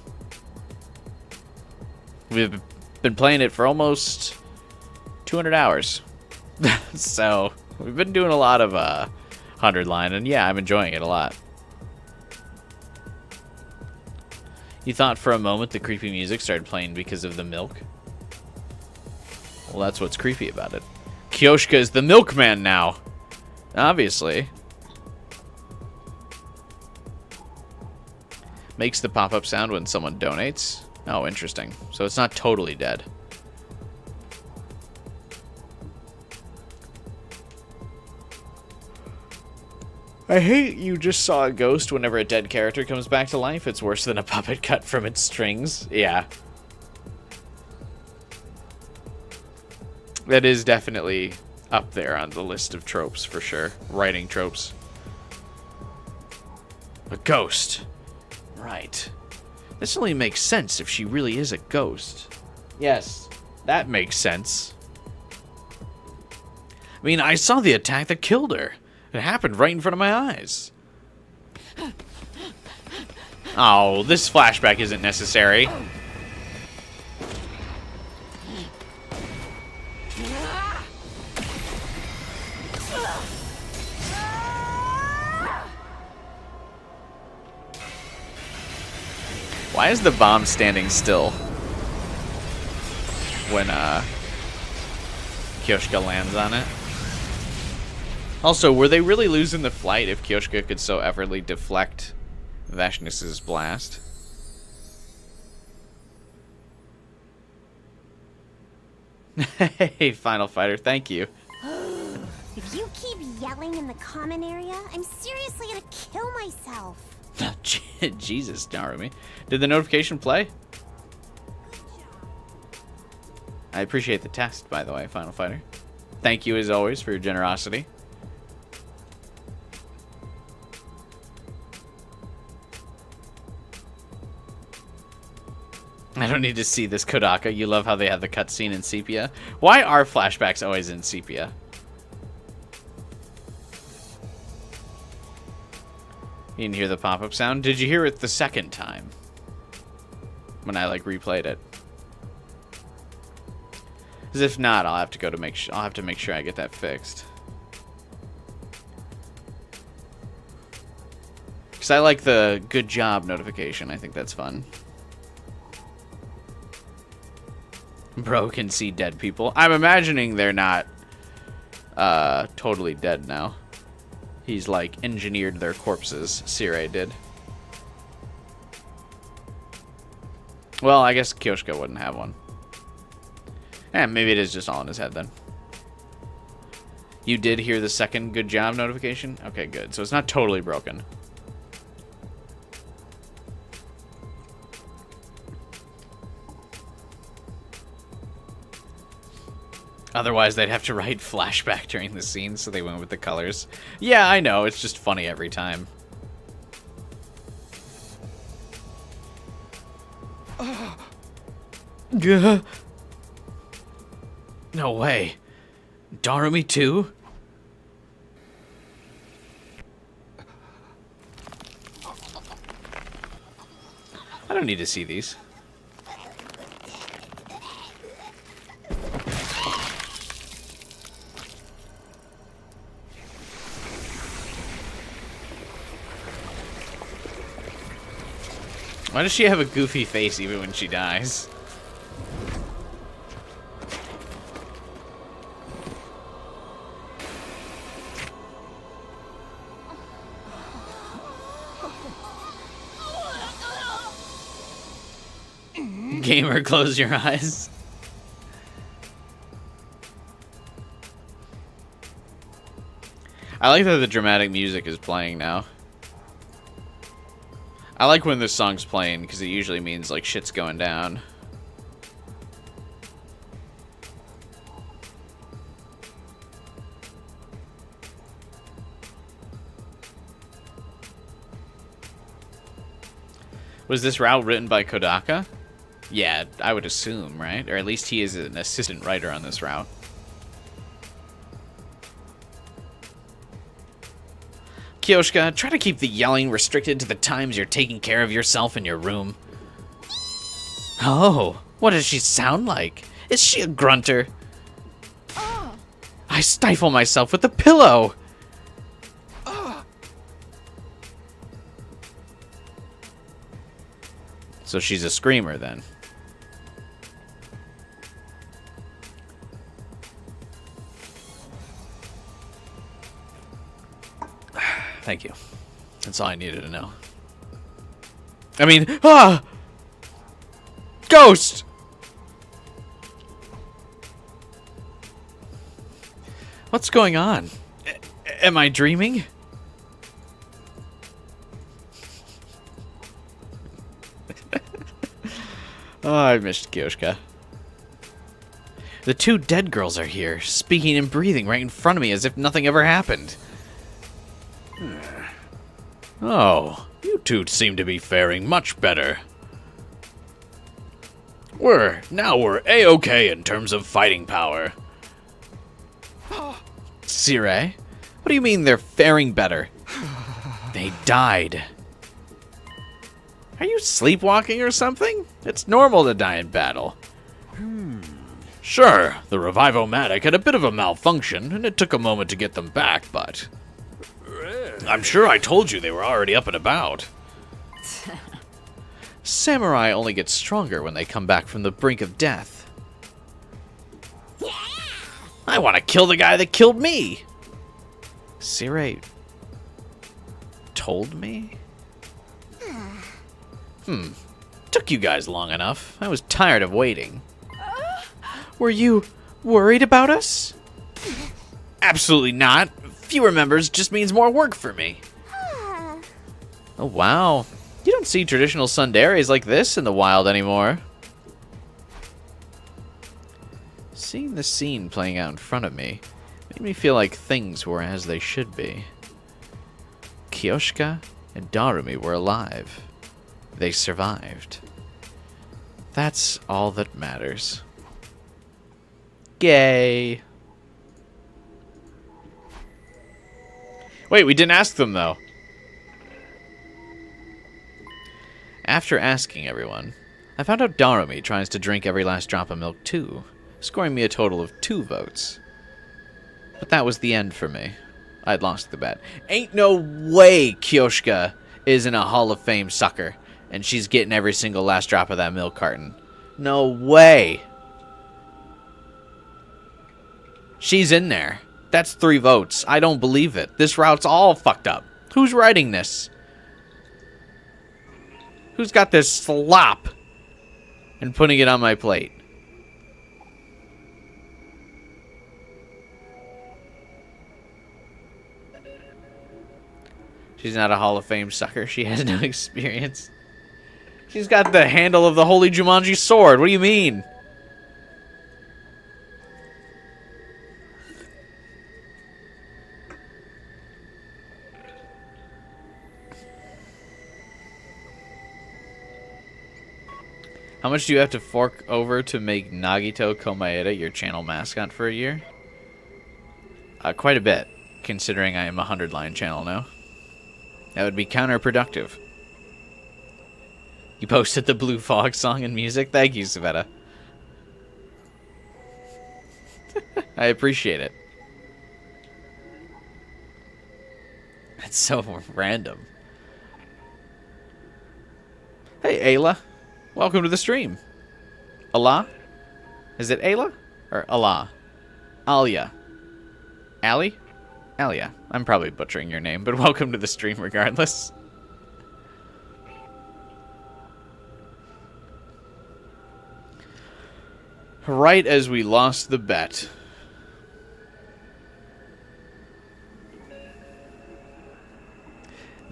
We've been playing it for almost 200 hours. So, we've been doing a lot of 100 line, and yeah, I'm enjoying it a lot. You thought for a moment the creepy music started playing because of the milk? Well, that's what's creepy about it. Kyoshka is the milkman now. Obviously. Makes the pop-up sound when someone donates. Oh, interesting. So it's not totally dead. I hate you just saw a ghost whenever a dead character comes back to life. It's worse than a puppet cut from its strings. Yeah. That is definitely up there on the list of tropes, for sure. Writing tropes. A ghost. Right. This only makes sense if she really is a ghost. Yes, that makes sense. I mean, I saw the attack that killed her. It happened right in front of my eyes. Oh, this flashback isn't necessary. Why is the bomb standing still when Kyoshka lands on it? Also, were they really losing the flight if Kyoshka could so effortlessly deflect Vashnness's blast? Hey, Final Fighter, thank you. If you keep yelling in the common area, I'm seriously gonna kill myself. Jesus, Narumi. Did the notification play? I appreciate the test, by the way, Final Fighter. Thank you, as always, for your generosity. I don't need to see this, Kodaka. You love how they have the cutscene in sepia. Why are flashbacks always in sepia? You didn't hear the pop-up sound? Did you hear it the second time? When I, like, replayed it? Because if not, I'll have to go to make sure. I'll have to make sure I get that fixed. Because I like the good job notification. I think that's fun. Bro can see dead people. I'm imagining they're not totally dead now. He's like engineered their corpses. Sirei did. Well, I guess Kyoshka wouldn't have one. Maybe it is just all in his head then. You did hear the second good job notification? Okay, good. So it's not totally broken. Otherwise, they'd have to write flashback during the scene, so they went with the colors. Yeah, I know. It's just funny every time. No way. Darumi too? I don't need to see these. Why does she have a goofy face even when she dies? Gamer, close your eyes. I like that the dramatic music is playing now. I like when this song's playing because it usually means like shit's going down. Was this route written by Kodaka? Yeah, I would assume, right? Or at least he is an assistant writer on this route. Kyoshka, try to keep the yelling restricted to the times you're taking care of yourself in your room. Oh, what does she sound like? Is she a grunter? I stifle myself with the pillow. So she's a screamer then. Thank you. That's all I needed to know. I mean, Ghost! What's going on? Am I dreaming? Oh, I missed Kyoshka. The two dead girls are here, speaking and breathing right in front of me as if nothing ever happened. Oh, you two seem to be faring much better. We're A-okay in terms of fighting power. Sirei? What do you mean they're faring better? They died. Are you sleepwalking or something? It's normal to die in battle. Sure, the Revivomatic had a bit of a malfunction, and it took a moment to get them back, but I'm sure I told you they were already up and about. Samurai only get stronger when they come back from the brink of death. I want to kill the guy that killed me! Sirei told me? Took you guys long enough. I was tired of waiting. Were you Worried about us? Absolutely not. Fewer members just means more work for me. Oh, wow. You don't see traditional tsunderes like this in the wild anymore. Seeing the scene playing out in front of me made me feel like things were as they should be. Kyoshka and Darumi were alive. They survived. That's all that matters. Yay. Wait, we didn't ask them, though. After asking everyone, I found out Darumi tries to drink every last drop of milk, too, scoring me a total of 2 votes. But that was the end for me. I'd lost the bet. Ain't no way Kyoshka isn't a Hall of Fame sucker, and she's getting every single last drop of that milk carton. No way. She's in there. That's 3 votes. I don't believe it. This route's all fucked up. Who's writing this? Who's got this slop and putting it on my plate? She's not a Hall of Fame sucker. She has no experience. She's got the handle of the Holy Jumanji sword. What do you mean? How much do you have to fork over to make Nagito Komaeda your channel mascot for a year? Quite a bit, considering I am a 100-line channel now. That would be counterproductive. You posted the Blue Fog song and music? Thank you, Savetta. I appreciate it. That's so random. Hey, Ayla. Welcome to the stream. Allah? Is it Ayla? Or Allah? Alia? Ali? Alia. I'm probably butchering your name, but welcome to the stream regardless. Right as we lost the bet.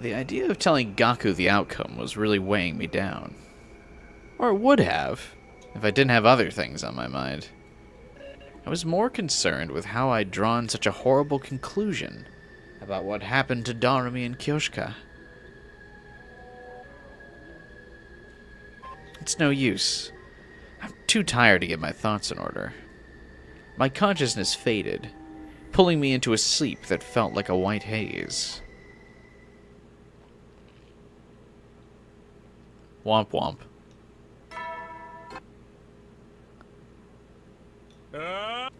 The idea of telling Gaku the outcome was really weighing me down. Or it would have, if I didn't have other things on my mind. I was more concerned with how I'd drawn such a horrible conclusion about what happened to Darumi and Kyoshka. It's no use. I'm too tired to get my thoughts in order. My consciousness faded, pulling me into a sleep that felt like a white haze. Womp womp.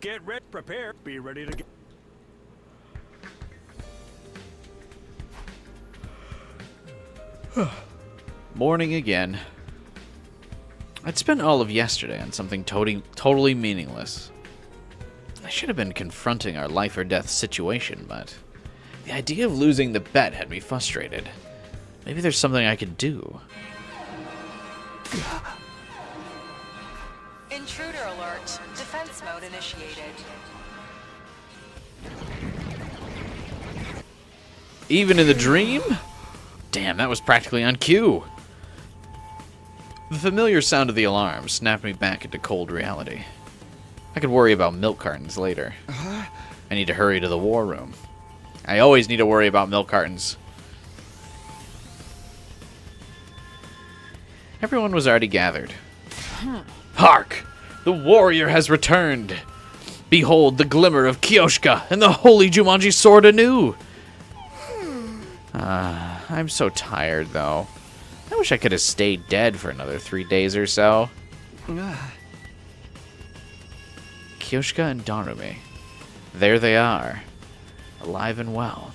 Get ready, prepare, be ready to get. Morning again. I'd spent all of yesterday on something totally meaningless. I should have been confronting our life or death situation, but the idea of losing the bet had me frustrated. Maybe there's something I could do. Intruder alert. Defense mode initiated. Even in the dream? Damn, that was practically on cue. The familiar sound of the alarm snapped me back into cold reality. I could worry about milk cartons later. I need to hurry to the war room. I always need to worry about milk cartons. Everyone was already gathered. Hark! The warrior has returned! Behold the glimmer of Kyoshka and the holy Jumanji sword anew! I'm so tired, though. I wish I could have stayed dead for another 3 days or so. Kyoshka and Darumi. There they are. Alive and well.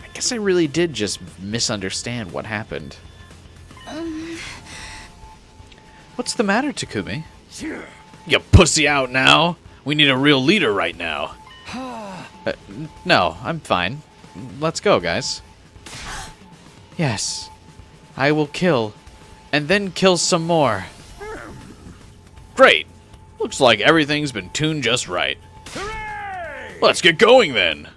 I guess I really did just misunderstand what happened. What's the matter, Takumi? You pussy out now. We need a real leader right now. No, I'm fine. Let's go, guys. Yes. I will kill, and then kill some more. Great. Looks like everything's been tuned just right. Hooray! Let's get going then.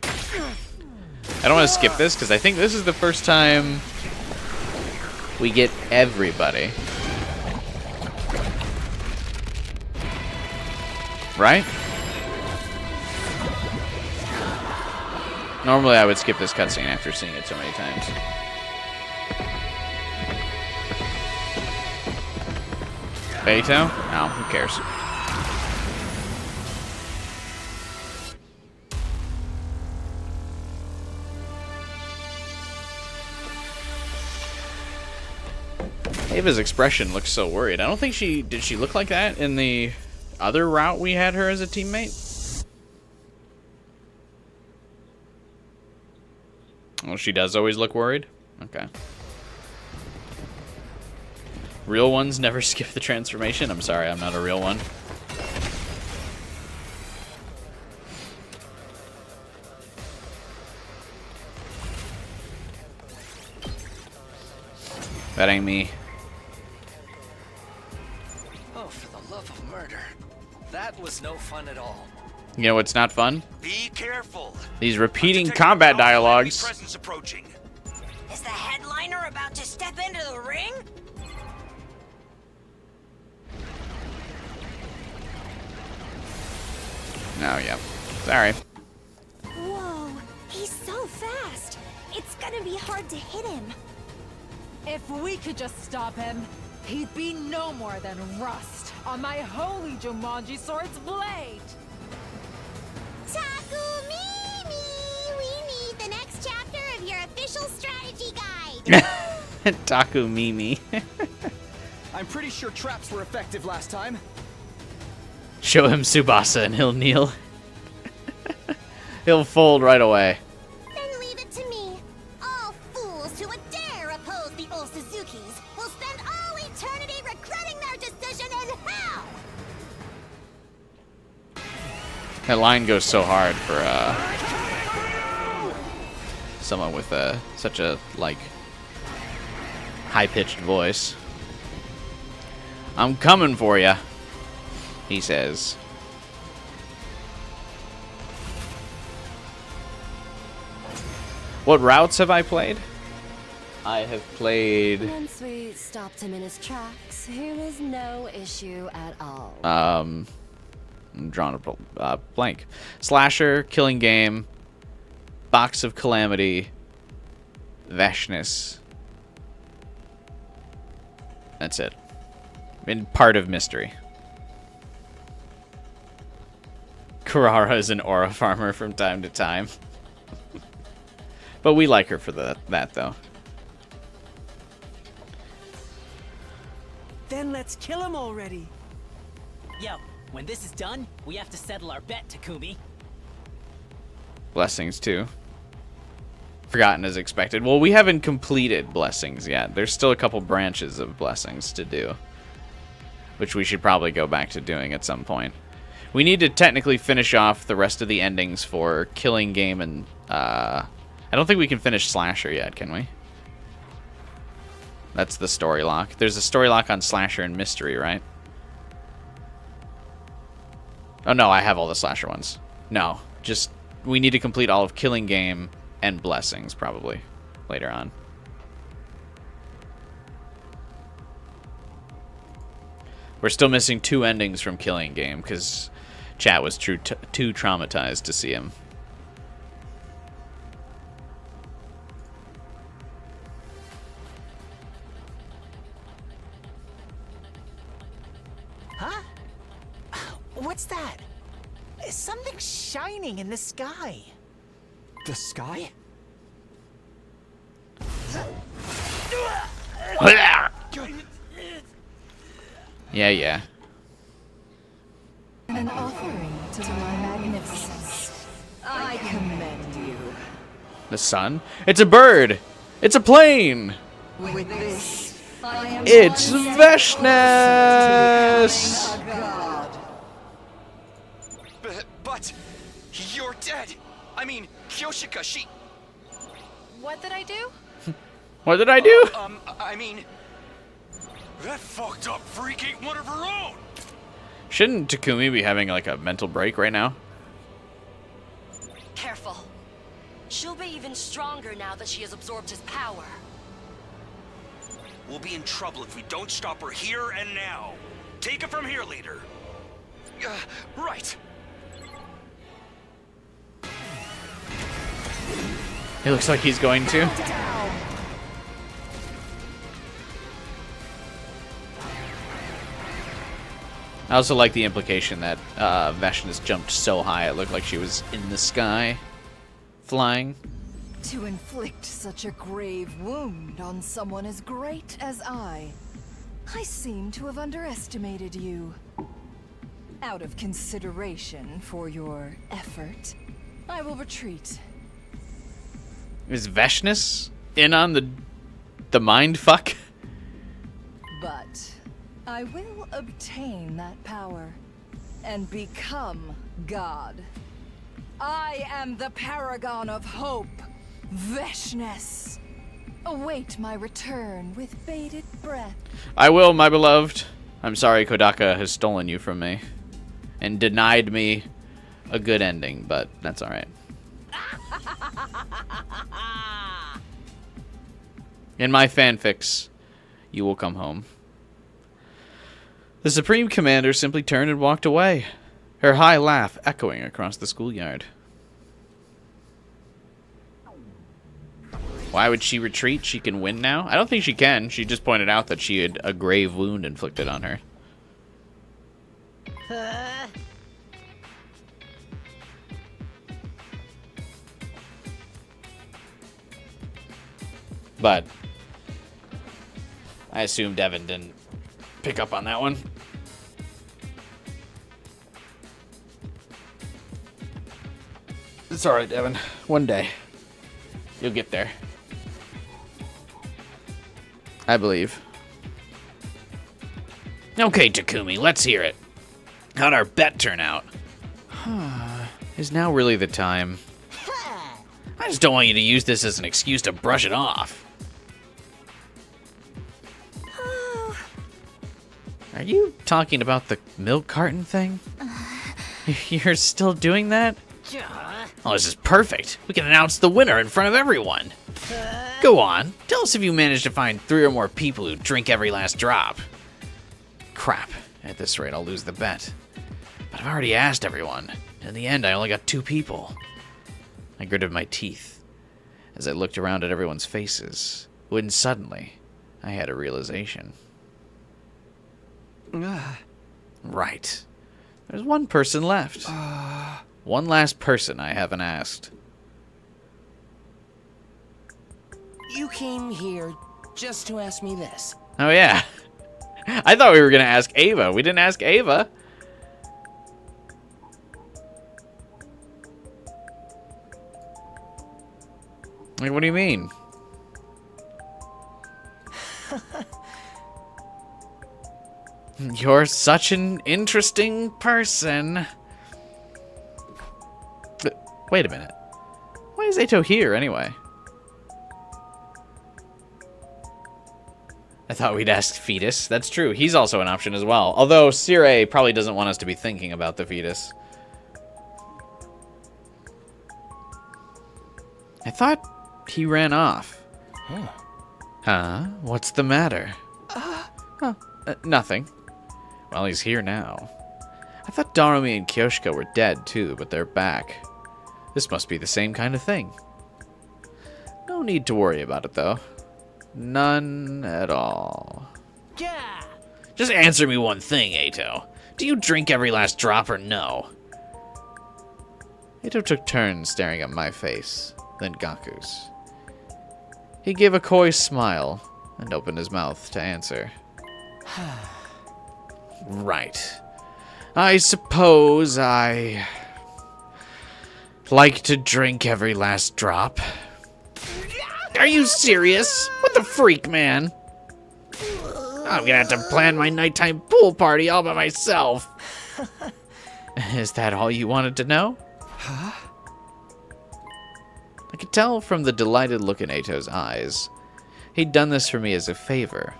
I don't want to skip this because I think this is the first time we get everybody. Right? Normally I would skip this cutscene after seeing it so many times. Beto? No, who cares? Ava's expression looks so worried. I don't think did she look like that in the other route we had her as a teammate? Well, she does always look worried? Okay. Real ones never skip the transformation? I'm sorry, I'm not a real one. That ain't me. Oh, for the love of murder. That was no fun at all. You know what's not fun? Be careful. These repeating Detective combat Alpha enemy dialogues. presence approaching. Is the headliner about to step into the ring? Oh, yeah. Sorry. Whoa, he's so fast. It's gonna be hard to hit him. If we could just stop him, he'd be no more than rust on my holy Jumanji sword's blade. Takumimi! We need the next chapter of your official strategy guide. Taku Mimi. I'm pretty sure traps were effective last time. Show him Tsubasa and he'll kneel. He'll fold right away. Then leave it to me. All fools who would dare oppose the old Suzukis will spend all eternity regretting their decision in hell! That line goes so hard for someone with such a like high-pitched voice. I'm coming for ya, he says. What routes have I played? I have played Once we stopped him in his tracks, here was no issue at all. I'm drawing a blank. Slasher, Killing Game, Box of Calamity, Vashnness. That's it. And part of Mystery. Karara is an aura farmer from time to time. But we like her for that though. Then let's kill him already. Yo, when this is done, we have to settle our bet, Takumi. Blessings too. Forgotten as expected. Well, we haven't completed Blessings yet. There's still a couple branches of Blessings to do, which we should probably go back to doing at some point. We need to technically finish off the rest of the endings for Killing Game and I don't think we can finish Slasher yet, can we? That's the story lock. There's a story lock on Slasher and Mystery, right? Oh no, I have all the Slasher ones. No, just we need to complete all of Killing Game and Blessings probably later on. We're still missing 2 endings from Killing Game because chat was too traumatized to see him. Huh? What's that? Something shining in the sky. The sky? Yeah. An offering to my magnificence. I commend you. The sun? It's a bird! It's a plane! With this, I am It's one step Vashnness! closer to becoming a god. But you're dead. I mean, Kyoshika, she... What did I do? What did I do? I mean... That fucked up freak ain't one of her own! Shouldn't Takumi be having like a mental break right now? Careful. She'll be even stronger now that she has absorbed his power. We'll be in trouble if we don't stop her here and now. Take it from here, leader. Right. It looks like he's going to. I also like the implication that Vashnness jumped so high it looked like she was in the sky, flying. To inflict such a grave wound on someone as great as I seem to have underestimated you. Out of consideration for your effort, I will retreat. Is Vashnness in on the mind fuck? But I will obtain that power and become God. I am the paragon of hope, Vashnness. Await my return with bated breath. I will, my beloved. I'm sorry Kodaka has stolen you from me and denied me a good ending, but that's alright. In my fanfics, you will come home. The Supreme Commander simply turned and walked away, her high laugh echoing across the schoolyard. Why would she retreat? She can win now? I don't think she can. She just pointed out that she had a grave wound inflicted on her. But I assume Devin didn't pick up on that one. It's alright, Devin. One day. You'll get there. I believe. Okay, Takumi, let's hear it. How'd our bet turn out? Is now really the time? I just don't want you to use this as an excuse to brush it off. Are you talking about the milk carton thing? You're still doing that? Oh, this is perfect. We can announce the winner in front of everyone. Go on. Tell us if you managed to find 3 or more people who drink every last drop. Crap. At this rate, I'll lose the bet. But I've already asked everyone. In the end, I only got 2 people. I gritted my teeth as I looked around at everyone's faces, when suddenly I had a realization. Right. There's one person left. One last person I haven't asked. You came here just to ask me this. Oh, yeah. I thought we were going to ask Ava. We didn't ask Ava. Like, what do you mean? You're such an interesting person. Wait a minute. Why is Eito here, anyway? I thought we'd ask Fetus. That's true. He's also an option as well. Although Sire probably doesn't want us to be thinking about the fetus. I thought he ran off. Huh? What's the matter? Nothing. Well, he's here now. I thought Darumi and Kyoshika were dead too, but they're back. This must be the same kind of thing. No need to worry about it, though. None at all. Yeah. Just answer me one thing, Eito. Do you drink every last drop or no? Eito took turns staring at my face, then Gaku's. He gave a coy smile and opened his mouth to answer. Right. I suppose I like to drink every last drop. Are you serious? What the freak, man? I'm gonna have to plan my nighttime pool party all by myself. Is that all you wanted to know? Huh? I could tell from the delighted look in Eito's eyes. He'd done this for me as a favor.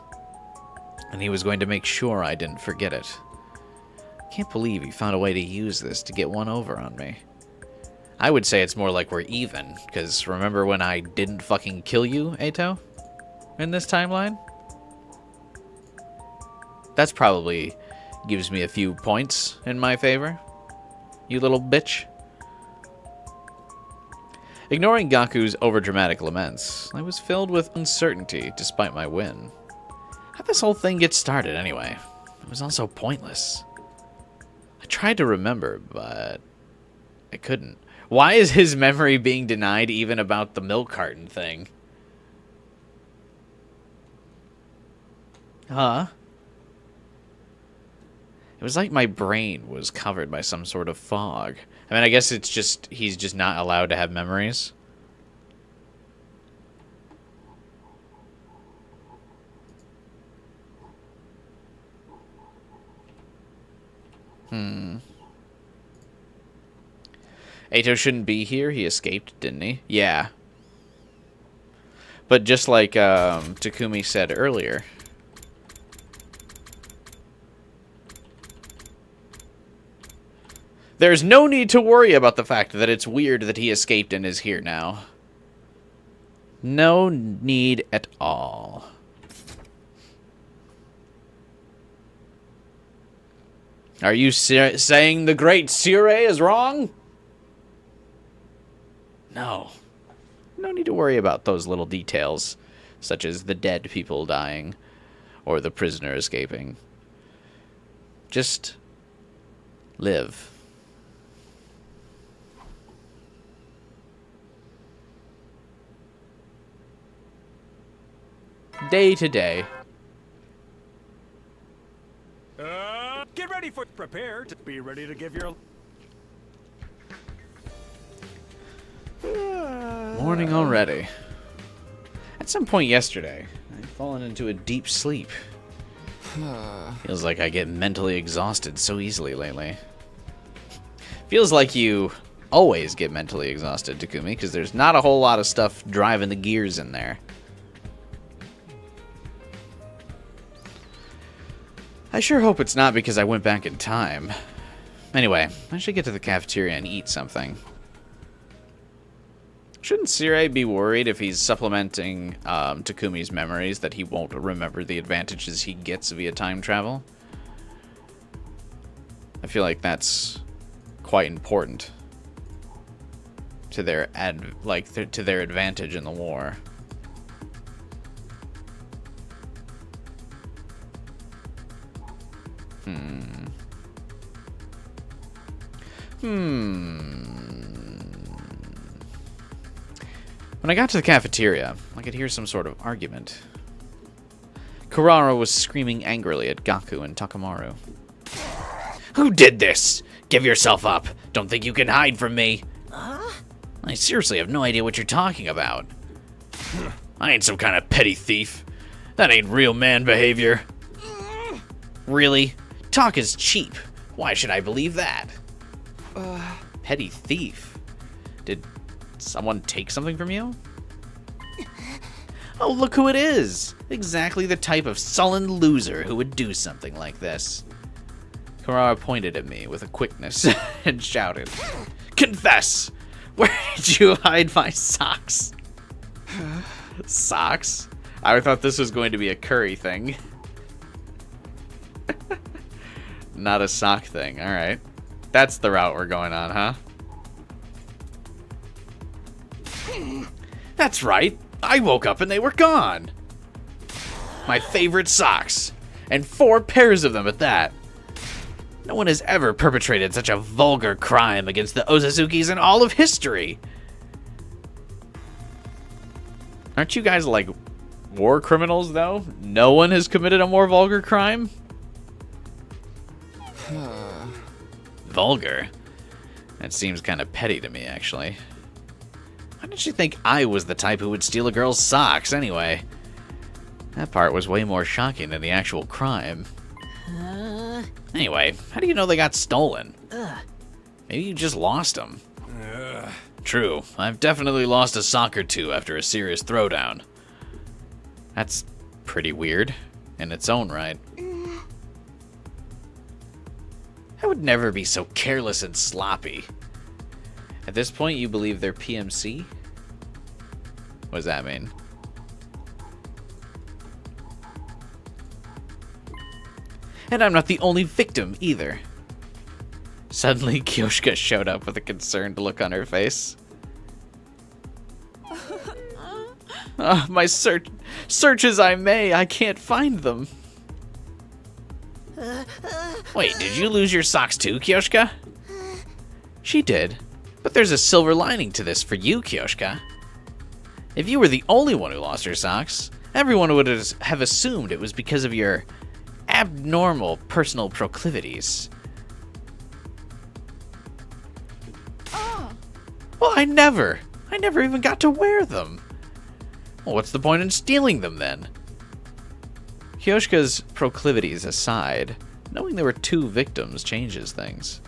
and he was going to make sure I didn't forget it. Can't believe he found a way to use this to get one over on me. I would say it's more like we're even, because remember when I didn't fucking kill you, Eito? In this timeline? That's probably gives me a few points in my favor. You little bitch. Ignoring Gaku's overdramatic laments, I was filled with uncertainty despite my win. How'd this whole thing get started anyway? It was all so pointless. I tried to remember, but I couldn't. Why is his memory being denied even about the milk carton thing? Huh? It was like my brain was covered by some sort of fog. I mean, I guess it's just, he's just not allowed to have memories. Eito shouldn't be here. He escaped, didn't he? Yeah. But just like Takumi said earlier, there's no need to worry about the fact that it's weird that he escaped and is here now. No need at all. Are you saying the great Sirei is wrong? No. No need to worry about those little details, such as the dead people dying or the prisoner escaping. Just live. Day to day. Get ready for... Prepare to be ready to give your... Morning already. At some point yesterday, I'd fallen into a deep sleep. Feels like I get mentally exhausted so easily lately. Feels like you always get mentally exhausted, Takumi, because there's not a whole lot of stuff driving the gears in there. I sure hope it's not because I went back in time. Anyway, I should get to the cafeteria and eat something. Shouldn't Sirei be worried if he's supplementing Takumi's memories that he won't remember the advantages he gets via time travel? I feel like that's quite important to their to their advantage in the war. When I got to the cafeteria, I could hear some sort of argument. Kurara was screaming angrily at Gaku and Takamaru. Who did this? Give yourself up. Don't think you can hide from me. I seriously have no idea what you're talking about. I ain't some kind of petty thief. That ain't real man behavior. Really? Talk is cheap. Why should I believe that? Petty thief? Did someone take something from you? Oh, look who it is! Exactly the type of sullen loser who would do something like this. Kurara pointed at me with a quickness and shouted, Confess! Where did you hide my socks? Socks? I thought this was going to be a curry thing. Not a sock thing, alright. That's the route we're going on, huh? That's right. I woke up and they were gone. My favorite socks. And 4 pairs of them at that. No one has ever perpetrated such a vulgar crime against the Ozazukis in all of history. Aren't you guys like war criminals, though? No one has committed a more vulgar crime? Vulgar? That seems kind of petty to me, actually. Why did you think I was the type who would steal a girl's socks, anyway? That part was way more shocking than the actual crime. Anyway, how do you know they got stolen? Maybe you just lost them. True, I've definitely lost a sock or two after a serious throwdown. That's pretty weird. in its own right. I would never be so careless and sloppy. At this point, you believe they're PMC? What does that mean? And I'm not the only victim, either. Suddenly, Kyoshka showed up with a concerned look on her face. My search as I may, I can't find them. Wait, did you lose your socks too, Kyoshka? She did. But there's a silver lining to this for you, Kyoshka. If you were the only one who lost her socks, everyone would have assumed it was because of your abnormal personal proclivities. Well, I never even got to wear them. Well, what's the point in stealing them then? Kyoshka's proclivities aside, knowing there were 2 victims changes things.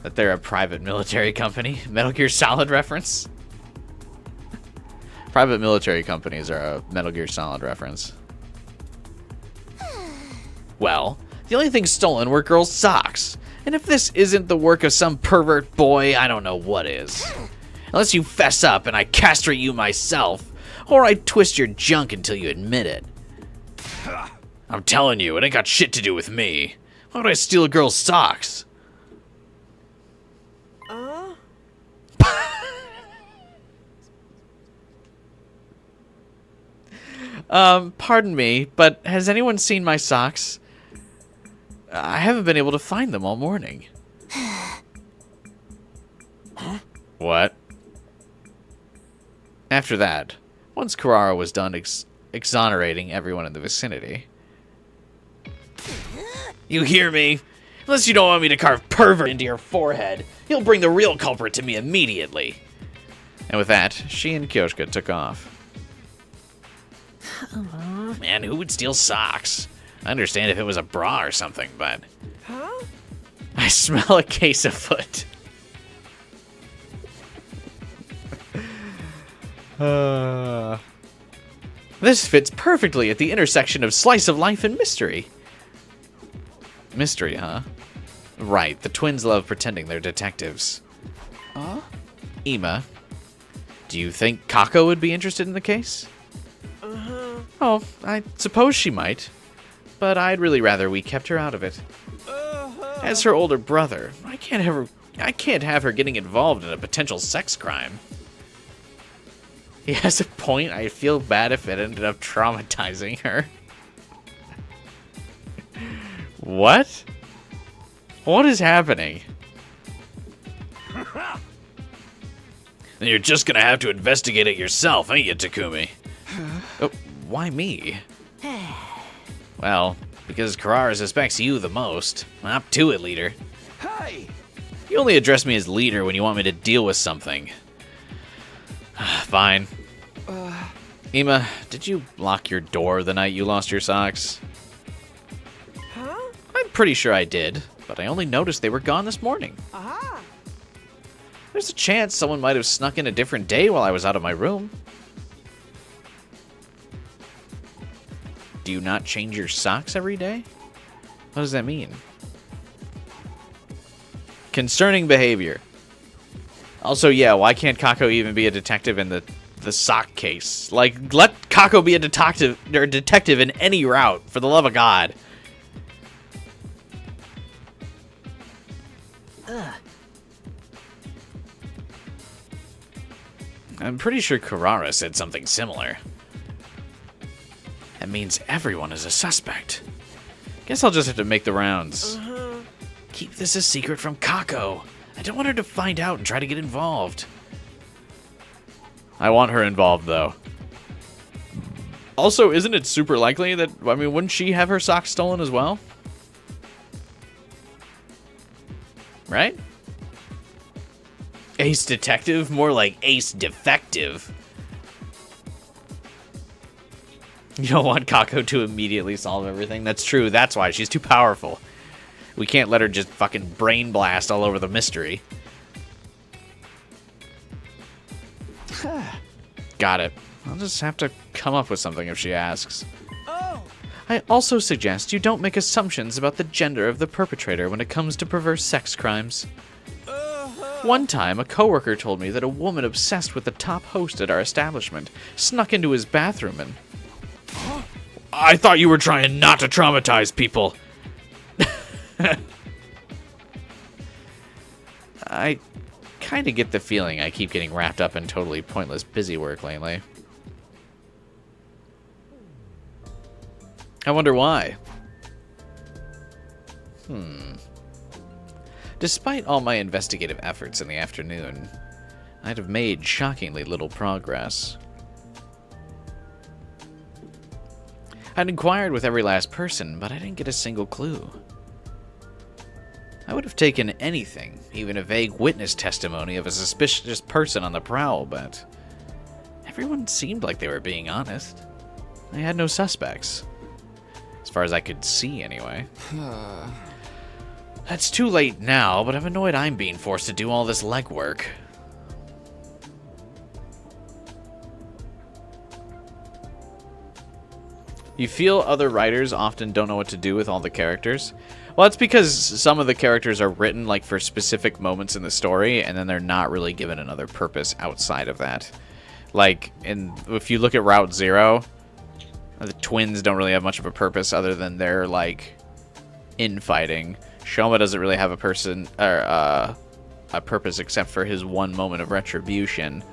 That they're a private military company? Metal Gear Solid reference? Private military companies are a Metal Gear Solid reference. Well, the only thing stolen were girls' socks. And if this isn't the work of some pervert boy, I don't know what is. Unless you fess up and I castrate you myself, or I twist your junk until you admit it. I'm telling you, it ain't got shit to do with me. Why would I steal a girl's socks? Pardon me, but has anyone seen my socks? I haven't been able to find them all morning. What? After that, once Carrara was done exonerating everyone in the vicinity. You hear me? Unless you don't want me to carve pervert into your forehead, you'll bring the real culprit to me immediately. And with that, she and Kyoshka took off. Man, who would steal socks? I understand if it was a bra or something, but... Huh? I smell a case afoot. This fits perfectly at the intersection of slice of life and mystery. Mystery, huh? Right, the twins love pretending they're detectives. Ima, do you think Kako would be interested in the case? Oh, I suppose she might. But I'd really rather we kept her out of it. As her older brother, I can't have her getting involved in a potential sex crime. He has a point. I feel bad if it ended up traumatizing her. What? What is happening? Then you're just gonna have to investigate it yourself, ain't you, Takumi? Oh, why me? Well, because Carrara suspects you the most. Up to it, leader. Hey! You only address me as leader when you want me to deal with something. Fine. Ima, did you lock your door the night you lost your socks? Huh? I'm pretty sure I did, but I only noticed they were gone this morning. Aha! There's a chance someone might have snuck in a different day while I was out of my room. Do you not change your socks every day? What does that mean? Concerning behavior. Also, yeah, why can't Kako even be a detective in the sock case? Like, let Kako be a detective in any route, for the love of God. I'm pretty sure Carrara said something similar. That means everyone is a suspect. Guess I'll just have to make the rounds. Keep this a secret from Kako. I don't want her to find out and try to get involved. I want her involved, though. Also, isn't it super likely that, I mean, wouldn't she have her socks stolen as well? Right? Ace detective? More like ace defective. You don't want Kako to immediately solve everything. That's true. That's why. She's too powerful. We can't let her just fucking brain blast all over the mystery. Got it. I'll just have to come up with something if she asks. Oh! I also suggest you don't make assumptions about the gender of the perpetrator when it comes to perverse sex crimes. One time, a coworker told me that a woman obsessed with the top host at our establishment snuck into his bathroom and... I thought you were trying not to traumatize people. I kind of get the feeling I keep getting wrapped up in totally pointless busy work lately. I wonder why. Despite all my investigative efforts in the afternoon, I'd have made shockingly little progress. I'd inquired with every last person, but I didn't get a single clue. I would have taken anything, even a vague witness testimony of a suspicious person on the prowl, but everyone seemed like they were being honest. I had no suspects. As far as I could see, anyway. That's too late now, but I'm annoyed I'm being forced to do all this legwork. You feel other writers often don't know what to do with all the characters? Well, that's because some of the characters are written like for specific moments in the story, and then they're not really given another purpose outside of that. Like, if you look at Route Zero, the twins don't really have much of a purpose other than they're like infighting. Shoma doesn't really have a purpose except for his one moment of retribution,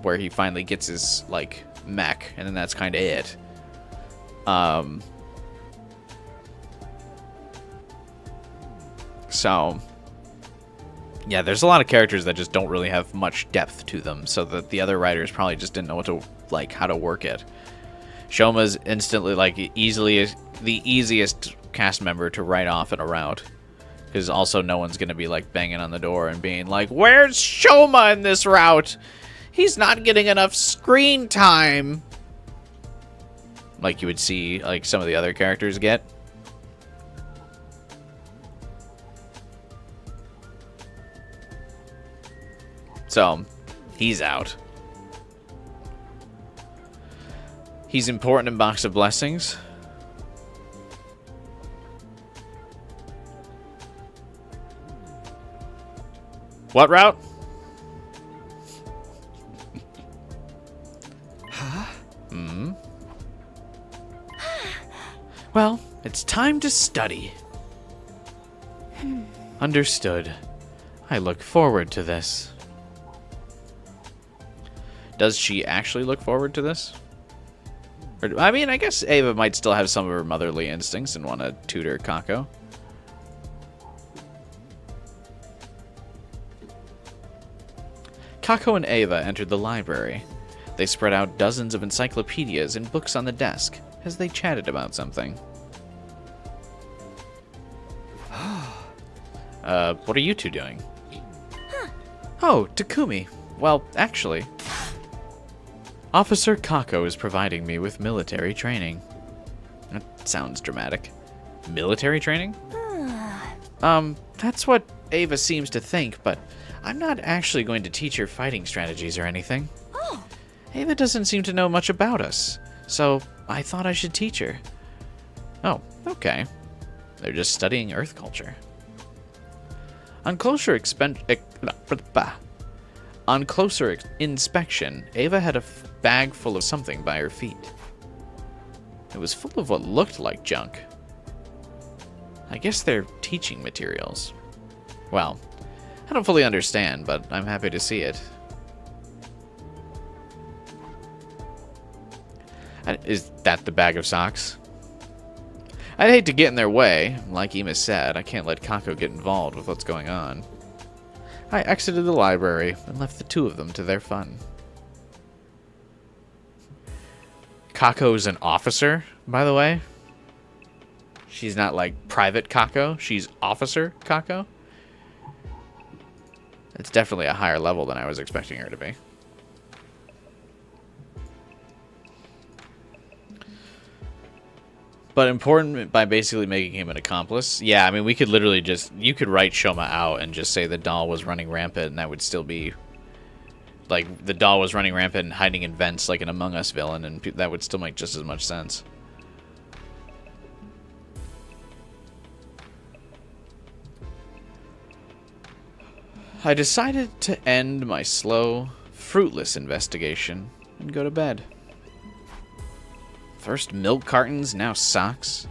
where he finally gets his like mech, and then that's kind of it. So yeah, there's a lot of characters that just don't really have much depth to them, so that the other writers probably just didn't know what to how to work it. Shoma's instantly like the easiest cast member to write off in a route, because also no one's gonna be like banging on the door and being like, "Where's Shoma in this route? He's not getting enough screen time," like you would see like some of the other characters get. So he's out. He's important in Box of Blessings. What route? Huh? Well, it's time to study. Understood. I look forward to this. Does she actually look forward to this? Or, I mean, I guess Ava might still have some of her motherly instincts and want to tutor Kako. Kako and Ava entered the library. They spread out dozens of encyclopedias and books on the desk as they chatted about something. What are you two doing? Oh, Takumi. Well, actually, Officer Kako is providing me with military training. That sounds dramatic. Military training? That's what Ava seems to think, but I'm not actually going to teach her fighting strategies or anything. Oh. Ava doesn't seem to know much about us, so I thought I should teach her. Oh, okay. They're just studying Earth culture. On closer inspection, Ava had a bag full of something by her feet. It was full of what looked like junk. I guess they're teaching materials. Well, I don't fully understand, but I'm happy to see it. Is that the bag of socks? I'd hate to get in their way. Like Ema said, I can't let Kako get involved with what's going on. I exited the library and left the two of them to their fun. Kako's an officer, by the way. She's not like Private Kako. She's Officer Kako. It's definitely a higher level than I was expecting her to be. But important by basically making him an accomplice. Yeah, I mean, we could literally just... You could write Shoma out and just say the doll was running rampant, and that would still be like, the doll was running rampant and hiding in vents like an Among Us villain, and that would still make just as much sense. I decided to end my slow, fruitless investigation and go to bed. First milk cartons, now socks.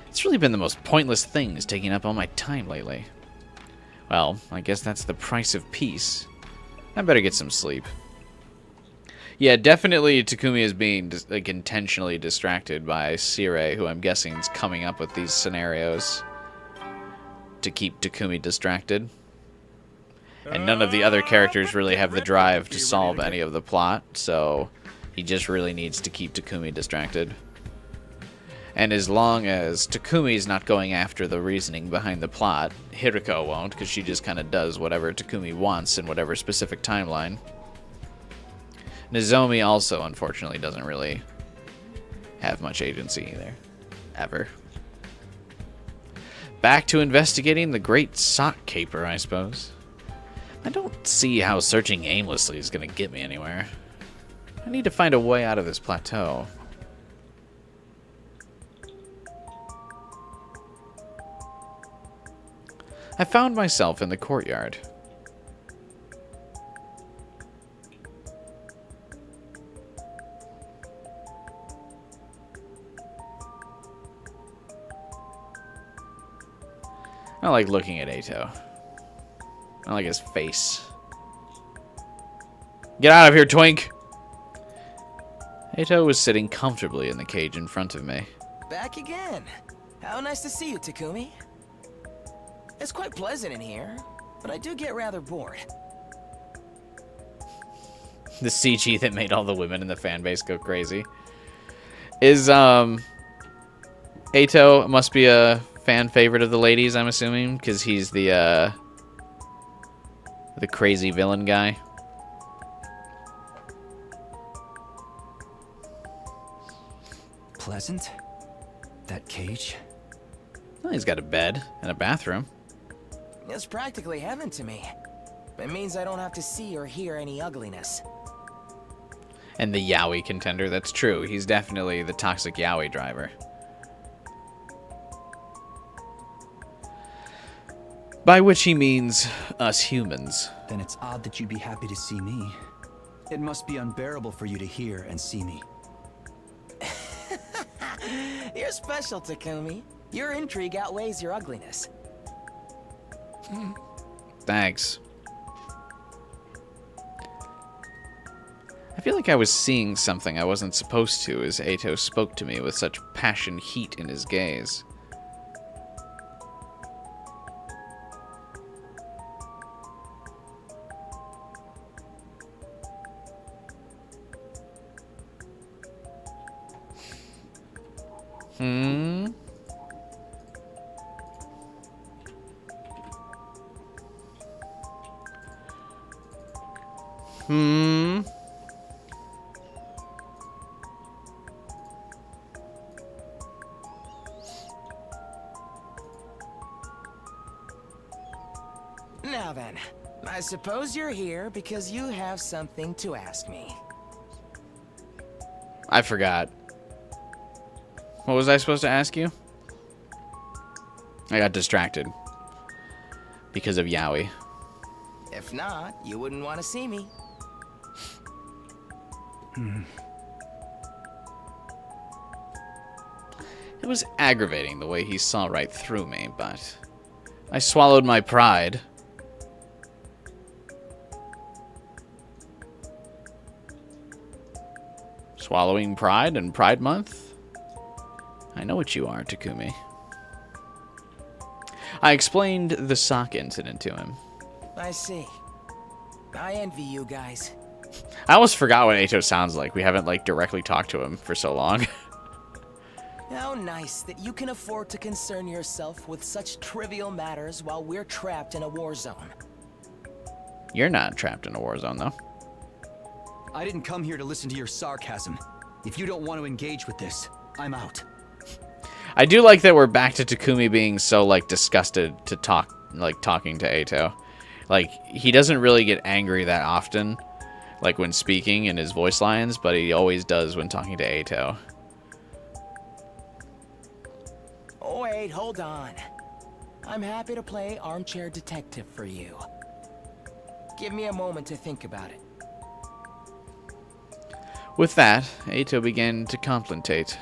It's really been the most pointless things taking up all my time lately. Well, I guess that's the price of peace. I better get some sleep. Yeah, definitely Takumi is being like intentionally distracted by Sire, who I'm guessing is coming up with these scenarios to keep Takumi distracted. And none of the other characters really have the drive to solve any of the plot, so he just really needs to keep Takumi distracted. And as long as Takumi's not going after the reasoning behind the plot, Hiriko won't, because she just kind of does whatever Takumi wants in whatever specific timeline. Nozomi also, unfortunately, doesn't really have much agency either. Ever. Back to investigating the great sock caper, I suppose. I don't see how searching aimlessly is going to get me anywhere. I need to find a way out of this plateau. I found myself in the courtyard. I like looking at Eito. I like his face. Get out of here, twink! Eito was sitting comfortably in the cage in front of me. Back again. How nice to see you, Takumi. It's quite pleasant in here, but I do get rather bored. The CG that made all the women in the fan base go crazy. Is, Eito must be a fan favorite of the ladies, I'm assuming, because he's the crazy villain guy. Pleasant? That cage? Well, he's got a bed and a bathroom. It's practically heaven to me. It means I don't have to see or hear any ugliness. And the yaoi contender, that's true. He's definitely the toxic yaoi driver. By which he means us humans. Then it's odd that you'd be happy to see me. It must be unbearable for you to hear and see me. You're special, Takumi. Your intrigue outweighs your ugliness. Thanks. I feel like I was seeing something I wasn't supposed to as Eito spoke to me with such passion heat in his gaze. Now then, I suppose you're here because you have something to ask me. I forgot. What was I supposed to ask you? I got distracted. Because of yaoi. If not, you wouldn't want to see me. It was aggravating the way he saw right through me, but I swallowed my pride. Swallowing pride in Pride Month? I know what you are, Takumi. I explained the sock incident to him. I see. I envy you guys. I almost forgot what Eito sounds like. We haven't, like, directly talked to him for so long. How nice that you can afford to concern yourself with such trivial matters while we're trapped in a war zone. You're not trapped in a war zone, though. I didn't come here to listen to your sarcasm. If you don't want to engage with this, I'm out. I do like that we're back to Takumi being so, like, disgusted to talking to Eito. Like, he doesn't really get angry that often, like when speaking in his voice lines, but he always does when talking to Ato. Oh, wait, hold on. I'm happy to play armchair detective for you. Give me a moment to think about it. With that, Ato began to contemplate.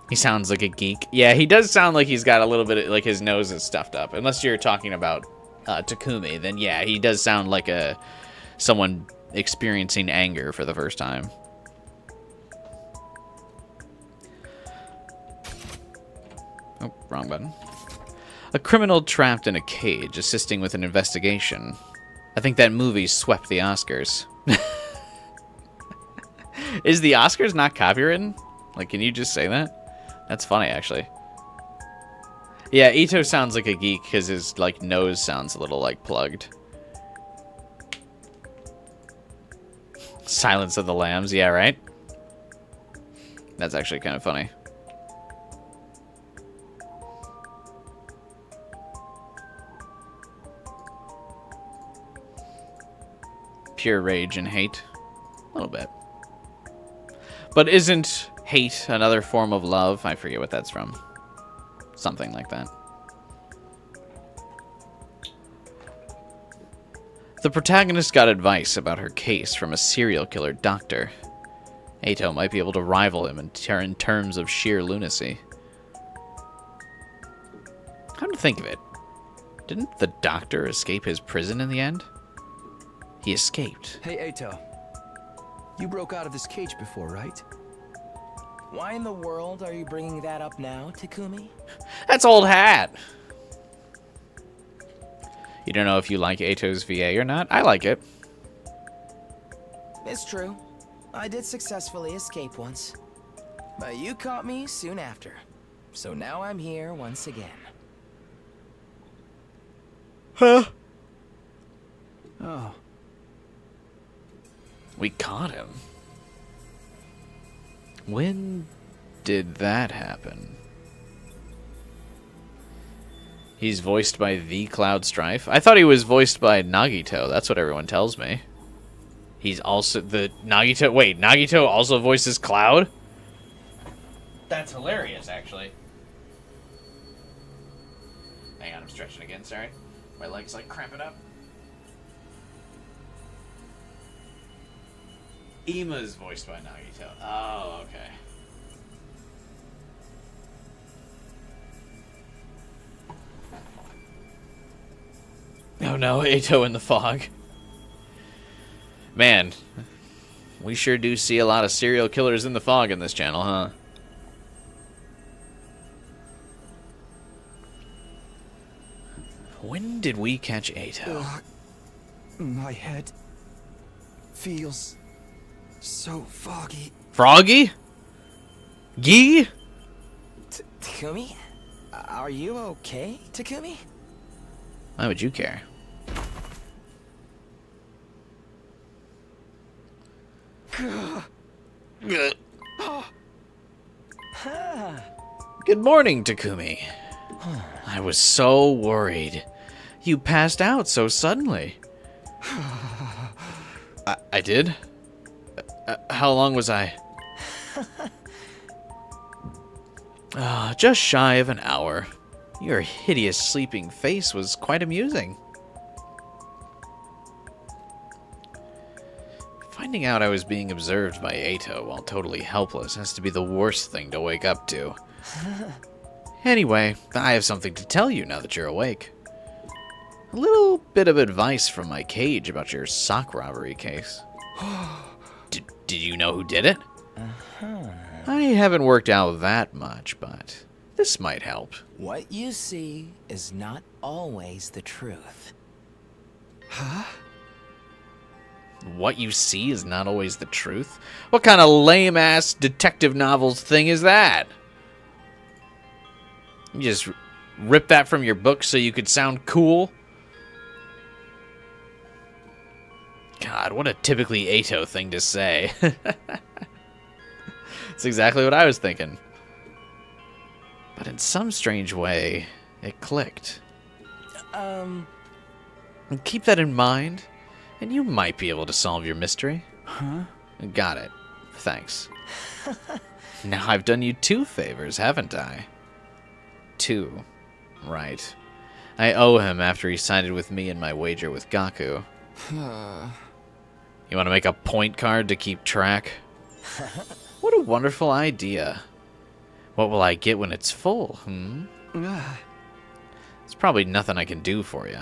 He sounds like a geek. Yeah, he does sound like he's got a little bit of, like, his nose is stuffed up. Unless you're talking about Takumi, then yeah, he does sound like someone experiencing anger for the first time. Oh, wrong button. A criminal trapped in a cage, assisting with an investigation. I think that movie swept the Oscars. Is the Oscars not copywritten? Like, can you just say that? That's funny, actually. Yeah, Ito sounds like a geek because his, like, nose sounds a little, like, plugged. Silence of the Lambs, yeah, right? That's actually kind of funny. Pure rage and hate. A little bit. But isn't hate another form of love? I forget what that's from. Something like that. The protagonist got advice about her case from a serial killer doctor. Ato might be able to rival him in terms of sheer lunacy. Come to think of it, didn't the doctor escape his prison in the end? He escaped. Hey, Ato. You broke out of this cage before, right? Why in the world are you bringing that up now, Takumi? That's old hat. You don't know if you like Ato's VA or not? I like it. It's true. I did successfully escape once. But you caught me soon after. So now I'm here once again. Huh? Oh. We caught him. When did that happen? He's voiced by the Cloud Strife. I thought he was voiced by Nagito. That's what everyone tells me. He's also the Nagito. Wait, Nagito also voices Cloud? That's hilarious, actually. Hang on, I'm stretching again, sorry. My leg's like cramping up. Ima's voiced by Nagito. Oh, okay. Oh no, Ato in the fog. Man, we sure do see a lot of serial killers in the fog in this channel, huh? When did we catch Ato? My head feels so foggy. Froggy? Gee? Takumi? Are you okay, Takumi? Why would you care? Good morning, Takumi. I was so worried. You passed out so suddenly. I did? How long was I? Just shy of an hour. Your hideous sleeping face was quite amusing. Finding out I was being observed by Ato while totally helpless has to be the worst thing to wake up to. Anyway, I have something to tell you now that you're awake. A little bit of advice from my cage about your sock robbery case. Did you know who did it? I haven't worked out that much, but this might help. What you see is not always the truth. Huh? What you see is not always the truth? What kind of lame-ass detective novels thing is that? You just rip that from your book so you could sound cool? God, what a typically Ato thing to say. That's exactly what I was thinking. But in some strange way, it clicked. And keep that in mind, and you might be able to solve your mystery. Huh? Got it. Thanks. Now I've done you 2 favors, haven't I? 2. Right. I owe him after he sided with me in my wager with Gaku. You want to make a point card to keep track? What a wonderful idea. What will I get when it's full, It's probably nothing I can do for you.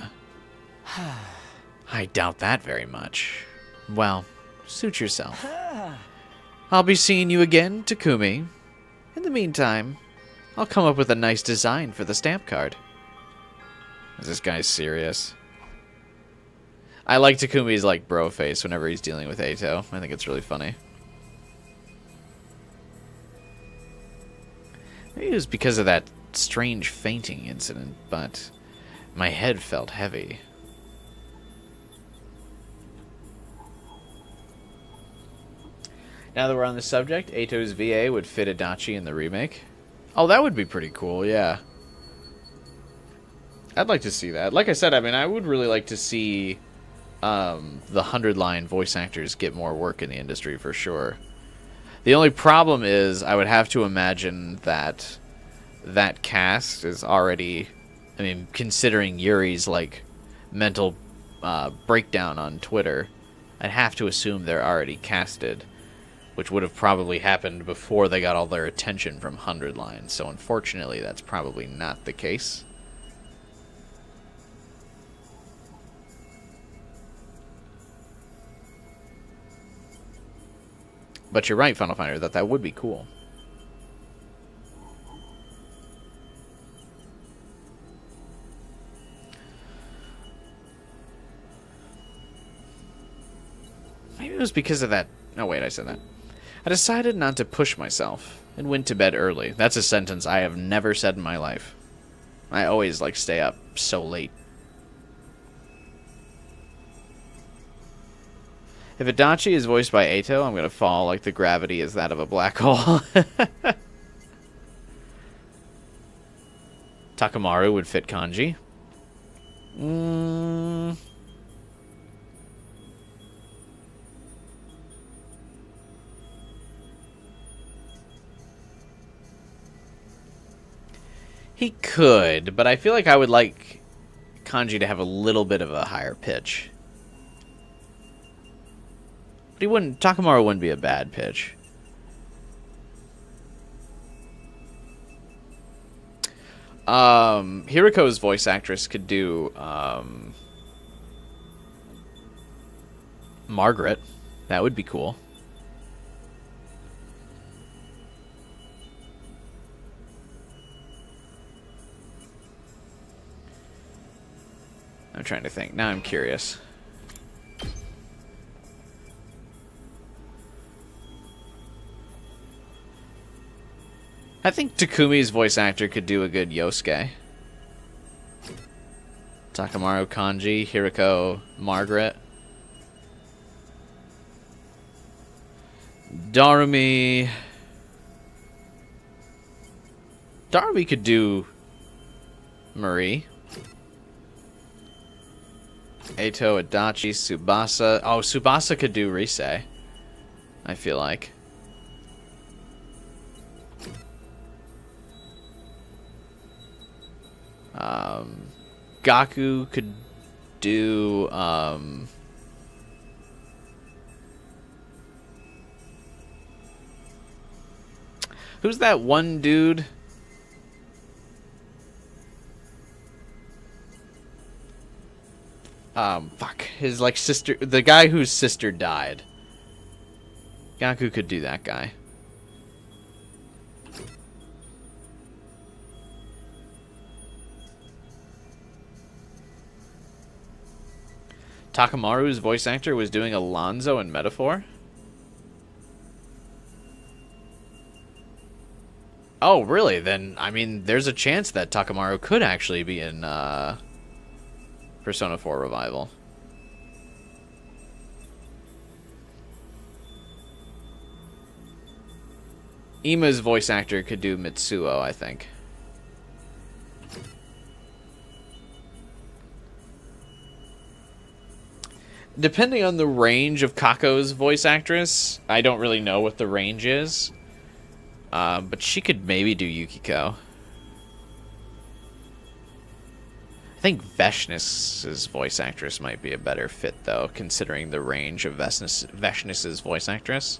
I doubt that very much. Well, suit yourself. I'll be seeing you again, Takumi. In the meantime, I'll come up with a nice design for the stamp card. Is this guy serious? I like Takumi's like bro face whenever he's dealing with Eito. I think it's really funny. Maybe it was because of that strange fainting incident, but my head felt heavy. Now that we're on the subject, Eito's VA would fit Adachi in the remake. Oh, that would be pretty cool, yeah. I'd like to see that. Like I said, I mean, I would really like to see the 100-line voice actors get more work in the industry for sure. The only problem is I would have to imagine that that cast is already, I mean, considering Yuri's like mental breakdown on Twitter, I'd have to assume they're already casted, which would have probably happened before they got all their attention from 100 lines. So unfortunately, that's probably not the case. But you're right, Final Finder, that would be cool. Maybe it was because of that. Oh, wait, I said that. I decided not to push myself and went to bed early. That's a sentence I have never said in my life. I always, like, stay up so late. If Adachi is voiced by Eito, I'm going to fall like the gravity is that of a black hole. Takamaru would fit Kanji. He could, but I feel like I would like Kanji to have a little bit of a higher pitch. But he wouldn't. Takamaru wouldn't be a bad pitch. Hiriko's voice actress could do Margaret. That would be cool. I'm trying to think. Now I'm curious. I think Takumi's voice actor could do a good Yosuke. Takamaru Kanji, Hiriko Margaret. Darumi could do Marie. Eito, Adachi, Tsubasa. Oh, Tsubasa could do Rise, I feel like. Gaku could do who's that one dude? Fuck. His like sister, the guy whose sister died. Gaku could do that guy. Takamaru's voice actor was doing Alonzo in Metaphor? Oh, really? Then, I mean, there's a chance that Takamaru could actually be in Persona 4 Revival. Ima's voice actor could do Mitsuo, I think. depending on the range of Kako's voice actress, I don't really know what the range is. But she could maybe do Yukiko. I think Vashnness's voice actress might be a better fit, though, considering the range of Vashnness's voice actress.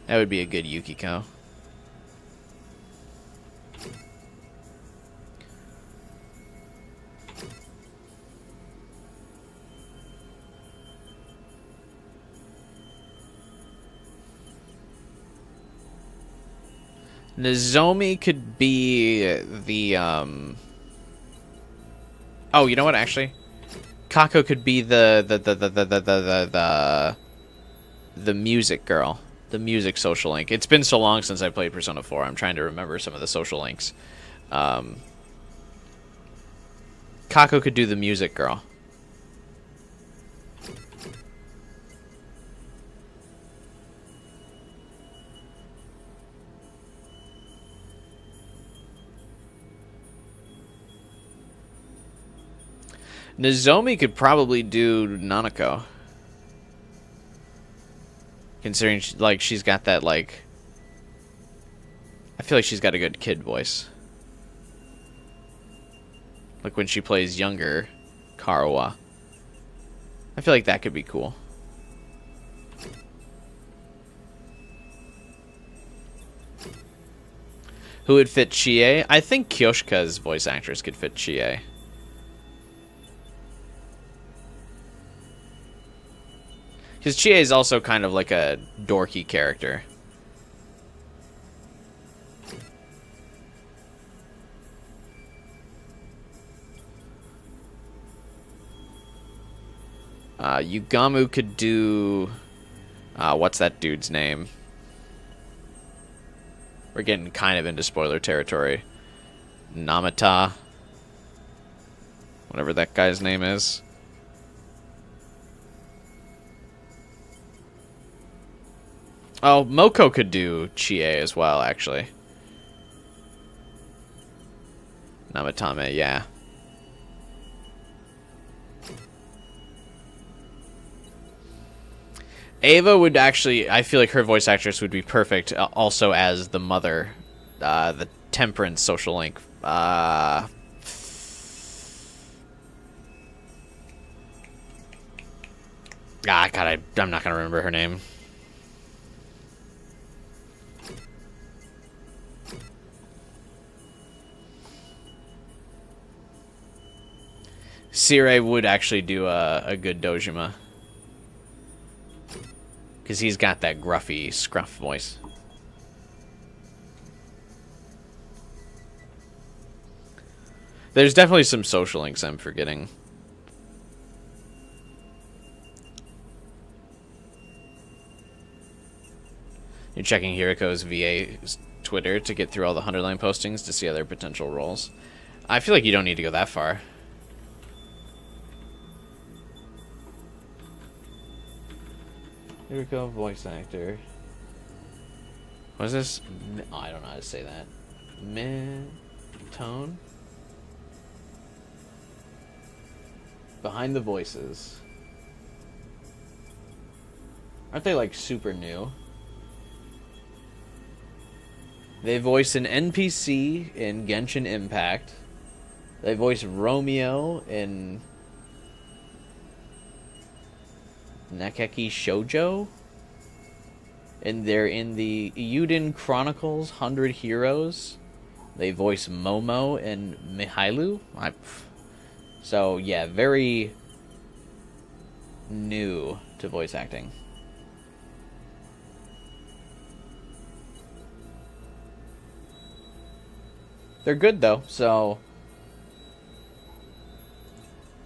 That would be a good Yukiko. Nozomi could be the, Oh, you know what, actually? Kako could be the music girl. The music social link. It's been so long since I played Persona 4. I'm trying to remember some of the social links. Kako could do the music girl. Nozomi could probably do Nanako. Considering, like, she's got that, like... I feel like she's got a good kid voice. Like when she plays younger Karawa. I feel like that could be cool. Who would fit Chie? I think Kyoshika's voice actress could fit Chie. Because Chie is also kind of like a dorky character. Yugamu could do... what's that dude's name? We're getting kind of into spoiler territory. Namata. Whatever that guy's name is. Oh, Moko could do Chie as well, actually. Namatame, yeah. Ava would actually... I feel like her voice actress would be perfect also as the mother. The Temperance social link. God, I'm not going to remember her name. Sire would actually do a good Dojima. Because he's got that gruffy, scruff voice. There's definitely some social links I'm forgetting. You're checking Hiriko's VA's Twitter to get through all the 100-line postings to see other potential roles. I feel like you don't need to go that far. Here we go, voice actor. What is this? Oh, I don't know how to say that. Tone? Behind the voices. Aren't they like super new? They voice an NPC in Genshin Impact. They voice Romeo in Nakeki Shoujo, and they're in the Yuden Chronicles 100 Heroes. They voice Momo and Mihailu. So yeah, very new to voice acting. They're good though, so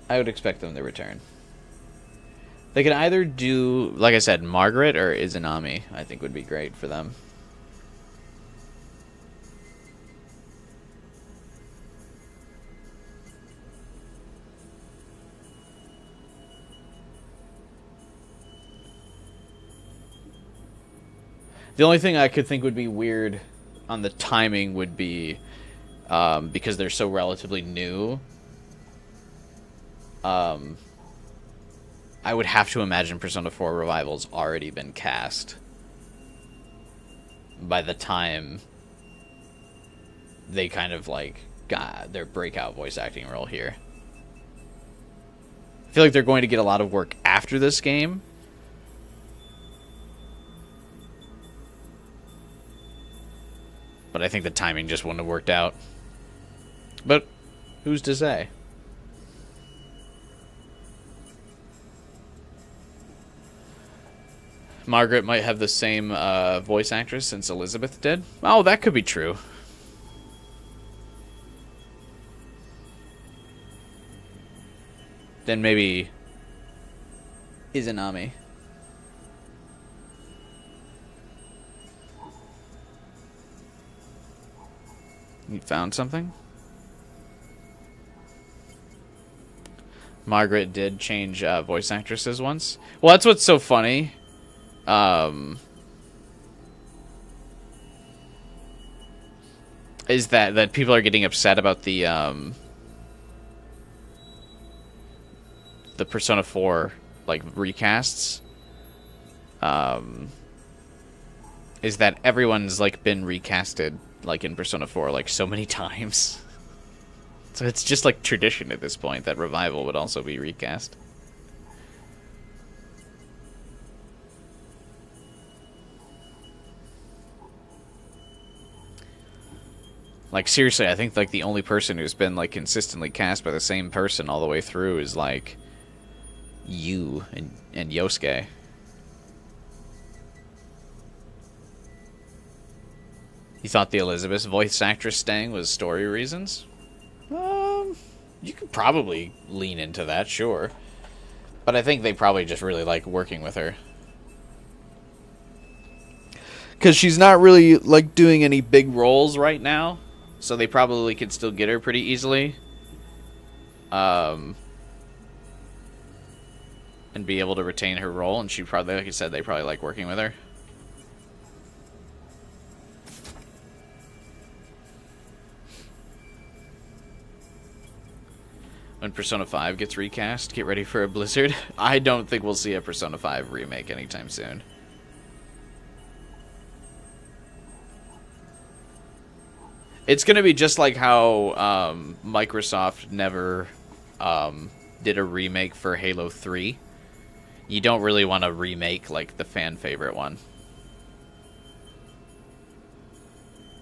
I would expect them to return. They could either do, like I said, Margaret or Izanami, I think would be great for them. The only thing I could think would be weird on the timing would be, because they're so relatively new, I would have to imagine Persona 4 Revival's already been cast by the time they kind of like got their breakout voice acting role here. I feel like they're going to get a lot of work after this game. But I think the timing just wouldn't have worked out. But who's to say? Margaret might have the same voice actress since Elizabeth did. Oh, that could be true. Then maybe Izanami. You found something? Margaret did change voice actresses once. Well, that's what's so funny. Is that people are getting upset about the Persona 4 like recasts. Is that everyone's like been recasted like in Persona 4 like so many times. So it's just like tradition at this point that Revival would also be recast. Like seriously, I think like the only person who's been like consistently cast by the same person all the way through is like you and Yosuke. You thought the Elizabeth voice actress staying was story reasons? You could probably lean into that, sure. But I think they probably just really like working with her. Because she's not really like doing any big roles right now. So they probably could still get her pretty easily. And be able to retain her role. And she probably, like I said, they probably like working with her. When Persona 5 gets recast, get ready for a blizzard. I don't think we'll see a Persona 5 remake anytime soon. It's going to be just like how Microsoft never did a remake for Halo 3. You don't really want to remake like the fan favorite one.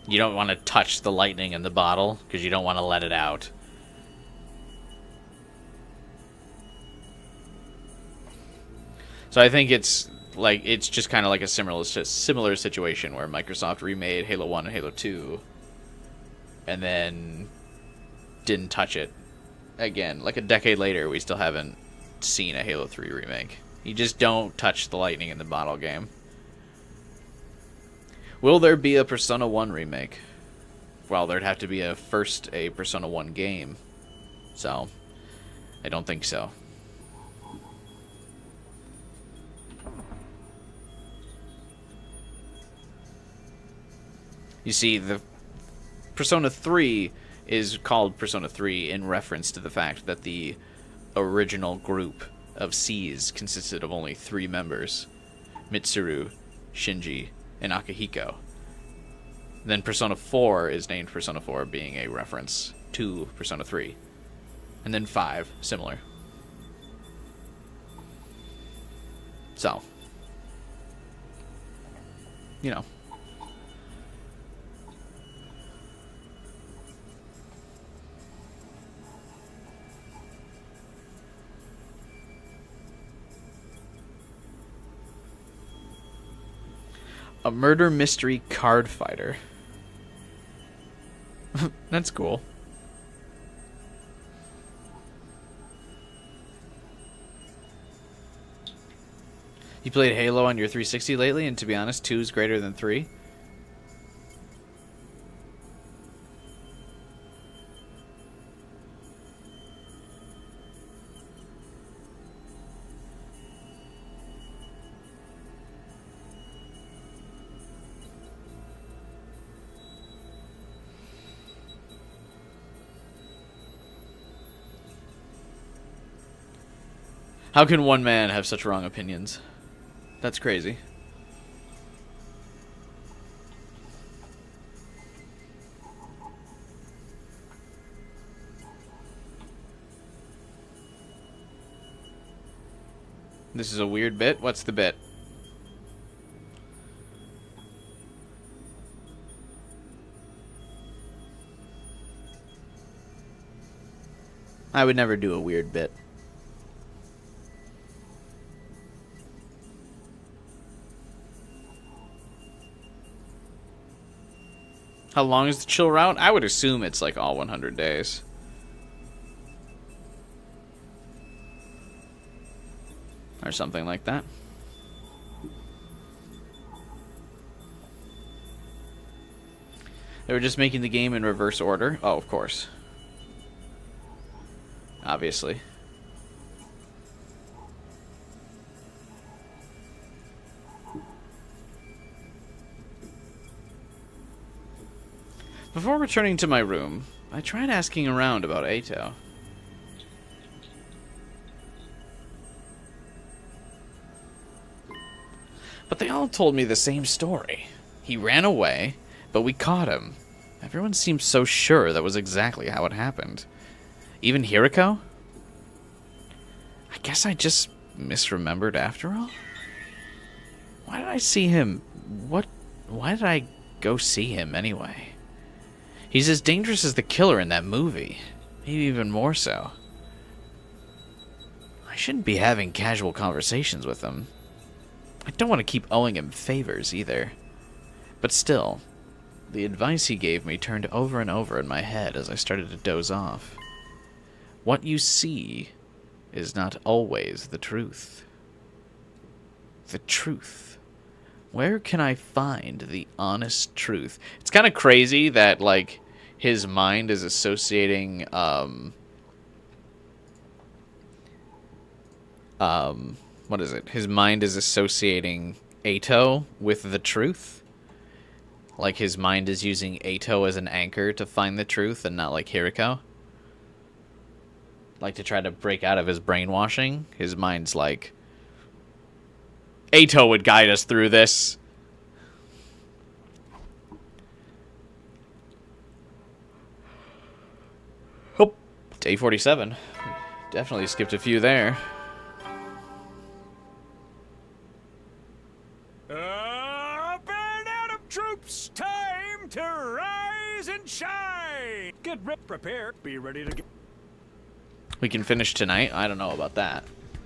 You don't want to touch the lightning in the bottle because you don't want to let it out. So I think it's just kind of like a similar situation where Microsoft remade Halo 1 and Halo 2 and then didn't touch it again. Like a decade later, we still haven't seen a Halo 3 remake. You just don't touch the lightning in the bottle game. Will there be a Persona 1 remake? Well, there'd have to be a Persona 1 game. So, I don't think so. You see, the Persona 3 is called Persona 3 in reference to the fact that the original group of C's consisted of only 3 members: Mitsuru, Shinji, and Akihiko. Then Persona 4 is named Persona 4, being a reference to Persona 3. And then 5, similar. So, you know. A murder mystery card fighter. That's cool. You played Halo on your 360 lately, and to be honest, 2 is greater than 3. How can one man have such wrong opinions? That's crazy. This is a weird bit. What's the bit? I would never do a weird bit. How long is the chill route? I would assume it's like all 100 days. Or something like that. They were just making the game in reverse order. Oh, of course. Obviously. Before returning to my room, I tried asking around about Ato. But they all told me the same story. He ran away, but we caught him. Everyone seemed so sure that was exactly how it happened. Even Hiriko? I guess I just misremembered after all? Why did I see him? Why did I go see him anyway? He's as dangerous as the killer in that movie. Maybe even more so. I shouldn't be having casual conversations with him. I don't want to keep owing him favors either. But still, the advice he gave me turned over and over in my head as I started to doze off. What you see is not always the truth. The truth. Where can I find the honest truth? It's kind of crazy that, like, his mind is associating, what is it? His mind is associating Ato with the truth. Like, his mind is using Ato as an anchor to find the truth and not, like, Hiriko. Like, to try to break out of his brainwashing. His mind's like, Ato would guide us through this. Oh, day 47. Definitely skipped a few there. Up and out of troops, time to rise and shine. Get prepared, be ready to get. We can finish tonight. I don't know about that.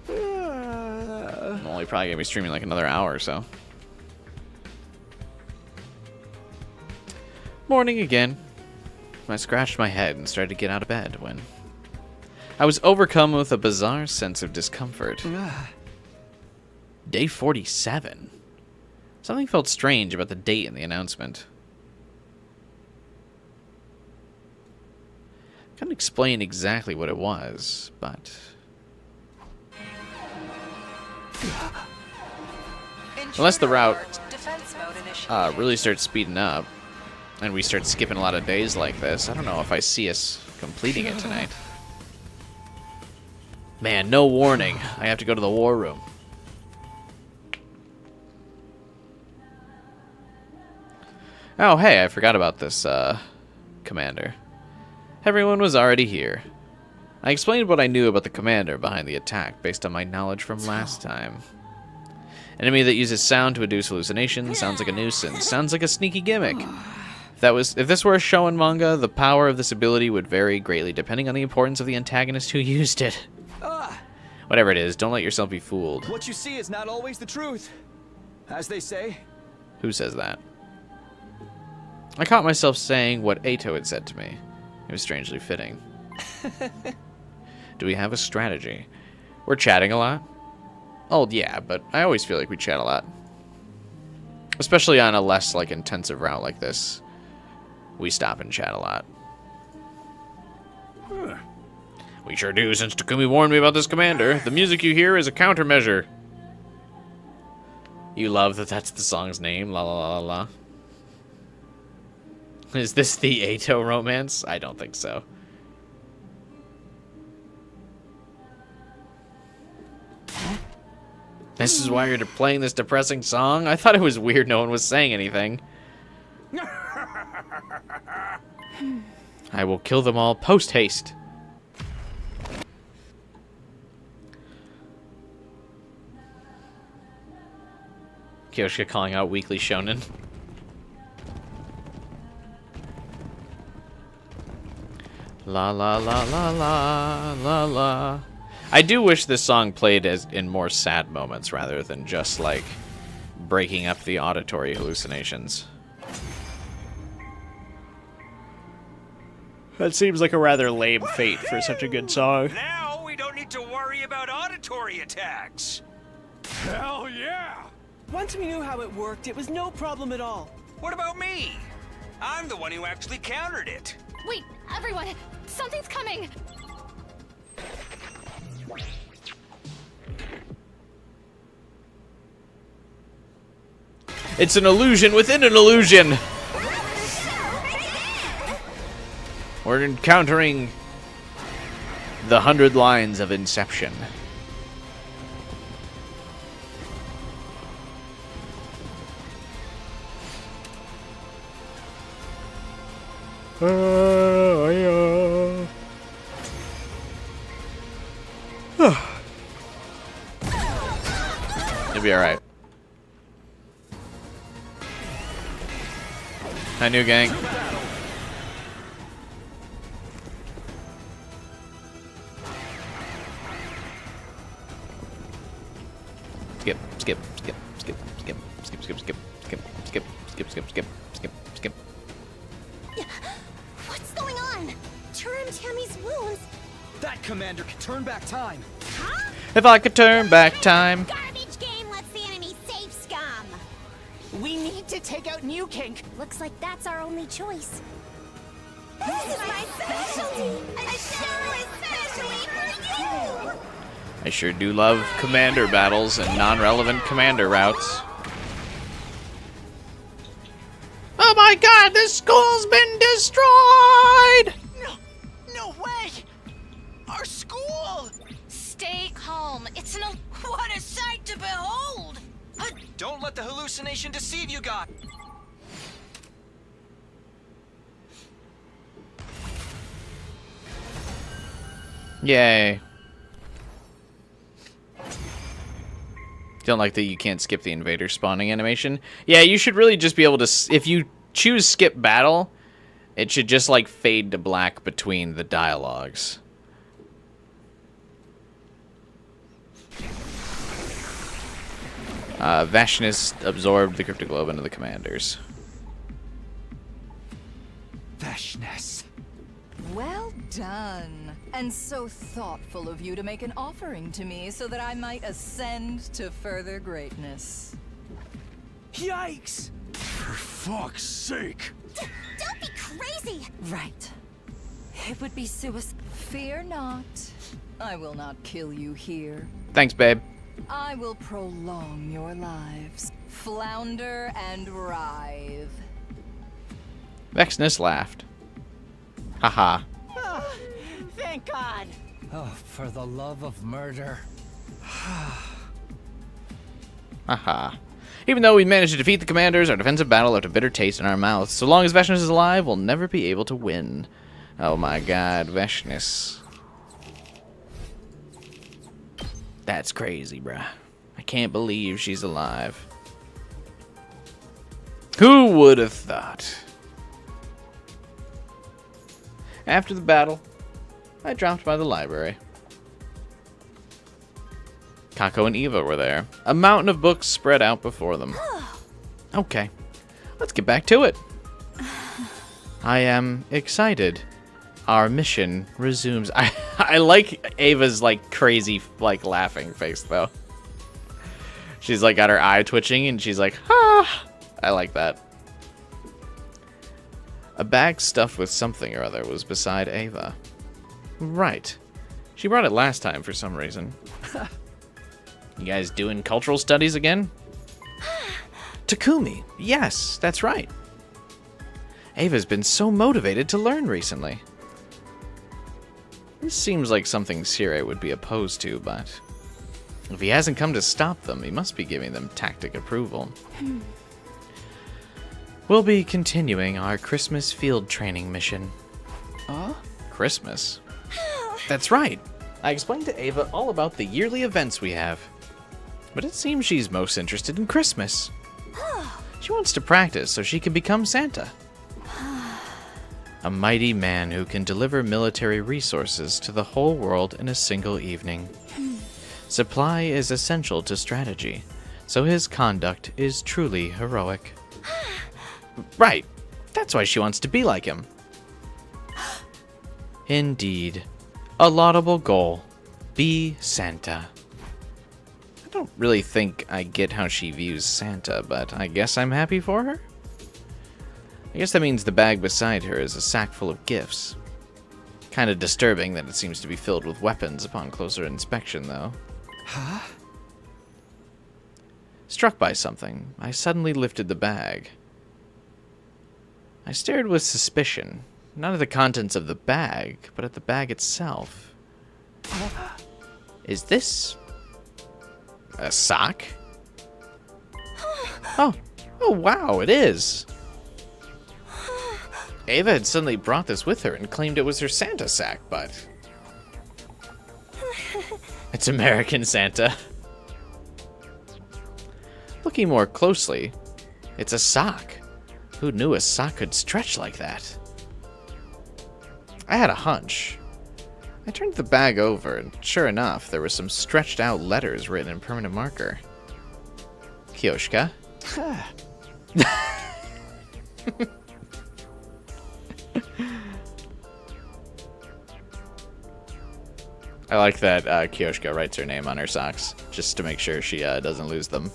I'm only probably gonna be streaming like another hour or so. Morning again. I scratched my head and started to get out of bed when I was overcome with a bizarre sense of discomfort. Day 47. Something felt strange about the date in the announcement. I couldn't explain exactly what it was, but unless the route really starts speeding up and we start skipping a lot of days like this, I don't know if I see us completing it tonight. Man, no warning. I have to go to the war room. Oh, hey, I forgot about this, commander. Everyone was already here. I explained what I knew about the commander behind the attack based on my knowledge from last time. Enemy that uses sound to induce hallucinations sounds like a nuisance. Sounds like a sneaky gimmick. If this were a show and manga, the power of this ability would vary greatly depending on the importance of the antagonist who used it. Whatever it is, don't let yourself be fooled. What you see is not always the truth, as they say. Who says that? I caught myself saying what Ato had said to me. It was strangely fitting. Do we have a strategy? We're chatting a lot? Oh, yeah, but I always feel like we chat a lot. Especially on a less, like, intensive route like this. We stop and chat a lot. We sure do, since Takumi warned me about this commander. The music you hear is a countermeasure. You love that that's the song's name? La la la la la. Is this the Ato romance? I don't think so. This is why you're playing this depressing song? I thought it was weird no one was saying anything. I will kill them all post-haste. Kyoshka calling out Weekly Shonen. La la la la la la la. I do wish this song played in more sad moments rather than just like breaking up the auditory hallucinations. That seems like a rather lame fate for such a good song. Now we don't need to worry about auditory attacks. Hell yeah! Once we knew how it worked, it was no problem at all. What about me? I'm the one who actually countered it. Wait, everyone! Something's coming! It's an illusion within an illusion! We're encountering the 100 lines of Inception. You'll be alright. Hi, new gang. Skip, skip, skip, skip, skip, skip, skip, skip, skip, skip, skip, skip, skip, skip, skip. What's going on? Turim Tammy's wounds. That commander can turn back time. Huh? If I could turn back time. Garbage game lets the enemy safe scum. We need to take out New Kink. Looks like that's our only choice. This is my specialty. A show especially for you. I sure do love commander battles and non-relevant commander routes. Oh my god, this school's been destroyed! No way! Our school! Stay calm. It's an... What a sight to behold! Don't let the hallucination deceive you, God! Yay. Don't like that you can't skip the invader spawning animation. Yeah, you should really just be able to... If you choose skip battle, it should just like fade to black between the dialogues. Vashnness absorbed the cryptic globe into the commanders. Vashnness. Well done. And so thoughtful of you to make an offering to me so that I might ascend to further greatness. Yikes! For fuck's sake! Don't be crazy! Right. It would be suicide. Fear not. I will not kill you here. Thanks, babe. I will prolong your lives. Flounder and writhe. Vashnness laughed. Haha. Oh, thank God! Oh, for the love of murder. Haha. Even though we managed to defeat the commanders, our defensive battle left a bitter taste in our mouths. So long as Vashnness is alive, we'll never be able to win. Oh my god, Vashnness. That's crazy, bruh. I can't believe she's alive. Who would have thought? After the battle, I dropped by the library. Kako and Eva were there. A mountain of books spread out before them. Okay, let's get back to it. I am excited. Our mission resumes. I like Ava's like crazy like laughing face though. She's like got her eye twitching and she's like, ah. I like that. A bag stuffed with something or other was beside Ava. Right. She brought it last time for some reason. You guys doing cultural studies again? Takumi. Yes, that's right. Ava's been so motivated to learn recently. This seems like something Sire would be opposed to, but If he hasn't come to stop them, he must be giving them tactic approval. We'll be continuing our Christmas field training mission. Christmas? That's right. I explained to Ava all about the yearly events we have. But it seems she's most interested in Christmas. She wants to practice so she can become Santa. A mighty man who can deliver military resources to the whole world in a single evening. Supply is essential to strategy, so his conduct is truly heroic. Right. That's why she wants to be like him. Indeed. A laudable goal. Be Santa. I don't really think I get how she views Santa, but I guess I'm happy for her? I guess that means the bag beside her is a sack full of gifts. Kinda disturbing that it seems to be filled with weapons upon closer inspection, though. Huh? Struck by something, I suddenly lifted the bag. I stared with suspicion, not at the contents of the bag, but at the bag itself. Is this a sock? Oh wow, it is. Ava had suddenly brought this with her and claimed it was her Santa sack, but it's American Santa. Looking more closely, it's a sock. Who knew a sock could stretch like that? I had a hunch. I turned the bag over, and sure enough, there were some stretched out letters written in permanent marker. Kioshka. I like that Kioshka writes her name on her socks, just to make sure she doesn't lose them.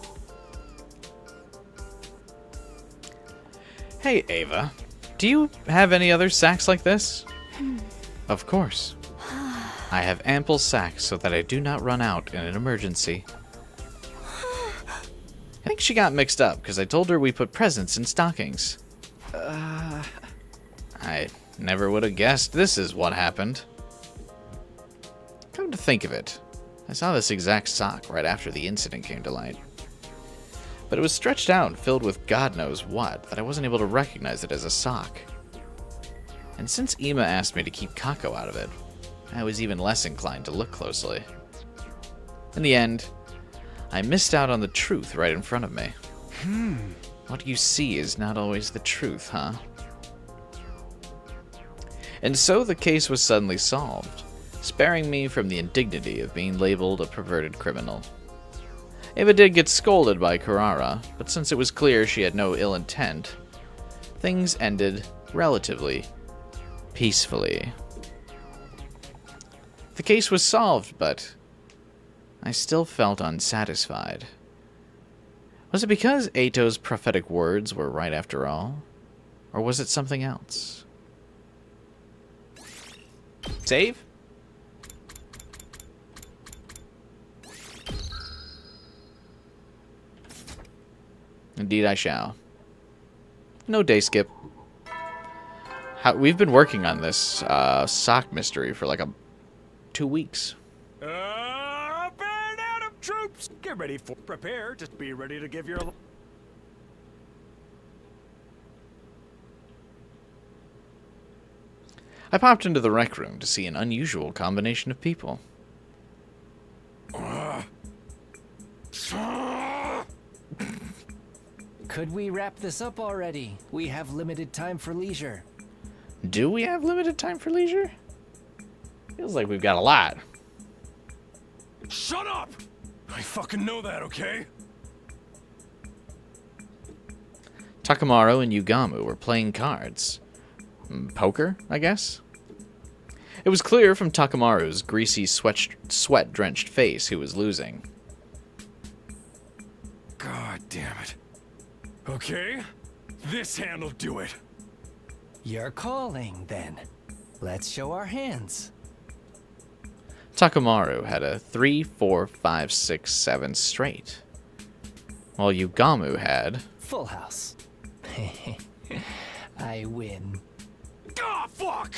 Hey, Ava. Do you have any other sacks like this? Of course. I have ample sacks so that I do not run out in an emergency. I think she got mixed up because I told her we put presents in stockings. I never would have guessed this is what happened. Come to think of it, I saw this exact sock right after the incident came to light. But it was stretched out and filled with God knows what that I wasn't able to recognize it as a sock. And since Ima asked me to keep Kako out of it, I was even less inclined to look closely. In the end, I missed out on the truth right in front of me. What you see is not always the truth, huh? And so the case was suddenly solved, sparing me from the indignity of being labeled a perverted criminal. Ava did get scolded by Carrara, but since it was clear she had no ill intent, things ended relatively peacefully. The case was solved, but I still felt unsatisfied. Was it because Ato's prophetic words were right after all? Or was it something else? Save? Indeed I shall. No day skip. We've been working on this sock mystery for like 2 weeks. Band out of troops! Get ready for prepare. Just be ready to give your... I popped into the rec room to see an unusual combination of people. Could we wrap this up already? We have limited time for leisure. Do we have limited time for leisure? Feels like we've got a lot. Shut up! I fucking know that, okay? Takamaru and Yugamu were playing cards. Poker, I guess? It was clear from Takamaru's greasy, sweat-drenched face who was losing. God damn it. Okay, this hand'll do it. You're calling, then. Let's show our hands. Takamaru had a 3, 4, 5, 6, 7 straight, while Yugamu had... Full house. I win. Ah, fuck!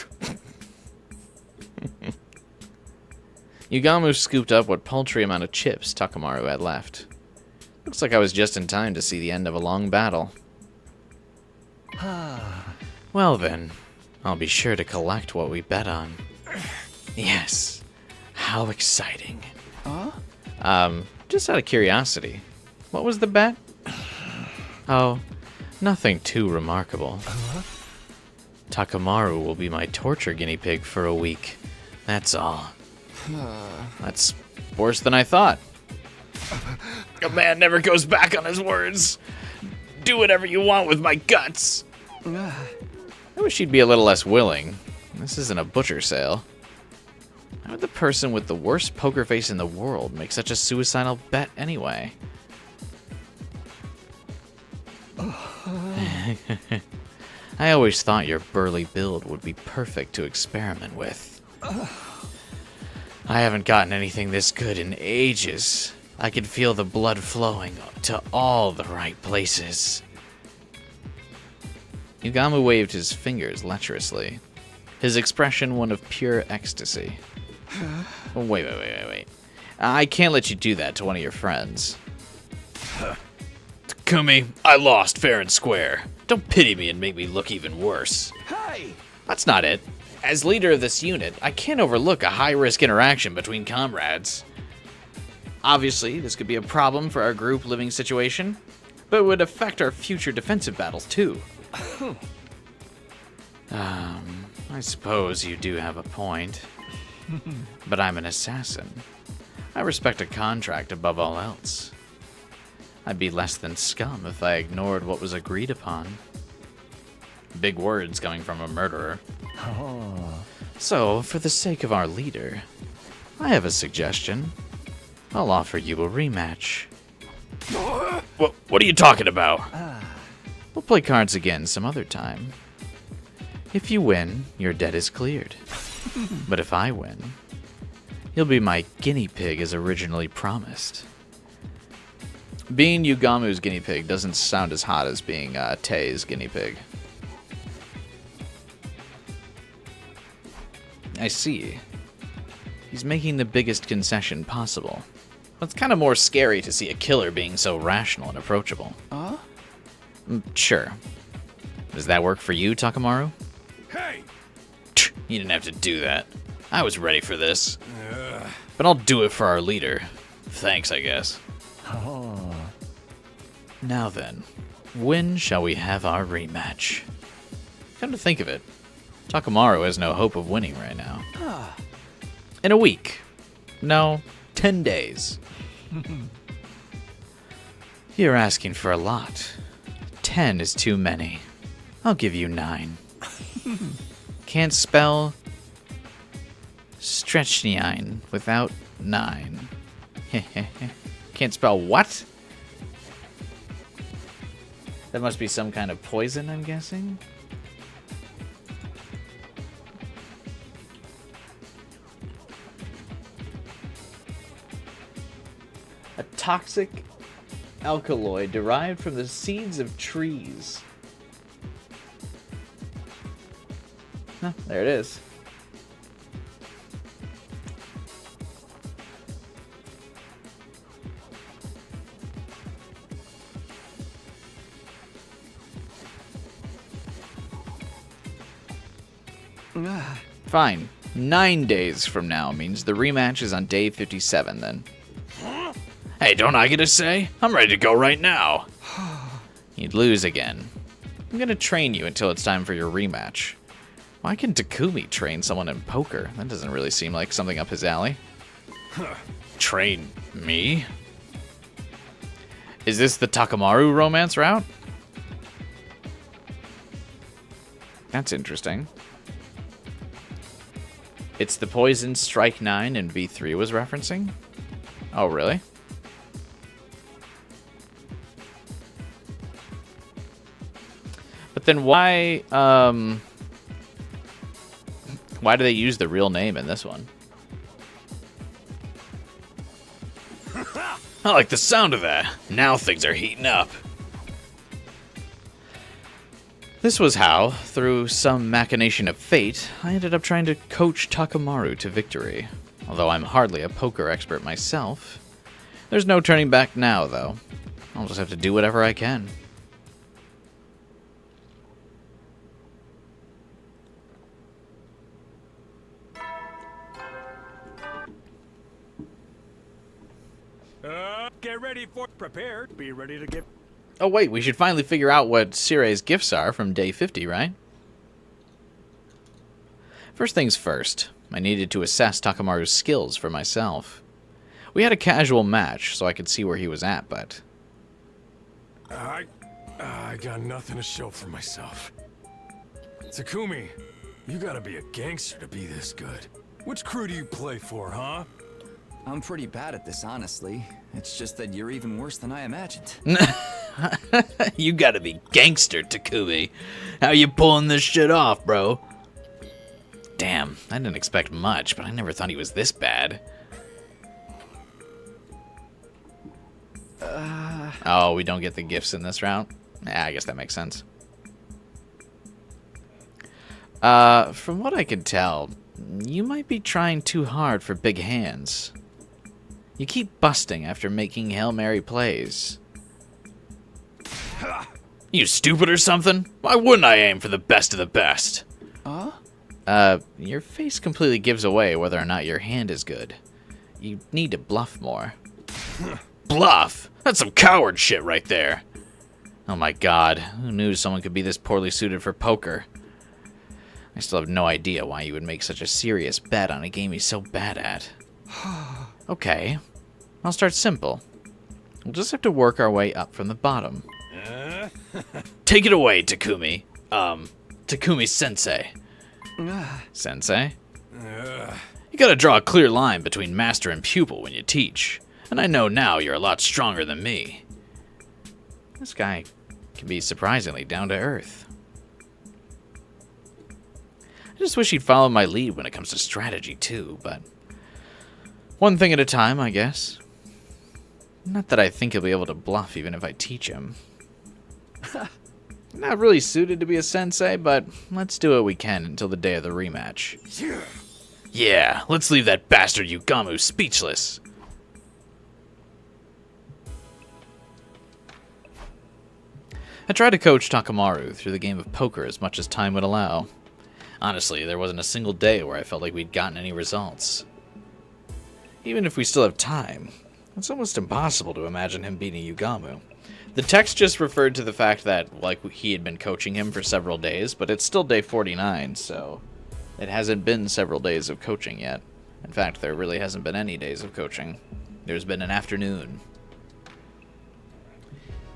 Yugamu scooped up what paltry amount of chips Takamaru had left. Looks like I was just in time to see the end of a long battle. Well then, I'll be sure to collect what we bet on. Yes. How exciting. Just out of curiosity, what was the bet? Oh, nothing too remarkable. Takamaru will be my torture guinea pig for a week. That's all. That's worse than I thought. A man never goes back on his words. Do whatever you want with my guts. I wish she'd be a little less willing. This isn't a butcher sale. How would the person with the worst poker face in the world make such a suicidal bet anyway? I always thought your burly build would be perfect to experiment with. I haven't gotten anything this good in ages. I can feel the blood flowing to all the right places. Yugamu waved his fingers lecherously, his expression one of pure ecstasy. Wait. I can't let you do that to one of your friends. Takumi, I lost fair and square. Don't pity me and make me look even worse. Hey! That's not it. As leader of this unit, I can't overlook a high-risk interaction between comrades. Obviously, this could be a problem for our group living situation, but it would affect our future defensive battles too. I suppose you do have a point. But I'm an assassin. I respect a contract above all else. I'd be less than scum if I ignored what was agreed upon. Big words coming from a murderer. So, for the sake of our leader, I have a suggestion. I'll offer you a rematch. What are you talking about? We'll play cards again some other time. If you win, your debt is cleared. But if I win, you'll be my guinea pig as originally promised. Being Yugamu's guinea pig doesn't sound as hot as being Tei's guinea pig. I see. He's making the biggest concession possible. Well, it's kind of more scary to see a killer being so rational and approachable. Sure. Does that work for you, Takamaru? Hey! You didn't have to do that. I was ready for this. But I'll do it for our leader. Thanks, I guess. Now then, when shall we have our rematch? Come to think of it, Takamaru has no hope of winning right now. In a week. No, 10 days. You're asking for a lot. 10 is too many. I'll give you 9. Can't spell Stretchnine without 9. Can't spell what? That must be some kind of poison, I'm guessing. A toxic alkaloid derived from the seeds of trees. Huh, there it is. Fine. 9 days from now means the rematch is on day 57 then. Hey, don't I get a say? I'm ready to go right now. You'd lose again. I'm gonna train you until it's time for your rematch. Why can Takumi train someone in poker? That doesn't really seem like something up his alley. Train me? Is this the Takamaru romance route? That's interesting. It's the poison Strike 9 and V3 was referencing? Oh, really? But then why do they use the real name in this one? I like the sound of that. Now things are heating up. This was how, through some machination of fate, I ended up trying to coach Takamaru to victory. Although I'm hardly a poker expert myself. There's no turning back now, though. I'll just have to do whatever I can. Get ready for prepared. Be ready to get. Oh wait, we should finally figure out what Sire's gifts are from day 50, right? First things first, I needed to assess Takamaru's skills for myself. We had a casual match, so I could see where he was at, but... I got nothing to show for myself. Takumi, you gotta be a gangster to be this good. Which crew do you play for, huh? I'm pretty bad at this, honestly. It's just that you're even worse than I imagined. You gotta be gangster, Takumi. How you pulling this shit off, bro? Damn, I didn't expect much, but I never thought he was this bad. Oh, we don't get the gifts in this round? I guess that makes sense. From what I can tell, you might be trying too hard for big hands. You keep busting after making Hail Mary plays. You stupid or something? Why wouldn't I aim for the best of the best? Your face completely gives away whether or not your hand is good. You need to bluff more. Bluff? That's some coward shit right there. Oh my god, who knew someone could be this poorly suited for poker? I still have no idea why you would make such a serious bet on a game he's so bad at. Okay, I'll start simple. We'll just have to work our way up from the bottom. Take it away, Takumi. Takumi-sensei. Sensei? You gotta draw a clear line between master and pupil when you teach. And I know now you're a lot stronger than me. This guy can be surprisingly down to earth. I just wish he'd follow my lead when it comes to strategy too, but... one thing at a time, I guess. Not that I think he'll be able to bluff even if I teach him. Not really suited to be a sensei, but let's do what we can until the day of the rematch. Yeah, let's leave that bastard Yugamu speechless. I tried to coach Takamaru through the game of poker as much as time would allow. Honestly, there wasn't a single day where I felt like we'd gotten any results. Even if we still have time, it's almost impossible to imagine him beating Yugamu. The text just referred to the fact that, like, he had been coaching him for several days, but it's still day 49, so it hasn't been several days of coaching yet. In fact, there really hasn't been any days of coaching. There's been an afternoon.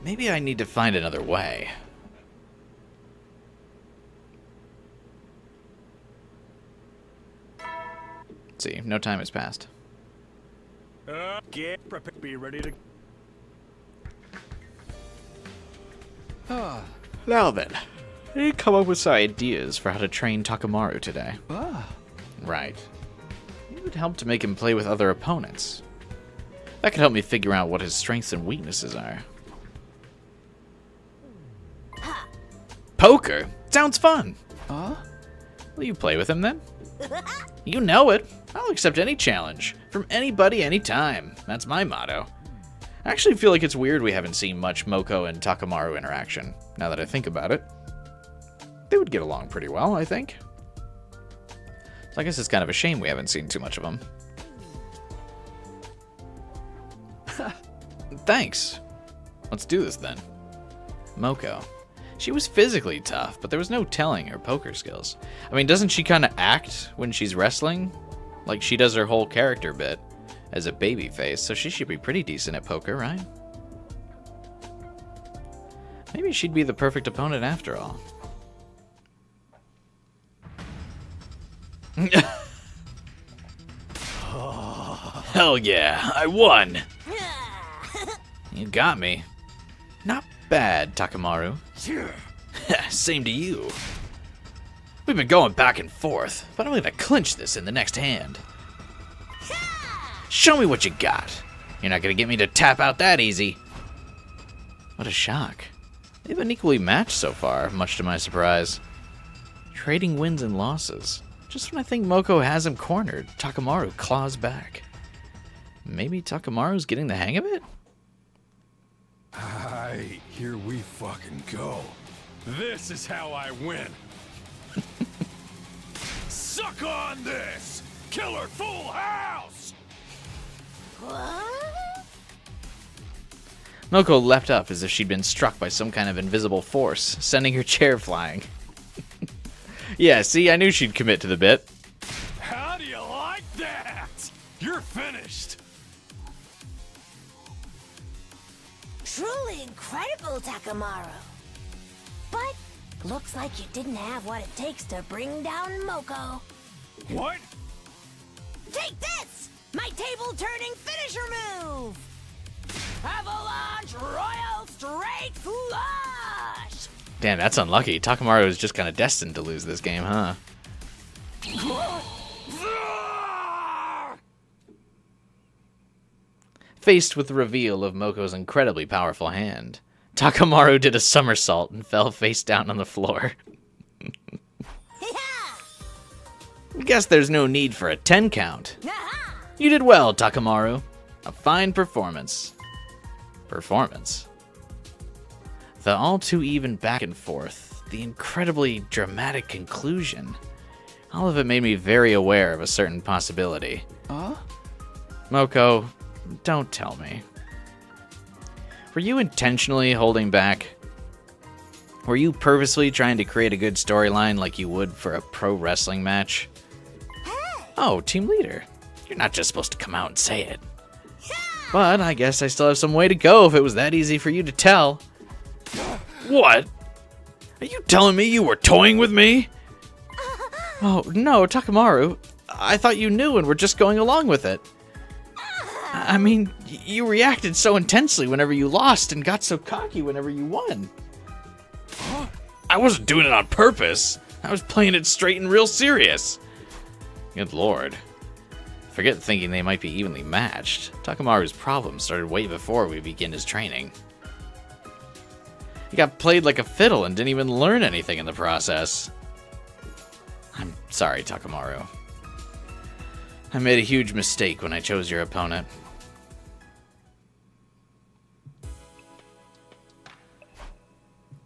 Maybe I need to find another way. Let's see, no time has passed. Get prepared. Be ready to. Now then, I need to come up with some ideas for how to train Takamaru today. Right. It would help to make him play with other opponents. That could help me figure out what his strengths and weaknesses are. Poker? Sounds fun. Will you play with him then? You know it. I'll accept any challenge. From anybody, anytime. That's my motto. I actually feel like it's weird we haven't seen much Moko and Takamaru interaction, now that I think about it. They would get along pretty well, I think. So I guess it's kind of a shame we haven't seen too much of them. Thanks. Let's do this then. Moko. She was physically tough, but there was no telling her poker skills. I mean, doesn't she kind of act when she's wrestling? Like, she does her whole character bit as a baby face, so she should be pretty decent at poker, right? Maybe she'd be the perfect opponent after all. Hell yeah, I won! You got me. Not bad, Takamaru. Same to you. We've been going back and forth, but I'm gonna clinch this in the next hand. Show me what you got. You're not gonna get me to tap out that easy. What a shock. They've been equally matched so far, much to my surprise. Trading wins and losses. Just when I think Moko has him cornered, Takamaru claws back. Maybe Takamaru's getting the hang of it? Aight, here we fucking go. This is how I win. Suck on this! Killer full house! What? Moko leapt up as if she'd been struck by some kind of invisible force, sending her chair flying. Yeah, see, I knew she'd commit to the bit. How do you like that? You're finished. Truly incredible, Takamaru. But looks like you didn't have what it takes to bring down Moko. What? Take this! My table-turning finisher move! Avalanche Royal Straight Flush! Damn, that's unlucky. Takamaru is just kind of destined to lose this game, huh? Faced with the reveal of Moko's incredibly powerful hand, Takamaru did a somersault and fell face down on the floor. Guess there's no need for a 10 count. You did well, Takamaru. A fine performance. The all too even back and forth, the incredibly dramatic conclusion. All of it made me very aware of a certain possibility. Moko, don't tell me. Were you intentionally holding back? Were you purposely trying to create a good storyline like you would for a pro wrestling match? Oh, team leader. You're not just supposed to come out and say it. But I guess I still have some way to go if it was that easy for you to tell. What? Are you telling me you were toying with me? Oh, no, Takamaru. I thought you knew and were just going along with it. I mean, you reacted so intensely whenever you lost and got so cocky whenever you won. I wasn't doing it on purpose. I was playing it straight and real serious. Good lord. Forget thinking they might be evenly matched. Takamaru's problems started way before we began his training. He got played like a fiddle and didn't even learn anything in the process. I'm sorry, Takamaru. I made a huge mistake when I chose your opponent.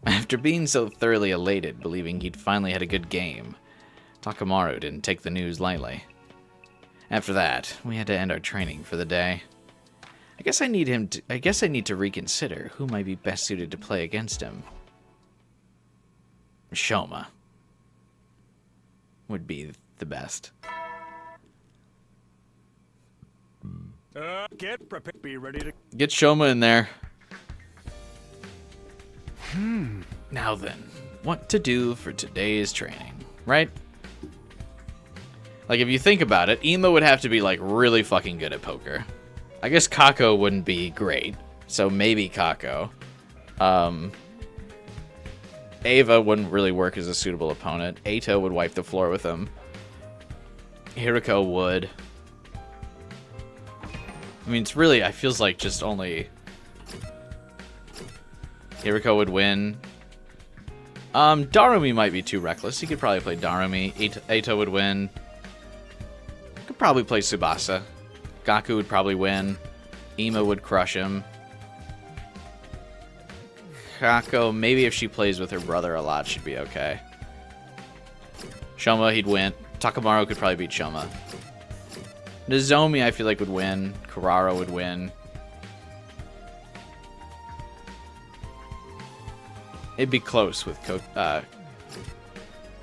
After being so thoroughly elated, believing he'd finally had a good game, Takamaru didn't take the news lightly. After that, we had to end our training for the day. I guess I need to reconsider who might be best suited to play against him. Shoma would be the best. Get prepared. Be ready to... Get Shoma in there. Now then, what to do for today's training, right? Like, if you think about it, Ima would have to be, like, really fucking good at poker. I guess Kako wouldn't be great, so maybe Kako. Ava wouldn't really work as a suitable opponent. Eito would wipe the floor with him. Hiriko would. I mean, it's really, I feels like just only... Hiriko would win. Darumi might be too reckless. He could probably play Darumi. Eito would win. Could probably play Tsubasa. Gaku would probably win. Ima would crush him. Kako, maybe if she plays with her brother a lot, she'd be okay. Shoma, he'd win. Takamaru could probably beat Shoma. Nozomi, I feel like, would win. Kurara would win. It'd be close with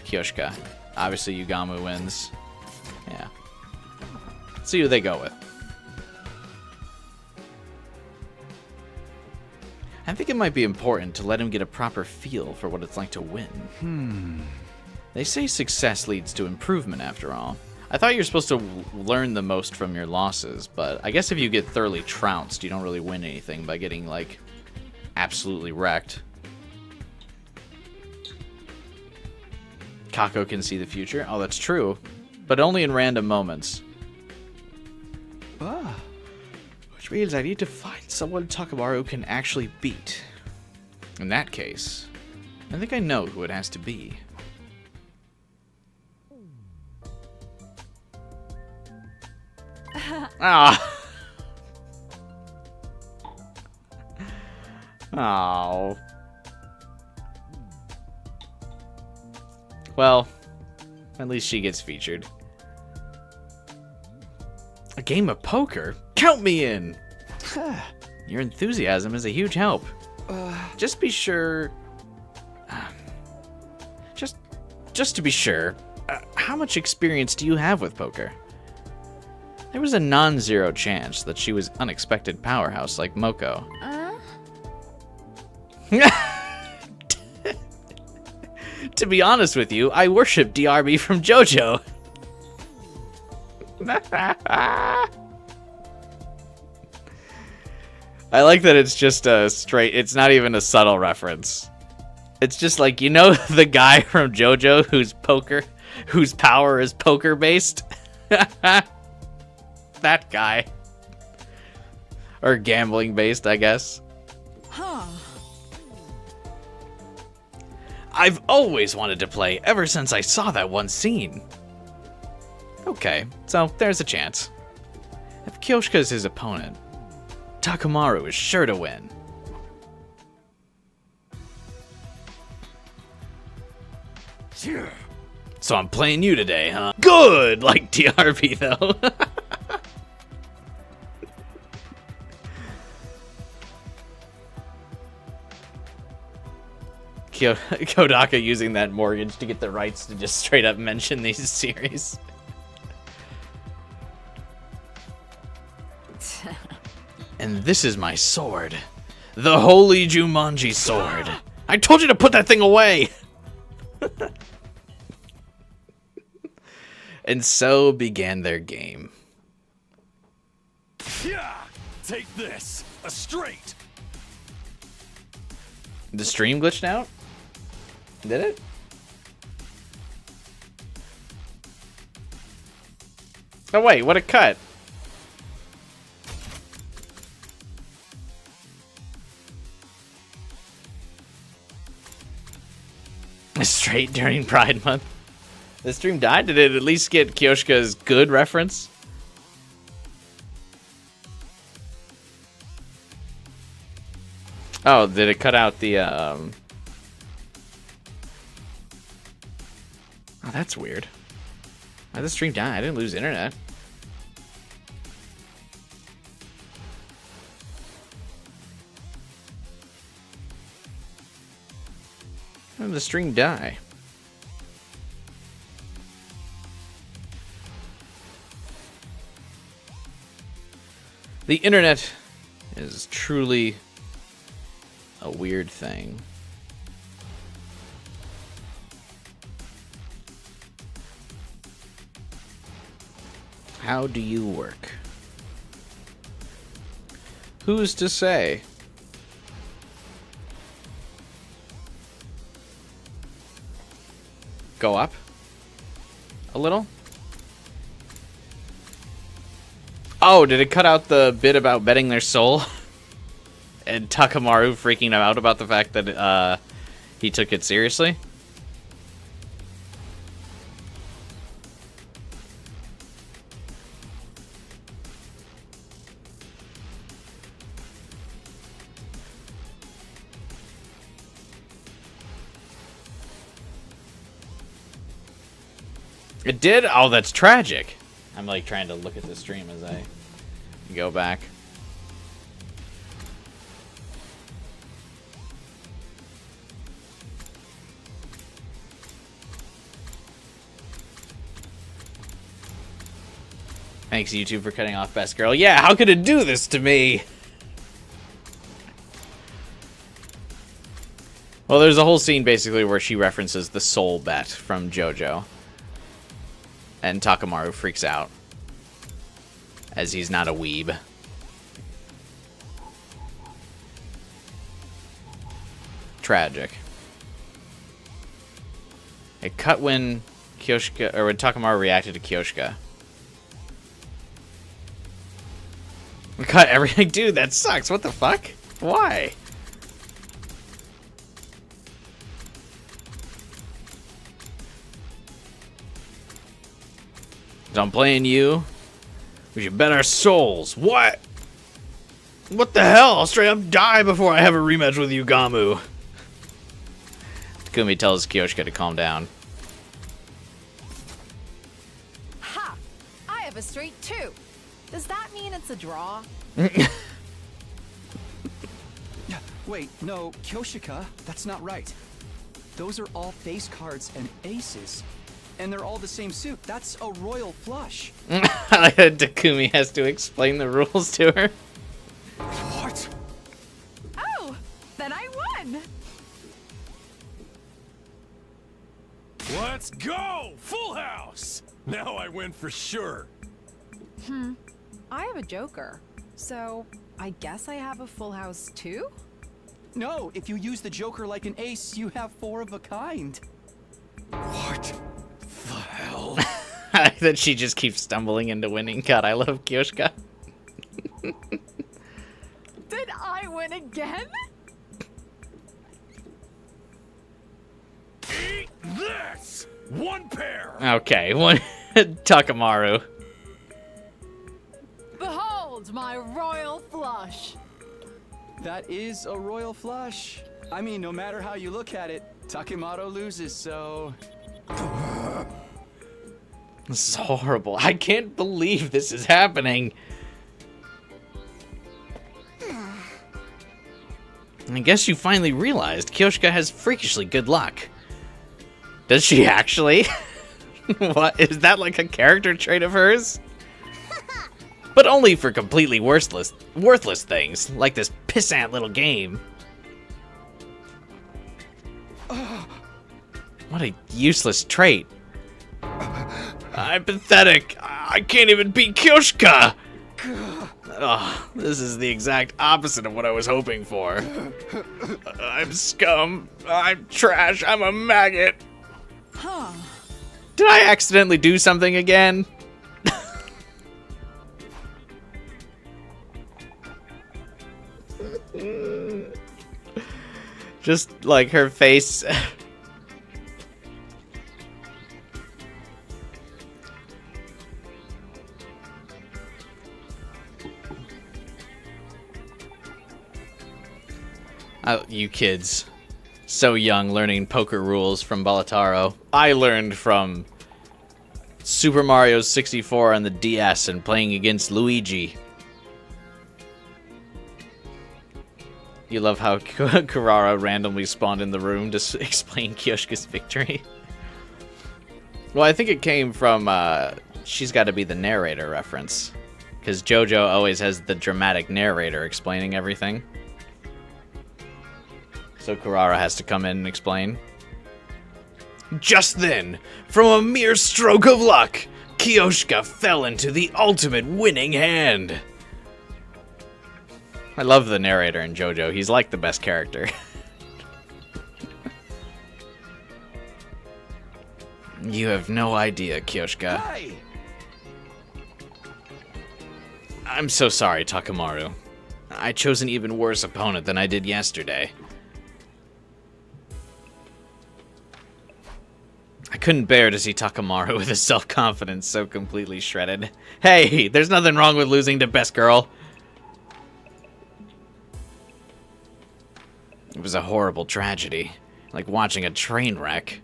Kyoshika. Obviously, Yugamu wins. Yeah. Let's see who they go with. I think it might be important to let him get a proper feel for what it's like to win. They say success leads to improvement, after all. I thought you were supposed to learn the most from your losses, but I guess if you get thoroughly trounced, you don't really win anything by getting, like, absolutely wrecked. Kako can see the future. Oh, that's true. But only in random moments. Which means I need to find someone Takamaru can actually beat. In that case, I think I know who it has to be. Ah. Oh. Well, at least she gets featured. A game of poker? Count me in! Your enthusiasm is a huge help. Just be sure... Just to be sure, how much experience do you have with poker? There was a non-zero chance that she was unexpected powerhouse like Moko. To be honest with you, I worship DRB from JoJo. I like that it's just a straight, it's not even a subtle reference. It's just like, you know, the guy from JoJo whose power is poker based? That guy. Or gambling based, I guess. Huh. I've always wanted to play ever since I saw that one scene. Okay, so there's a chance. If Kyoshka's his opponent, Takamaru is sure to win. So I'm playing you today, huh? Good! Like DRB, though. Kodaka using that mortgage to get the rights to just straight up mention these series. And this is my sword. The Holy Jumanji sword. I told you to put that thing away! And so began their game. Yeah, take this. A straight. The stream glitched out? Did it? Oh wait, what a cut. Straight during Pride Month. The stream died? Did it at least get Kyoshka's good reference? Oh, did it cut out the, Oh, that's weird. Why did the stream die? I didn't lose internet. Why did the stream die? The internet is truly a weird thing. How do you work? Who's to say? Go up a little? Oh, did it cut out the bit about betting their soul? And Takamaru freaking out about the fact that he took it seriously? It did? Oh, that's tragic. I'm like trying to look at the stream as I go back. Thanks, YouTube, for cutting off Best Girl. Yeah, how could it do this to me? Well, there's a whole scene, basically, where she references the soul bet from JoJo. And Takamaru freaks out. As he's not a weeb. Tragic. It cut when Kyoshka, or when Takamaru reacted to Kyoshka. Cut everything. Dude, that sucks. What the fuck? Why? So I'm playing you. We should bet our souls. What? What the hell? I'll straight up die before I have a rematch with you, Gamu. Takumi tells Kyoshika to calm down. Ha! I have a straight 2. Does that mean it's a draw? Wait, no, Kyoshika, that's not right. Those are all face cards and aces. And they're all the same suit. That's a royal flush. Takumi has to explain the rules to her. What? Oh, then I won! Let's go! Full house! Now I win for sure. I have a joker, so I guess I have a full house too? No, if you use the Joker like an ace, you have 4 of a kind. What the hell? That she just keeps stumbling into winning. God, I love Kyoshika. Did I win again? Eat this! 1 pair! Okay, one Takamaru. Behold my royal flush! That is a royal flush. I mean, no matter how you look at it, Takemoto loses, so... This is horrible. I can't believe this is happening. I guess you finally realized Kyoshika has freakishly good luck. Does she actually? What? Is that like a character trait of hers? But only for completely worthless things, like this pissant little game. What a useless trait. I'm pathetic. I can't even beat Kyoshika. Oh, this is the exact opposite of what I was hoping for. I'm scum. I'm trash. I'm a maggot. Huh. Did I accidentally do something again? Just like her face. Oh, you kids. So young, learning poker rules from Balataro. I learned from Super Mario 64 on the DS and playing against Luigi. You love how Kurara randomly spawned in the room to explain Kyoshika's victory. Well, I think it came from She's Gotta Be the Narrator reference. Because JoJo always has the dramatic narrator explaining everything. So Kurara has to come in and explain. Just then, from a mere stroke of luck, Kyoshika fell into the ultimate winning hand. I love the narrator in JoJo. He's like the best character. You have no idea, Kyoshika. Hi! I'm so sorry, Takamaru. I chose an even worse opponent than I did yesterday. I couldn't bear to see Takamaru with his self-confidence so completely shredded. Hey, there's nothing wrong with losing to Best Girl. It was a horrible tragedy, like watching a train wreck.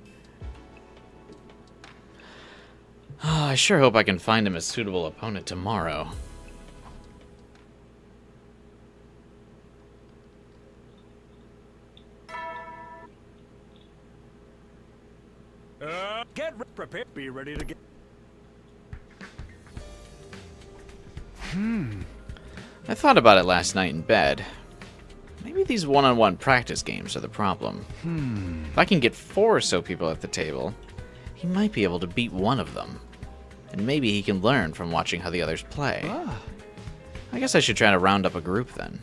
Oh, I sure hope I can find him a suitable opponent tomorrow. Prepared, be ready to get... I thought about it last night in bed. Maybe these one-on-one practice games are the problem. If I can get 4 or so people at the table, he might be able to beat one of them. And maybe he can learn from watching how the others play. I guess I should try to round up a group then.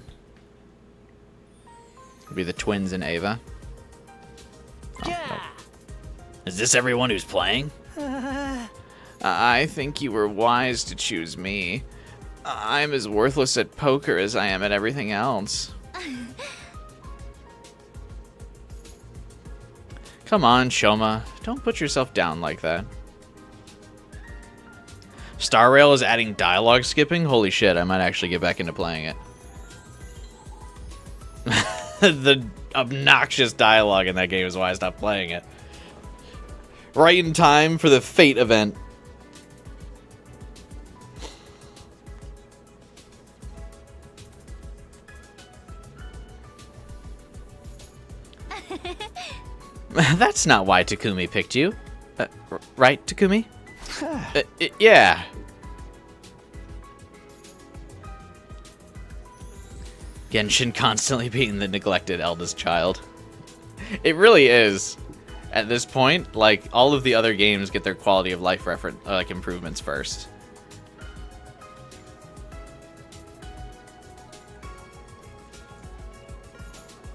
It'll be the twins and Ava. Is this everyone who's playing? I think you were wise to choose me. I'm as worthless at poker as I am at everything else. Come on, Shoma. Don't put yourself down like that. Star Rail is adding dialogue skipping? Holy shit, I might actually get back into playing it. The obnoxious dialogue in that game is why I stopped playing it. Right in time for the Fate event. That's not why Takumi picked you. Right, Takumi? Yeah. Genshin constantly being the neglected eldest child. It really is. At this point, like, all of the other games get their quality of life improvements first.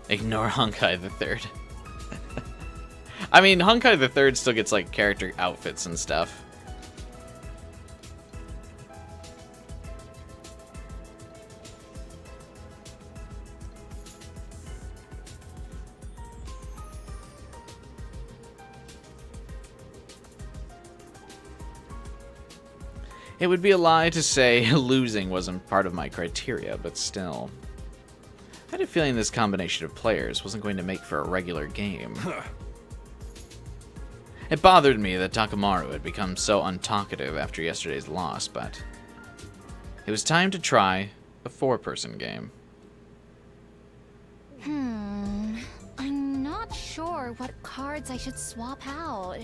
Ignore Honkai the Third. I mean, Honkai the Third still gets, like, character outfits and stuff. It would be a lie to say losing wasn't part of my criteria, but still. I had a feeling this combination of players wasn't going to make for a regular game. It bothered me that Takamaru had become so untalkative after yesterday's loss, but it was time to try a 4-person game. I'm not sure what cards I should swap out.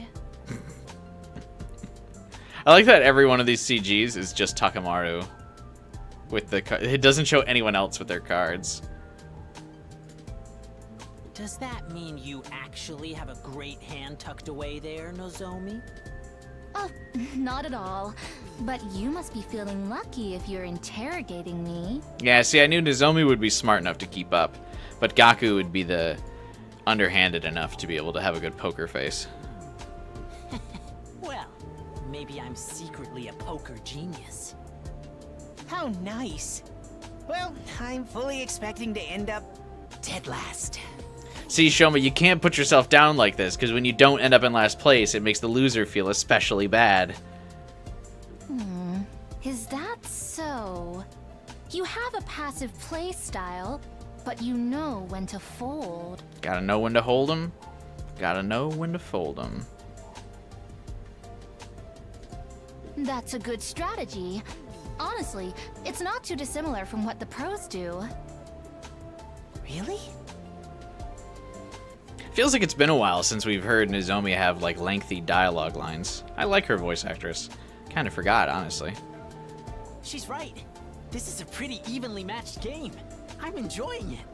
I like that every one of these CGs is just Takamaru with the it doesn't show anyone else with their cards. Does that mean you actually have a great hand tucked away there, Nozomi? Oh, not at all. But you must be feeling lucky if you're interrogating me. Yeah, see, I knew Nozomi would be smart enough to keep up, but Gaku would be the underhanded enough to be able to have a good poker face. Well, maybe I'm secretly a poker genius. How nice. Well, I'm fully expecting to end up dead last. See, Shoma, you can't put yourself down like this, because when you don't end up in last place, it makes the loser feel especially bad. Is that so? You have a passive play style, but you know when to fold. Gotta know when to hold 'em. Gotta know when to fold 'em. That's a good strategy. Honestly, it's not too dissimilar from what the pros do. Really? Feels like it's been a while since we've heard Nozomi have, like, lengthy dialogue lines. I like her voice actress. Kinda forgot, honestly. She's right. This is a pretty evenly matched game. I'm enjoying it.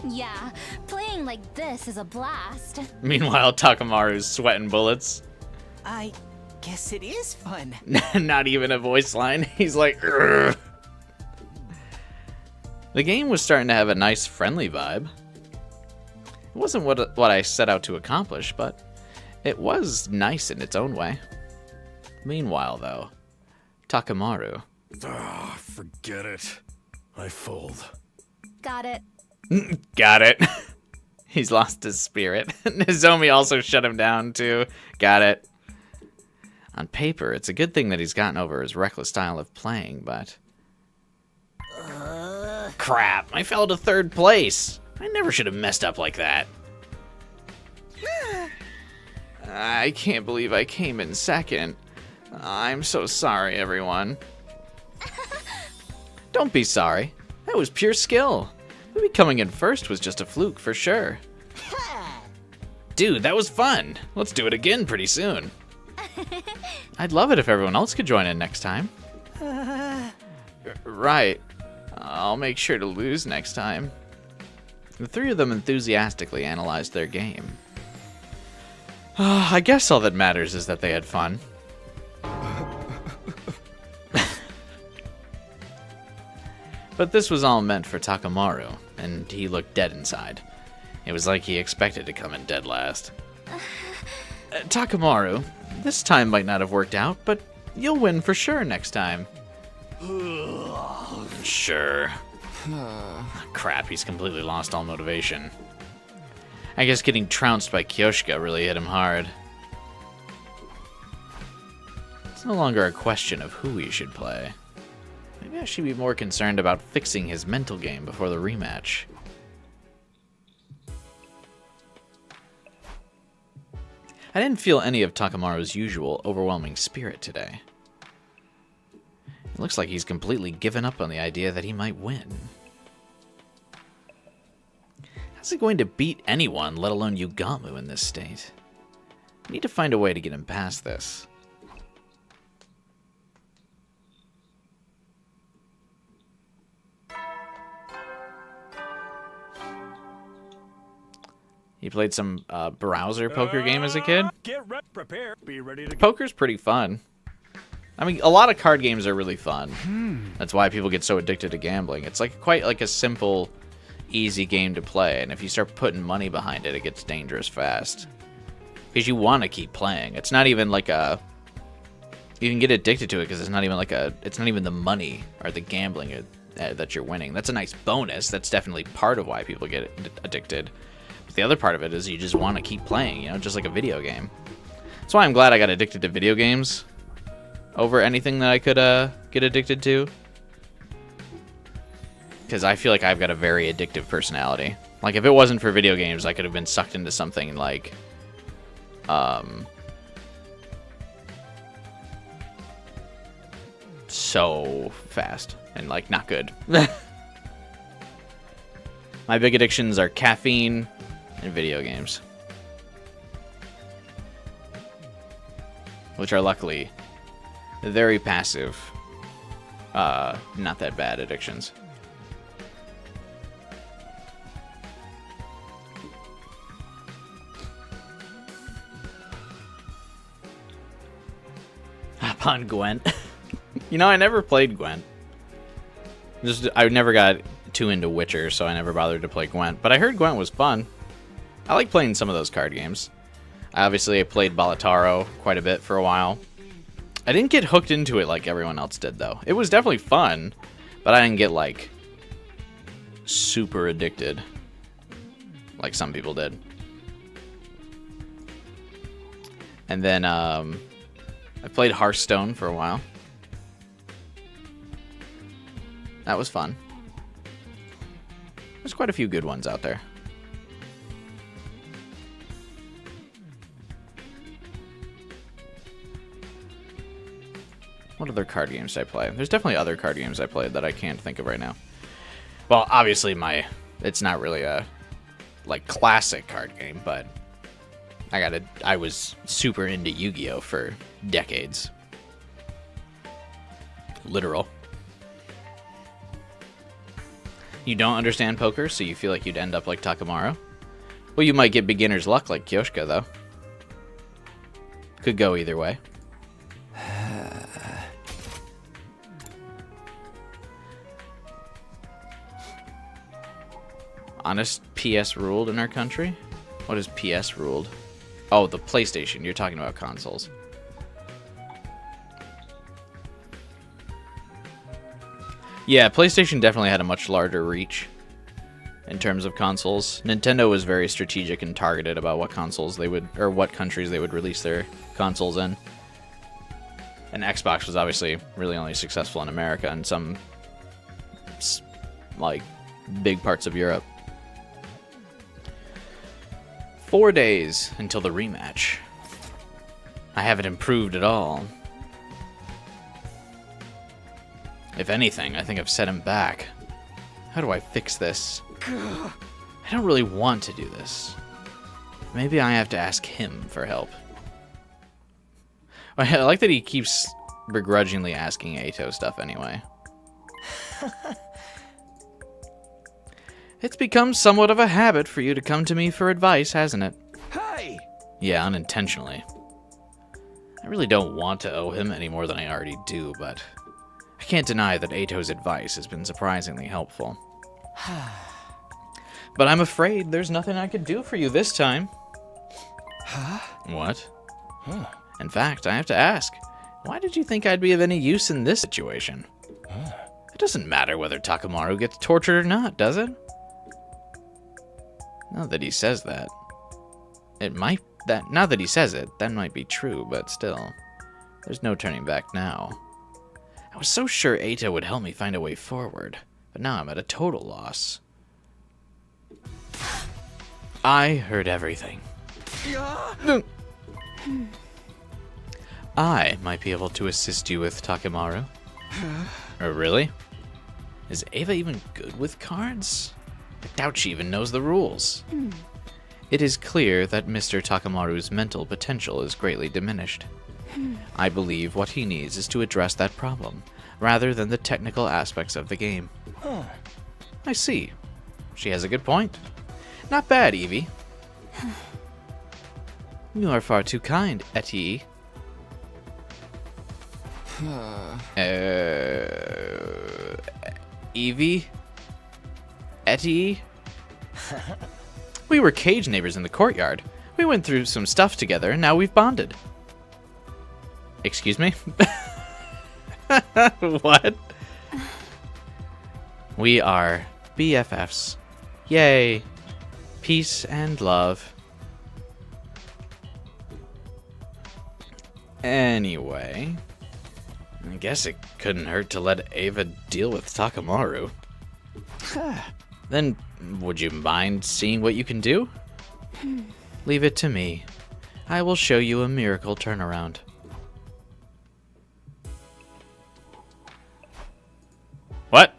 Yeah, playing like this is a blast. Meanwhile, Takamaru's sweating bullets. I guess it is fun. Not even a voice line. He's like, "Urgh." The game was starting to have a nice, friendly vibe. It wasn't what I set out to accomplish, but it was nice in its own way. Meanwhile, though, Takamaru. Forget it. I fold. Got it. Got it. He's lost his spirit. Nozomi also shut him down, too. Got it. On paper, it's a good thing that he's gotten over his reckless style of playing, but... Crap, I fell to 3rd place. I never should have messed up like that. I can't believe I came in 2nd. I'm so sorry, everyone. Don't be sorry. That was pure skill. Maybe coming in 1st was just a fluke for sure. Dude, that was fun. Let's do it again pretty soon. I'd love it if everyone else could join in next time. Right. I'll make sure to lose next time. The 3 of them enthusiastically analyzed their game. I guess all that matters is that they had fun. But this was all meant for Takamaru, and he looked dead inside. It was like he expected to come in dead last. Takamaru, this time might not have worked out, but you'll win for sure next time. Sure. Crap, he's completely lost all motivation. I guess getting trounced by Kyoshika really hit him hard. no longer a question of who he should play. Maybe I should be more concerned about fixing his mental game before the rematch. I didn't feel any of Takamaru's usual overwhelming spirit today. It looks like he's completely given up on the idea that he might win. How's he going to beat anyone, let alone Yugamu, in this state? I need to find a way to get him past this. You played some browser poker game as a kid? Get ready, prepare, be ready to go. Poker's pretty fun. I mean, a lot of card games are really fun. That's why people get so addicted to gambling. It's like quite like a simple, easy game to play, and if you start putting money behind it, it gets dangerous fast. Because you want to keep playing. It's not even like a... You can get addicted to it because it's not even like a... It's not even the money or the gambling that you're winning. That's a nice bonus. That's definitely part of why people get addicted. But the other part of it is you just want to keep playing, you know, just like a video game. That's why I'm glad I got addicted to video games over anything that I could get addicted to. Because I feel like I've got a very addictive personality. Like, if it wasn't for video games, I could have been sucked into something like... so fast and, like, not good. My big addictions are caffeine and video games. Which are luckily very passive, not that bad addictions. Hop on Gwent. You know, I never played Gwent. I never got too into Witcher, so I never bothered to play Gwent. But I heard Gwent was fun. I like playing some of those card games. Obviously, I played Balataro quite a bit for a while. I didn't get hooked into it like everyone else did, though. It was definitely fun, but I didn't get, like, super addicted like some people did. And then, I played Hearthstone for a while. That was fun. There's quite a few good ones out there. What other card games did I play? There's definitely other card games I played that I can't think of right now. Well, obviously it's not really a like classic card game, but I was super into Yu-Gi-Oh for decades. Literal. You don't understand poker, so you feel like you'd end up like Takamaru? Well, you might get beginner's luck like Kyoshka, though. Could go either way. Honest PS ruled in our country? What is PS ruled? Oh, the PlayStation. You're talking about consoles. Yeah, PlayStation definitely had a much larger reach in terms of consoles. Nintendo was very strategic and targeted about what consoles they would, or what countries they would release their consoles in. And Xbox was obviously really only successful in America and some, like, big parts of Europe. 4 days until the rematch. I haven't improved at all. If anything, I think I've set him back. How do I fix this? I don't really want to do this. Maybe I have to ask him for help. I like that he keeps begrudgingly asking Eito stuff anyway. It's become somewhat of a habit for you to come to me for advice, hasn't it? Hey! Yeah, unintentionally. I really don't want to owe him any more than I already do, but I can't deny that Eito's advice has been surprisingly helpful. But I'm afraid there's nothing I could do for you this time. Huh? What? Huh. In fact, I have to ask, why did you think I'd be of any use in this situation? Huh. It doesn't matter whether Takamaru gets tortured or not, does it? Now that he says that, now that he says it, that might be true, but still. There's no turning back now. I was so sure Eta would help me find a way forward, but now I'm at a total loss. I heard everything. I might be able to assist you with Takemaru. Oh, really? Is Ava even good with cards? I doubt she even knows the rules. It is clear that Mr. Takemaru's mental potential is greatly diminished. I believe what he needs is to address that problem, rather than the technical aspects of the game. I see. She has a good point. Not bad, Evie. You are far too kind, Etty. Evie? Etty? We were cage neighbors in the courtyard. We went through some stuff together, and now we've bonded. Excuse me? What? We are BFFs. Yay. Peace and love. Anyway, I guess it couldn't hurt to let Ava deal with Takemaru. Then, would you mind seeing what you can do? Leave it to me. I will show you a miracle turnaround. What?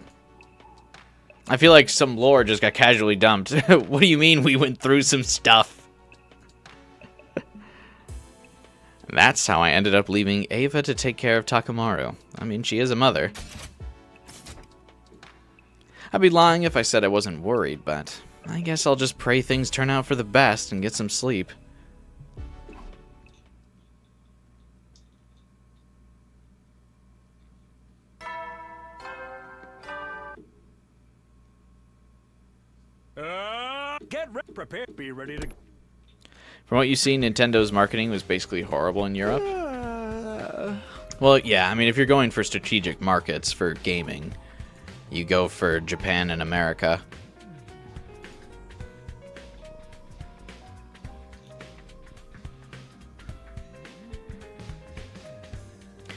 I feel like some lore just got casually dumped. What do you mean we went through some stuff? That's how I ended up leaving Ava to take care of Takemaru. I mean, she is a mother. I'd be lying if I said I wasn't worried, but I guess I'll just pray things turn out for the best and get some sleep. Prepared, be ready to... From what you see, Nintendo's marketing was basically horrible in Europe. Well, yeah, I mean, if you're going for strategic markets for gaming, you go for Japan and America.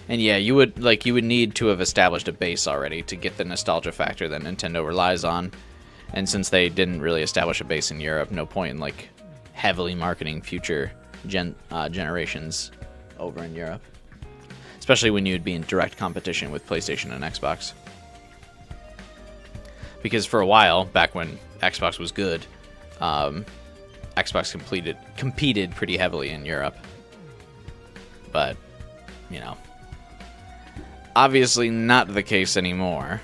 And yeah, you would need to have established a base already to get the nostalgia factor that Nintendo relies on. And since they didn't really establish a base in Europe, no point in heavily marketing future generations over in Europe. Especially when you'd be in direct competition with PlayStation and Xbox. Because for a while, back when Xbox was good, Xbox competed pretty heavily in Europe. But, you know, obviously not the case anymore.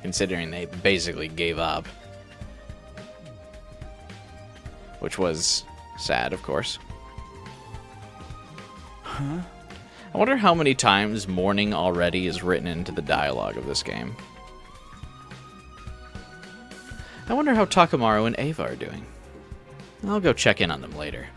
Considering they basically gave up. Which was sad, of course. I wonder how many times mourning already is written into the dialogue of this game. I wonder how Takemaru and Ava are doing. I'll go check in on them later.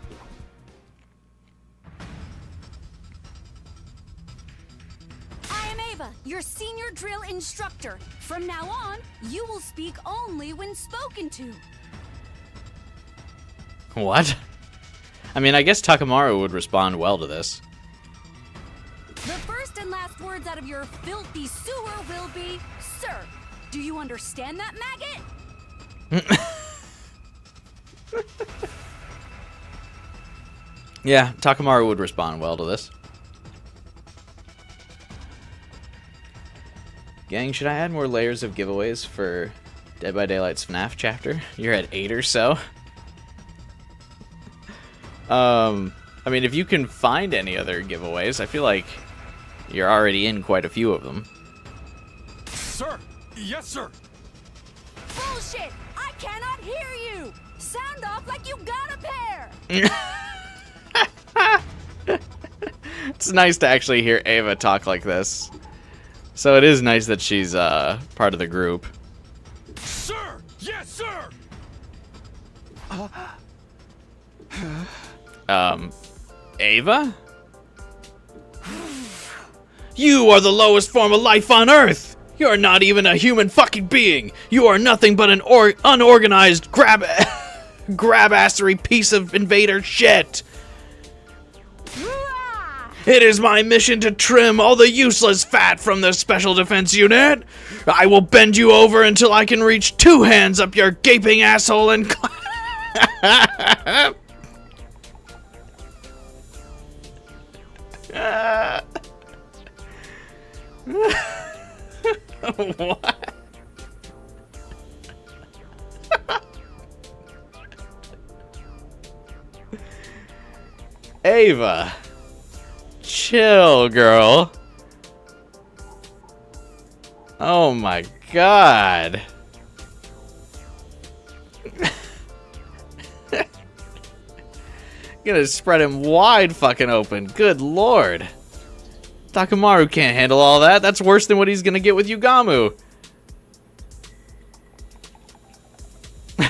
I am Ava, your senior drill instructor. From now on, you will speak only when spoken to. What? I mean, I guess Takemaru would respond well to this. The first and last words out of your filthy sewer will be, "Sir, do you understand that, maggot?" Yeah, Takemaru would respond well to this. Gang, should I add more layers of giveaways for Dead by Daylight's FNAF chapter? You're at 8 or so. I mean, if you can find any other giveaways, I feel like you're already in quite a few of them. Sir! Yes, sir! Bullshit! I cannot hear you! Sound off like you got a pair! It's nice to actually hear Ava talk like this. So it is nice that she's part of the group. Sir! Yes, sir! Ava? You are the lowest form of life on Earth! You're not even a human fucking being! You are nothing but an unorganized grab-assery piece of invader shit! It is my mission to trim all the useless fat from the Special Defense Unit. I will bend you over until I can reach 2 hands up your gaping asshole and... What? Ava, chill, girl. Oh my god. Gonna spread him wide fucking open. Good lord. Takamaru can't handle all that. That's worse than what he's gonna get with Yugamu. I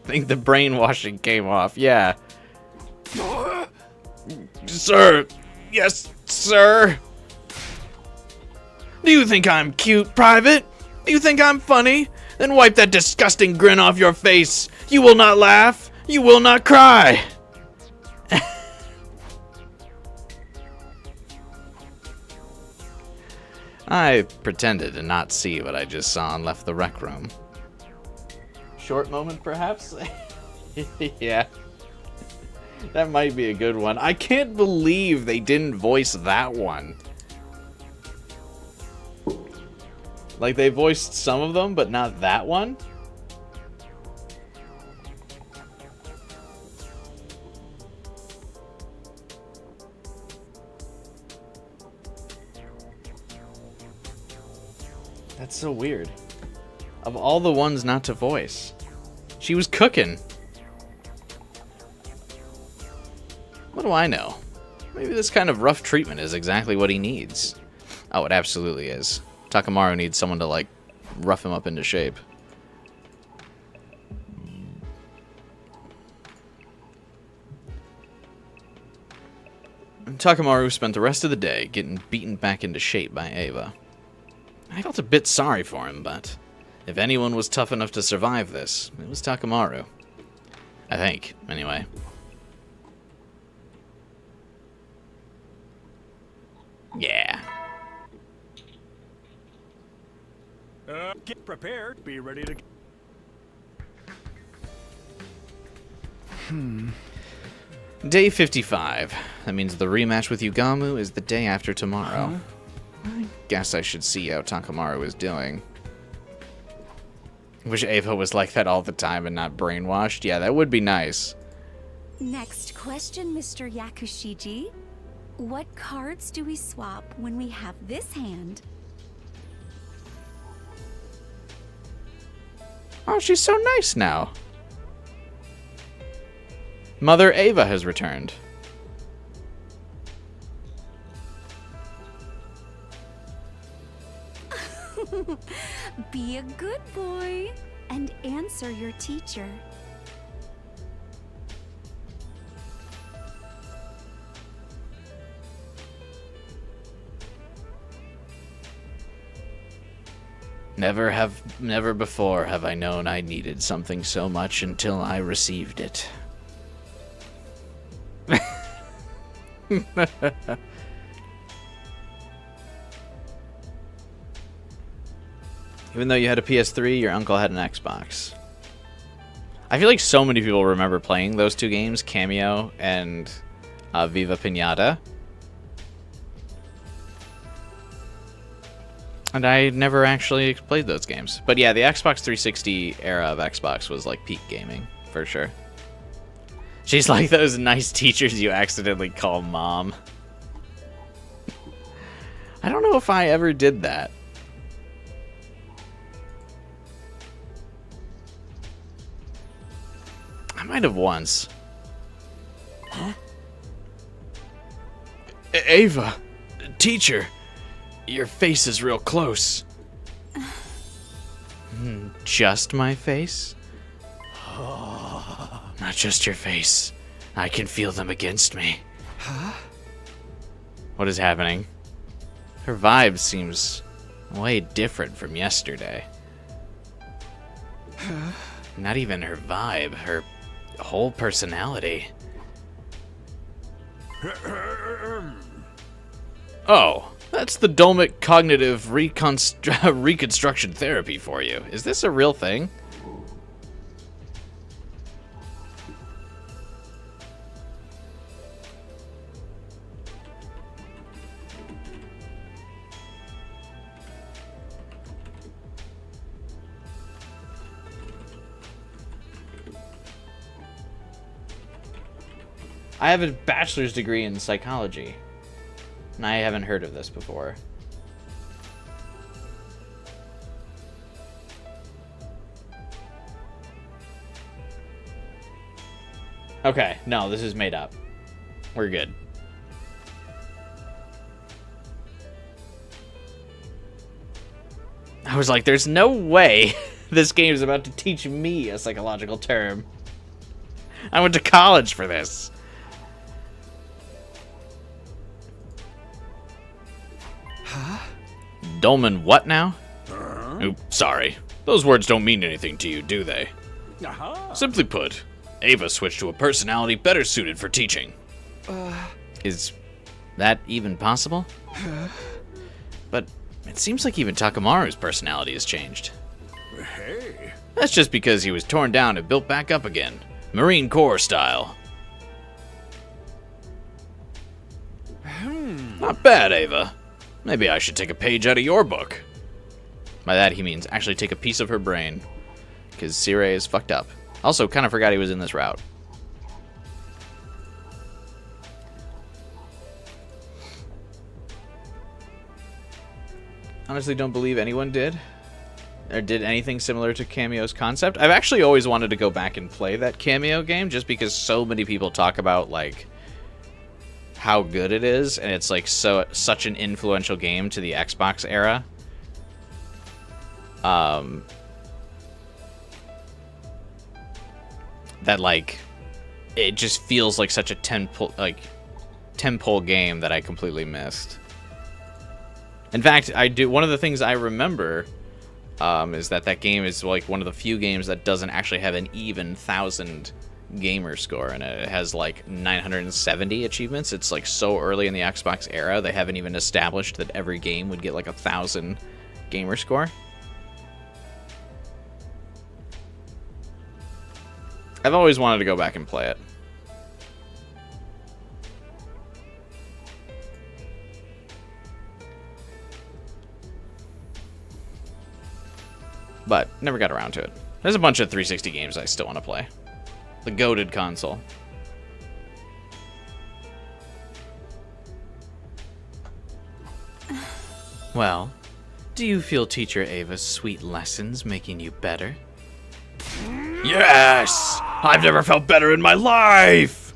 think the brainwashing came off. Yeah. Sir. Yes, sir. Do you think I'm cute, Private? Do you think I'm funny? Then wipe that disgusting grin off your face. You will not laugh. You will not cry. I pretended to not see what I just saw and left the rec room. Short moment, perhaps? Yeah. That might be a good one. I can't believe they didn't voice that one. Like, they voiced some of them, but not that one? That's so weird. Of all the ones not to voice, she was cooking. What do I know? Maybe this kind of rough treatment is exactly what he needs. Oh, it absolutely is. Takamaru needs someone to, like, rough him up into shape. And Takamaru spent the rest of the day getting beaten back into shape by Ava. I felt a bit sorry for him, but if anyone was tough enough to survive this, it was Takamaru. I think, anyway. Yeah. Get prepared. Be ready to... Day 55. That means the rematch with Yugamu is the day after tomorrow. I guess I should see how Takamaru is doing. Wish Ava was like that all the time and not brainwashed. Yeah, that would be nice. Next question, Mr. Yakushiji. What cards do we swap when we have this hand? Oh, she's so nice now. Mother Ava has returned. Be a good boy and answer your teacher. Never before have I known I needed something so much until I received it. Even though you had a PS3, your uncle had an Xbox. I feel like so many people remember playing those two games, Cameo and Viva Pinata. And I never actually played those games. But yeah, the Xbox 360 era of Xbox was like peak gaming, for sure. She's like those nice teachers you accidentally call mom. I don't know if I ever did that. I might have once. Huh? Ava, teacher, your face is real close. Just my face? Not just your face. I can feel them against me. Huh? What is happening? Her vibe seems way different from yesterday. Huh? Not even her vibe, her whole personality. Oh, that's the Dolmic cognitive reconstruction therapy for you. Is this a real thing? I have a bachelor's degree in psychology, and I haven't heard of this before. Okay, no, this is made up. We're good. I was like, there's no way this game is about to teach me a psychological term. I went to college for this. Dolman what now? Oops, sorry. Those words don't mean anything to you, do they? Simply put, Ava switched to a personality better suited for teaching. Is that even possible? But it seems like even Takamaru's personality has changed. Hey. That's just because he was torn down and built back up again. Marine Corps style. Not bad, Ava. Maybe I should take a page out of your book. By that he means actually take a piece of her brain. Because Sire is fucked up. Also, kind of forgot he was in this route. Honestly, don't believe anyone did. Or did anything similar to Cameo's concept. I've actually always wanted to go back and play that Cameo game. Just because so many people talk about, like, how good it is, and it's like such an influential game to the Xbox era. That like it just feels like such a tentpole game that I completely missed. In fact, one of the things I remember is that game is like one of the few games that doesn't actually have an even 1,000 gamer score in it. It has like 970 achievements. It's like so early in the Xbox era, they haven't even established that every game would get like 1,000 gamer score. I've always wanted to go back and play it. But never got around to it. There's a bunch of 360 games I still want to play. The goated console. Well, do you feel Teacher Ava's sweet lessons making you better? Yes! I've never felt better in my life!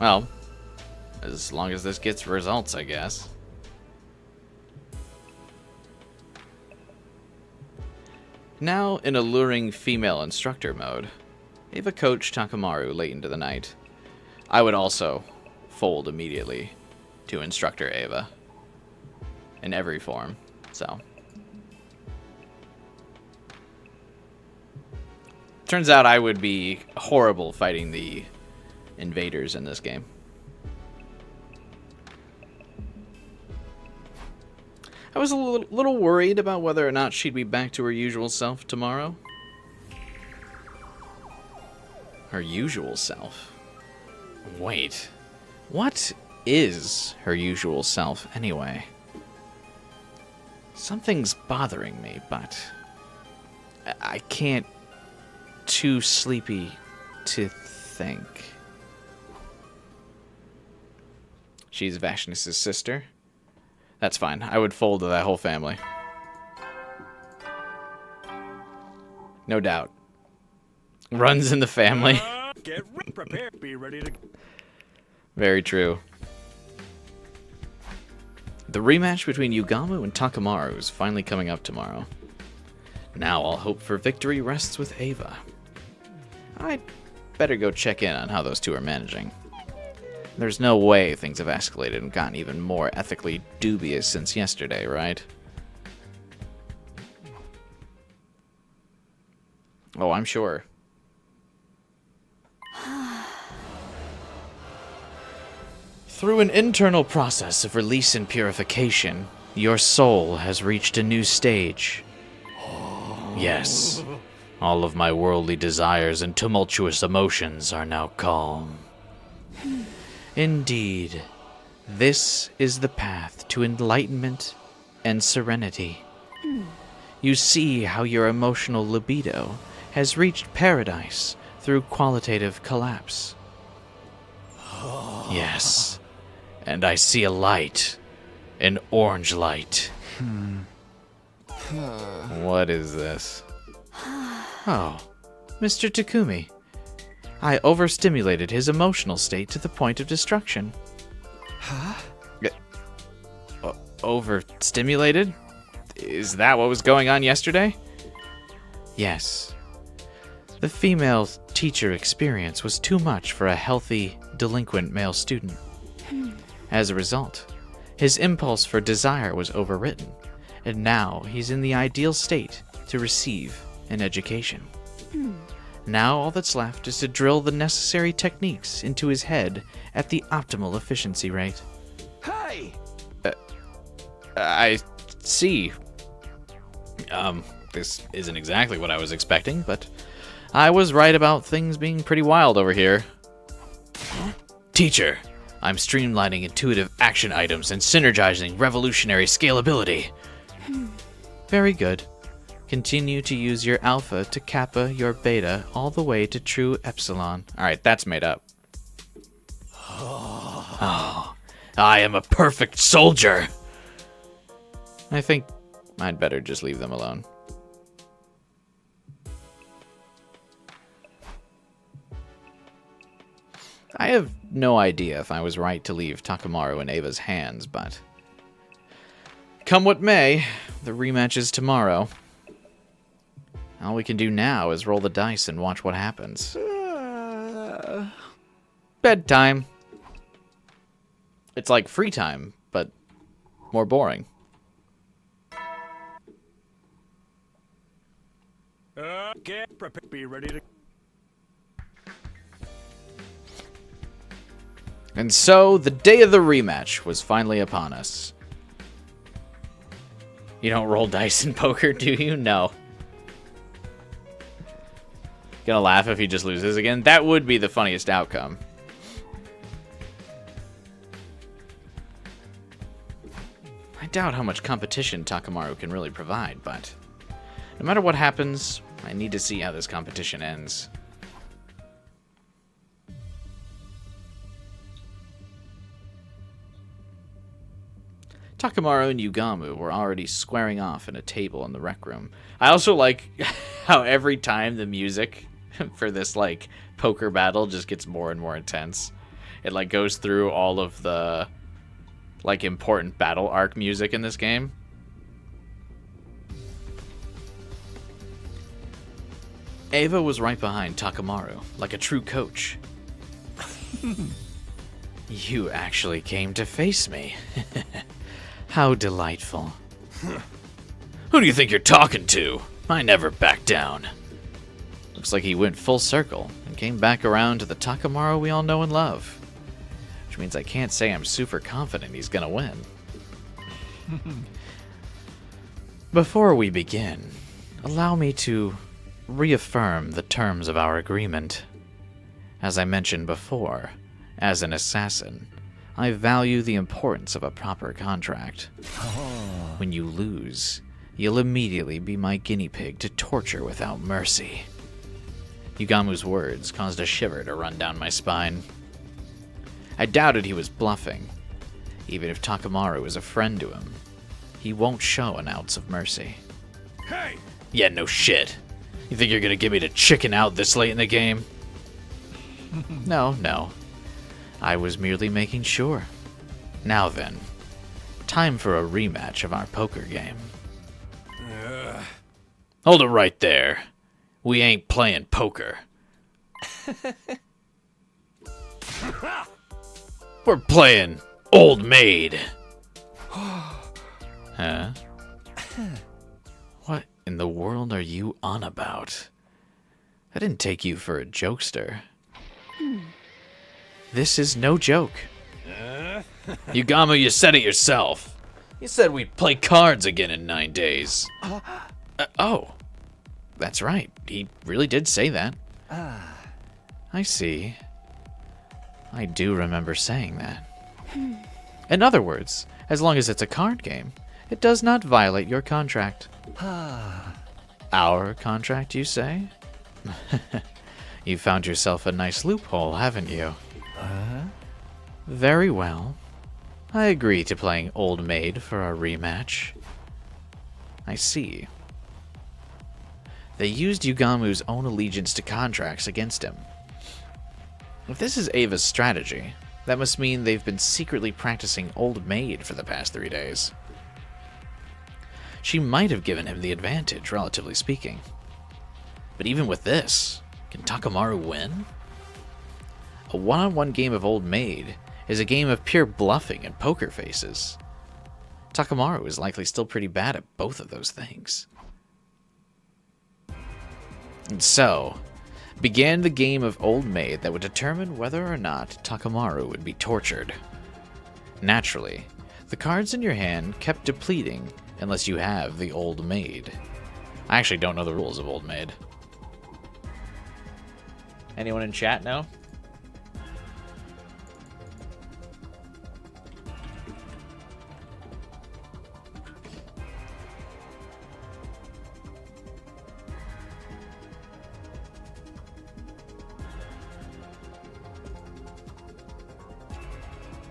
Well, as long as this gets results, I guess. Now in alluring female instructor mode, Ava coached Takamaru late into the night. I would also fold immediately to instructor Ava. In every form, so. Turns out I would be horrible fighting the invaders in this game. I was a little worried about whether or not she'd be back to her usual self tomorrow. Her usual self? Wait, what is her usual self anyway? Something's bothering me, but I can't. Too sleepy to think. She's Vashnness' sister. That's fine. I would fold to that whole family. No doubt. Runs in the family. Get prepared. Be ready to. Very true. The rematch between Yugamu and Takamaru is finally coming up tomorrow. Now all hope for victory rests with Ava. I'd better go check in on how those two are managing. There's no way things have escalated and gotten even more ethically dubious since yesterday, right? Oh, I'm sure. Through an internal process of release and purification, your soul has reached a new stage. Yes, all of my worldly desires and tumultuous emotions are now calm. Indeed, this is the path to enlightenment and serenity. You see how your emotional libido has reached paradise through qualitative collapse. Yes, and I see a light, an orange light. What is this? Oh, Mr. Takumi. I overstimulated his emotional state to the point of destruction. Huh? Overstimulated? Is that what was going on yesterday? Yes. The female teacher experience was too much for a healthy, delinquent male student. As a result, his impulse for desire was overwritten, and now he's in the ideal state to receive an education. Now all that's left is to drill the necessary techniques into his head at the optimal efficiency rate. Hey! I see. This isn't exactly what I was expecting, but I was right about things being pretty wild over here. Teacher, I'm streamlining intuitive action items and synergizing revolutionary scalability. Very good. Continue to use your alpha to kappa your beta all the way to true epsilon. Alright, that's made up. Oh, I am a perfect soldier! I think I'd better just leave them alone. I have no idea if I was right to leave Takamaru in Ava's hands, but come what may, the rematch is tomorrow. All we can do now is roll the dice and watch what happens. Bedtime. It's like free time, but more boring. Okay, prepare. Be ready to. And so, the day of the rematch was finally upon us. You don't roll dice in poker, do you? No. Gonna laugh if he just loses again? That would be the funniest outcome. I doubt how much competition Takamaru can really provide, but no matter what happens, I need to see how this competition ends. Takamaru and Yugamu were already squaring off in a table in the rec room. I also like how every time the music for this, like, poker battle just gets more and more intense. It, like, goes through all of the, like, important battle arc music in this game. Ava was right behind Takamaru, like a true coach. You actually came to face me. How delightful. Who do you think you're talking to? I never back down. Looks like he went full circle and came back around to the Takamaru we all know and love. Which means I can't say I'm super confident he's gonna win. Before we begin, allow me to reaffirm the terms of our agreement. As I mentioned before, as an assassin, I value the importance of a proper contract. When you lose, you'll immediately be my guinea pig to torture without mercy. Yugamu's words caused a shiver to run down my spine. I doubted he was bluffing. Even if Takamaru is a friend to him, he won't show an ounce of mercy. Hey! Yeah, no shit. You think you're gonna get me to chicken out this late in the game? No. I was merely making sure. Now then, time for a rematch of our poker game. Hold it right there. We ain't playing poker. We're playing Old Maid. Huh? What in the world are you on about? I didn't take you for a jokester. This is no joke. Yugamo, you said it yourself. You said we'd play cards again in 9 days. Oh, that's right. He really did say that. I see. I do remember saying that. In other words, as long as it's a card game, it does not violate your contract. Our contract, you say? You found yourself a nice loophole, haven't you? Very well. I agree to playing Old Maid for our rematch. I see. They used Yugamu's own allegiance to contracts against him. If this is Ava's strategy, that must mean they've been secretly practicing Old Maid for the past 3 days. She might have given him the advantage, relatively speaking. But even with this, can Takamaru win? A one-on-one game of Old Maid is a game of pure bluffing and poker faces. Takamaru is likely still pretty bad at both of those things. And so, began the game of Old Maid that would determine whether or not Takamaru would be tortured. Naturally, the cards in your hand kept depleting unless you have the Old Maid. I actually don't know the rules of Old Maid. Anyone in chat know?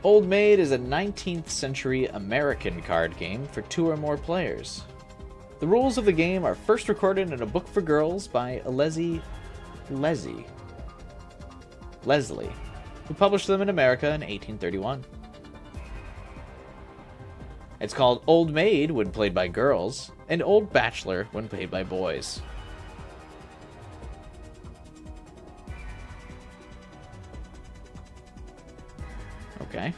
Old Maid is a 19th century American card game for 2 or more players. The rules of the game are first recorded in a book for girls by Leslie, who published them in America in 1831. It's called Old Maid when played by girls, and Old Bachelor when played by boys. Okay.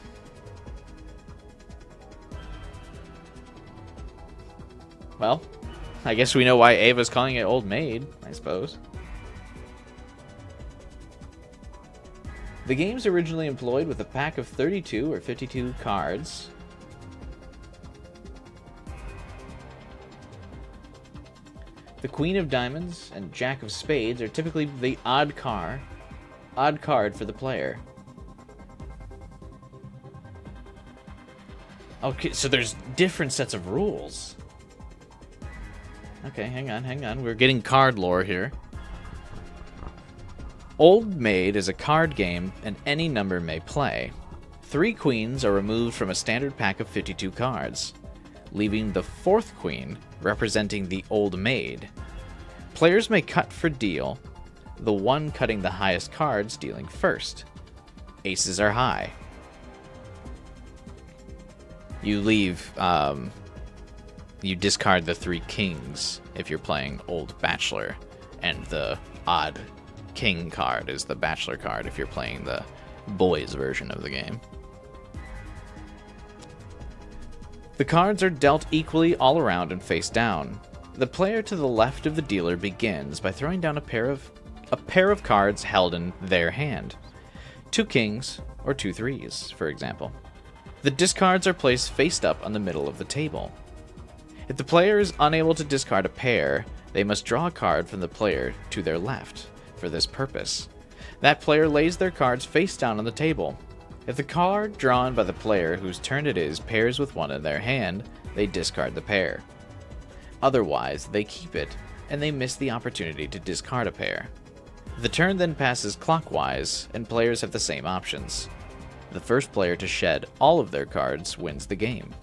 Well, I guess we know why Ava's calling it Old Maid, I suppose. The game's originally employed with a pack of 32 or 52 cards. The Queen of Diamonds and Jack of Spades are typically the odd card for the player. Okay, so there's different sets of rules. Okay, hang on. We're getting card lore here. Old Maid is a card game, and any number may play. 3 queens are removed from a standard pack of 52 cards, leaving the 4th queen representing the Old Maid. Players may cut for deal, the one cutting the highest cards dealing first. Aces are high. You leave, you discard the 3 kings if you're playing Old Bachelor, and the odd king card is the Bachelor card if you're playing the boys version of the game. The cards are dealt equally all around and face down. The player to the left of the dealer begins by throwing down a pair of cards held in their hand. 2 kings or 2 threes, for example. The discards are placed face up on the middle of the table. If the player is unable to discard a pair, they must draw a card from the player to their left for this purpose. That player lays their cards face down on the table. If the card drawn by the player whose turn it is pairs with one in their hand, they discard the pair. Otherwise, they keep it, and they miss the opportunity to discard a pair. The turn then passes clockwise, and players have the same options. The first player to shed all of their cards wins the game.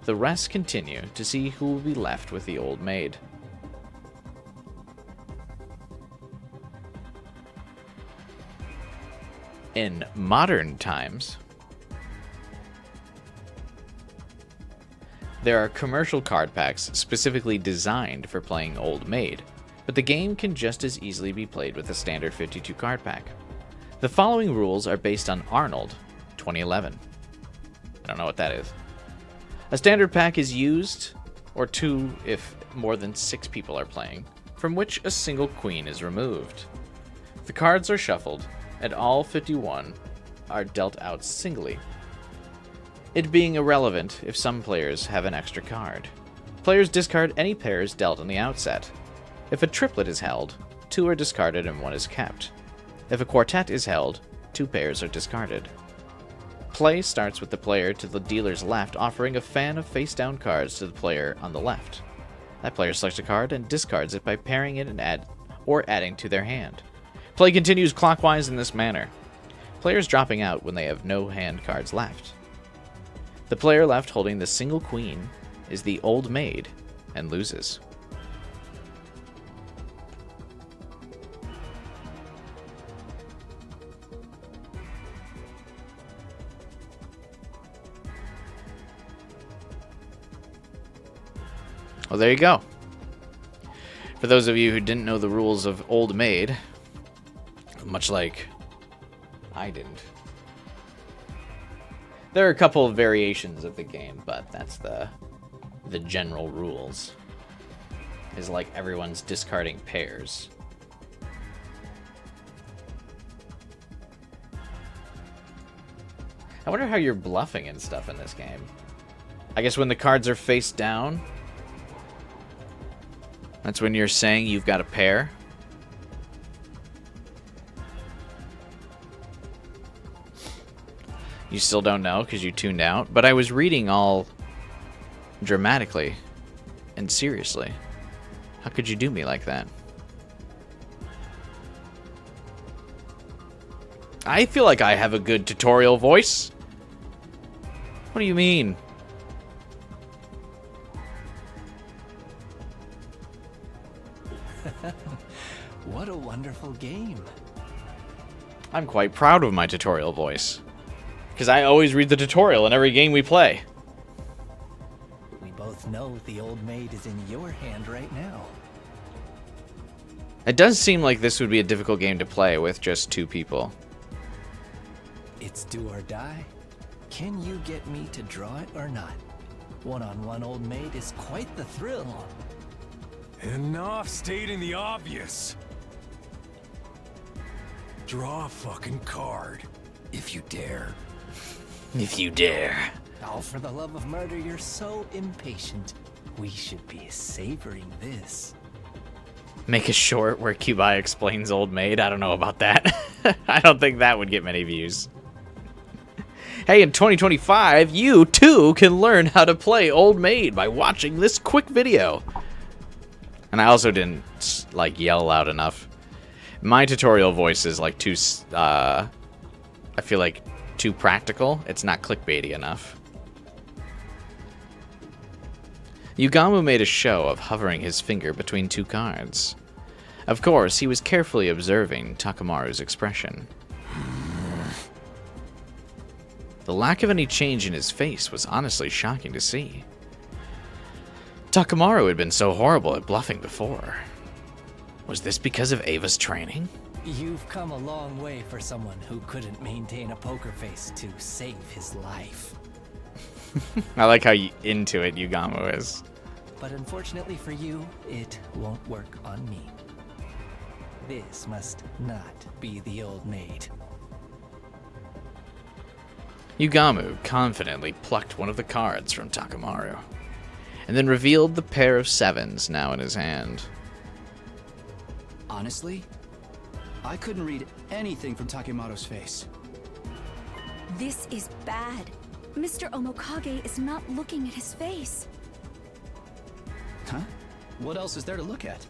The rest continue to see who will be left with the Old Maid. In modern times, there are commercial card packs specifically designed for playing Old Maid, but the game can just as easily be played with a standard 52 card pack. The following rules are based on Arnold, 2011. I don't know what that is. A standard pack is used, or 2 if more than 6 people are playing, from which a single queen is removed. The cards are shuffled, and all 51 are dealt out singly. it being irrelevant if some players have an extra card. Players discard any pairs dealt on the outset. If a triplet is held, 2 are discarded and 1 is kept. If a quartet is held, 2 pairs are discarded. Play starts with the player to the dealer's left offering a fan of face-down cards to the player on the left. That player selects a card and discards it by pairing it and adding to their hand. Play continues clockwise in this manner. Players dropping out when they have no hand cards left. The player left holding the single queen is the old maid and loses. Well, there you go. For those of you who didn't know the rules of Old Maid, much like I didn't, there are a couple of variations of the game, but that's the general rules. Is like everyone's discarding pairs. I wonder how you're bluffing and stuff in this game. I guess when the cards are face down, that's when you're saying you've got a pair. You still don't know because you tuned out, but I was reading all dramatically and seriously. How could you do me like that? I feel like I have a good tutorial voice. What do you mean? What a wonderful game. I'm quite proud of my tutorial voice. Because I always read the tutorial in every game we play. We both know the old maid is in your hand right now. It does seem like this would be a difficult game to play with just 2 people. It's do or die. Can you get me to draw it or not? One-on-one old maid is quite the thrill. Enough stating the obvious. Draw a fucking card, if you dare. If you dare. Oh, for the love of murder, you're so impatient. We should be savoring this. Make a short where Kubai explains Old Maid. I don't know about that. I don't think that would get many views. Hey, in 2025, you too can learn how to play Old Maid by watching this quick video. And I also didn't, like, yell loud enough. My tutorial voice is, like, too, I feel like, too practical. It's not clickbaity enough. Yugamu made a show of hovering his finger between 2 cards. Of course, he was carefully observing Takamaru's expression. The lack of any change in his face was honestly shocking to see. Takamaru had been so horrible at bluffing before. Was this because of Ava's training? You've come a long way for someone who couldn't maintain a poker face to save his life. I like how into it Yugamu is. But unfortunately for you, it won't work on me. This must not be the old maid. Yugamu confidently plucked one of the cards from Takamaru, and then revealed the pair of 7s now in his hand. Honestly, I couldn't read anything from Takemaru's face. This is bad. Mr. Omokage is not looking at his face. Huh? What else is there to look at?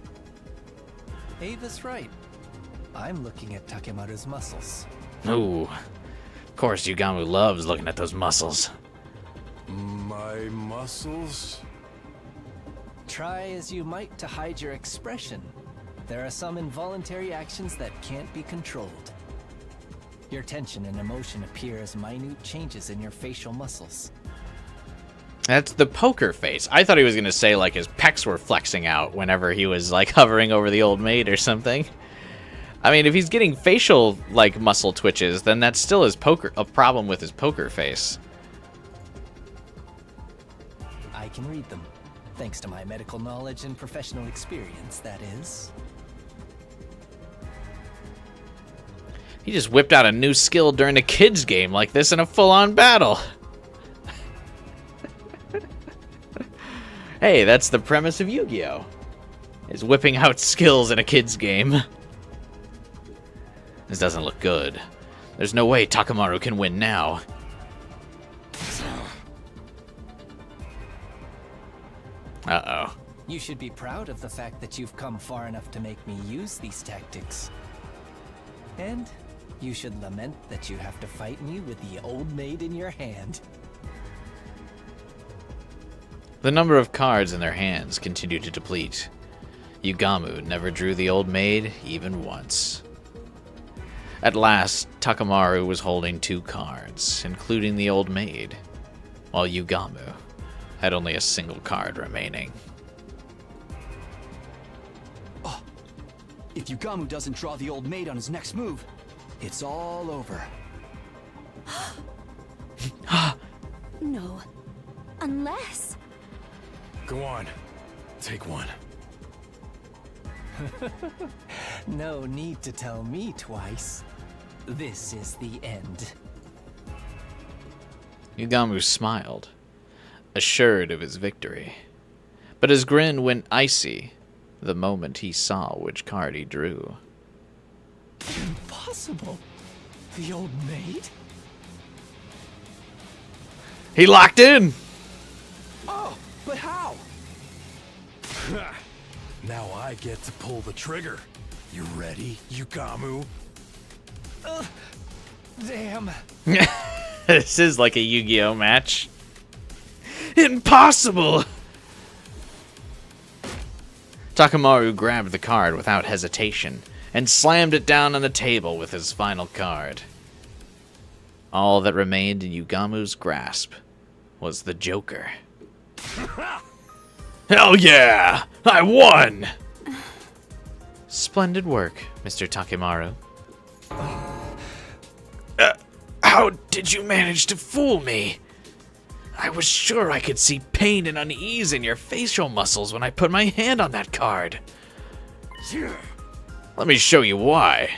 Ava's right. I'm looking at Takemaru's muscles. Ooh. Of course, Yugamu loves looking at those muscles. My muscles? Try as you might to hide your expression. There are some involuntary actions that can't be controlled. Your tension and emotion appear as minute changes in your facial muscles. That's the poker face. I thought he was going to say, like, his pecs were flexing out whenever he was, like, hovering over the old maid or something. I mean, if he's getting facial, like, muscle twitches, then that's still a problem with his poker face. I can read them, thanks to my medical knowledge and professional experience, that is. He just whipped out a new skill during a kid's game like this in a full-on battle. Hey, that's the premise of Yu-Gi-Oh! Is whipping out skills in a kid's game. This doesn't look good. There's no way Takamaru can win now. Uh-oh. You should be proud of the fact that you've come far enough to make me use these tactics. And you should lament that you have to fight me with the old maid in your hand. The number of cards in their hands continued to deplete. Yugamu never drew the old maid even once. At last, Takamaru was holding 2 cards, including the old maid, while Yugamu had only a single card remaining. Oh, if Yugamu doesn't draw the old maid on his next move, it's all over. No. Unless... Go on. Take one. No need to tell me twice. This is the end. Yugamu smiled, assured of his victory. But his grin went icy the moment he saw which card he drew. Impossible. The old maid? He locked in! Oh, but how? Now I get to pull the trigger. You ready, Yugamu? Damn. This is like a Yu-Gi-Oh match. Impossible! Takamaru grabbed the card without hesitation and slammed it down on the table with his final card. All that remained in Yugamu's grasp was the Joker. Hell yeah! I won! Splendid work, Mr. Takemaru. How did you manage to fool me? I was sure I could see pain and unease in your facial muscles when I put my hand on that card. Let me show you why.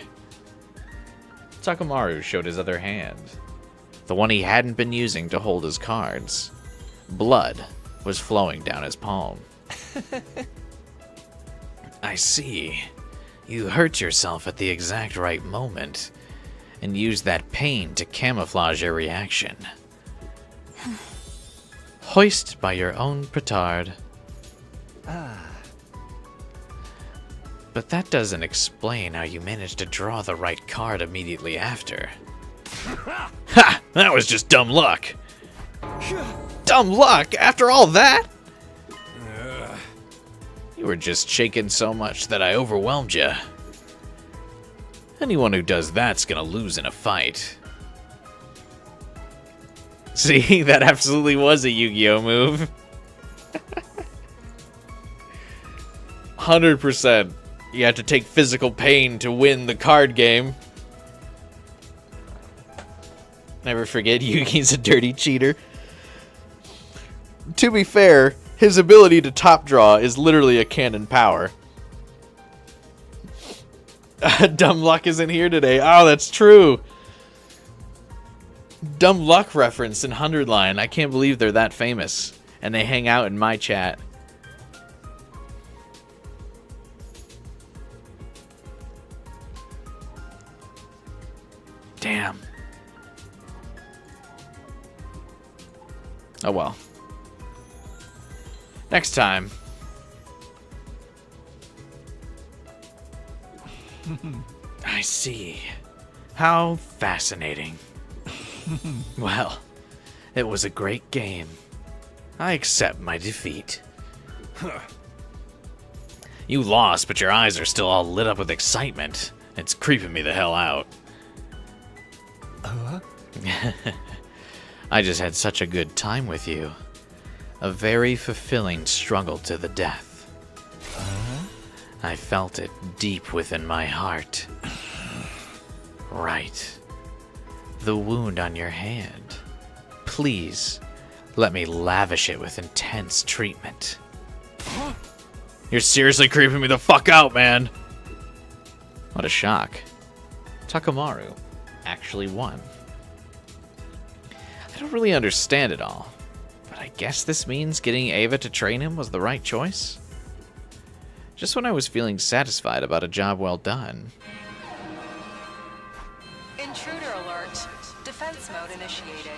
Takamaru showed his other hand, the one he hadn't been using to hold his cards. Blood was flowing down his palm. I see. You hurt yourself at the exact right moment and used that pain to camouflage your reaction. Hoist by your own petard. But that doesn't explain how you managed to draw the right card immediately after. Ha! That was just dumb luck. Dumb luck? After all that? You were just shaking so much that I overwhelmed you. Anyone who does that's gonna lose in a fight. See, that absolutely was a Yu-Gi-Oh move. 100%. You have to take physical pain to win the card game. Never forget, Yugi's a dirty cheater. To be fair, his ability to top draw is literally a canon power. Dumb Luck isn't here today. Oh, that's true. Dumb Luck reference in 100 Line. I can't believe they're that famous. And they hang out in my chat. Damn. Oh well. Next time. I see. How fascinating. Well, it was a great game. I accept my defeat. You lost, but your eyes are still all lit up with excitement. It's creeping me the hell out. I just had such a good time with you. A very fulfilling struggle to the death. I felt it deep within my heart. Right. The wound on your hand. Please, let me lavish it with intense treatment. You're seriously creeping me the fuck out, man! What a shock. Takamaru actually won. I don't really understand it all, but I I guess this means getting Ava to train him was the right choice. Just when I was feeling satisfied about a job well done. Intruder alert. Defense mode initiated.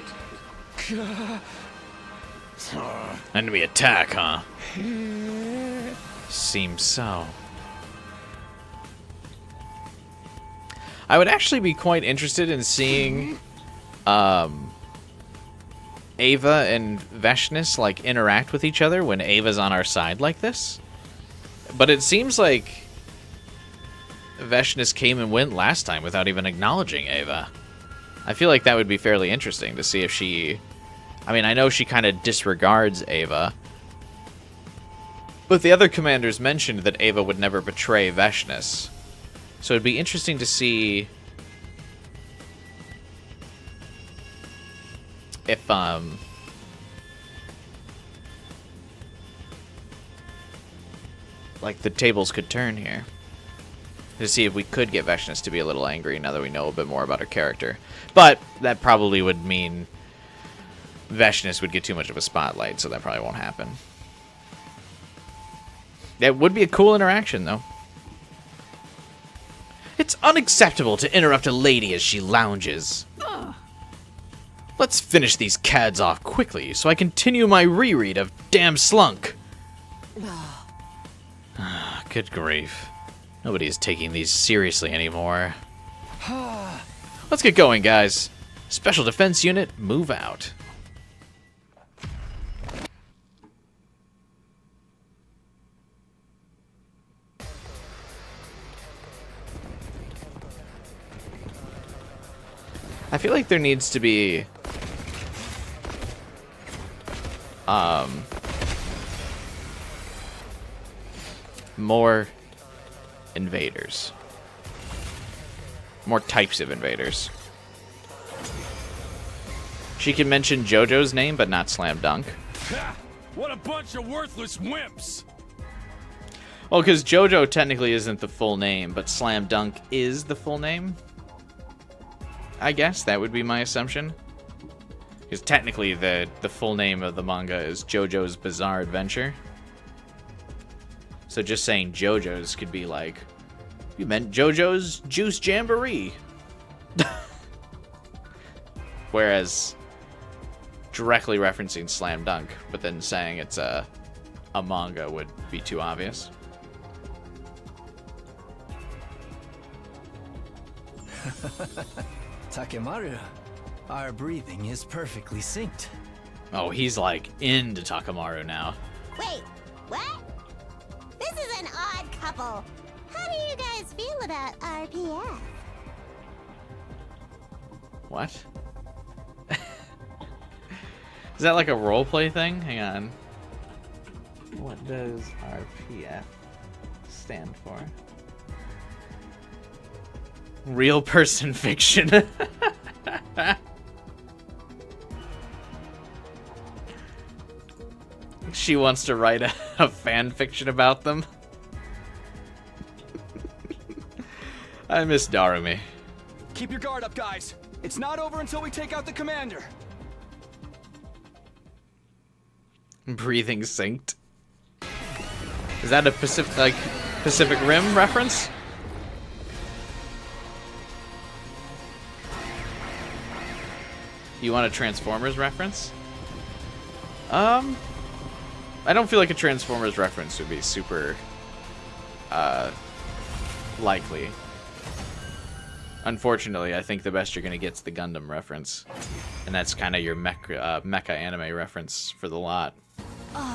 Enemy attack, huh? Seems so. I would actually be quite interested in seeing Ava and Vashnness like interact with each other when Ava's on our side like this. But it seems like Vashnness came and went last time without even acknowledging Ava. I feel like that would be fairly interesting to see if she... I mean, I know she kind of disregards Ava. But the other commanders mentioned that Ava would never betray Vashnness. So it'd be interesting to see if, like, the tables could turn here. To see if we could get Vashnness to be a little angry now that we know a bit more about her character. But that probably would mean Vashnness would get too much of a spotlight, so that probably won't happen. It would be a cool interaction, though. It's unacceptable to interrupt a lady as she lounges. Let's finish these cads off quickly so I continue my reread of Damn Slunk. Good grief. Nobody is taking these seriously anymore. Let's get going, guys. Special Defense Unit, move out. I feel like there needs to be more invaders. More types of invaders. She can mention JoJo's name, but not Slam Dunk. What a bunch of worthless wimps! Well, because JoJo technically isn't the full name, but Slam Dunk is the full name. I guess that would be my assumption. Because technically the full name of the manga is JoJo's Bizarre Adventure. So just saying JoJo's could be like, you meant JoJo's Juice Jamboree. Whereas directly referencing Slam Dunk, but then saying it's a manga would be too obvious. Takemaru, our breathing is perfectly synced. Oh, he's like into Takemaru now. Wait, what? This is an odd couple. How do you guys feel about RPF? What? Is that like a roleplay thing? Hang on. What does RPF stand for? Real person fiction. She wants to write a fan fiction about them. I miss Darumi. Keep your guard up, guys. It's not over until we take out the commander. Breathing synced. Is that a Pacific Rim reference? You want a Transformers reference? I don't feel like a Transformers reference would be super likely. Unfortunately, I think the best you're gonna get is the Gundam reference, and that's kind of your mecha anime reference for the lot.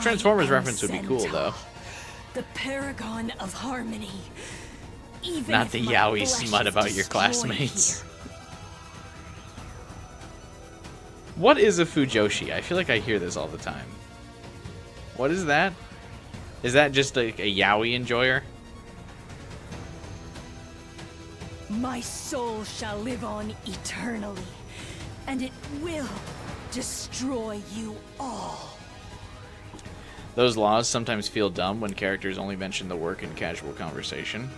Transformers reference would be cool though. The paragon of harmony. Even Not if the my yaoi flesh smut is about your destroyed classmates. here. What is a Fujoshi? I feel like I hear this all the time. What is that? Is that just like a yaoi enjoyer? My soul shall live on eternally, and it will destroy you all. Those laws sometimes feel dumb when characters only mention the work in casual conversation.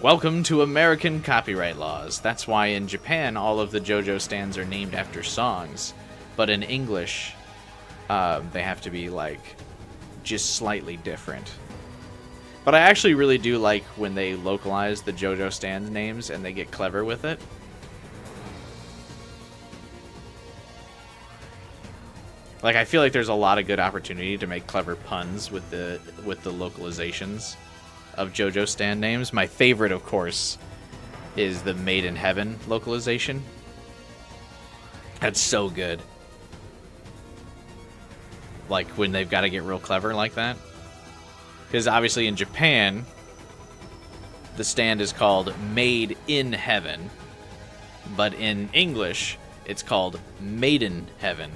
Welcome to American copyright laws. That's why in Japan all of the JoJo stands are named after songs, but in English They have to be like just slightly different. But I actually really do like when they localize the JoJo stand names and they get clever with it. Like, I feel like there's a lot of good opportunity to make clever puns with the localizations of JoJo stand names. My favorite, of course, is the Made in Heaven localization. That's so good. Like, when they've got to get real clever like that. Because obviously in Japan, the stand is called Made in Heaven. But in English, it's called Maiden Heaven.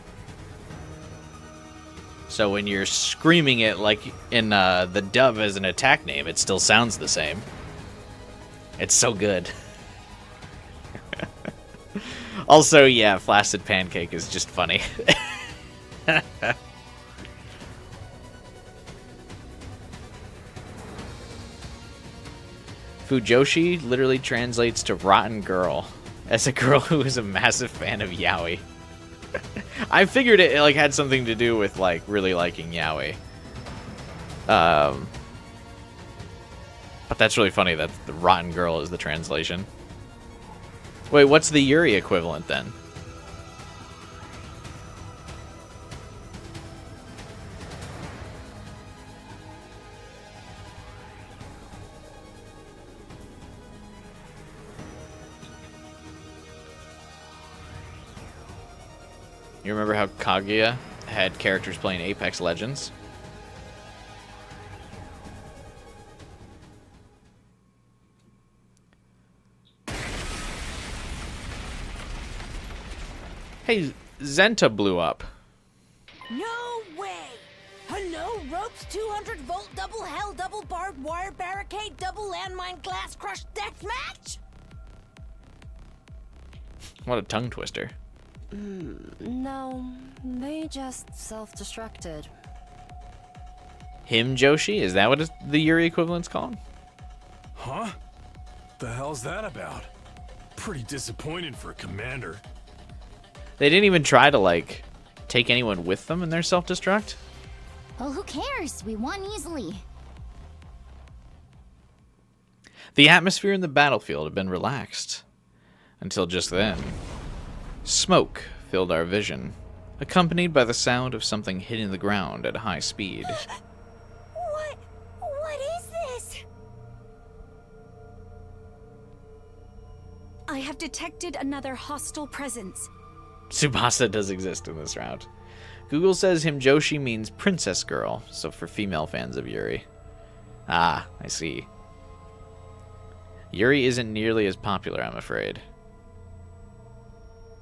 So when you're screaming it like in the dub as an attack name, it still sounds the same. It's so good. Also, yeah, Flaccid Pancake is just funny. Fujoshi literally translates to rotten girl, as a girl who is a massive fan of yaoi. I figured it like had something to do with like really liking yaoi. But that's really funny that the rotten girl is the translation. Wait, what's the Yuri equivalent then? You remember how Kaguya had characters playing Apex Legends? Hey, Zenta blew up. No way! A no ropes 200-volt double hell double barbed wire barricade double landmine glass crush death match? What a tongue twister. No, they just self-destructed. Him Joshi? Is that what the Yuri equivalent's called? Huh? The hell's that about? Pretty disappointing for a commander. They didn't even try to, like, take anyone with them in their self-destruct? Well, who cares? We won easily. The atmosphere in the battlefield had been relaxed. Until just then. Smoke filled our vision, accompanied by the sound of something hitting the ground at high speed. What is this? I have detected another hostile presence. Tsubasa does exist in this route. Google says Himjoshi means princess girl, so for female fans of Yuri. Ah, I see. Yuri isn't nearly as popular, I'm afraid.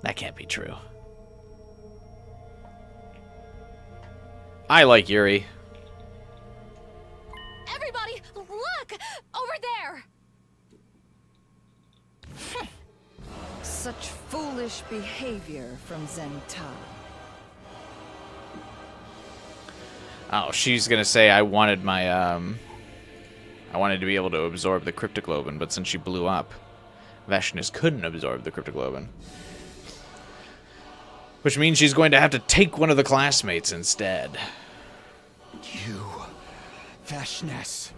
That can't be true. I like Yuri. Everybody, look! Over there! Such foolish behavior from Zenta. Oh, she's gonna say I wanted my, I wanted to be able to absorb the cryptoglobin, but since she blew up, Vashnness couldn't absorb the cryptoglobin. Which means she's going to have to take one of the classmates instead. You, Vashnness.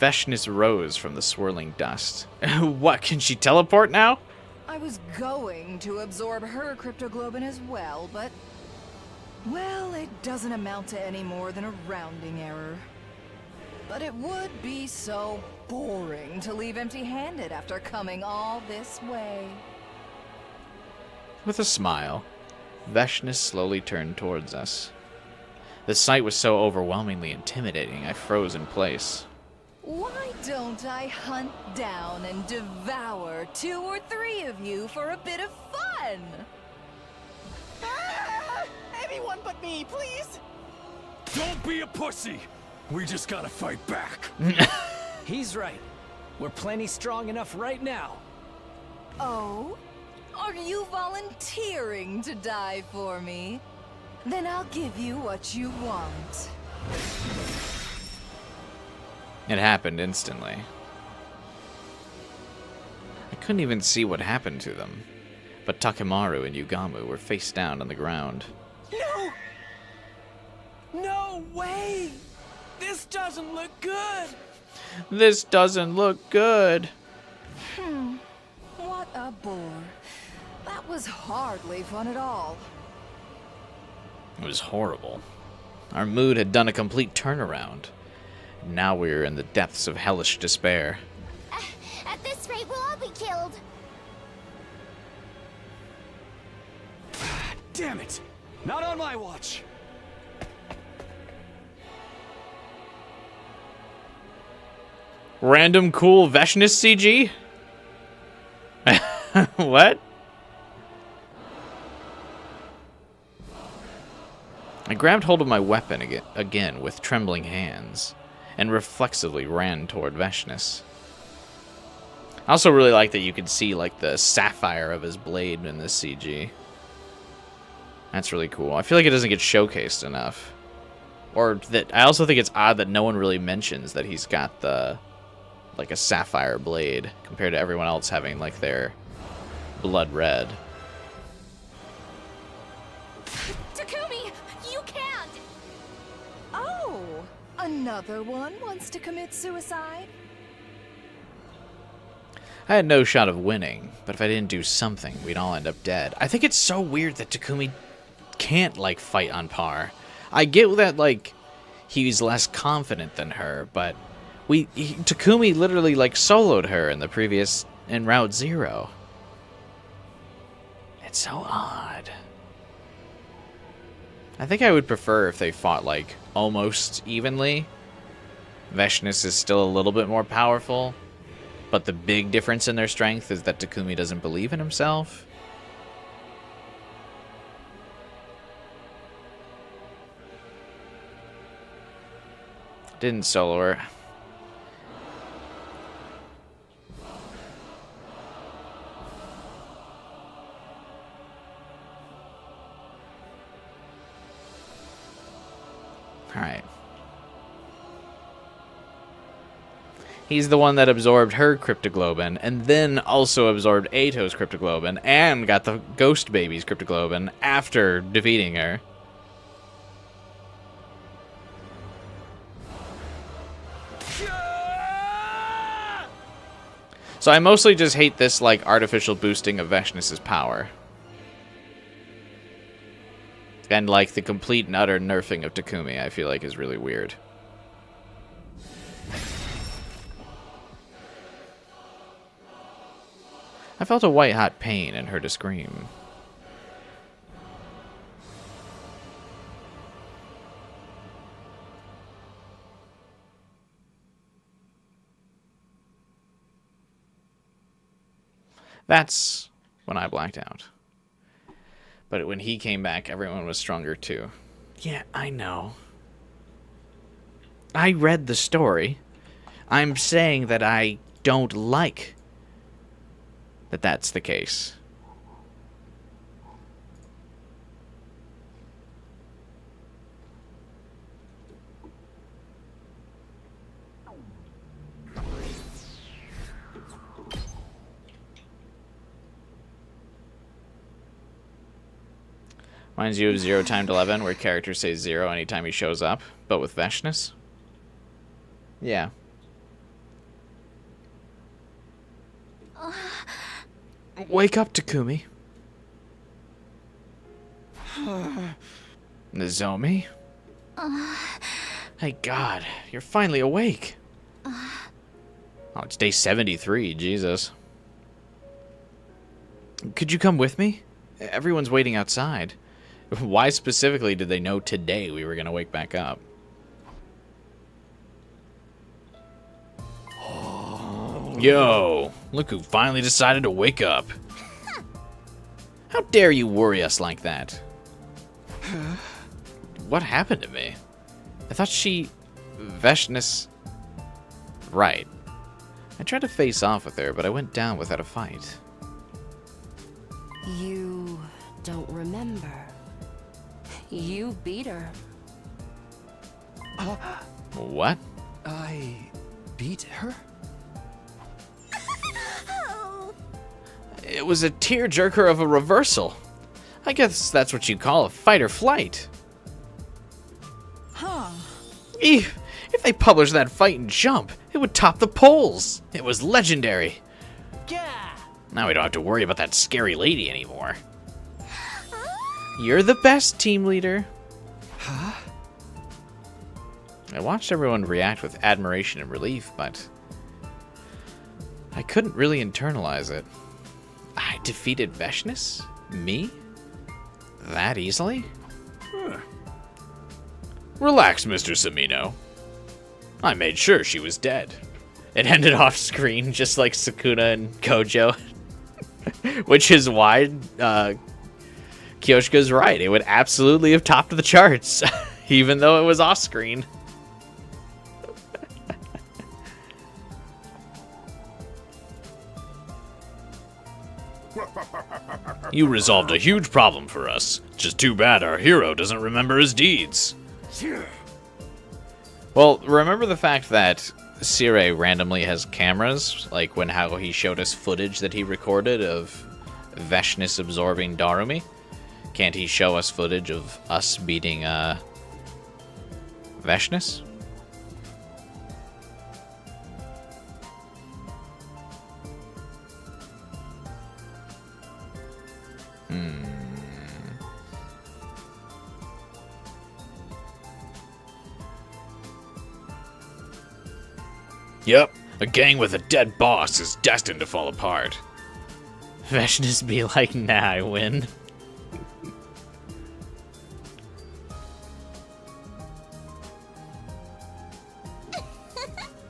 Vashnness rose from the swirling dust. What, can she teleport now? I was going to absorb her cryptoglobin as well, but... well, it doesn't amount to any more than a rounding error. But it would be so boring to leave empty-handed after coming all this way. With a smile, Vashnness slowly turned towards us. The sight was so overwhelmingly intimidating, I froze in place. Why don't I hunt down and devour 2 or 3 of you for a bit of fun? Anyone but me, please! Don't be a pussy! We just gotta fight back. He's right. We're plenty strong enough right now. Oh? Are you volunteering to die for me? Then I'll give you what you want. It happened instantly. I couldn't even see what happened to them. But Takemaru and Yugamu were face down on the ground. No! No way! This doesn't look good! This doesn't look good. What a bore. That was hardly fun at all. It was horrible. Our mood had done a complete turnaround. Now we were in the depths of hellish despair. At this rate, we'll all be killed. Damn it! Not on my watch! Random cool Vashnness CG? What? I grabbed hold of my weapon again with trembling hands, and reflexively ran toward Vashnness. I also really like that you can see like the sapphire of his blade in this CG. That's really cool. I feel like it doesn't get showcased enough. Or that I also think it's odd that no one really mentions that he's got the like a sapphire blade compared to everyone else having like their blood red. Takumi, you can't! Oh, another one wants to commit suicide? I had no shot of winning, but if I didn't do something, we'd all end up dead. I think it's so weird that Takumi can't, like, fight on par. I get that, like, he's less confident than her, but Takumi literally, like, soloed her in Route 0. It's so odd. I think I would prefer if they fought, like, almost evenly. Vashnness is still a little bit more powerful, but the big difference in their strength is that Takumi doesn't believe in himself. Didn't solo her. Alright. He's the one that absorbed her cryptoglobin, and then also absorbed Ato's cryptoglobin, and got the ghost baby's cryptoglobin after defeating her. So I mostly just hate this, like, artificial boosting of Vashnness's power. And, like, the complete and utter nerfing of Takumi, I feel like, is really weird. I felt a white-hot pain and heard a scream. That's when I blacked out. But when he came back, everyone was stronger too. Yeah, I know. I read the story. I'm saying that I don't like that that's the case. Reminds you of 0 timed 11, where character says 0 anytime he shows up, but with Vashnness? Yeah. Wake up, Takumi. Nozomi? Hey, God, you're finally awake. Oh, it's day 73, Jesus. Could you come with me? Everyone's waiting outside. Why specifically did they know today we were going to wake back up? Yo, look who finally decided to wake up. How dare you worry us like that? What happened to me? I thought Vashnness... Right. I tried to face off with her, but I went down without a fight. You don't remember. You beat her. What? I beat her? It was a tearjerker of a reversal. I guess that's what you call a fight or flight. Huh. If they published that fight and jump, it would top the polls. It was legendary. Yeah. Now we don't have to worry about that scary lady anymore. You're the best, team leader. Huh? I watched everyone react with admiration and relief, but I couldn't really internalize it. I defeated Vashnness? Me? That easily? Relax, Mr. Samino. I made sure she was dead. It ended off screen just like Sukuna and Kojo. Which is why Kyoshika's right. It would absolutely have topped the charts, even though it was off screen. You resolved a huge problem for us. Just too bad our hero doesn't remember his deeds. Well, remember the fact that Sire randomly has cameras, like how he showed us footage that he recorded of Vashnness absorbing Darumi? Can't he show us footage of us beating Vashnness? Yep, a gang with a dead boss is destined to fall apart. Vashnness be like, nah, I win.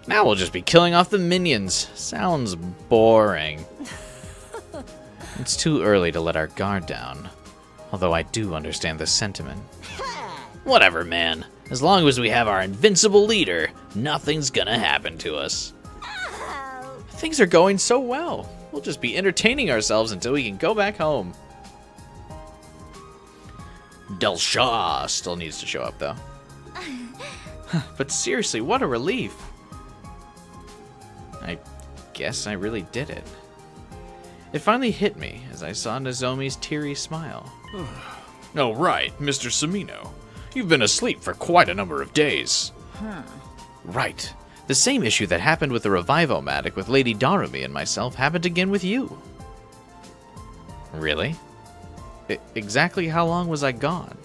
Now we'll just be killing off the minions. Sounds boring. It's too early to let our guard down. Although I do understand the sentiment. Whatever, man. As long as we have our invincible leader, nothing's gonna happen to us. Things are going so well. We'll just be entertaining ourselves until we can go back home. Del Shah still needs to show up, though. But seriously, what a relief. I guess I really did it. It finally hit me as I saw Nozomi's teary smile. Oh, right, Mr. Samino. You've been asleep for quite a number of days. Right. The same issue that happened with the Revivo-matic with Lady Darumi and myself happened again with you. Really? Exactly how long was I gone?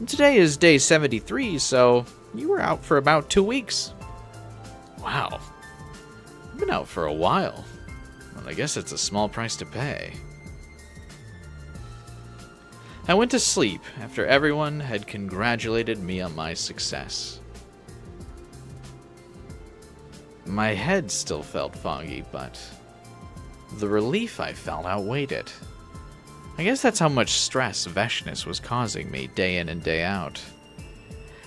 Today is day 73, so you were out for about 2 weeks. Wow. I've been out for a while. Well, I guess it's a small price to pay. I went to sleep after everyone had congratulated me on my success. My head still felt foggy, but the relief I felt outweighed it. I guess that's how much stress Vashnness was causing me day in and day out.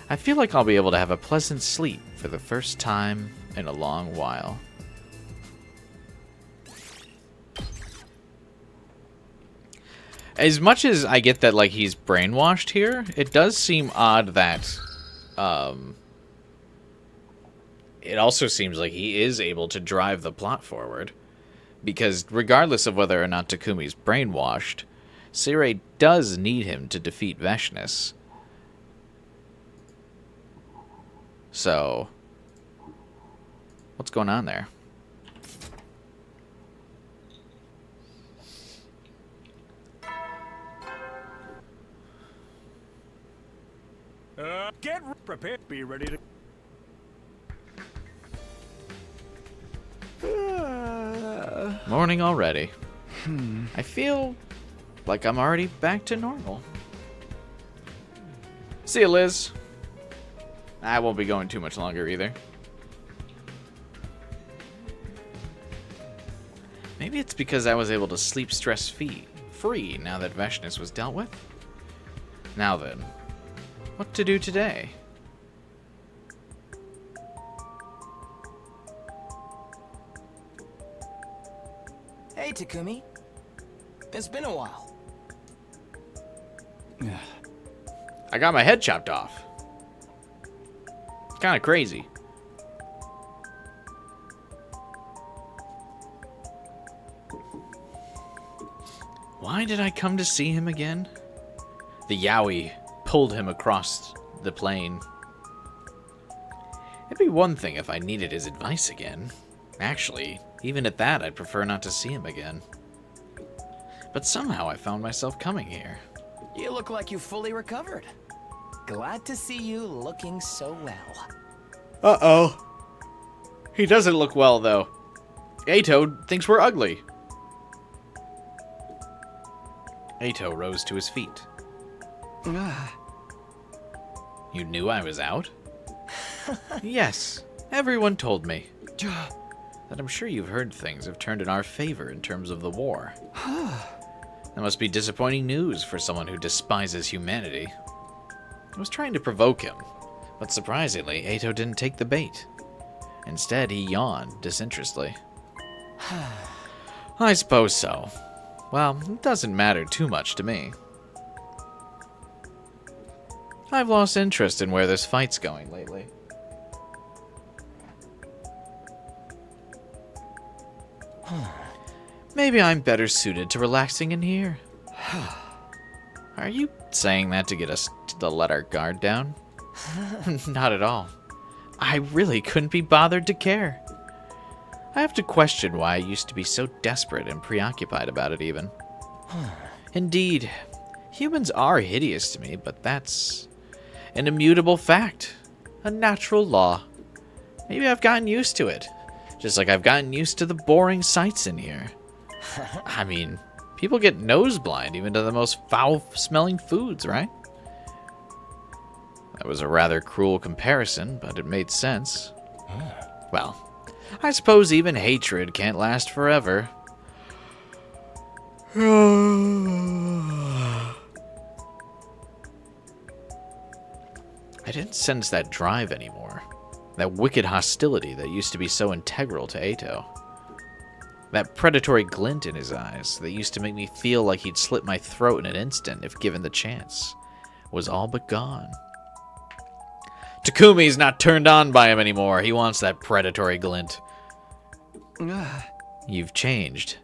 I feel like I'll be able to have a pleasant sleep for the first time in a long while. As much as I get that, like, he's brainwashed here, it does seem odd that, it also seems like he is able to drive the plot forward. Because regardless of whether or not Takumi's brainwashed, Sire does need him to defeat Vashnness. So, what's going on there? Get prepared. Be ready to... Morning already. I feel like I'm already back to normal. See you, Liz. I won't be going too much longer either. Maybe it's because I was able to sleep stress-free now that Vashnness was dealt with. Now then, what to do today? Hey, Takumi. It's been a while. I got my head chopped off. Kind of crazy. Why did I come to see him again? The Yowie pulled him across the plain. It'd be one thing if I needed his advice again. Actually, even at that, I'd prefer not to see him again. But somehow I found myself coming here. You look like you fully recovered. Glad to see you looking so well. Uh-oh. He doesn't look well, though. Ato thinks we're ugly. Ato rose to his feet. You knew I was out? Yes, everyone told me. That I'm sure you've heard things have turned in our favor in terms of the war. That must be disappointing news for someone who despises humanity. I was trying to provoke him, but surprisingly, Ato didn't take the bait. Instead, he yawned disinterestedly. I suppose so. Well, it doesn't matter too much to me. I've lost interest in where this fight's going lately. Maybe I'm better suited to relaxing in here. Are you saying that to get us to let our guard down? Not at all. I really couldn't be bothered to care. I have to question why I used to be so desperate and preoccupied about it even. Indeed, humans are hideous to me, but that's an immutable fact. A natural law. Maybe I've gotten used to it. Just like I've gotten used to the boring sights in here. I mean, people get noseblind even to the most foul-smelling foods, right? That was a rather cruel comparison, but it made sense. Well, I suppose even hatred can't last forever. I didn't sense that drive anymore. That wicked hostility that used to be so integral to Ato. That predatory glint in his eyes that used to make me feel like he'd slit my throat in an instant if given the chance was all but gone. Takumi's not turned on by him anymore. He wants that predatory glint. You've changed.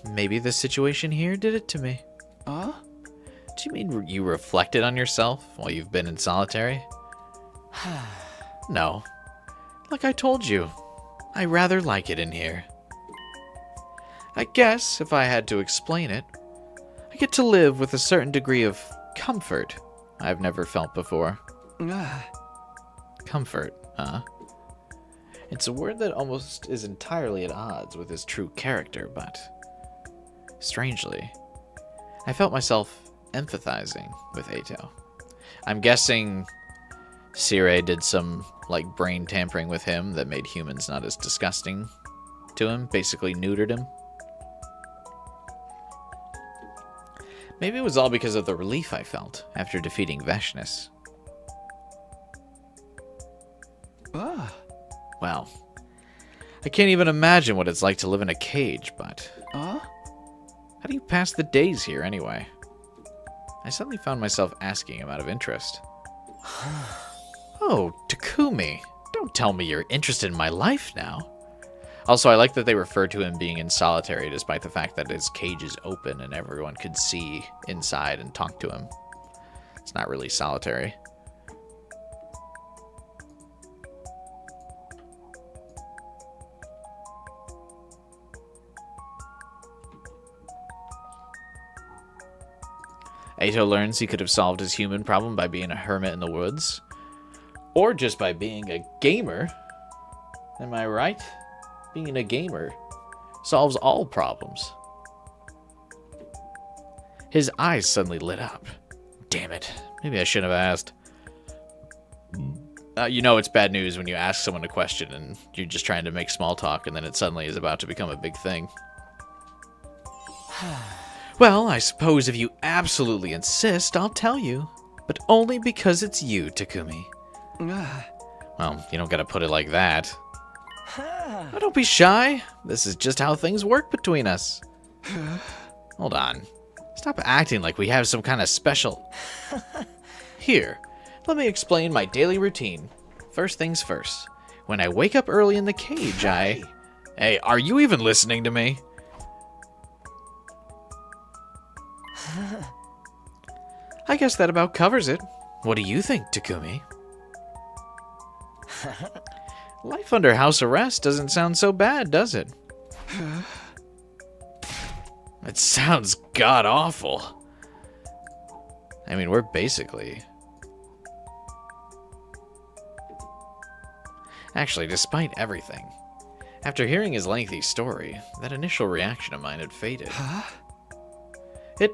Maybe the situation here did it to me. Do you mean you reflected on yourself while you've been in solitary? No. Like I told you, I rather like it in here. I guess, if I had to explain it, I get to live with a certain degree of comfort I've never felt before. Comfort, huh? It's a word that almost is entirely at odds with his true character, but strangely, I felt myself empathizing with Ato. I'm guessing Sire did some, like, brain tampering with him that made humans not as disgusting to him, basically neutered him. Maybe it was all because of the relief I felt after defeating Vashnness. Well, I can't even imagine what it's like to live in a cage, but how do you pass the days here anyway? I suddenly found myself asking him out of interest. Oh, Takumi, don't tell me you're interested in my life now. Also, I like that they refer to him being in solitary despite the fact that his cage is open and everyone could see inside and talk to him. It's not really solitary. Ato learns he could have solved his human problem by being a hermit in the woods. Or just by being a gamer. Am I right? Being a gamer solves all problems. His eyes suddenly lit up. Damn it. Maybe I shouldn't have asked. You know it's bad news when you ask someone a question and you're just trying to make small talk and then it suddenly is about to become a big thing. Well, I suppose if you absolutely insist, I'll tell you. But only because it's you, Takumi. Well, you don't gotta put it like that. Oh, don't be shy. This is just how things work between us. Hold on. Stop acting like we have some kind of special... Here, let me explain my daily routine. First things first. When I wake up early in the cage, Hey, are you even listening to me? I guess that about covers it. What do you think, Takumi? Life under house arrest doesn't sound so bad, does it? It sounds god-awful. I mean, we're basically... Actually, despite everything, after hearing his lengthy story, that initial reaction of mine had faded. Huh? It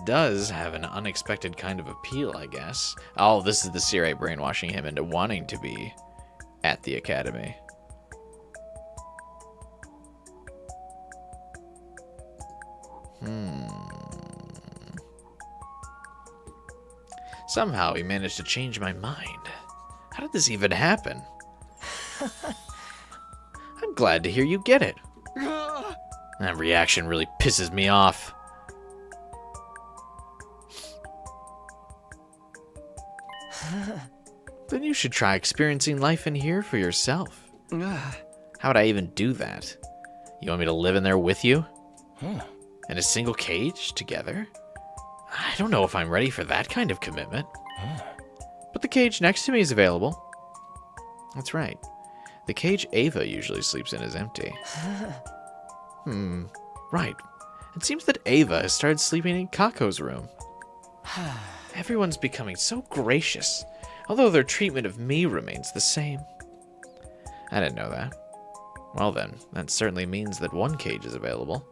does have an unexpected kind of appeal, I guess. Oh, this is the Sirei brainwashing him into wanting to be at the academy. Somehow he managed to change my mind. How did this even happen? I'm glad to hear you get it. That reaction really pisses me off. Then you should try experiencing life in here for yourself. How would I even do that? You want me to live in there with you? In a single cage together? I don't know if I'm ready for that kind of commitment. But the cage next to me is available. That's right. The cage Ava usually sleeps in is empty. Right. It seems that Ava has started sleeping in Kako's room. Everyone's becoming so gracious, although their treatment of me remains the same. I didn't know that. Well then, that certainly means that one cage is available.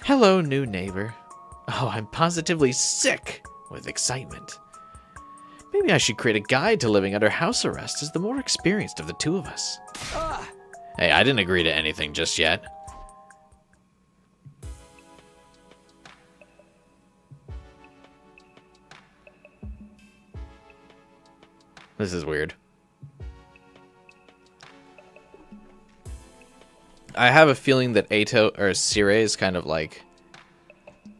Hello, new neighbor. Oh, I'm positively sick with excitement. Maybe I should create a guide to living under house arrest as the more experienced of the two of us. Hey, I didn't agree to anything just yet. This is weird. I have a feeling that Eito or Sirei is kind of like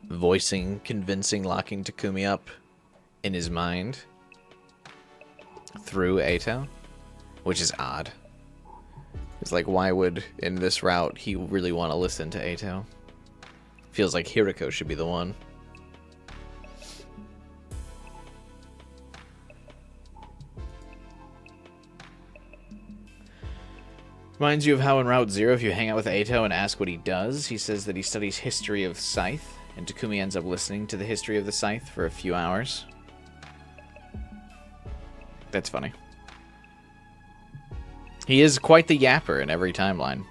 voicing, convincing, locking Takumi up in his mind through Eito, which is odd. It's like, why would, in this route, he really want to listen to Eito? Feels like Hiriko should be the one. Reminds you of how in Route 0, if you hang out with Eito and ask what he does, he says that he studies history of Scythe, and Takumi ends up listening to the history of the Scythe for a few hours. That's funny. He is quite the yapper in every timeline.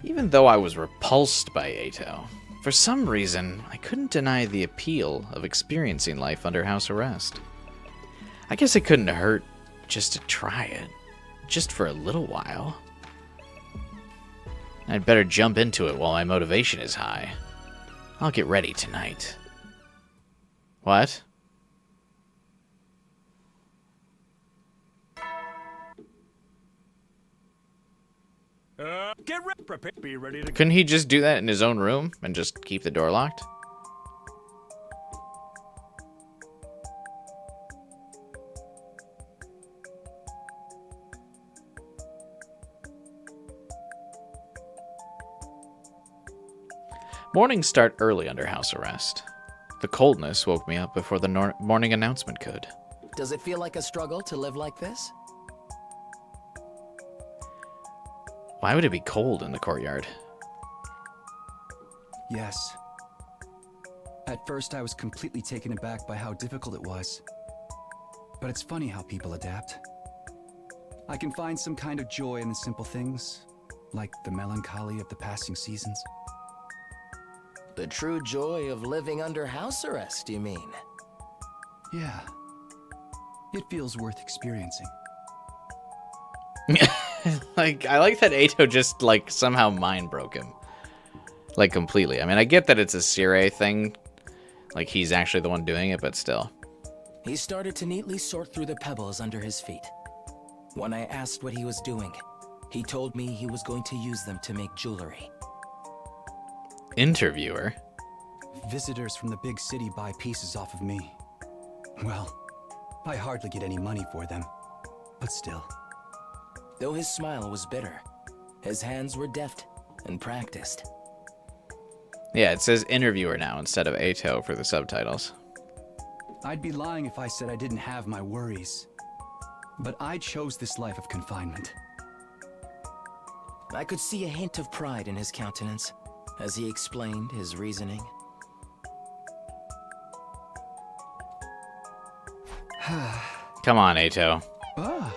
Even though I was repulsed by Eito, for some reason, I couldn't deny the appeal of experiencing life under house arrest. I guess it couldn't hurt just to try it. Just for a little while. I'd better jump into it while my motivation is high. I'll get ready tonight. What? Get ready, prepare, be ready to... Couldn't he just do that in his own room and just keep the door locked? Mornings start early under house arrest. The coldness woke me up before the morning announcement could. Does it feel like a struggle to live like this? Why would it be cold in the courtyard? Yes. At first, I was completely taken aback by how difficult it was. But it's funny how people adapt. I can find some kind of joy in the simple things, like the melancholy of the passing seasons. The true joy of living under house arrest, you mean? Yeah. It feels worth experiencing. Like, I like that Eito just, like, somehow mind broke him. Like, completely. I mean, I get that it's a Sirei thing. Like, he's actually the one doing it, but still. He started to neatly sort through the pebbles under his feet. When I asked what he was doing, he told me he was going to use them to make jewelry. Interviewer? Visitors from the big city buy pieces off of me. Well, I hardly get any money for them, but still. Though his smile was bitter, his hands were deft and practiced. Yeah, it says interviewer now instead of Ato for the subtitles. I'd be lying if I said I didn't have my worries. But I chose this life of confinement. I could see a hint of pride in his countenance as he explained his reasoning. Come on, Ato. Ah.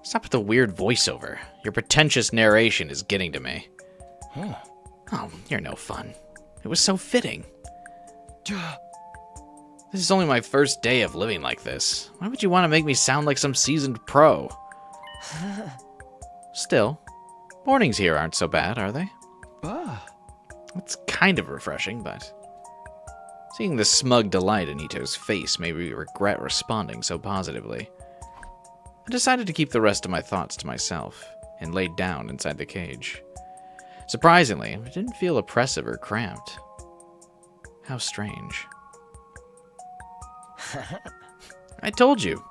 Stop with the weird voiceover. Your pretentious narration is getting to me. Huh. Oh, you're no fun. It was so fitting. This is only my first day of living like this. Why would you want to make me sound like some seasoned pro? Still, mornings here aren't so bad, are they? Ah. It's kind of refreshing, but seeing the smug delight in Ito's face made me regret responding so positively. I decided to keep the rest of my thoughts to myself and laid down inside the cage. Surprisingly, it didn't feel oppressive or cramped. How strange. I told you.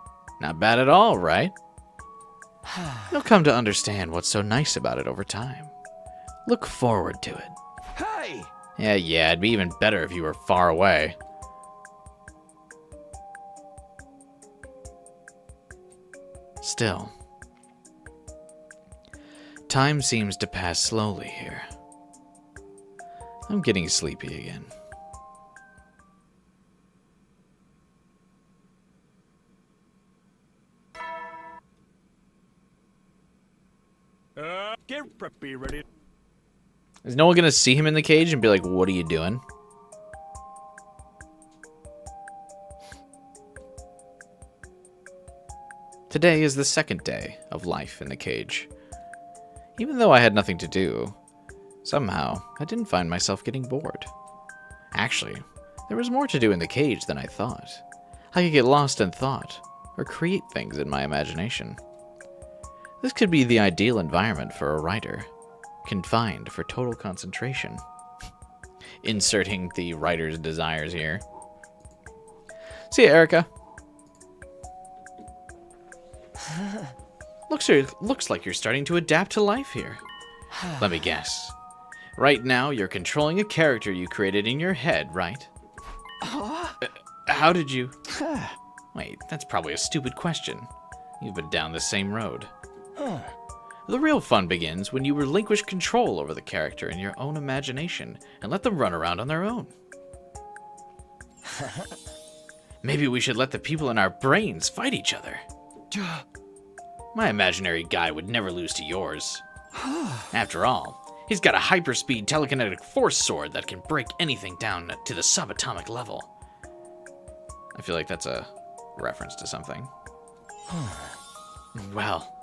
Not bad at all, right? You'll come to understand what's so nice about it over time. Look forward to it. Hey! Yeah, it'd be even better if you were far away. Still, time seems to pass slowly here. I'm getting sleepy again. Get preppy, ready. Is no one gonna see him in the cage and be like, what are you doing? Today is the second day of life in the cage. Even though I had nothing to do, somehow I didn't find myself getting bored. Actually, there was more to do in the cage than I thought. I could get lost in thought, or create things in my imagination. This could be the ideal environment for a writer, confined for total concentration. Inserting the writer's desires here. See ya, Erica. Looks like you're starting to adapt to life here. Let me guess. Right now, you're controlling a character you created in your head, right? How did you... Wait, that's probably a stupid question. You've been down the same road. The real fun begins when you relinquish control over the character in your own imagination and let them run around on their own. Maybe we should let the people in our brains fight each other. My imaginary guy would never lose to yours. After all, he's got a hyperspeed telekinetic force sword that can break anything down to the subatomic level. I feel like that's a reference to something. Well,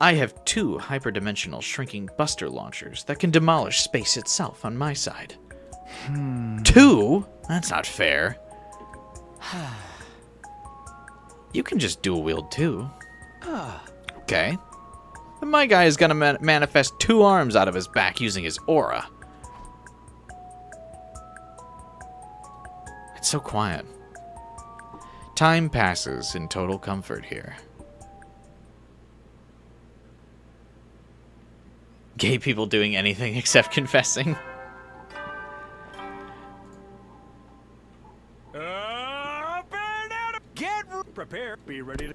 I have 2 hyperdimensional shrinking buster launchers that can demolish space itself on my side. 2? That's not fair. You can just dual wield too. Okay. But my guy is gonna manifest 2 arms out of his back using his aura. It's so quiet. Time passes in total comfort here. Gay people doing anything except confessing. Get prepared. Be ready to...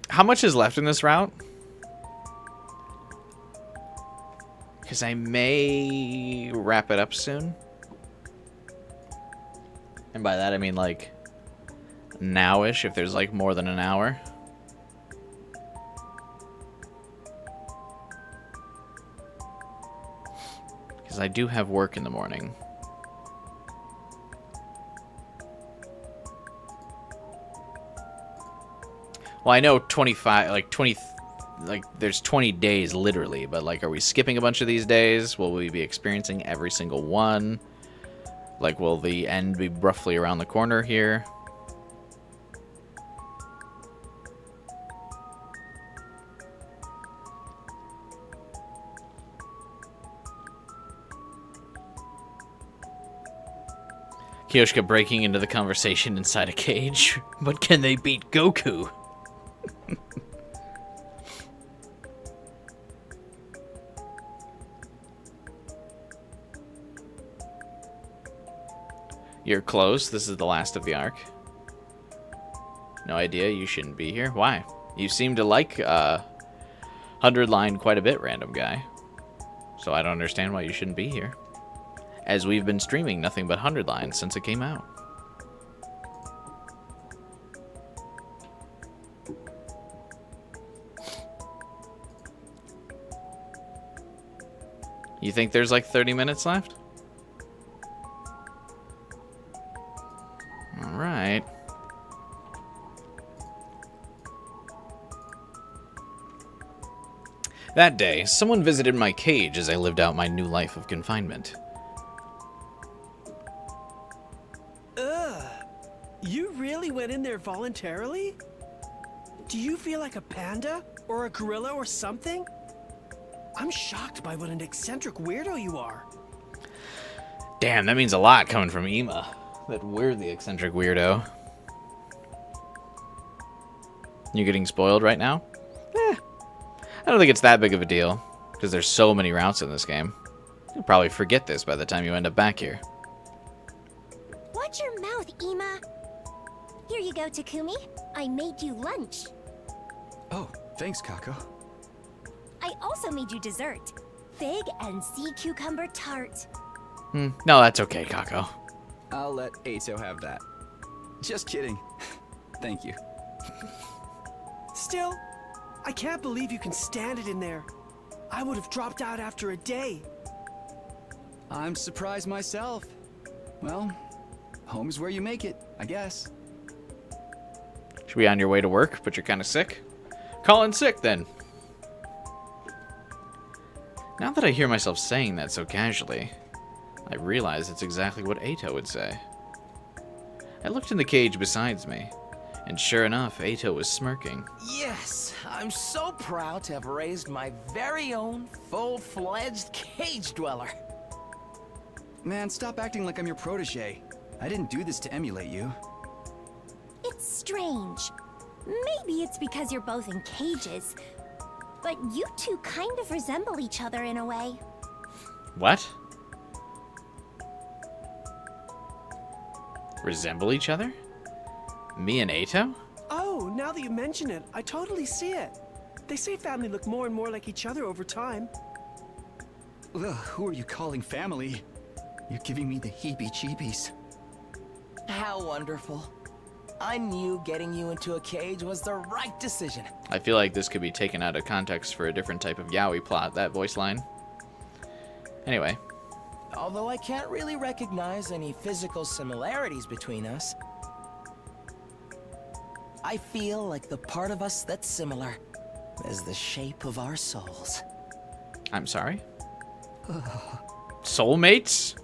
How much is left in this route? Because I may wrap it up soon. And by that I mean like now-ish, if there's like more than an hour. Because I do have work in the morning. Well, I know 25, like 20, like there's 20 days literally, but like, are we skipping a bunch of these days? Will we be experiencing every single one? Like, will the end be roughly around the corner here? Kyoshka breaking into the conversation inside a cage. But can they beat Goku? You're close. This is the last of the arc. No idea. You shouldn't be here. Why? You seem to like 100 line quite a bit, random guy. So I don't understand why you shouldn't be here. As we've been streaming nothing but 100 lines since it came out. You think there's like 30 minutes left? Alright. That day, someone visited my cage as I lived out my new life of confinement. Ugh. You really went in there voluntarily? Do you feel like a panda? Or a gorilla or something? I'm shocked by what an eccentric weirdo you are. Damn, that means a lot coming from Ema. That we're the eccentric weirdo. You getting spoiled right now? I don't think it's that big of a deal, because there's so many routes in this game. You'll probably forget this by the time you end up back here. Watch your mouth, Ema. Here you go, Takumi. I made you lunch. Oh, thanks, Kako. I also made you dessert. Fig and sea cucumber tart. No, that's okay, Kako. I'll let Ato have that. Just kidding. Thank you. Still, I can't believe you can stand it in there. I would have dropped out after a day. I'm surprised myself. Well, home is where you make it, I guess. Should be on your way to work, but you're kind of sick? Call in sick, then. Now that I hear myself saying that so casually, I realize it's exactly what Ato would say. I looked in the cage beside me, and sure enough, Ato was smirking. Yes, I'm so proud to have raised my very own full-fledged cage dweller. Man, stop acting like I'm your protege. I didn't do this to emulate you. It's strange. Maybe it's because you're both in cages. But you two kind of resemble each other in a way. What? Resemble each other? Me and Ato? Oh, now that you mention it, I totally see it. They say family look more and more like each other over time. Ugh, who are you calling family? You're giving me the heebie-jeebies. How wonderful. I knew getting you into a cage was the right decision. I feel like this could be taken out of context for a different type of yaoi plot, that voice line. Anyway. Although I can't really recognize any physical similarities between us, I feel like the part of us that's similar is the shape of our souls. I'm sorry? Soulmates?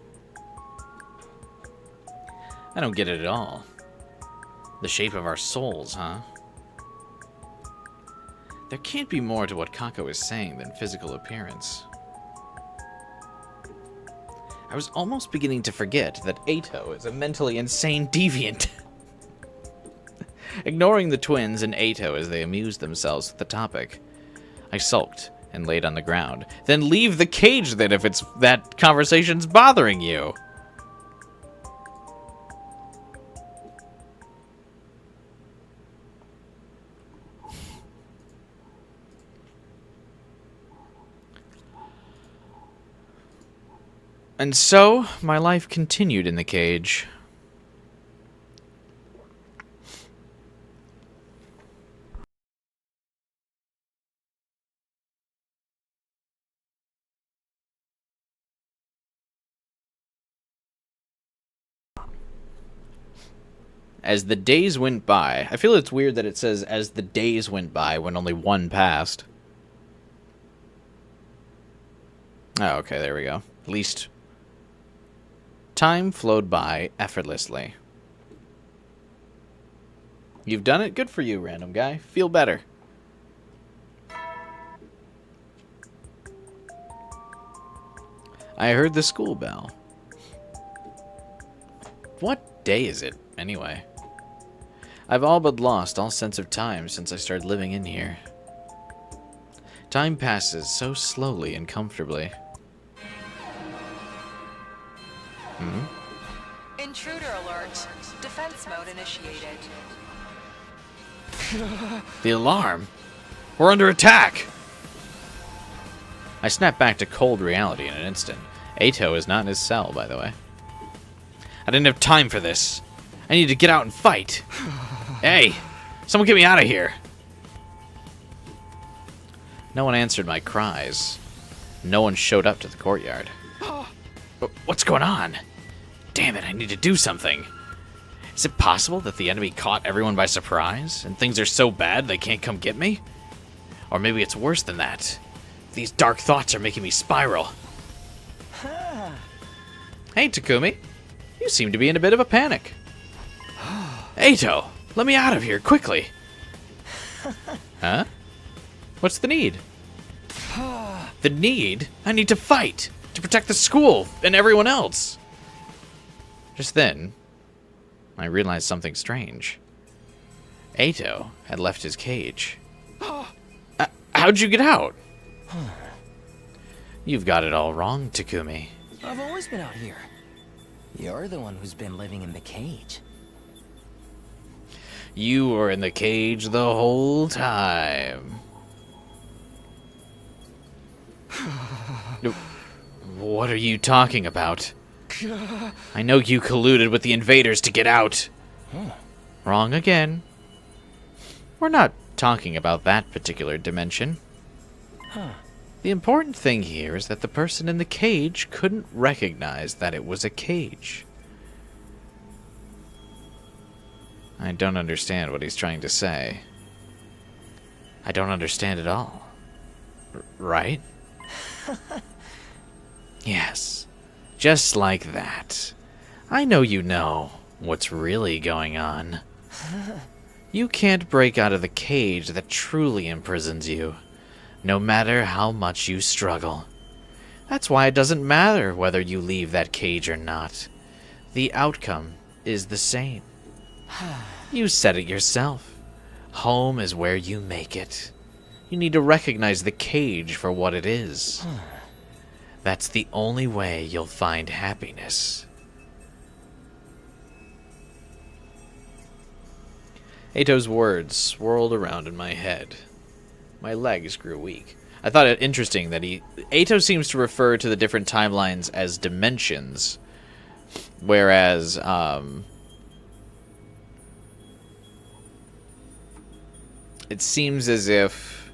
I don't get it at all. The shape of our souls, huh? There can't be more to what Kako is saying than physical appearance. I was almost beginning to forget that Ato is a mentally insane deviant. Ignoring the twins and Ato as they amused themselves with the topic, I sulked and laid on the ground. Then leave the cage then if it's that conversation's bothering you. And so, my life continued in the cage. As the days went by, I feel it's weird that it says as the days went by when only one passed. Oh, okay, there we go. At least time flowed by effortlessly. You've done it? Good for you, random guy. Feel better. I heard the school bell. What day is it, anyway? I've all but lost all sense of time since I started living in here. Time passes so slowly and comfortably. Intruder alert. Defense mode initiated. The alarm? We're under attack! I snap back to cold reality in an instant. Ato is not in his cell, by the way. I didn't have time for this. I need to get out and fight. Hey, someone get me out of here. No one answered my cries. No one showed up to the courtyard. What's going on? Damn it, I need to do something. Is it possible that the enemy caught everyone by surprise, and things are so bad they can't come get me? Or maybe it's worse than that. These dark thoughts are making me spiral. Hey, Takumi. You seem to be in a bit of a panic. Ato, let me out of here, quickly. Huh? What's the need? The need? I need to fight, to protect the school and everyone else. Just then, I realized something strange. Ato had left his cage. How'd you get out? You've got it all wrong, Takumi. I've always been out here. You're the one who's been living in the cage. You were in the cage the whole time. What are you talking about? I know you colluded with the invaders to get out. Wrong again. We're not talking about that particular dimension. The important thing here is that the person in the cage couldn't recognize that it was a cage. I don't understand what he's trying to say. I don't understand at all. Right? Yes. Just like that. I know you know what's really going on. You can't break out of the cage that truly imprisons you, no matter how much you struggle. That's why it doesn't matter whether you leave that cage or not. The outcome is the same. You said it yourself. Home is where you make it. You need to recognize the cage for what it is. That's the only way you'll find happiness. Ato's words swirled around in my head. My legs grew weak. I thought it interesting that Ato seems to refer to the different timelines as dimensions, whereas it seems as if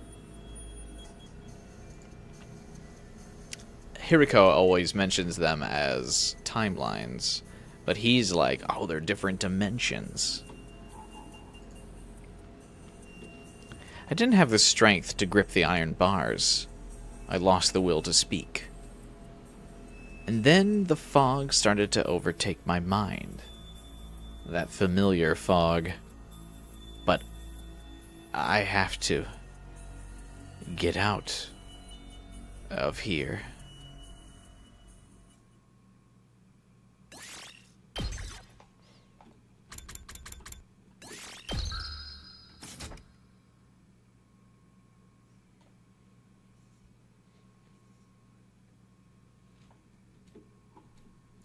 Hiriko always mentions them as timelines, but he's like, oh, they're different dimensions. I didn't have the strength to grip the iron bars. I lost the will to speak. And then the fog started to overtake my mind. That familiar fog. But I have to get out of here.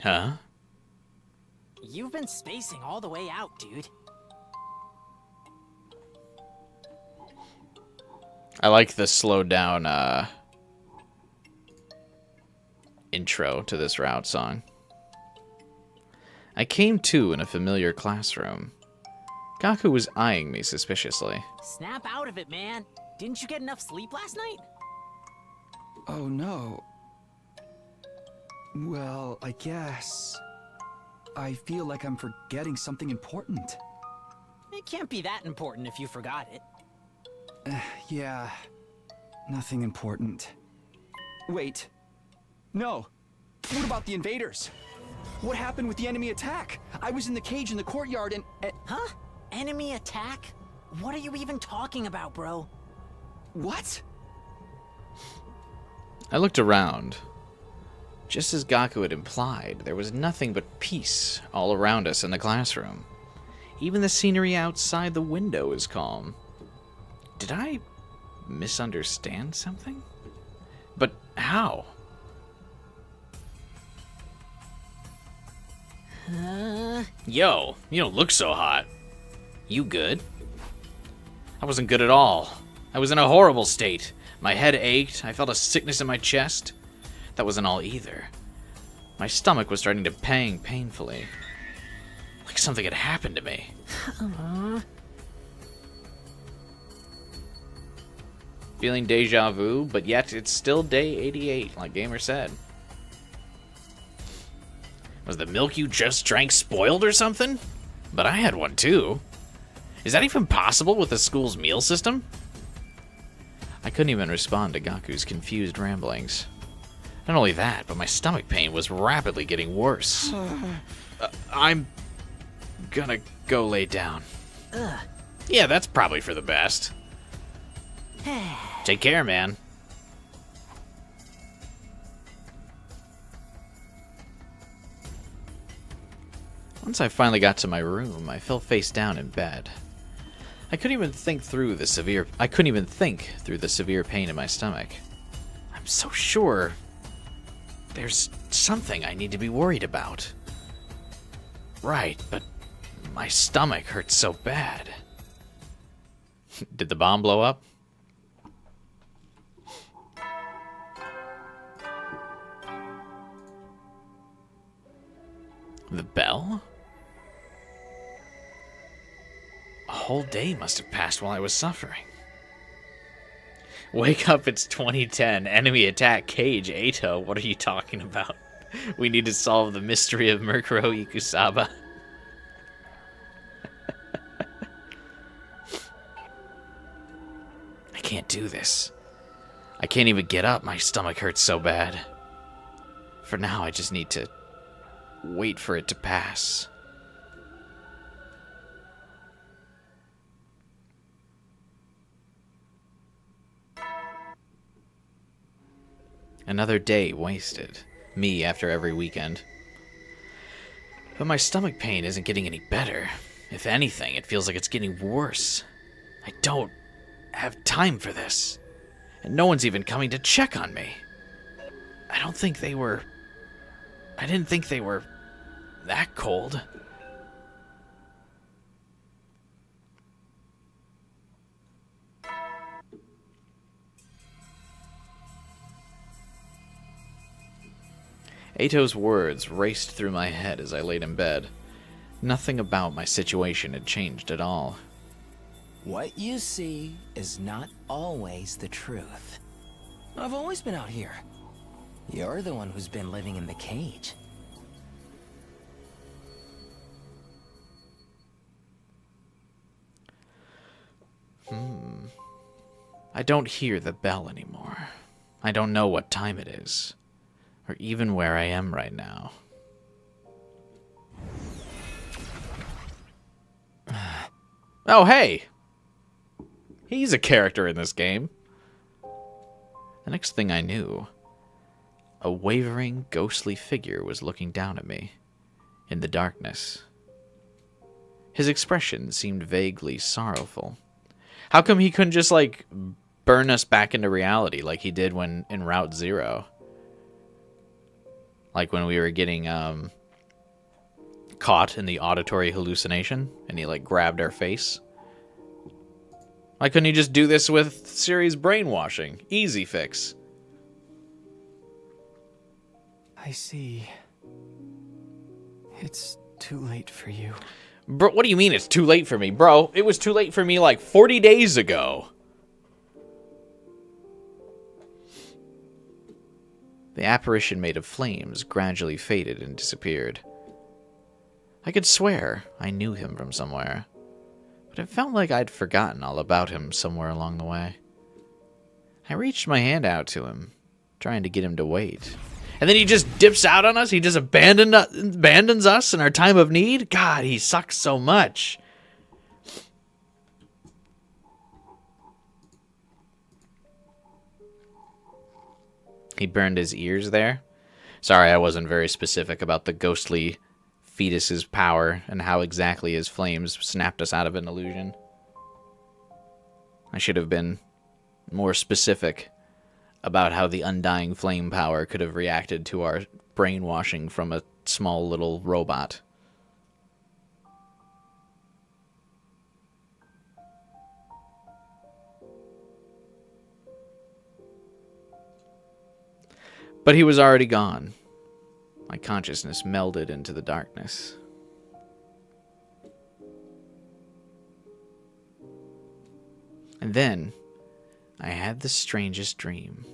Huh? You've been spacing all the way out, dude. I like the slowed down intro to this route song. I came to in a familiar classroom. Gaku was eyeing me suspiciously. Snap out of it, man. Didn't you get enough sleep last night? Oh no. Well, I guess I feel like I'm forgetting something important. It can't be that important if you forgot it. Yeah, nothing important. Wait. No. What about the invaders? What happened with the enemy attack? I was in the cage in the courtyard and... Huh? Enemy attack? What are you even talking about, bro? What? I looked around. Just as Gaku had implied, there was nothing but peace all around us in the classroom. Even the scenery outside the window is calm. Did I misunderstand something? But how? Yo, you don't look so hot. You good? I wasn't good at all. I was in a horrible state. My head ached. I felt a sickness in my chest. That wasn't all either. My stomach was starting to pang painfully. Like something had happened to me. Feeling deja vu, but yet it's still day 88, like Gamer said. Was the milk you just drank spoiled or something? But I had one too. Is that even possible with the school's meal system? I couldn't even respond to Gaku's confused ramblings. Not only that, but my stomach pain was rapidly getting worse. I'm gonna go lay down. Yeah, that's probably for the best. Take care, man. Once I finally got to my room, I fell face down in bed. I couldn't even think through the severe pain in my stomach. I'm so sure there's something I need to be worried about. Right, but my stomach hurts so bad. Did the bomb blow up? The bell? A whole day must have passed while I was suffering. Wake up, it's 2010. Enemy attack cage, Ato. What are you talking about? We need to solve the mystery of Murkuro Ikusaba. I can't do this. I can't even get up. My stomach hurts so bad. For now, I just need to wait for it to pass. Another day wasted. Me after every weekend. But my stomach pain isn't getting any better. If anything, it feels like it's getting worse. I don't have time for this. And no one's even coming to check on me. I didn't think they were that cold. Ato's words raced through my head as I laid in bed. Nothing about my situation had changed at all. What you see is not always the truth. I've always been out here. You're the one who's been living in the cage. I don't hear the bell anymore. I don't know what time it is, or even where I am right now. Oh, hey! He's a character in this game. The next thing I knew, a wavering, ghostly figure was looking down at me in the darkness. His expression seemed vaguely sorrowful. How come he couldn't just, like, burn us back into reality like he did when in Route Zero? Like when we were getting caught in the auditory hallucination and he, like, grabbed our face. Why couldn't he just do this with Siri's brainwashing? Easy fix. I see. It's too late for you. Bro, what do you mean it's too late for me? Bro, it was too late for me like 40 days ago. The apparition made of flames gradually faded and disappeared. I could swear I knew him from somewhere, but it felt like I'd forgotten all about him somewhere along the way. I reached my hand out to him, trying to get him to wait. And then he just dips out on us? He just abandons us in our time of need? God, he sucks so much. He burned his ears there. Sorry, I wasn't very specific about the ghostly fetus's power and how exactly his flames snapped us out of an illusion. I should have been more specific about how the undying flame power could have reacted to our brainwashing from a small little robot. But he was already gone. My consciousness melded into the darkness. And then I had the strangest dream.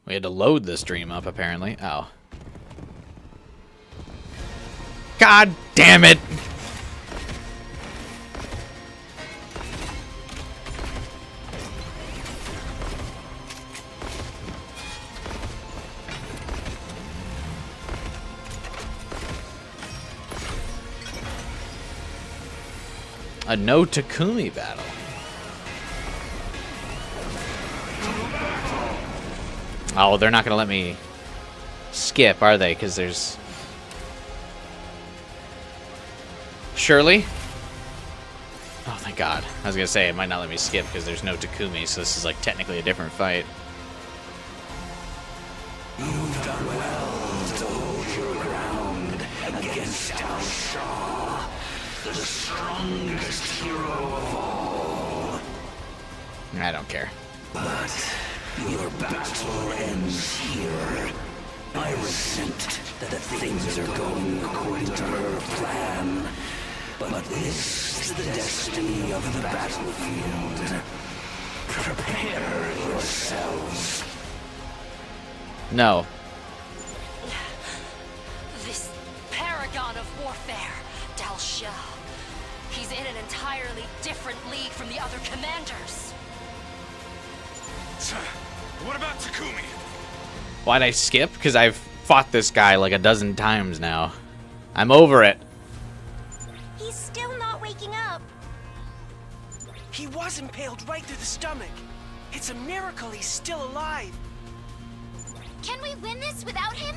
We had to load this dream up, apparently. Oh. God damn it! A no Takumi battle. Oh, they're not going to let me skip, are they? Because there's... Surely? Oh, thank God. I was going to say, it might not let me skip because there's no Takumi, so this is like technically a different fight. You've done well to hold your ground against Al Shah, the strongest hero of all. I don't care. But your battle ends here. I resent that things are going according to her plan, but this is the destiny of the battlefield. Prepare yourselves. No. This paragon of warfare, Dal Shah. He's in an entirely different league from the other commanders. What about Takumi? Why'd I skip? Because I've fought this guy like a dozen times now. I'm over it. He's still not waking up. He was impaled right through the stomach. It's a miracle he's still alive. Can we win this without him?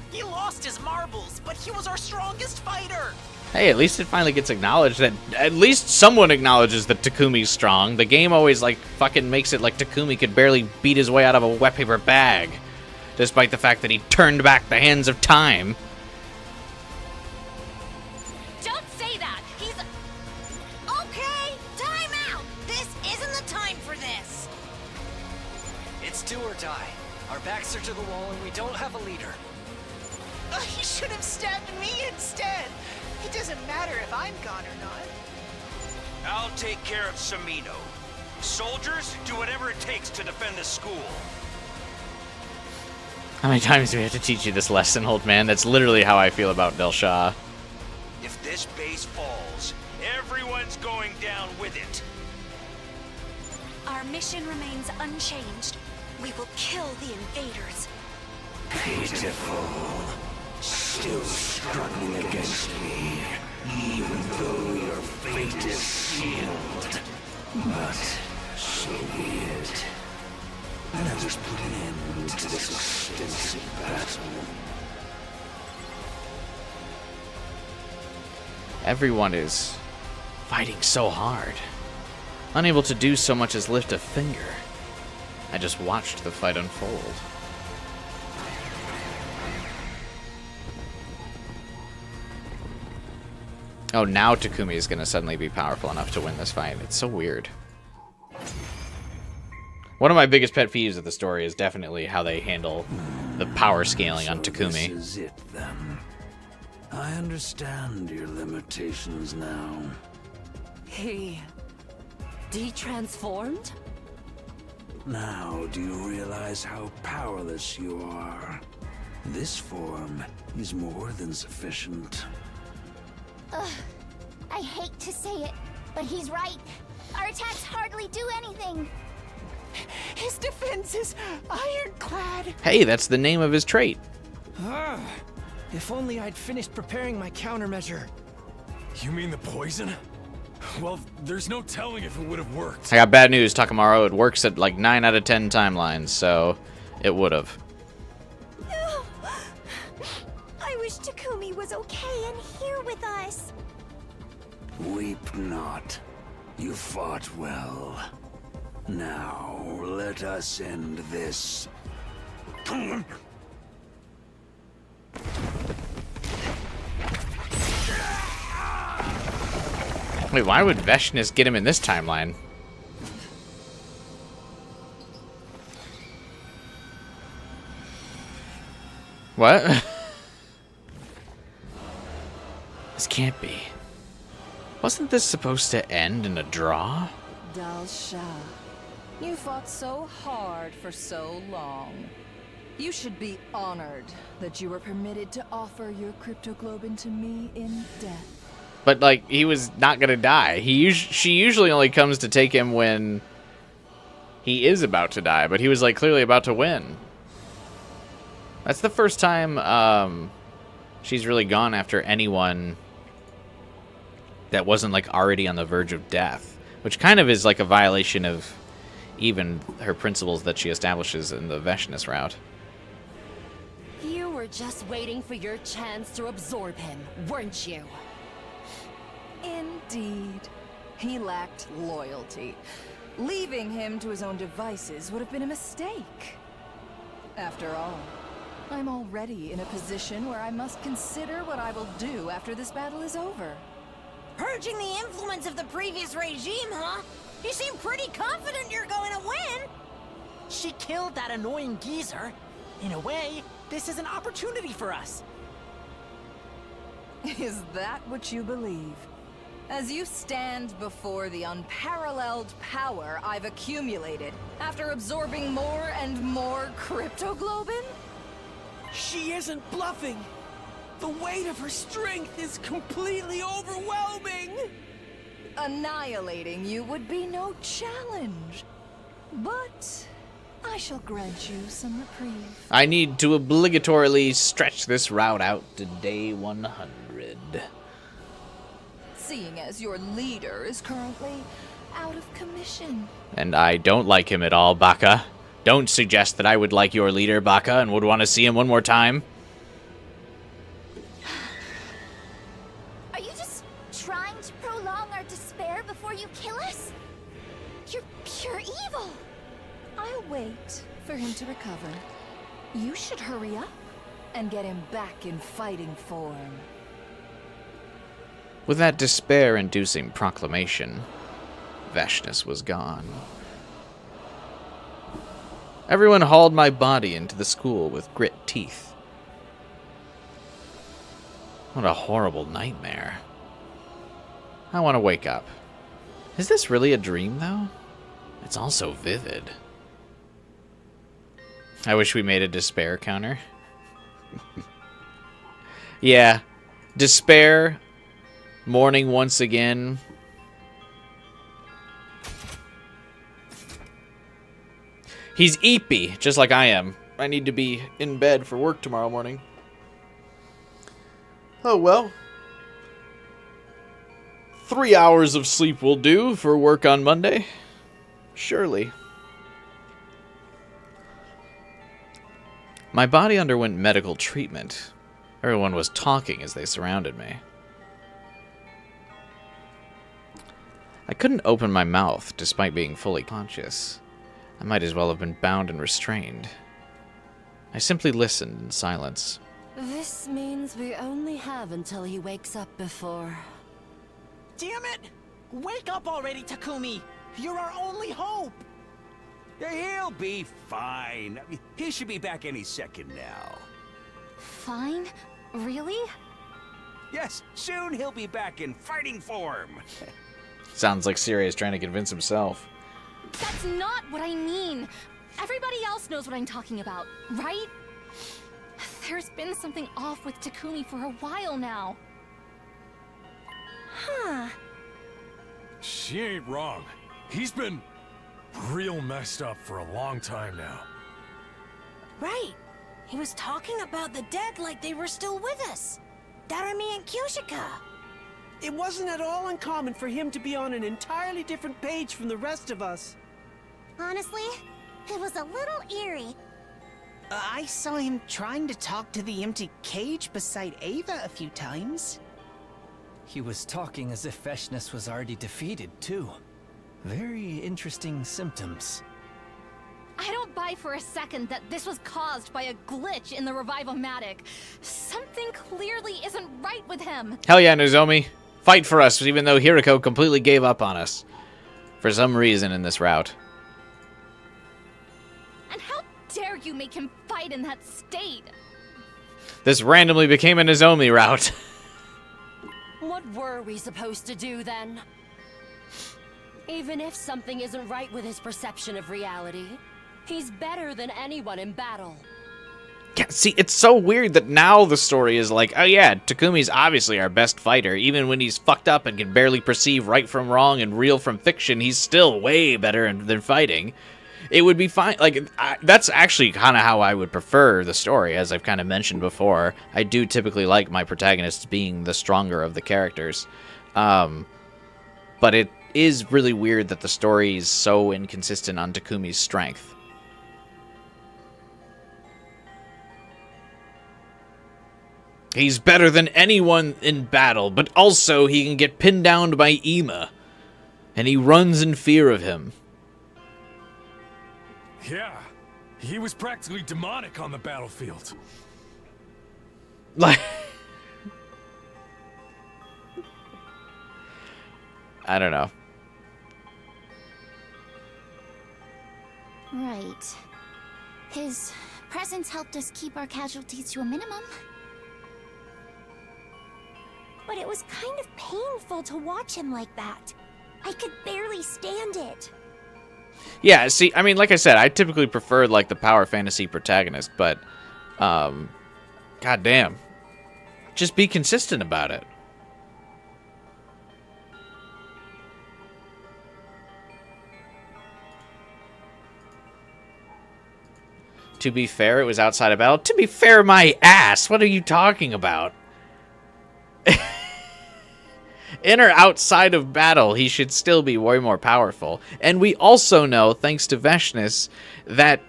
He lost his marbles, but he was our strongest fighter. Hey, at least it finally gets acknowledged that at least someone acknowledges that Takumi's strong. The game always like fucking makes it like Takumi could barely beat his way out of a wet paper bag, despite the fact that he turned back the hands of time. Don't say that! He's... Okay, time out! This isn't the time for this! It's do or die. Our backs are to the wall and we don't have a leader. He should have stabbed me instead! It doesn't matter if I'm gone or not. I'll take care of Samino. Soldiers, do whatever it takes to defend the school. How many times do we have to teach you this lesson, old man? That's literally how I feel about Del Shah. If this base falls, everyone's going down with it. Our mission remains unchanged. We will kill the invaders. Pitiful. Still struggling against me, even though your fate is sealed. But so be it. Let us put an end to this extensive battle. Everyone is fighting so hard, unable to do so much as lift a finger. I just watched the fight unfold. Oh, now Takumi is going to suddenly be powerful enough to win this fight. It's so weird. One of my biggest pet peeves of the story is definitely how they handle the power scaling on Takumi. This is it, then. I understand your limitations now. He... de-transformed? Now, do you realize how powerless you are? This form is more than sufficient. Ugh, I hate to say it, but he's right. Our attacks hardly do anything. His defense is ironclad. Hey, that's the name of his trait. If only I'd finished preparing my countermeasure. You mean the poison? Well, there's no telling if it would have worked. I got bad news, Takamaru. It works at like 9 out of 10 timelines, so it would have. I wish Takumi was okay and here with us. Weep not. You fought well. Now, let us end this. Wait, why would Vashnness get him in this timeline? What? This can't be. Wasn't this supposed to end in a draw? Dalsha, you fought so hard for so long. You should be honored that you were permitted to offer your cryptoglobin to me in death. But, like, he was not gonna die. She usually only comes to take him when he is about to die, but he was, like, clearly about to win. That's the first time she's really gone after anyone that wasn't, like, already on the verge of death, which kind of is, like, a violation of even her principles that she establishes in the Vashnness route. You were just waiting for your chance to absorb him, weren't you? Indeed. He lacked loyalty. Leaving him to his own devices would have been a mistake. After all, I'm already in a position where I must consider what I will do after this battle is over. Purging the influence of the previous regime, huh? You seem pretty confident you're going to win. She killed that annoying geezer. In a way, this is an opportunity for us. Is that what you believe? As you stand before the unparalleled power I've accumulated after absorbing more and more cryptoglobin? She isn't bluffing. The weight of her strength is completely overwhelming. Annihilating you would be no challenge. But I shall grant you some reprieve. I need to obligatorily stretch this route out to day 100. Seeing as your leader is currently out of commission. And I don't like him at all, Baka. Don't suggest that I would like your leader, Baka, and would want to see him one more time. Are you just trying to prolong our despair before you kill us? You're pure evil. I'll wait for him to recover. You should hurry up and get him back in fighting form. With that despair-inducing proclamation, Vashnness was gone. Everyone hauled my body into the school with grit teeth. What a horrible nightmare. I want to wake up. Is this really a dream, though? It's all so vivid. I wish we made a despair counter. Yeah. Despair. Mourning once again. He's eepy, just like I am. I need to be in bed for work tomorrow morning. Oh, well. 3 hours of sleep will do for work on Monday. Surely. My body underwent medical treatment. Everyone was talking as they surrounded me. I couldn't open my mouth despite being fully conscious. I might as well have been bound and restrained. I simply listened in silence. This means we only have until he wakes up before. Damn it! Wake up already, Takumi! You're our only hope! He'll be fine. He should be back any second now. Fine? Really? Yes, soon he'll be back in fighting form. Sounds like Sirius trying to convince himself. That's not what I mean. Everybody else knows what I'm talking about, right? There's been something off with Takumi for a while now. Huh. She ain't wrong. He's been real messed up for a long time now. Right. He was talking about the dead like they were still with us. Darumi and Kyoshika. It wasn't at all uncommon for him to be on an entirely different page from the rest of us. Honestly, it was a little eerie. I saw him trying to talk to the empty cage beside Ava a few times. He was talking as if Vashnness was already defeated, too. Very interesting symptoms. I don't buy for a second that this was caused by a glitch in the revival-matic. Something clearly isn't right with him. Hell yeah, Nozomi. Fight for us, even though Hiriko completely gave up on us. For some reason in this route. And how dare you make him fight in that state? This randomly became a Nozomi route. What were we supposed to do then? Even if something isn't right with his perception of reality, he's better than anyone in battle. Yeah, see, it's so weird that now the story is like, oh yeah, Takumi's obviously our best fighter. Even when he's fucked up and can barely perceive right from wrong and real from fiction, he's still way better than fighting. It would be fine. Like, that's actually kind of how I would prefer the story, as I've kind of mentioned before. I do typically like my protagonists being the stronger of the characters. But it is really weird that the story is so inconsistent on Takumi's strength. He's better than anyone in battle, but also he can get pinned down by Ima. And he runs in fear of him. Yeah, he was practically demonic on the battlefield. Like, I don't know. Right. His presence helped us keep our casualties to a minimum. But it was kind of painful to watch him like that. I could barely stand it. Yeah, see, I mean, like I said, I typically prefer, like, the power fantasy protagonist, but, goddamn. Just be consistent about it. To be fair, it was outside of battle. To be fair, my ass! What are you talking about? In or outside of battle, he should still be way more powerful. And we also know, thanks to Vashnness, that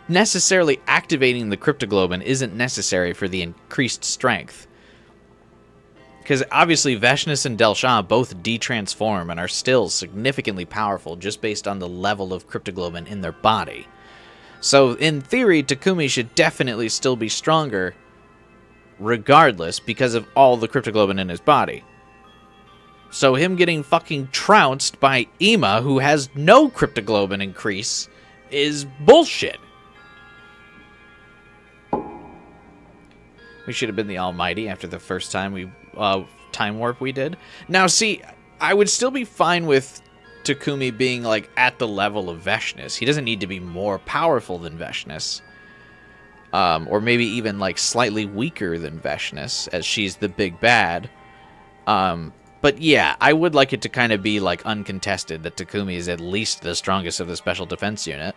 necessarily activating the cryptoglobin isn't necessary for the increased strength. Because obviously Vashnness and Delsha both de-transform and are still significantly powerful just based on the level of cryptoglobin in their body. So in theory, Takumi should definitely still be stronger regardless because of all the cryptoglobin in his body. So him getting fucking trounced by Ima, who has no cryptoglobin increase, is bullshit. We should have been the Almighty after the first time we time warp we did. Now, see, I would still be fine with Takumi being like at the level of Vashnness. He doesn't need to be more powerful than Vashnness. Or maybe even like slightly weaker than Vashnness, as she's the big bad. But yeah, I would like it to kind of be like uncontested that Takumi is at least the strongest of the special defense unit.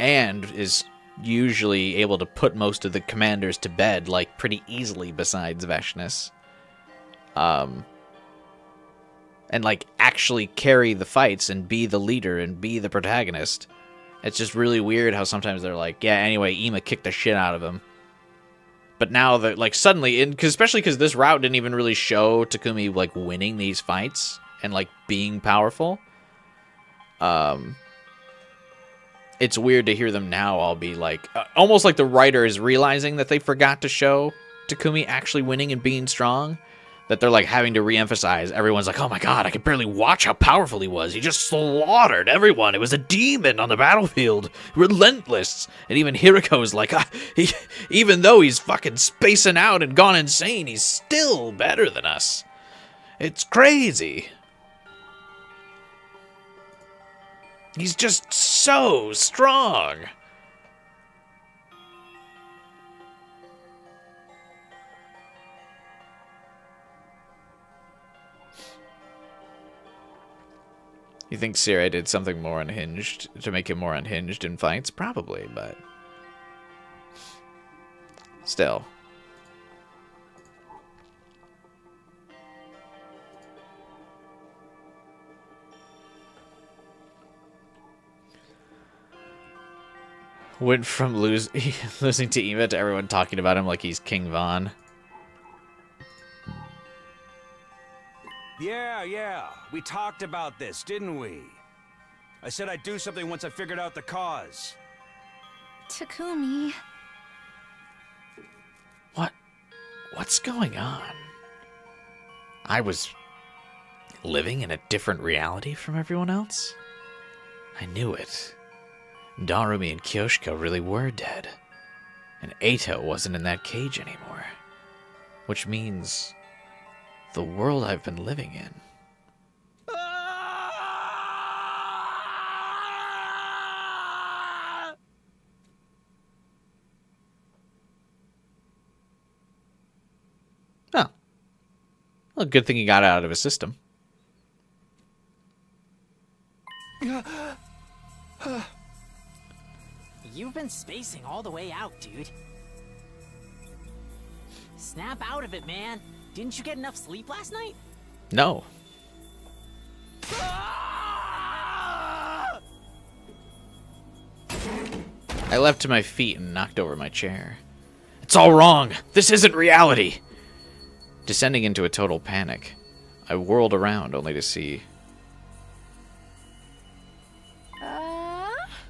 And is usually able to put most of the commanders to bed, like, pretty easily besides Vashnness. And, like, actually carry the fights and be the leader and be the protagonist. It's just really weird how sometimes they're like, yeah, anyway, Ima kicked the shit out of him. But now that, like, suddenly, especially because this route didn't even really show Takumi, like, winning these fights and, like, being powerful. It's weird to hear them now all be like, almost like the writer is realizing that they forgot to show Takumi actually winning and being strong. That they're, like, having to re-emphasize. Everyone's like, oh my god, I could barely watch how powerful he was. He just slaughtered everyone. It was a demon on the battlefield. Relentless. And even Hiriko's like, even though he's fucking spacing out and gone insane, he's still better than us. It's crazy. He's just so strong. You think Sirei did something more unhinged to make him more unhinged in fights? Probably, but still. Went from losing to Eva to everyone talking about him like he's King Von. Yeah. We talked about this, didn't we? I said I'd do something once I figured out the cause. Takumi. What's going on? I was living in a different reality from everyone else? I knew it. Darumi and Kyoshka really were dead. And Eito wasn't in that cage anymore. Which means the world I've been living in. Oh. Well, good thing he got it out of his system. You've been spacing all the way out, dude. Snap out of it, man. Didn't you get enough sleep last night? No. I leapt to my feet and knocked over my chair. It's all wrong! This isn't reality! Descending into a total panic, I whirled around only to see...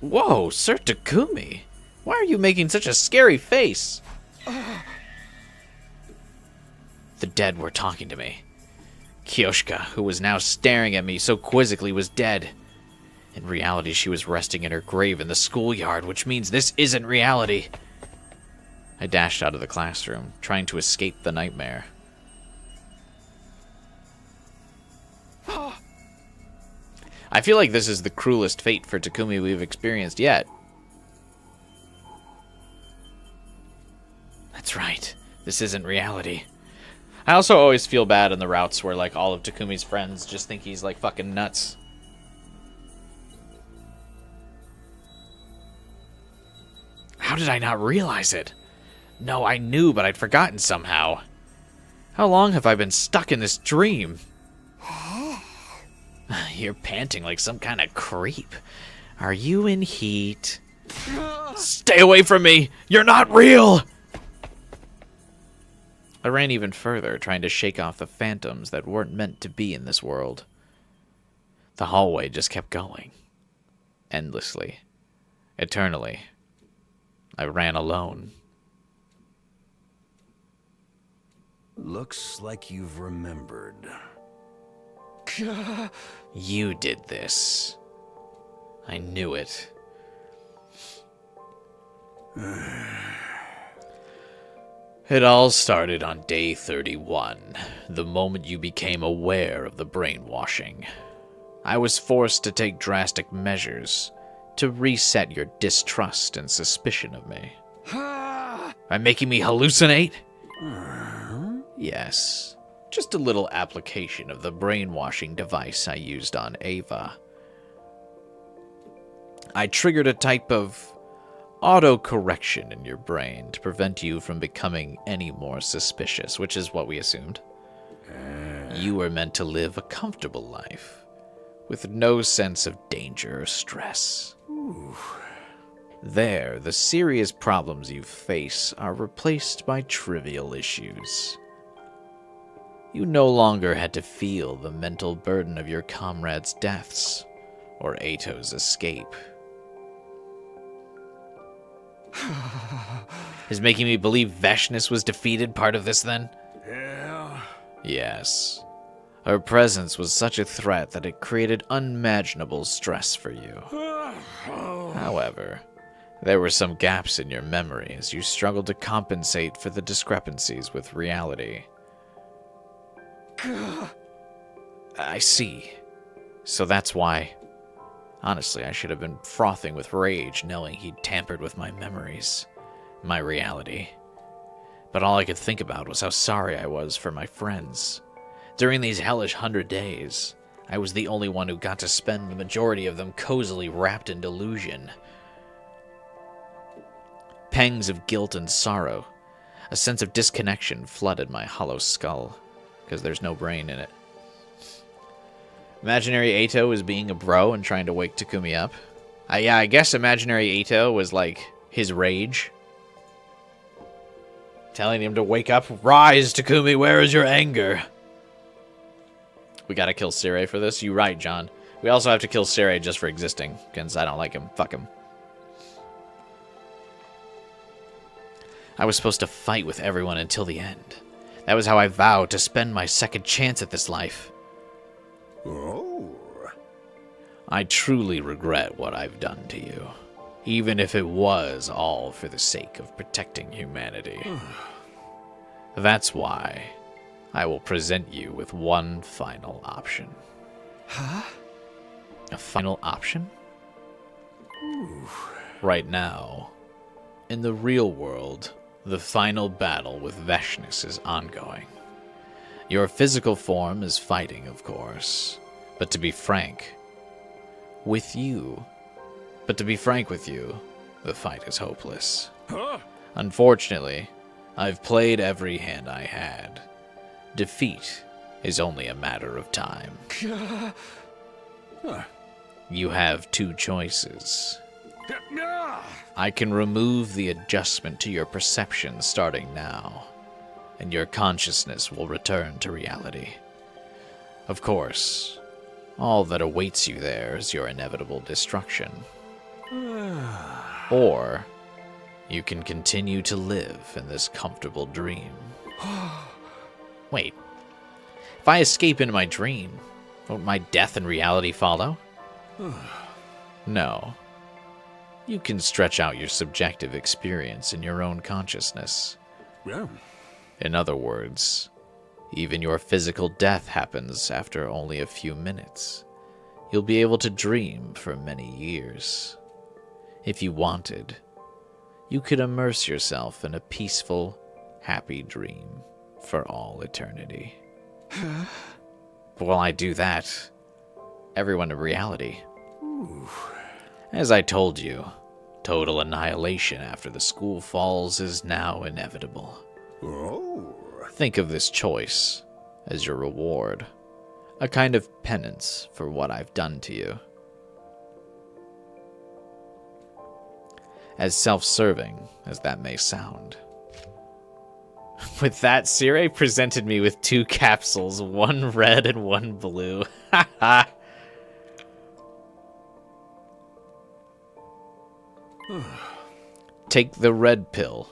Whoa, Sir Takumi! Why are you making such a scary face? The dead were talking to me. Kyoshka, who was now staring at me so quizzically, was dead. In reality, she was resting in her grave in the schoolyard, which means this isn't reality. I dashed out of the classroom, trying to escape the nightmare. I feel like this is the cruelest fate for Takumi we've experienced yet. That's right. This isn't reality. I also always feel bad in the routes where, like, all of Takumi's friends just think he's, like, fucking nuts. How did I not realize it? No, I knew, but I'd forgotten somehow. How long have I been stuck in this dream? You're panting like some kind of creep. Are you in heat? Stay away from me! You're not real! I ran even further, trying to shake off the phantoms that weren't meant to be in this world. The hallway just kept going. Endlessly. Eternally. I ran alone. Looks like you've remembered. You did this. I knew it. It all started on day 31, the moment you became aware of the brainwashing. I was forced to take drastic measures to reset your distrust and suspicion of me. By making me hallucinate? Yes. Just a little application of the brainwashing device I used on Ava. I triggered a type of auto-correction in your brain to prevent you from becoming any more suspicious, which is what we assumed. You were meant to live a comfortable life, with no sense of danger or stress. There, the serious problems you face are replaced by trivial issues. You no longer had to feel the mental burden of your comrades' deaths, or Eito's escape. Is making me believe Vashnness was defeated part of this, then? Yeah. Yes. Her presence was such a threat that it created unimaginable stress for you. However, there were some gaps in your memory as you struggled to compensate for the discrepancies with reality. I see. So that's why. Honestly, I should have been frothing with rage knowing he'd tampered with my memories, my reality. But all I could think about was how sorry I was for my friends. During these hellish 100 days, I was the only one who got to spend the majority of them cozily wrapped in delusion. Pangs of guilt and sorrow, a sense of disconnection flooded my hollow skull, because there's no brain in it. Imaginary Eito was being a bro and trying to wake Takumi up. Yeah, I guess Imaginary Eito was like his rage. Telling him to wake up. Rise, Takumi, where is your anger? We gotta kill Sirei for this? You right, John. We also have to kill Sirei just for existing, because I don't like him. Fuck him. I was supposed to fight with everyone until the end. That was how I vowed to spend my second chance at this life. Oh. I truly regret what I've done to you, even if it was all for the sake of protecting humanity. That's why I will present you with one final option. Huh? A final option? Right now, in the real world, the final battle with Vashnness is ongoing. Your physical form is fighting, of course, but to be frank with you, the fight is hopeless. Unfortunately, I've played every hand I had. Defeat is only a matter of time. You have two choices. I can remove the adjustment to your perception starting now, and your consciousness will return to reality. Of course, all that awaits you there is your inevitable destruction. Or, you can continue to live in this comfortable dream. Wait, if I escape into my dream, won't my death and reality follow? No. You can stretch out your subjective experience in your own consciousness. Yeah. In other words, even your physical death happens after only a few minutes. You'll be able to dream for many years. If you wanted, you could immerse yourself in a peaceful, happy dream for all eternity. But while I do that, everyone in reality, as I told you, total annihilation after the school falls is now inevitable. Oh. Think of this choice as your reward, a kind of penance for what I've done to you. As self-serving as that may sound. With that, Sire presented me with 2 capsules, one red and one blue. Haha. Take the red pill,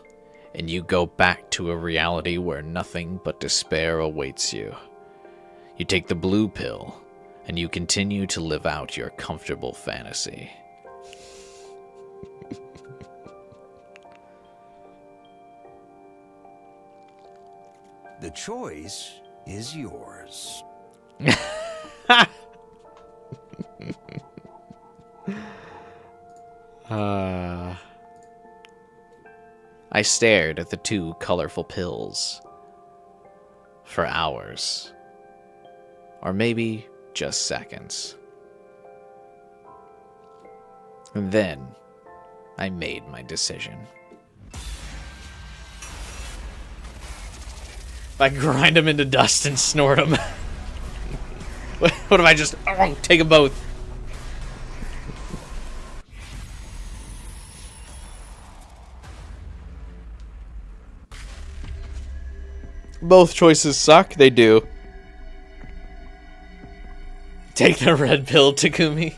and you go back to a reality where nothing but despair awaits you. You take the blue pill, and you continue to live out your comfortable fantasy. The choice is yours. I stared at the 2 colorful pills for hours, or maybe just seconds. And then I made my decision. If I grind them into dust and snort them. What if I just take them both? Both choices suck. They do. Take the red pill, Takumi.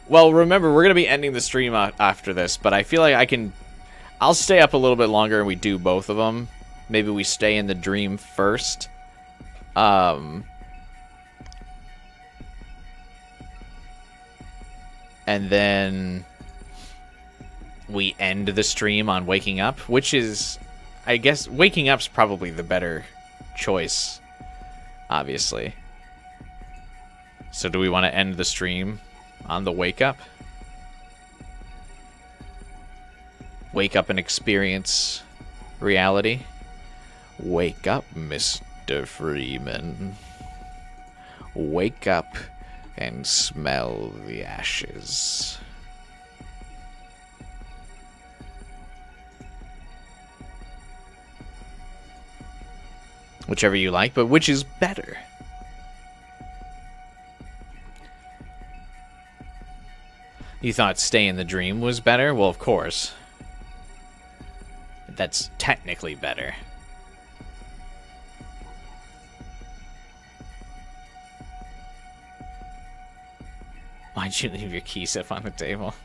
Well, remember, we're going to be ending the stream after this, but I feel like I'll stay up a little bit longer and we do both of them. Maybe we stay in the dream first. And then we end the stream on waking up, which is, I guess, waking up's probably the better choice, obviously. So do we want to end the stream on the wake up? Wake up and experience reality? Wake up, Mr. Freeman. Wake up and smell the ashes. Whichever you like, but which is better? You thought stay in the dream was better? Well, of course. That's technically better. Why'd you leave your key safe on the table?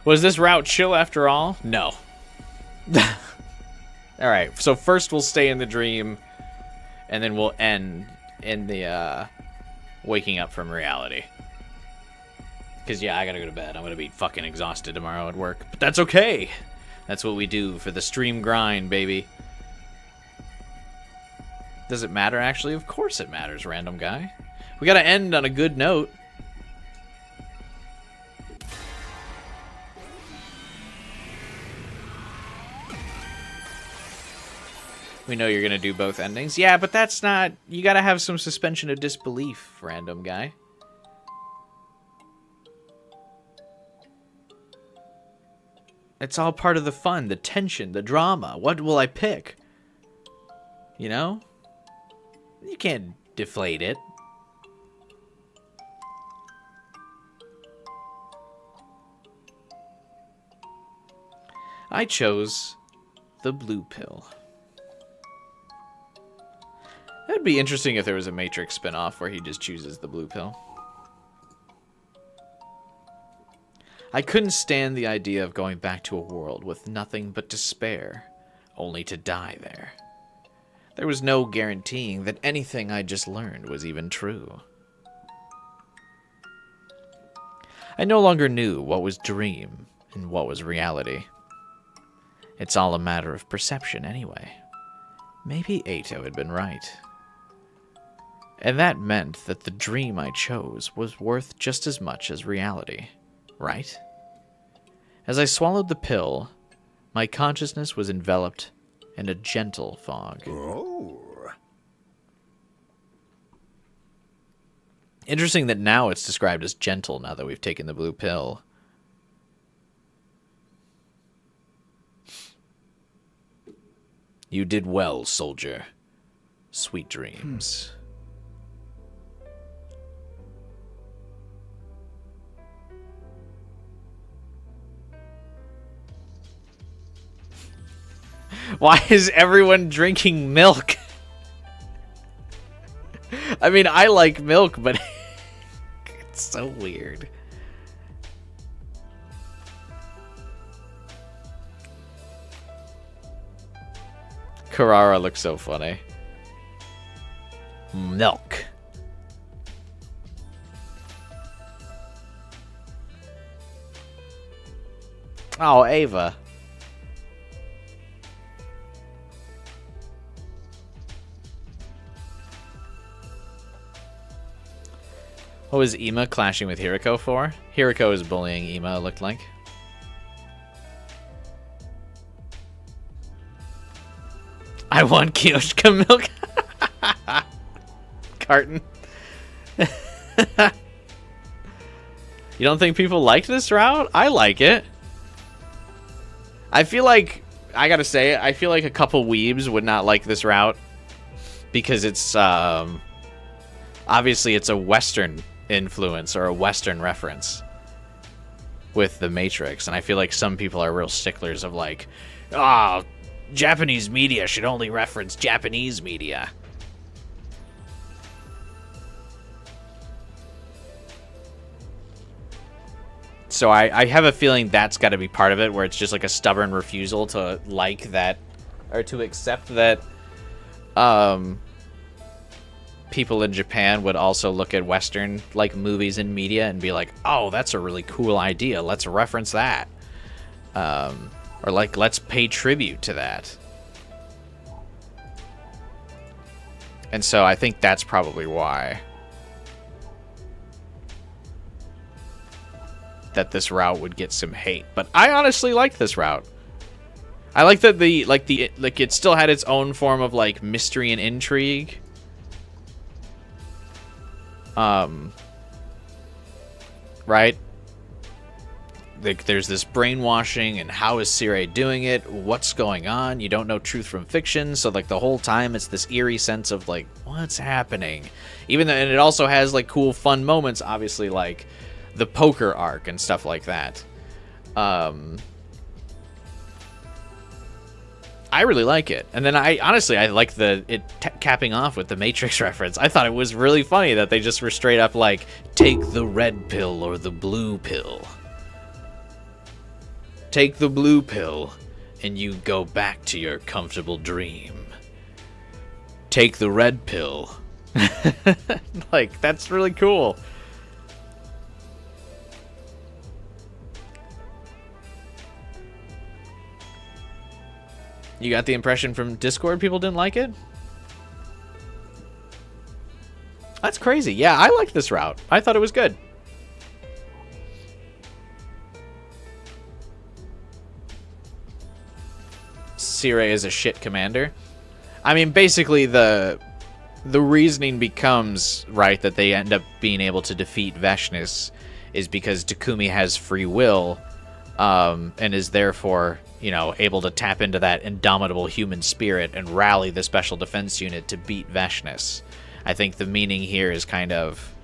Was this route chill after all? No. Alright, so first we'll stay in the dream, and then we'll end in the waking up from reality. Because, yeah, I gotta go to bed. I'm gonna be fucking exhausted tomorrow at work. But that's okay. That's what we do for the stream grind, baby. Does it matter, actually? Of course it matters, random guy. We gotta end on a good note. We know you're gonna do both endings. Yeah, but that's not... You gotta have some suspension of disbelief, random guy. It's all part of the fun, the tension, the drama. What will I pick? You know? You can't deflate it. I chose the blue pill. It would be interesting if there was a Matrix spin-off where he just chooses the blue pill. I couldn't stand the idea of going back to a world with nothing but despair, only to die there. There was no guaranteeing that anything I just learned was even true. I no longer knew what was dream and what was reality. It's all a matter of perception anyway. Maybe Ato had been right. And that meant that the dream I chose was worth just as much as reality. Right? As I swallowed the pill, my consciousness was enveloped in a gentle fog. Oh. Interesting that now it's described as gentle now that we've taken the blue pill. You did well, soldier. Sweet dreams. Why is everyone drinking milk? I mean, I like milk, but it's so weird. Carrara looks so funny. Milk. Oh, Ava. What was Ima clashing with Hiriko for? Hiriko is bullying Ima, it looked like. I want Kioshka milk. Carton. You don't think people liked this route? I like it. I feel like, I gotta say, I feel like a couple weebs would not like this route. Because it's, obviously it's a Western influence or a Western reference with the Matrix, and I feel like some people are real sticklers of like, oh, Japanese media should only reference Japanese media. So I have a feeling that's got to be part of it, where it's just like a stubborn refusal to like that, or to accept that people in Japan would also look at Western like movies and media and be like, oh, that's a really cool idea, let's reference that, or like let's pay tribute to that. And so I think that's probably why that this route would get some hate. But I honestly like this route. I like that it still had its own form of like mystery and intrigue. Right? Like, there's this brainwashing, and how is Sirei doing it? What's going on? You don't know truth from fiction, so like the whole time it's this eerie sense of like, what's happening? Even though, and it also has like cool, fun moments, obviously, like the poker arc and stuff like that. I really like it. And then I like capping off with the Matrix reference. I thought it was really funny that they just were straight up like, take the red pill or the blue pill. Take the blue pill, and you go back to your comfortable dream. Take the red pill. Like, that's really cool. You got the impression from Discord people didn't like it? That's crazy. Yeah, I liked this route. I thought it was good. Sirei is a shit commander. I mean, basically the reasoning becomes, right, that they end up being able to defeat Vashnness is because Takumi has free will, and is therefore, you know, able to tap into that indomitable human spirit and rally the special defense unit to beat Vashnness. I think the meaning here is kind of,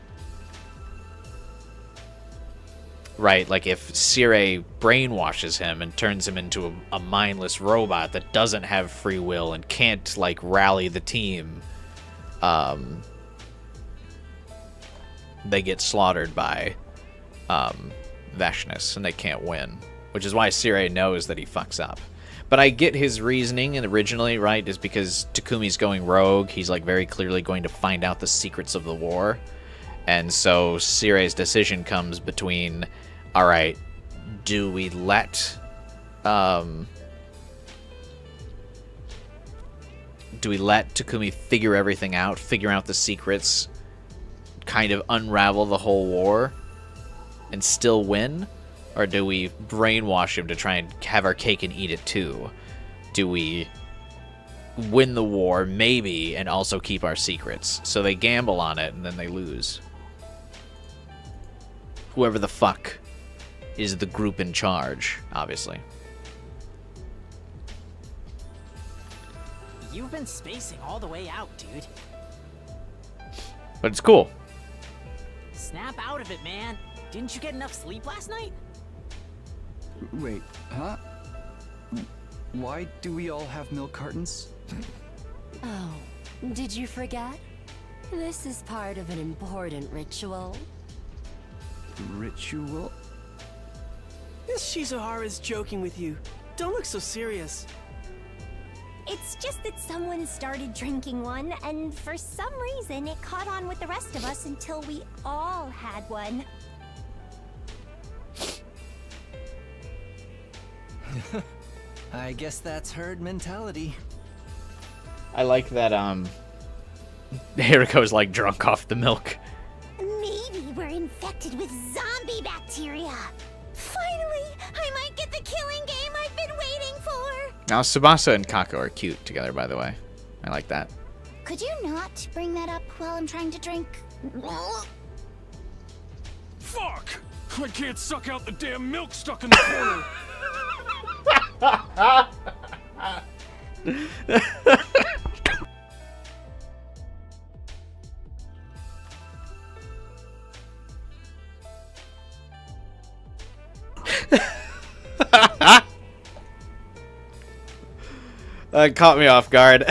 right, like if Sirei brainwashes him and turns him into a mindless robot that doesn't have free will and can't, like, rally the team, they get slaughtered by Vashnness and they can't win, which is why Sirei knows that he fucks up. But I get his reasoning, and originally, right, is because Takumi's going rogue. He's, like, very clearly going to find out the secrets of the war. And so Sirei's decision comes between, all right, do we let Takumi figure everything out, figure out the secrets, kind of unravel the whole war, and still win? Or do we brainwash him to try and have our cake and eat it too? Do we win the war, maybe, and also keep our secrets? So they gamble on it, and then they lose. Whoever the fuck is the group in charge, obviously. You've been spacing all the way out, dude. But it's cool. Snap out of it, man. Didn't you get enough sleep last night? Wait, huh? Why do we all have milk cartons? Oh, did you forget? This is part of an important ritual. Ritual? Miss Shizuhara's joking with you. Don't look so serious. It's just that someone started drinking one, and for some reason it caught on with the rest of us until we all had one. I guess that's herd mentality. I like that, Hiriko's, like, drunk off the milk. Maybe we're infected with zombie bacteria. Finally, I might get the killing game I've been waiting for. Now, Tsubasa and Kako are cute together, by the way. I like that. Could you not bring that up while I'm trying to drink? Fuck! I can't suck out the damn milk stuck in the corner. That caught me off guard.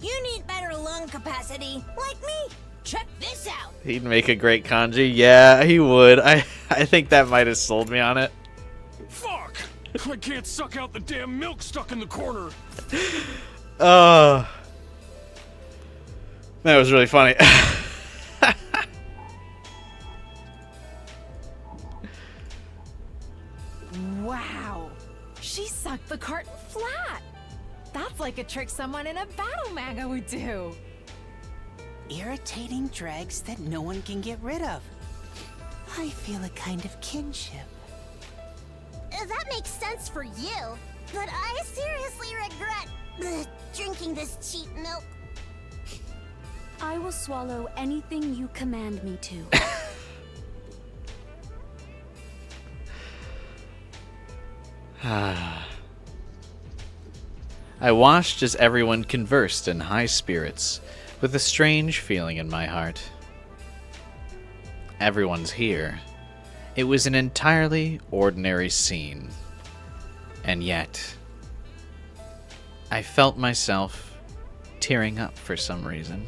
You need better lung capacity, like me. Check this out. He'd make a great kanji. Yeah, he would. I think that might have sold me on it. Fuck! I can't suck out the damn milk stuck in the corner. That was really funny. Wow. She sucked the carton flat. That's like a trick someone in a battle manga would do. Irritating dregs that no one can get rid of. I feel a kind of kinship. That makes sense for you, but I seriously regret drinking this cheap milk. I will swallow anything you command me to. I watched as everyone conversed in high spirits, with a strange feeling in my heart. Everyone's here. It was an entirely ordinary scene. And yet, I felt myself tearing up for some reason.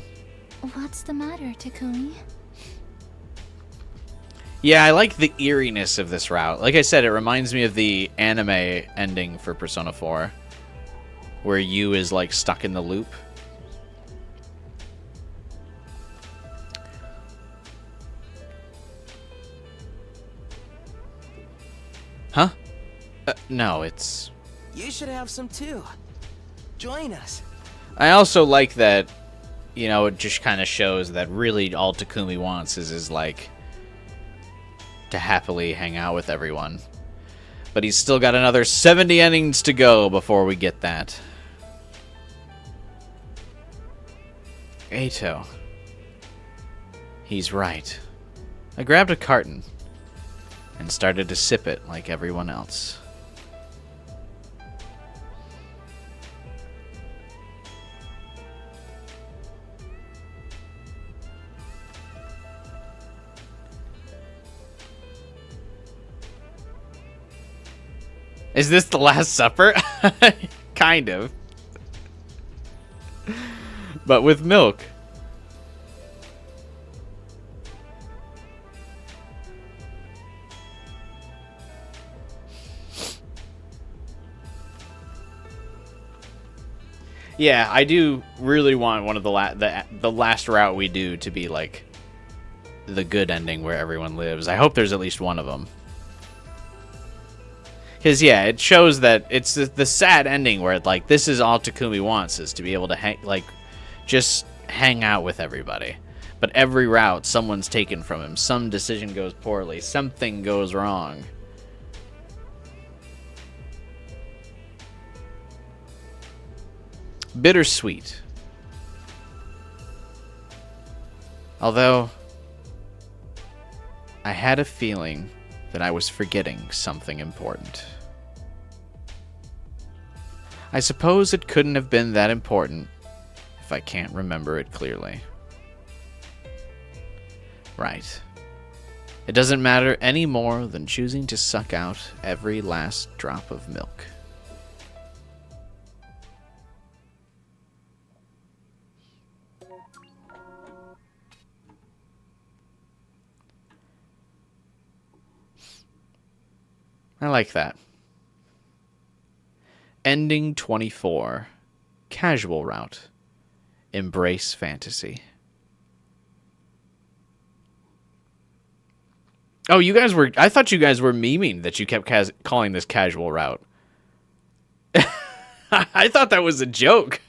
What's the matter, Takumi? Yeah, I like the eeriness of this route. Like I said, it reminds me of the anime ending for Persona 4, where Yu is like stuck in the loop. Huh? No, it's... You should have some too. Join us. I also like that, you know, it just kind of shows that really all Takumi wants is like to happily hang out with everyone. But he's still got another 70 endings to go before we get that. Eito. He's right. I grabbed a carton and started to sip it like everyone else. Is this the Last Supper? Kind of. But with milk. Yeah, I do really want one of the last route we do to be like the good ending where everyone lives. I hope there's at least one of them. Because, yeah, it shows that it's the sad ending where, like, this is all Takumi wants, is to be able to, just hang out with everybody. But every route, someone's taken from him. Some decision goes poorly. Something goes wrong. Bittersweet. Although, I had a feeling that I was forgetting something important. I suppose it couldn't have been that important if I can't remember it clearly. Right. It doesn't matter any more than choosing to suck out every last drop of milk. I like that. Ending 24. Casual route. Embrace fantasy. Oh, you guys were... I thought you guys were memeing that you kept calling this casual route. I thought that was a joke.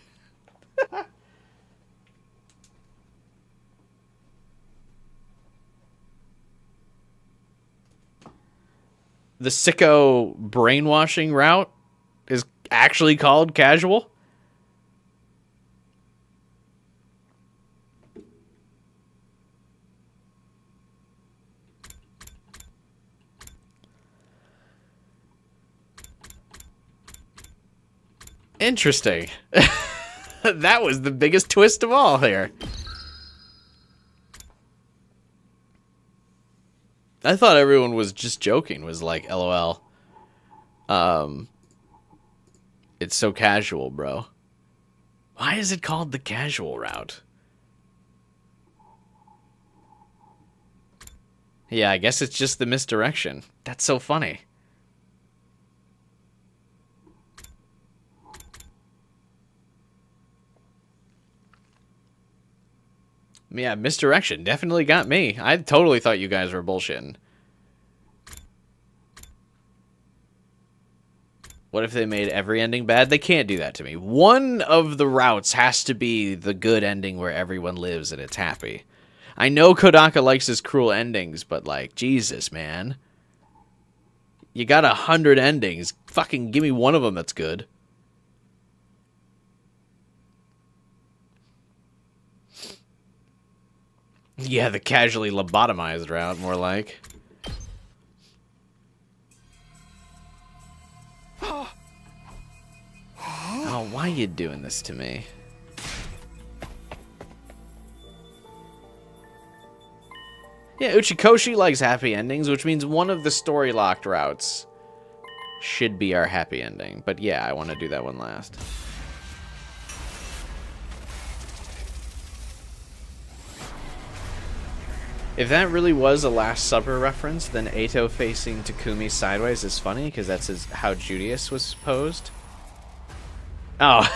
The sicko brainwashing route is actually called casual? Interesting. That was the biggest twist of all here. I thought everyone was just joking, was like, LOL. It's so casual, bro. Why is it called the casual route? Yeah, I guess it's just the misdirection. That's so funny. Yeah, misdirection definitely got me. I totally thought you guys were bullshitting. What if they made every ending bad? They can't do that to me. One of the routes has to be the good ending where everyone lives and it's happy. I know Kodaka likes his cruel endings, but like, Jesus, man. You got 100 endings. Fucking give me one of them that's good. Yeah, the casually lobotomized route, more like. Oh, why you doing this to me? Yeah, Uchikoshi likes happy endings, which means one of the story-locked routes should be our happy ending. But yeah, I want to do that one last. If that really was a Last Supper reference, then Ato facing Takumi sideways is funny, because that's how Judius was posed. Oh,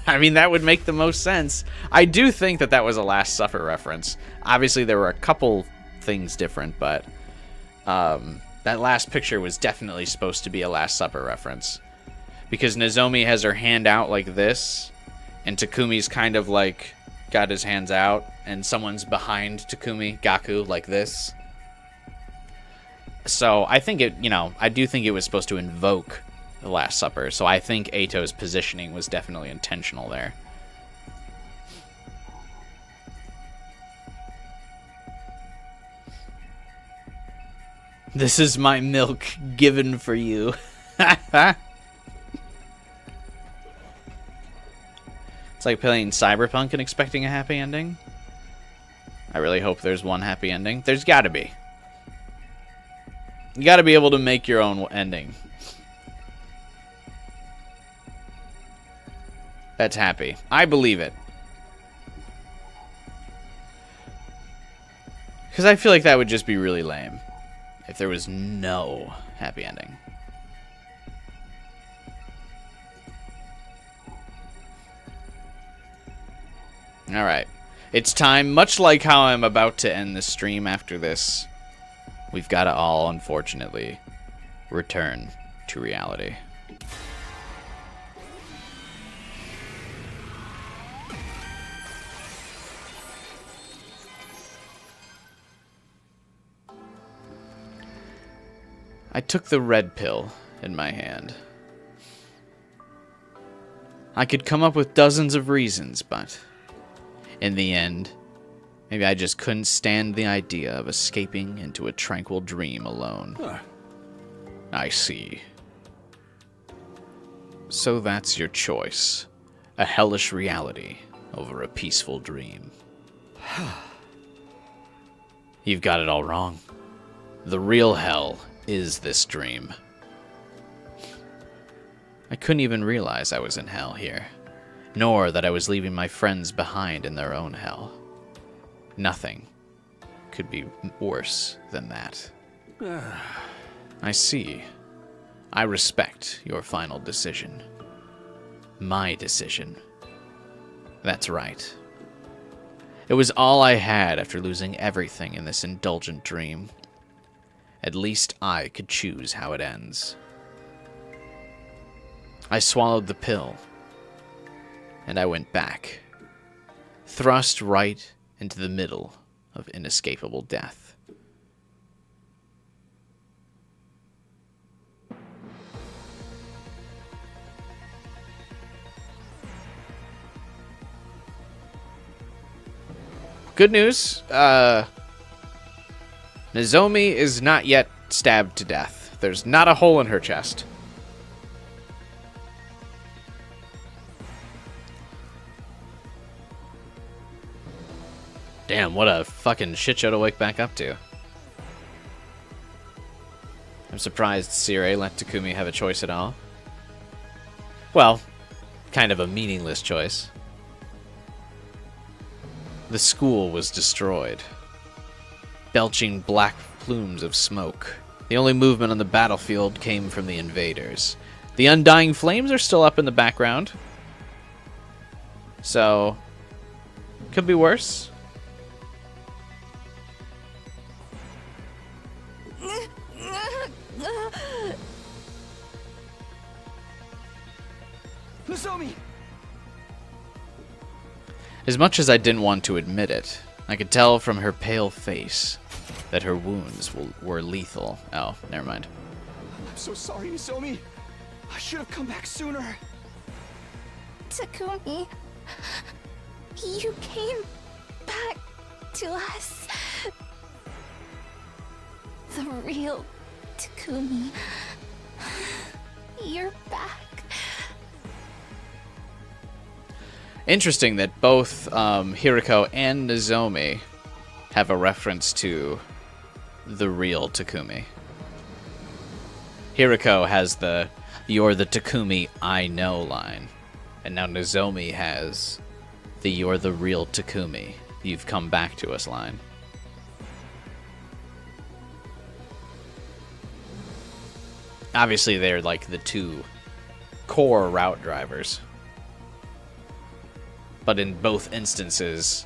I mean, that would make the most sense. I do think that was a Last Supper reference. Obviously, there were a couple things different, but that last picture was definitely supposed to be a Last Supper reference. Because Nozomi has her hand out like this, and Takumi's kind of like got his hands out, and someone's behind Takumi, Gaku, like this. So I think I do think it was supposed to invoke the Last Supper. So I think Ato's positioning was definitely intentional there. This is my milk given for you. It's like playing Cyberpunk and expecting a happy ending. I really hope there's one happy ending. There's gotta be. You gotta be able to make your own ending. That's happy. I believe it. Because I feel like that would just be really lame if there was no happy ending. Alright. It's time, much like how I'm about to end the stream after this, we've got to all, unfortunately, return to reality. I took the red pill in my hand. I could come up with dozens of reasons, but in the end, maybe I just couldn't stand the idea of escaping into a tranquil dream alone. I see. So that's your choice. A hellish reality over a peaceful dream. You've got it all wrong. The real hell is this dream. I couldn't even realize I was in hell here, nor that I was leaving my friends behind in their own hell. Nothing could be worse than that. I see. I respect your final decision. My decision. That's right. It was all I had after losing everything in this indulgent dream. At least I could choose how it ends. I swallowed the pill, and I went back, thrust right into the middle of inescapable death. Good news, Nozomi is not yet stabbed to death. There's not a hole in her chest. Damn, what a fucking shit show to wake back up to. I'm surprised Sire let Takumi have a choice at all. Well, kind of a meaningless choice. The school was destroyed, belching black plumes of smoke. The only movement on the battlefield came from the invaders. The undying flames are still up in the background. So, could be worse. Nozomi! As much as I didn't want to admit it, I could tell from her pale face that her wounds were lethal. Oh, never mind. I'm so sorry, Nozomi. I should have come back sooner. Takumi, you came back to us. The real Takumi. You're back. Interesting that both Hiriko and Nozomi have a reference to the real Takumi. Hiriko has the "You're the Takumi I know" line, and now Nozomi has the "You're the real Takumi, you've come back to us" line. Obviously, they're like the two core route drivers. But in both instances,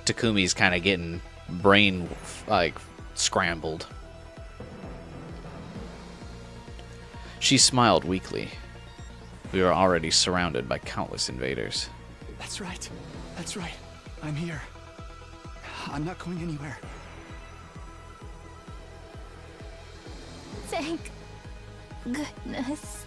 Takumi's kind of getting brain, like, scrambled. She smiled weakly. We were already surrounded by countless invaders. That's right. That's right. I'm here. I'm not going anywhere. Thank goodness.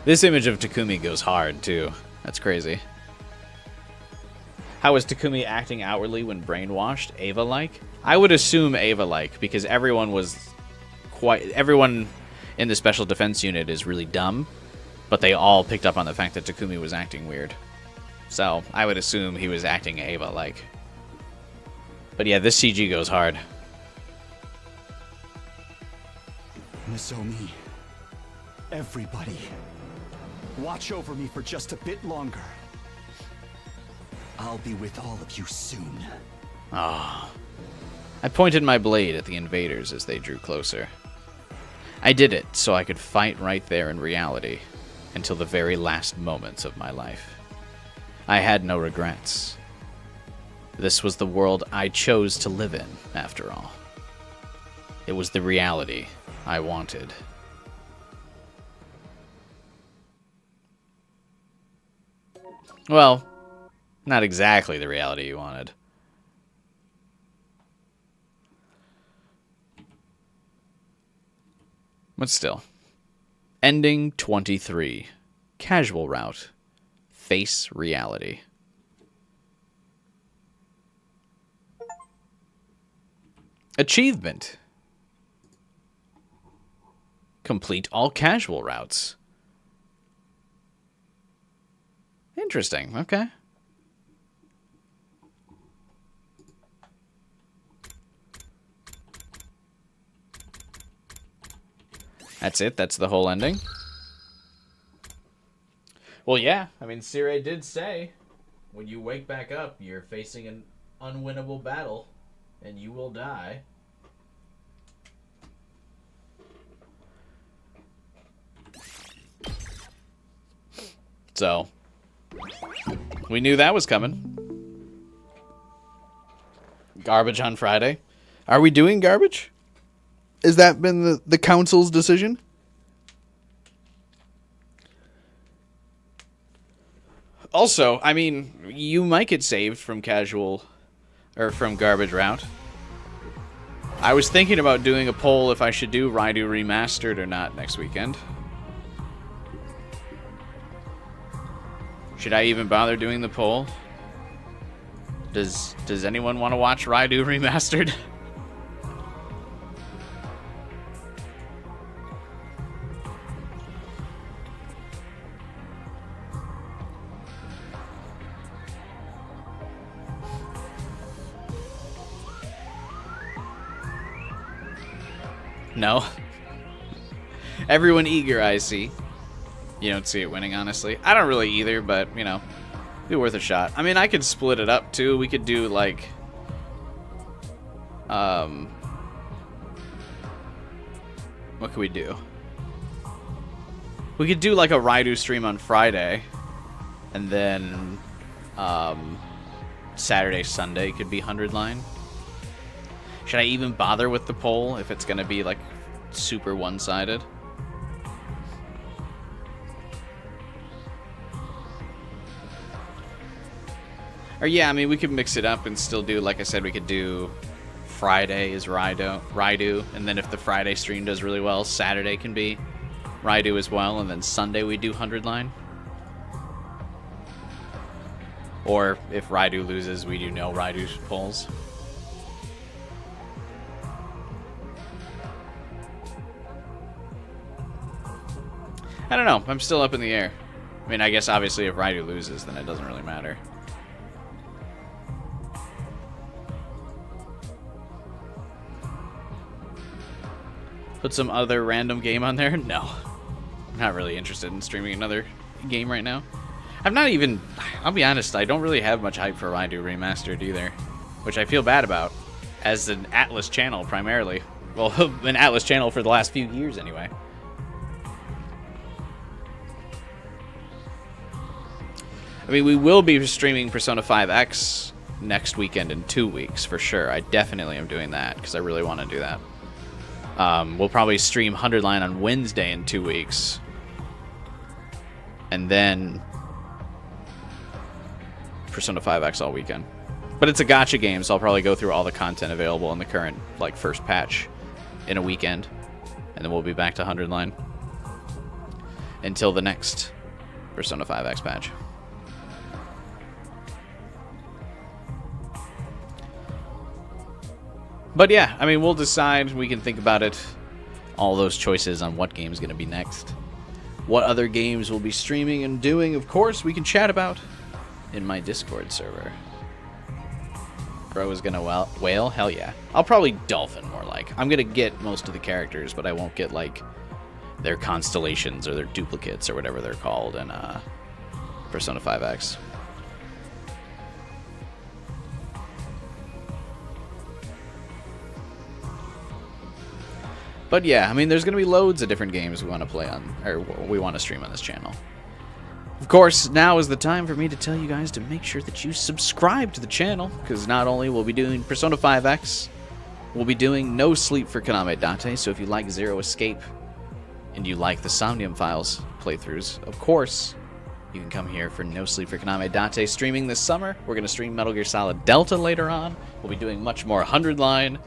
This image of Takumi goes hard, too. That's crazy. How was Takumi acting outwardly when brainwashed? Ava-like? I would assume Ava-like, because everyone in the Special Defense Unit is really dumb, but they all picked up on the fact that Takumi was acting weird. So, I would assume he was acting Ava-like. But yeah, this CG goes hard. Nozomi, everybody, watch over me for just a bit longer. I'll be with all of you soon. Ah. I pointed my blade at the invaders as they drew closer. I did it so I could fight right there in reality until the very last moments of my life. I had no regrets. This was the world I chose to live in, after all. It was the reality I wanted. Well, not exactly the reality you wanted. But still. Ending 23. Casual route. Face reality. Achievement. Complete all casual routes. Interesting. Okay. That's it? That's the whole ending? Well, yeah. I mean, Sire did say, when you wake back up, you're facing an unwinnable battle, and you will die. So, we knew that was coming. Garbage on Friday. Are we doing garbage? Has that been the council's decision? Also, I mean, you might get saved from casual, or from garbage route. I was thinking about doing a poll if I should do Raidu Remastered or not next weekend. Should I even bother doing the poll? Does anyone want to watch Raidu Remastered? No. Everyone eager, I see. You don't see it winning, honestly. I don't really either, but, you know, be worth a shot. I mean, I could split it up, too. We could do, like, what could we do? We could do, like, a Raidu stream on Friday, and then, Saturday, Sunday could be 100 line. Should I even bother with the poll if it's gonna be, like, super one-sided? Or yeah, I mean, we could mix it up and still do, like I said, we could do Friday is Raidu, and then if the Friday stream does really well, Saturday can be Raidu as well, and then Sunday we do 100 line. Or if Raidu loses, we do no Raidu polls. I don't know. I'm still up in the air. I mean, I guess obviously if Raidu loses, then it doesn't really matter. Put some other random game on there? No. I'm not really interested in streaming another game right now. I'm not even... I'll be honest, I don't really have much hype for Raidu Remastered either. Which I feel bad about. As an Atlas channel, primarily. Well, an Atlas channel for the last few years, anyway. I mean, we will be streaming Persona 5X next weekend in 2 weeks, for sure. I definitely am doing that, because I really want to do that. We'll probably stream 100 Line on Wednesday in 2 weeks. And then Persona 5X all weekend. But it's a gacha game, so I'll probably go through all the content available in the current, like, first patch in a weekend. And then we'll be back to 100 Line until the next Persona 5X patch. But yeah, I mean, we'll decide. We can think about it. All those choices on what game's going to be next. What other games we'll be streaming and doing, of course, we can chat about in my Discord server. Bro is going to whale? Hell yeah. I'll probably dolphin more like. I'm going to get most of the characters, but I won't get, like, their constellations or their duplicates or whatever they're called in Persona 5X. But yeah, I mean, there's going to be loads of different games we want to play on, or we want to stream on this channel. Of course, now is the time for me to tell you guys to make sure that you subscribe to the channel, because not only will we be doing Persona 5X, we'll be doing No Sleep for Kaname Date, so if you like Zero Escape, and you like the Somnium Files playthroughs, of course, you can come here for No Sleep for Kaname Date streaming this summer. We're going to stream Metal Gear Solid Delta later on. We'll be doing much more 100 Line,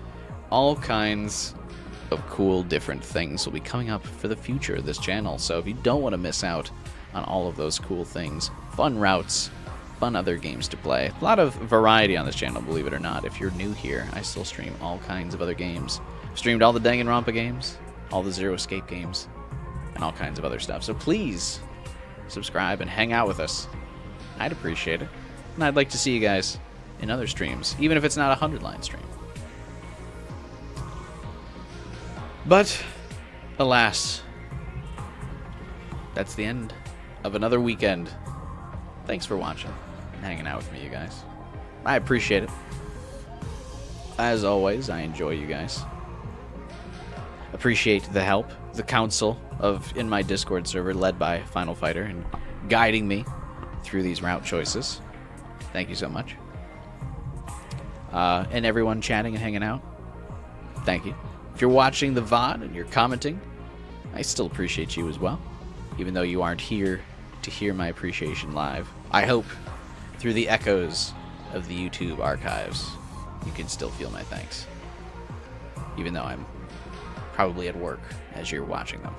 all kinds of cool different things will be coming up for the future of this channel. So if you don't want to miss out on all of those cool things, fun routes, fun other games to play, a lot of variety on this channel, believe it or not. If you're new here, I still stream all kinds of other games. I've streamed all the Danganronpa games, all the Zero Escape games, and all kinds of other stuff. So please subscribe and hang out with us. I'd appreciate it. And I'd like to see you guys in other streams, even if it's not a 100 Line stream. But, alas, that's the end of another weekend. Thanks for watching and hanging out with me, you guys. I appreciate it. As always, I enjoy you guys. Appreciate the help, the counsel in my Discord server led by Final Fighter and guiding me through these route choices. Thank you so much. And everyone chatting and hanging out. Thank you. If you're watching the VOD and you're commenting, I still appreciate you as well, even though you aren't here to hear my appreciation live. I hope through the echoes of the YouTube archives, you can still feel my thanks, even though I'm probably at work as you're watching them.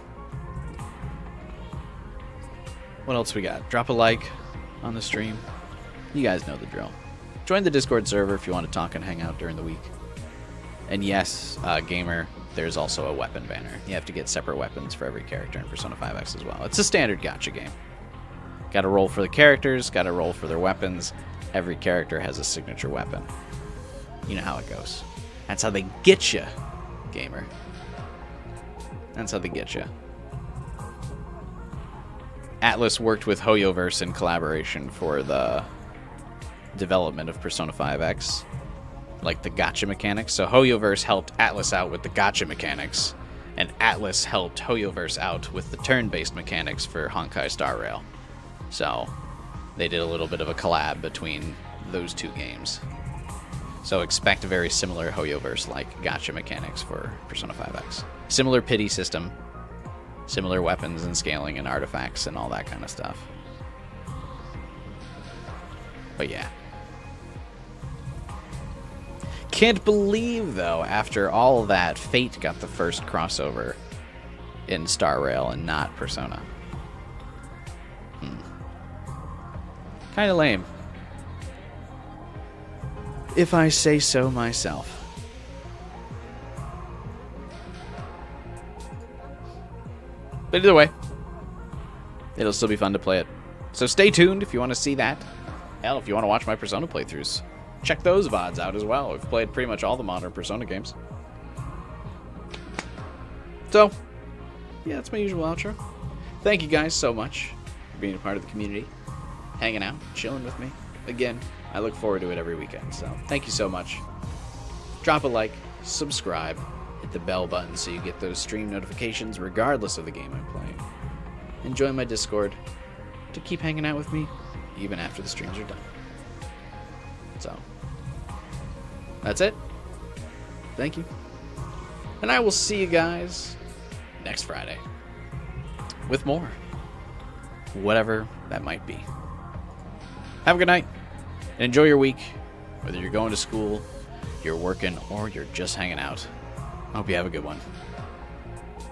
What else we got? Drop a like on the stream. You guys know the drill. Join the Discord server if you want to talk and hang out during the week. And yes, gamer, there's also a weapon banner. You have to get separate weapons for every character in Persona 5X as well. It's a standard gacha game. Gotta roll for the characters, gotta roll for their weapons. Every character has a signature weapon. You know how it goes. That's how they get you, gamer. That's how they get you. Atlas worked with Hoyoverse in collaboration for the development of Persona 5X. Like the gacha mechanics. So Hoyoverse helped Atlas out with the gacha mechanics, and Atlas helped Hoyoverse out with the turn-based mechanics for Honkai Star Rail. So they did a little bit of a collab between those two games. So expect a very similar Hoyoverse-like gacha mechanics for Persona 5X. Similar pity system, similar weapons and scaling and artifacts and all that kind of stuff. But yeah. Can't believe, though, after all that, Fate got the first crossover in Star Rail and not Persona. Kind of lame. If I say so myself. But either way, it'll still be fun to play it. So stay tuned if you want to see that. Hell, if you want to watch my Persona playthroughs. Check those VODs out as well. We've played pretty much all the modern Persona games. So, yeah, that's my usual outro. Thank you guys so much for being a part of the community. hanging out, chilling with me. Again, I look forward to it every weekend, so thank you so much. Drop a like, subscribe, hit the bell button so you get those stream notifications regardless of the game I'm playing. Join my Discord to keep hanging out with me even after the streams are done. So, that's it. Thank you. And I will see you guys next Friday with more. Whatever that might be. Have a good night. And enjoy your week. Whether you're going to school, you're working, or you're just hanging out. I hope you have a good one.